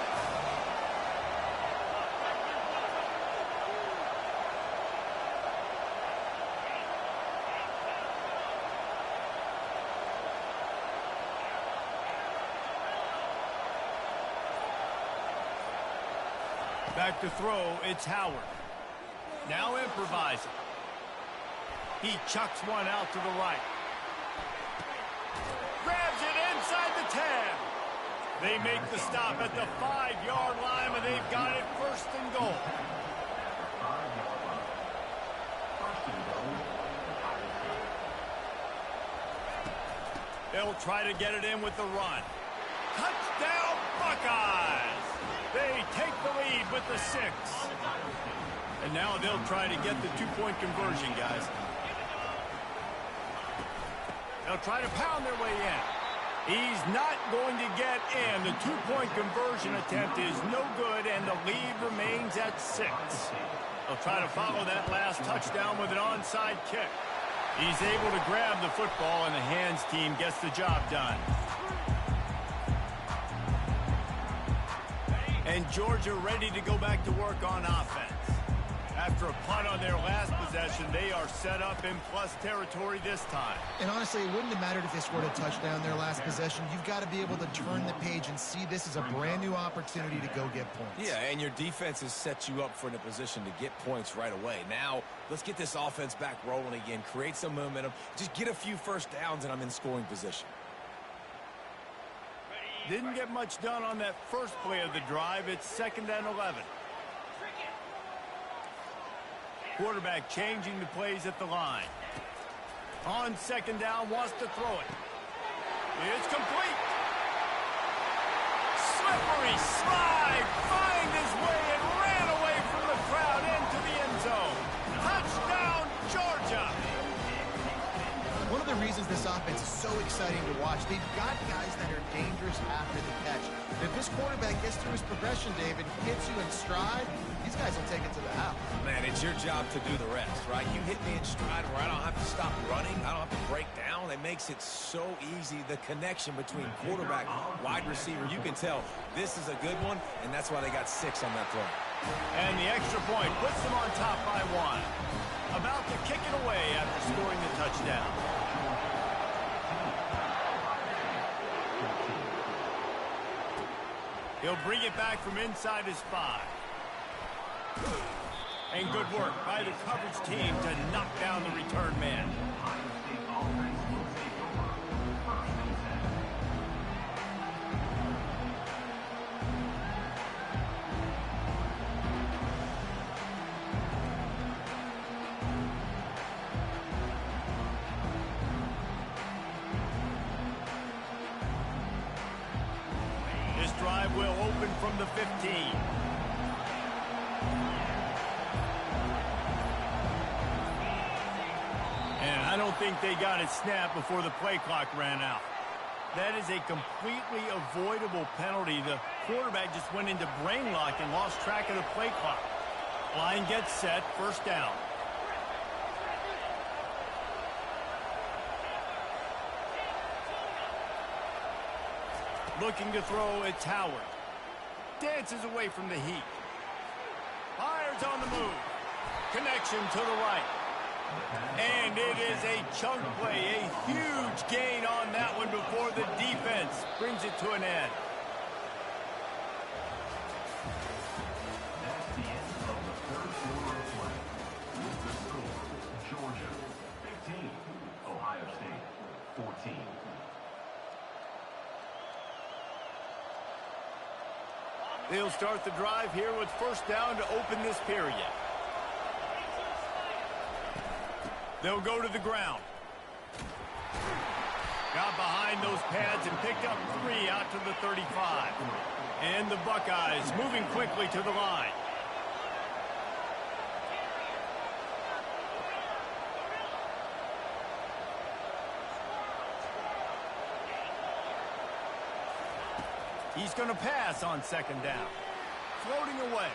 Back to throw, it's Howard. Now improvising. He chucks one out to the right. Grabs it inside the 10. They make the stop at the 5-yard line, and they've got it first and goal. They'll try to get it in with the run. Touchdown, Buckeyes! They take the lead with the 6. And now they'll try to get the 2-point conversion, guys. They'll try to pound their way in. He's not going to get in. The 2-point conversion attempt is no good, and the lead remains at 6. They'll try to follow that last touchdown with an onside kick. He's able to grab the football, and the hands team gets the job done. And Georgia ready to go back to work on offense. After a punt on their last possession, they are set up in plus territory this time. And honestly, it wouldn't have mattered if they scored a touchdown their last possession. You've got to be able to turn the page and see this as a brand new opportunity to go get points. Yeah, and your defense has set you up for in a position to get points right away. Now, let's get this offense back rolling again, create some momentum, just get a few first downs, and I'm in scoring position. Didn't get much done on that first play of the drive. It's 2nd and 11. Quarterback changing the plays at the line. On 2nd down, wants to throw it. It's complete. Slippery slide, find his way and ran away from the crowd into the end zone. Touchdown, Georgia. One of the reasons this offense is so exciting to watch, they've got guys that are dangerous after the catch. If this quarterback gets through his progression, David, hits you in stride, these guys will take it to the house. Man, it's your job to do the rest, right? You hit me in stride where I don't have to stop running. I don't have to break down. It makes it so easy, the connection between quarterback, wide receiver. You can tell this is a good one, and that's why they got 6 on that play. And the extra point puts them on top by 1. About to kick it away after scoring the touchdown. He'll bring it back from inside his 5. And good work by the coverage team to knock down the return man. This drive will open from the 15. And I don't think they got it snapped before the play clock ran out. That is a completely avoidable penalty. The quarterback just went into brain lock and lost track of the play clock. Line gets set, first down. Looking to throw, it's Howard. Dances away from the heat. Fires on the move. Connection to the right. And it is a chunk play, a huge gain on that one before the defense brings it to an end. That's the end of the third quarter of play. With the score, Georgia 15, Ohio State 14. They'll start the drive here with first down to open this period. They'll go to the ground. Got behind those pads and picked up 3 out to the 35. And the Buckeyes moving quickly to the line. He's going to pass on second down. Floating away.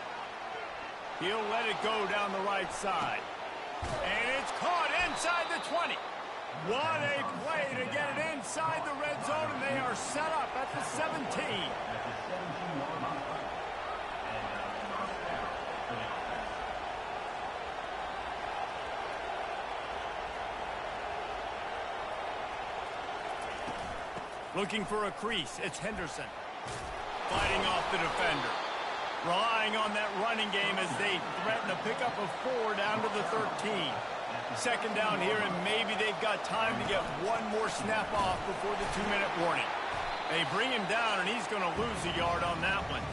He'll let it go down the right side. And it's caught inside the 20. What a play to get it inside the red zone, and they are set up at the 17. At the 17-yard line. And first down for the offense. Looking for a crease, it's Henderson. Fighting off the defender. Relying on that running game as they threaten a pickup of 4 down to the 13. Second down here, and maybe they've got time to get one more snap off before the 2-minute warning. They bring him down, and he's going to lose a yard on that one.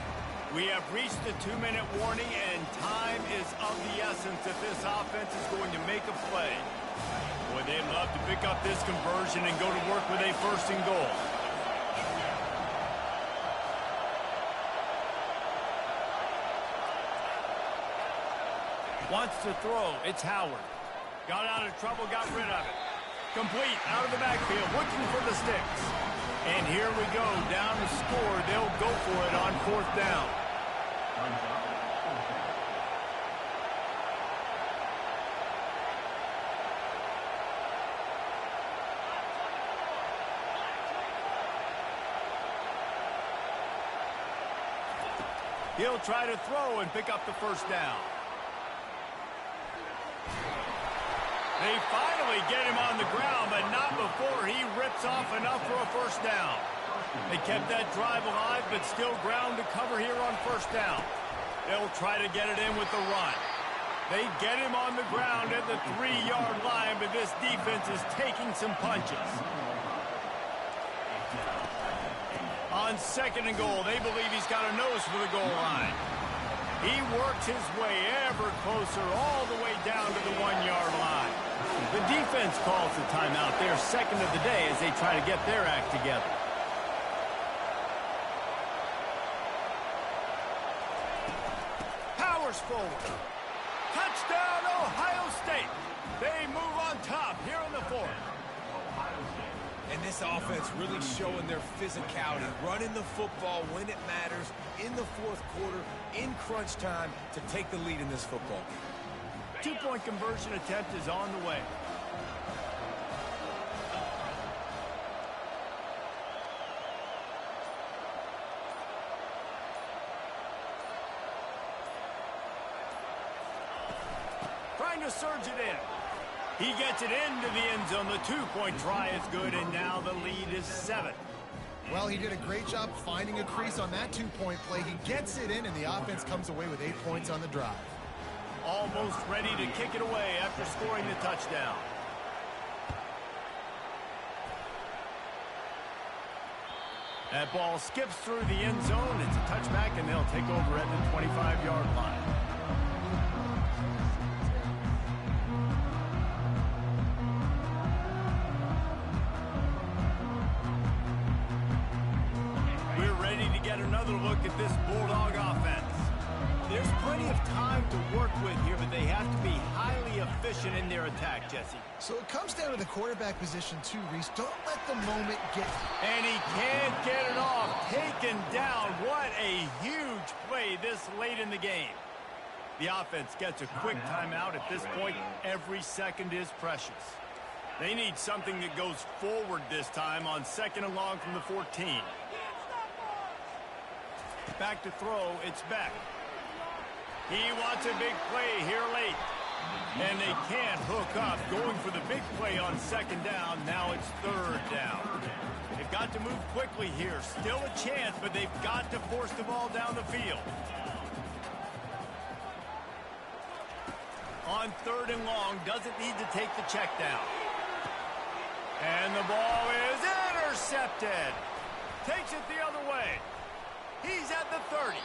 We have reached the 2-minute warning, and time is of the essence if this offense is going to make a play. Boy, they'd love to pick up this conversion and go to work with a first and goal. Wants to throw. It's Howard. Got out of trouble, got rid of it. Complete, out of the backfield, looking for the sticks. And here we go, down to score. They'll go for it on fourth down. He'll try to throw and pick up the first down. They finally get him on the ground, but not before he rips off enough for a first down. They kept that drive alive, but still ground to cover here on first down. They'll try to get it in with the run. They get him on the ground at the 3-yard line, but this defense is taking some punches. On second and goal, they believe he's got a nose for the goal line. He works his way ever closer all the way down to the 1-yard line. The defense calls the timeout. They're second of the day as they try to get their act together. Powers forward. Touchdown, Ohio State. They move on top here in the fourth. And this offense really showing their physicality, running the football when it matters, in the fourth quarter, in crunch time, to take the lead in this football game. 2-point conversion attempt is on the way. Trying to surge it in. He gets it into the end zone. The 2-point try is good, and now the lead is 7. Well, he did a great job finding a crease on that 2-point play. He gets it in, and the offense comes away with 8 points on the drive. Almost ready to kick it away after scoring the touchdown. That ball skips through the end zone. It's a touchback, and they'll take over at the 25-yard line. We're ready to get another look at this Bulldog offense. There's plenty of time to work with here, but they have to be highly efficient in their attack, Jesse. So it comes down to the quarterback position too, Reese. Don't let the moment get... And he can't get it off. Taken down. What a huge play this late in the game. The offense gets a quick timeout. At this point, every second is precious. They need something that goes forward this time on 2nd and long from the 14. Back to throw. It's Beck. He wants a big play here late. And they can't hook up. Going for the big play on 2nd down. Now it's 3rd down. They've got to move quickly here. Still a chance, but they've got to force the ball down the field. On 3rd and long, doesn't need to take the check down. And the ball is intercepted. Takes it the other way. He's at the 30.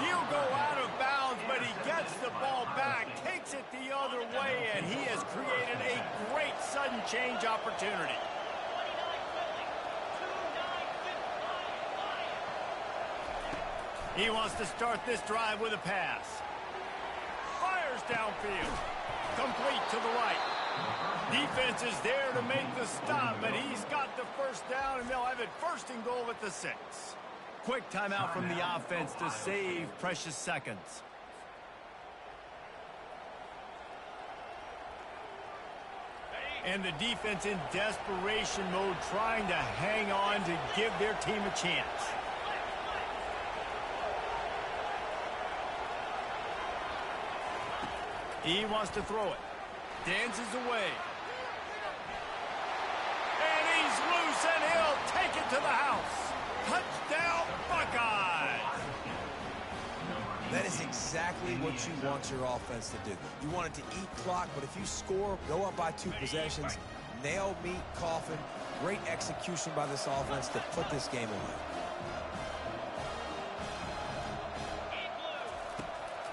He'll go out of bounds, but he gets the ball back, takes it the other way, and he has created a great sudden change opportunity. He wants to start this drive with a pass. Fires downfield. Complete to the right. Defense is there to make the stop, but he's got the 1st down, and they'll have it 1st and goal at the 6. Quick timeout from the offense to save precious seconds. And the defense in desperation mode, trying to hang on to give their team a chance. He wants to throw it. Dances away. And he's loose, and he'll take it to the house. Touchdown, Buckeyes! That is exactly what you want your offense to do. You want it to eat clock, but if you score, go up by 2 possessions, nail, meet, coffin. Great execution by this offense to put this game away.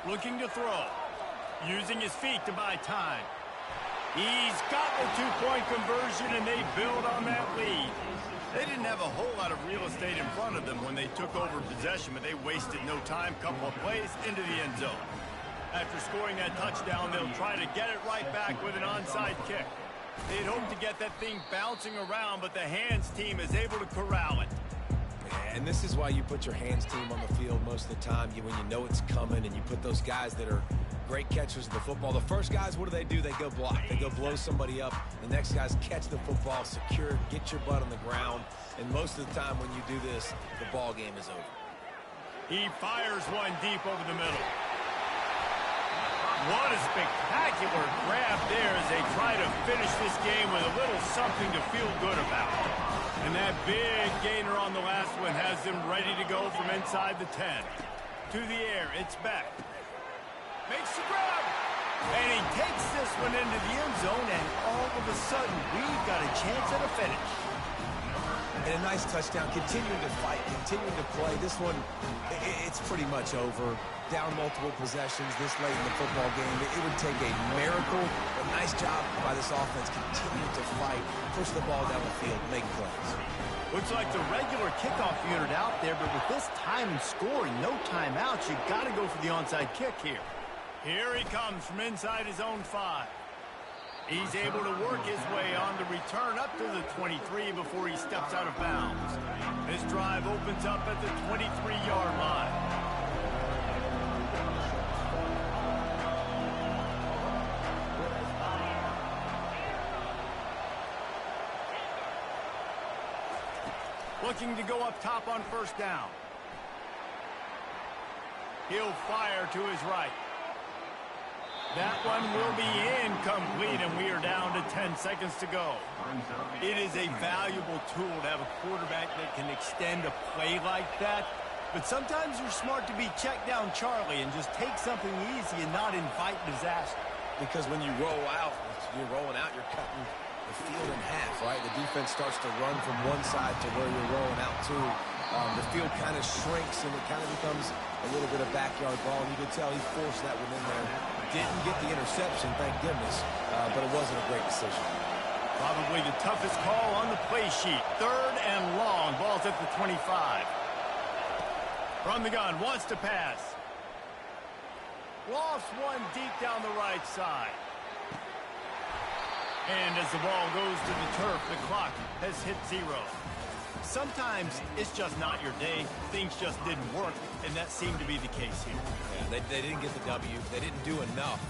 Looking to throw. Using his feet to buy time. He's got the 2-point conversion, and they build on that lead. They didn't have a whole lot of real estate in front of them when they took over possession, but they wasted no time. Couple of plays into the end zone. After scoring that touchdown, they'll try to get it right back with an onside kick. They'd hoped to get that thing bouncing around, but the hands team is able to corral it. And this is why you put your hands team on the field most of the time, when you know it's coming, and you put those guys that are great catchers of the football. The first guys, what do? They go block. They go blow somebody up. The next guys catch the football, secure, get your butt on the ground. And most of the time when you do this, the ball game is over. He fires one deep over the middle. What a spectacular grab there as they try to finish this game with a little something to feel good about. And that big gainer on the last one has them ready to go from inside the 10. To the air, it's back. Makes the grab. And he takes this one into the end zone, and all of a sudden, we've got a chance at a finish. And a nice touchdown, continuing to fight, continuing to play. This one, it's pretty much over. Down multiple possessions this late in the football game. It would take a miracle, but nice job by this offense, continuing to fight, push the ball down the field, make plays. Looks like the regular kickoff unit out there, but with this time and scoring, no timeouts, you got to go for the onside kick here. Here he comes from inside his own 5. He's able to work his way on the return up to the 23 before he steps out of bounds. This drive opens up at the 23-yard line. Looking to go up top on 1st down. He'll fire to his right. That one will be incomplete, and we are down to 10 seconds to go. It is a valuable tool to have a quarterback that can extend a play like that, but sometimes you're smart to be check down Charlie and just take something easy and not invite disaster. Because when you roll out, you're cutting the field in half, right? The defense starts to run from one side to where you're rolling out to. The field kind of shrinks, and it kind of becomes a little bit of backyard ball. And you can tell he forced that one in there. Didn't get the interception, thank goodness, but it wasn't a great decision. Probably the toughest call on the play sheet. 3rd and long. Ball's at the 25. From the gun, wants to pass. Lofts one deep down the right side. And as the ball goes to the turf, the clock has hit 0. Sometimes it's just not your day. Things just didn't work, and that seemed to be the case here. Yeah, they didn't get the W. They didn't do enough.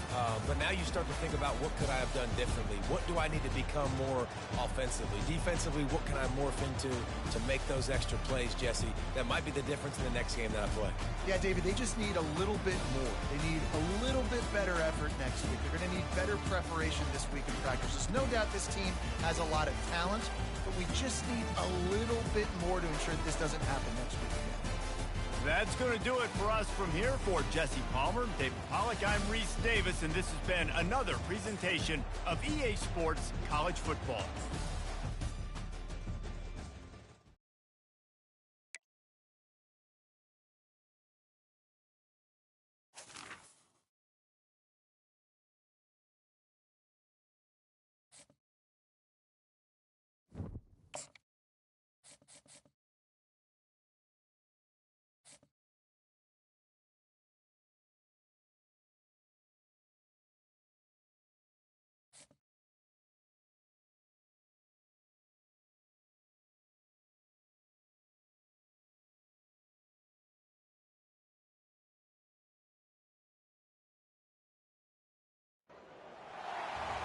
But now you start to think about what could I have done differently? What do I need to become more offensively? Defensively, what can I morph into to make those extra plays, Jesse? That might be the difference in the next game that I play. Yeah, David, they just need a little bit more. They need a little bit better effort next week. They're going to need better preparation this week in practice. There's no doubt this team has a lot of talent, but we just need a little bit more to ensure that this doesn't happen next week again. That's going to do it for us from here. For Jesse Palmer, David Pollack, I'm Reese Davis, and this has been another presentation of EA Sports College Football.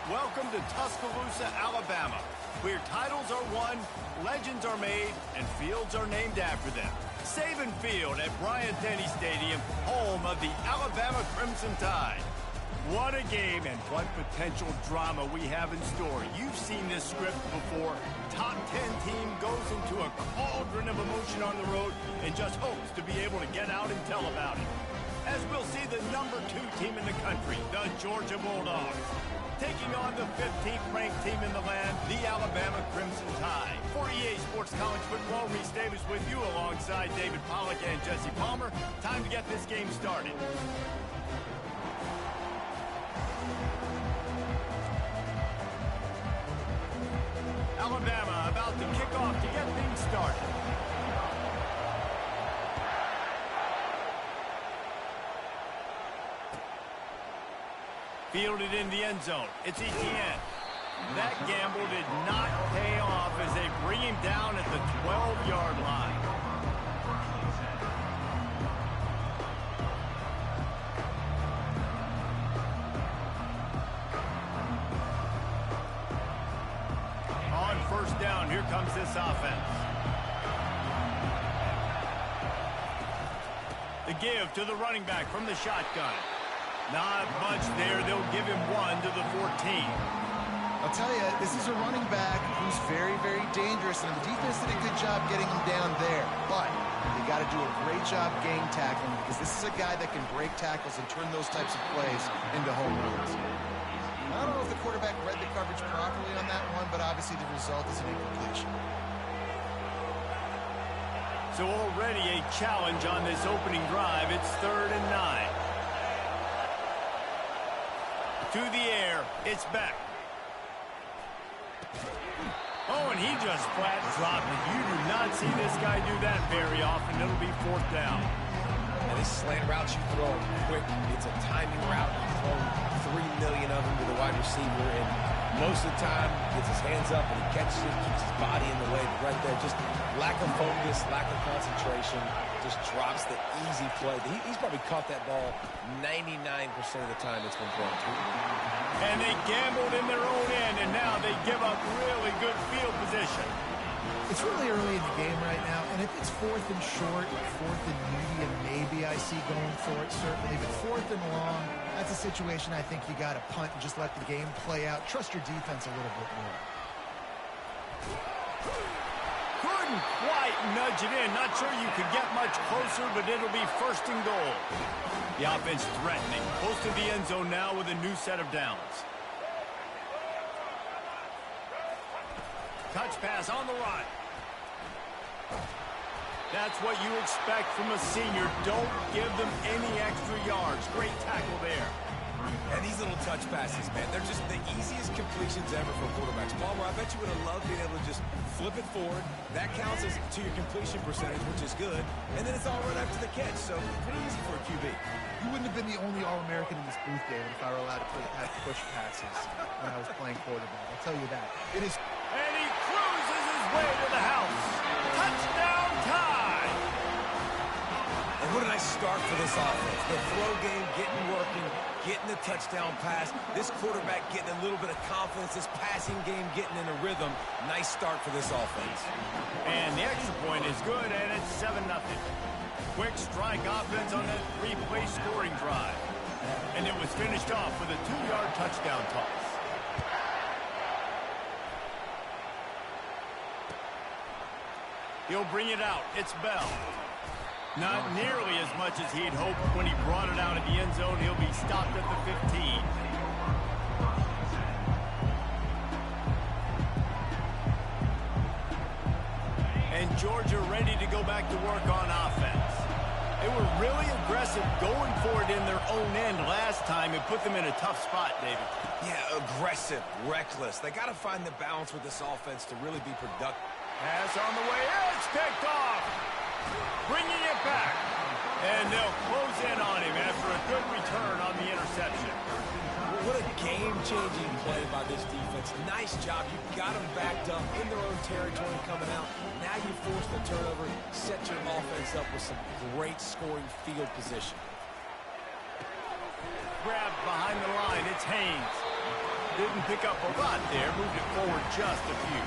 Welcome to Tuscaloosa, Alabama, where titles are won, legends are made, and fields are named after them. Saban Field at Bryant-Denny Stadium, home of the Alabama Crimson Tide. What a game and what potential drama we have in store. You've seen this script before. Top 10 team goes into a cauldron of emotion on the road and just hopes to be able to get out and tell about it. As we'll see the number 2 team in the country, the Georgia Bulldogs, taking on the 15th ranked team in the land, the Alabama Crimson Tide. For EA Sports College Football, Reese Davis with you alongside David Pollack and Jesse Palmer. Time to get this game started. Alabama about to kick off to get things started. Fielded in the end zone. It's Etienne. That gamble did not pay off as they bring him down at the 12-yard line. On first down, here comes this offense. The give to the running back from the shotgun. Not much there. They'll give him 1 to the 14. I'll tell you, this is a running back who's very, very dangerous, and the defense did a good job getting him down there. But they got to do a great job game tackling, because this is a guy that can break tackles and turn those types of plays into home runs. I don't know if the quarterback read the coverage properly on that one, but obviously the result is an incompletion. So already a challenge on this opening drive. It's 3rd and 9. To the air, it's Beck. Oh, and he just flat dropped it. You do not see this guy do that very often. It'll be 4th down. And these slant routes you throw quick. It's a timing route. You throw 3 million of them to the wide receiver, and most of the time gets his hands up and he catches it, keeps his body in the way. Right there, just lack of focus, lack of concentration, just drops the easy play. He's probably caught that ball 99% of the time it's been thrown to. And they gambled in their own end, and now they give up really good field position. It's really early in the game right now, and if it's 4th and short, 4th and medium, maybe I see going for it, certainly. But 4th and long, that's a situation I think you got to punt and just let the game play out. Trust your defense a little bit more. Couldn't quite nudge it in. Not sure you could get much closer, but it'll be 1st and goal. The offense threatening. Close to the end zone now with a new set of downs. Touch pass on the run. That's what you expect from a senior. Don't give them any extra yards. Great tackle there. And these little touch passes, man, they're just the easiest completions ever for quarterbacks. Palmer, I bet you would have loved being able to just flip it forward. That counts as to your completion percentage, which is good. And then it's all right after the catch, so pretty easy for a QB. You wouldn't have been the only All-American in this booth, David, if I were allowed to have push passes when I was playing quarterback. I'll tell you that. It is. And he cruises his way to the house. Touchdown tie! And what a nice start for this offense. The throw game getting working, getting the touchdown pass. This quarterback getting a little bit of confidence. This passing game getting in a rhythm. Nice start for this offense. And the extra point is good, and it's 7-0. Quick strike offense on that three-play scoring drive. And it was finished off with a 2-yard touchdown toss. He'll bring it out. It's Bell. Not nearly as much as he'd hoped when he brought it out of the end zone. He'll be stopped at the 15. And Georgia ready to go back to work on offense. They were really aggressive going for it in their own end last time and put them in a tough spot, David. Yeah, aggressive, reckless. They got to find the balance with this offense to really be productive. Pass on the way. It's picked off. Bringing it back. And they'll close in on him after a good return on the interception. What a game-changing play by this defense. Nice job. You got them backed up in their own territory coming out. Now you force the turnover, set your offense up with some great scoring field position. Grabbed behind the line. It's Haynes. Didn't pick up a lot there. Moved it forward just a few.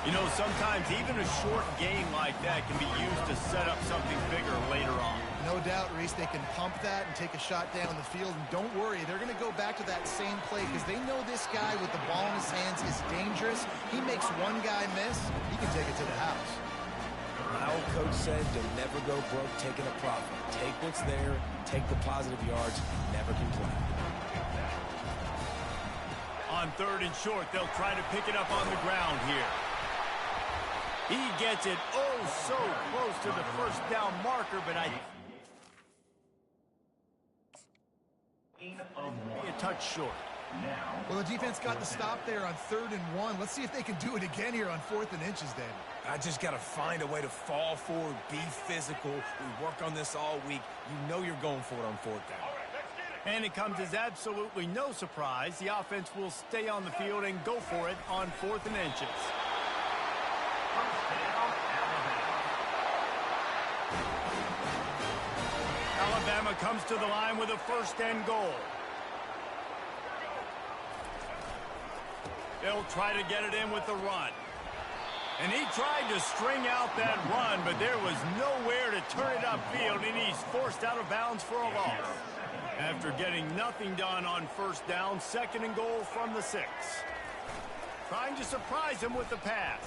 You know, sometimes even a short game like that can be used to set up something bigger later on. No doubt, Reese, they can pump that and take a shot down the field. And don't worry, they're going to go back to that same play because they know this guy with the ball in his hands is dangerous. He makes one guy miss, he can take it to the house. My old coach said, you'll never go broke taking a profit. Take what's there, take the positive yards, never complain. On 3rd and short, they'll try to pick it up on the ground here. He gets it so close to the first down marker, but be a touch short. Well, the defense got the stop there on 3rd and 1. Let's see if they can do it again here on 4th and inches, David. I just got to find a way to fall forward, be physical. We work on this all week. You know you're going for it on 4th down. And it comes as absolutely no surprise. The offense will stay on the field and go for it on 4th and inches. Alabama comes to the line with a 1st and goal. They'll try to get it in with the run. And he tried to string out that run, but there was nowhere to turn it upfield, and he's forced out of bounds for a loss. After getting nothing done on 1st down, 2nd and goal from the 6. Trying to surprise him with the pass.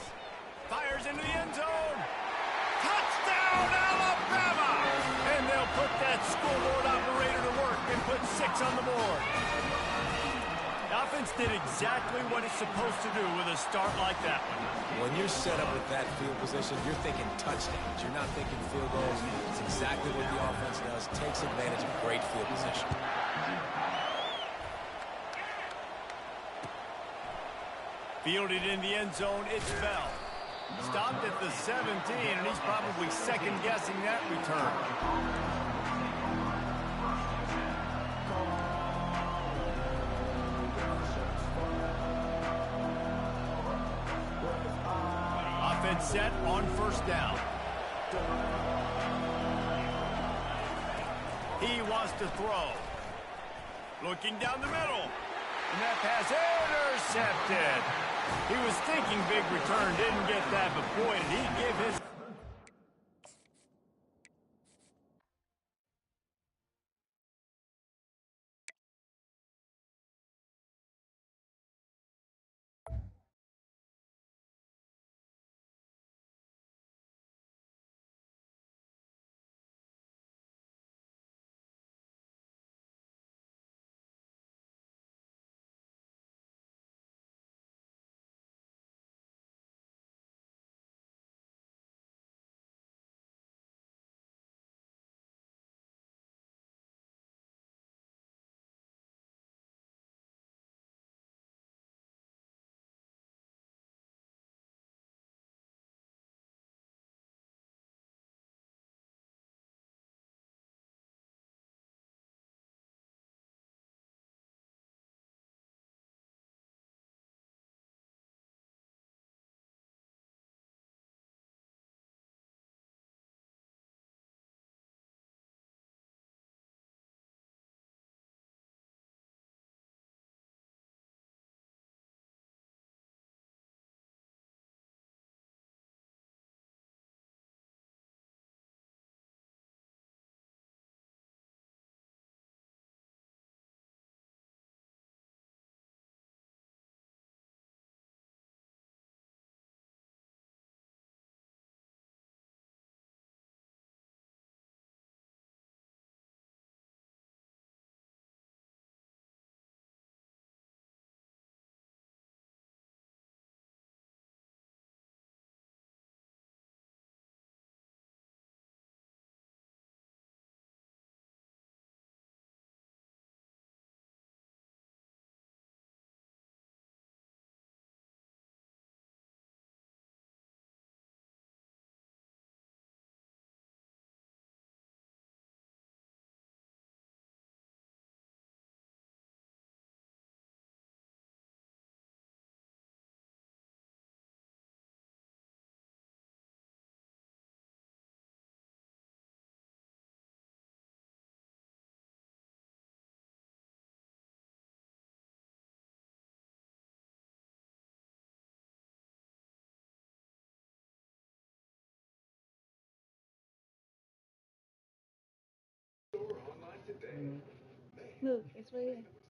Fires into the end zone. Touchdown, Alabama! And they'll put that scoreboard operator to work and put 6 on the board. The offense did exactly what it's supposed to do with a start like that one. When you're set up with that field position, you're thinking touchdowns. You're not thinking field goals. It's exactly what the offense does. Takes advantage of great field position. Fielded in the end zone, it's Bell. Stopped at the 17, and he's probably second-guessing that return. Offense set on 1st down. He wants to throw. Looking down the middle. And that pass intercepted. He was thinking big return, didn't get that, but boy, did he give his Look, it's right here.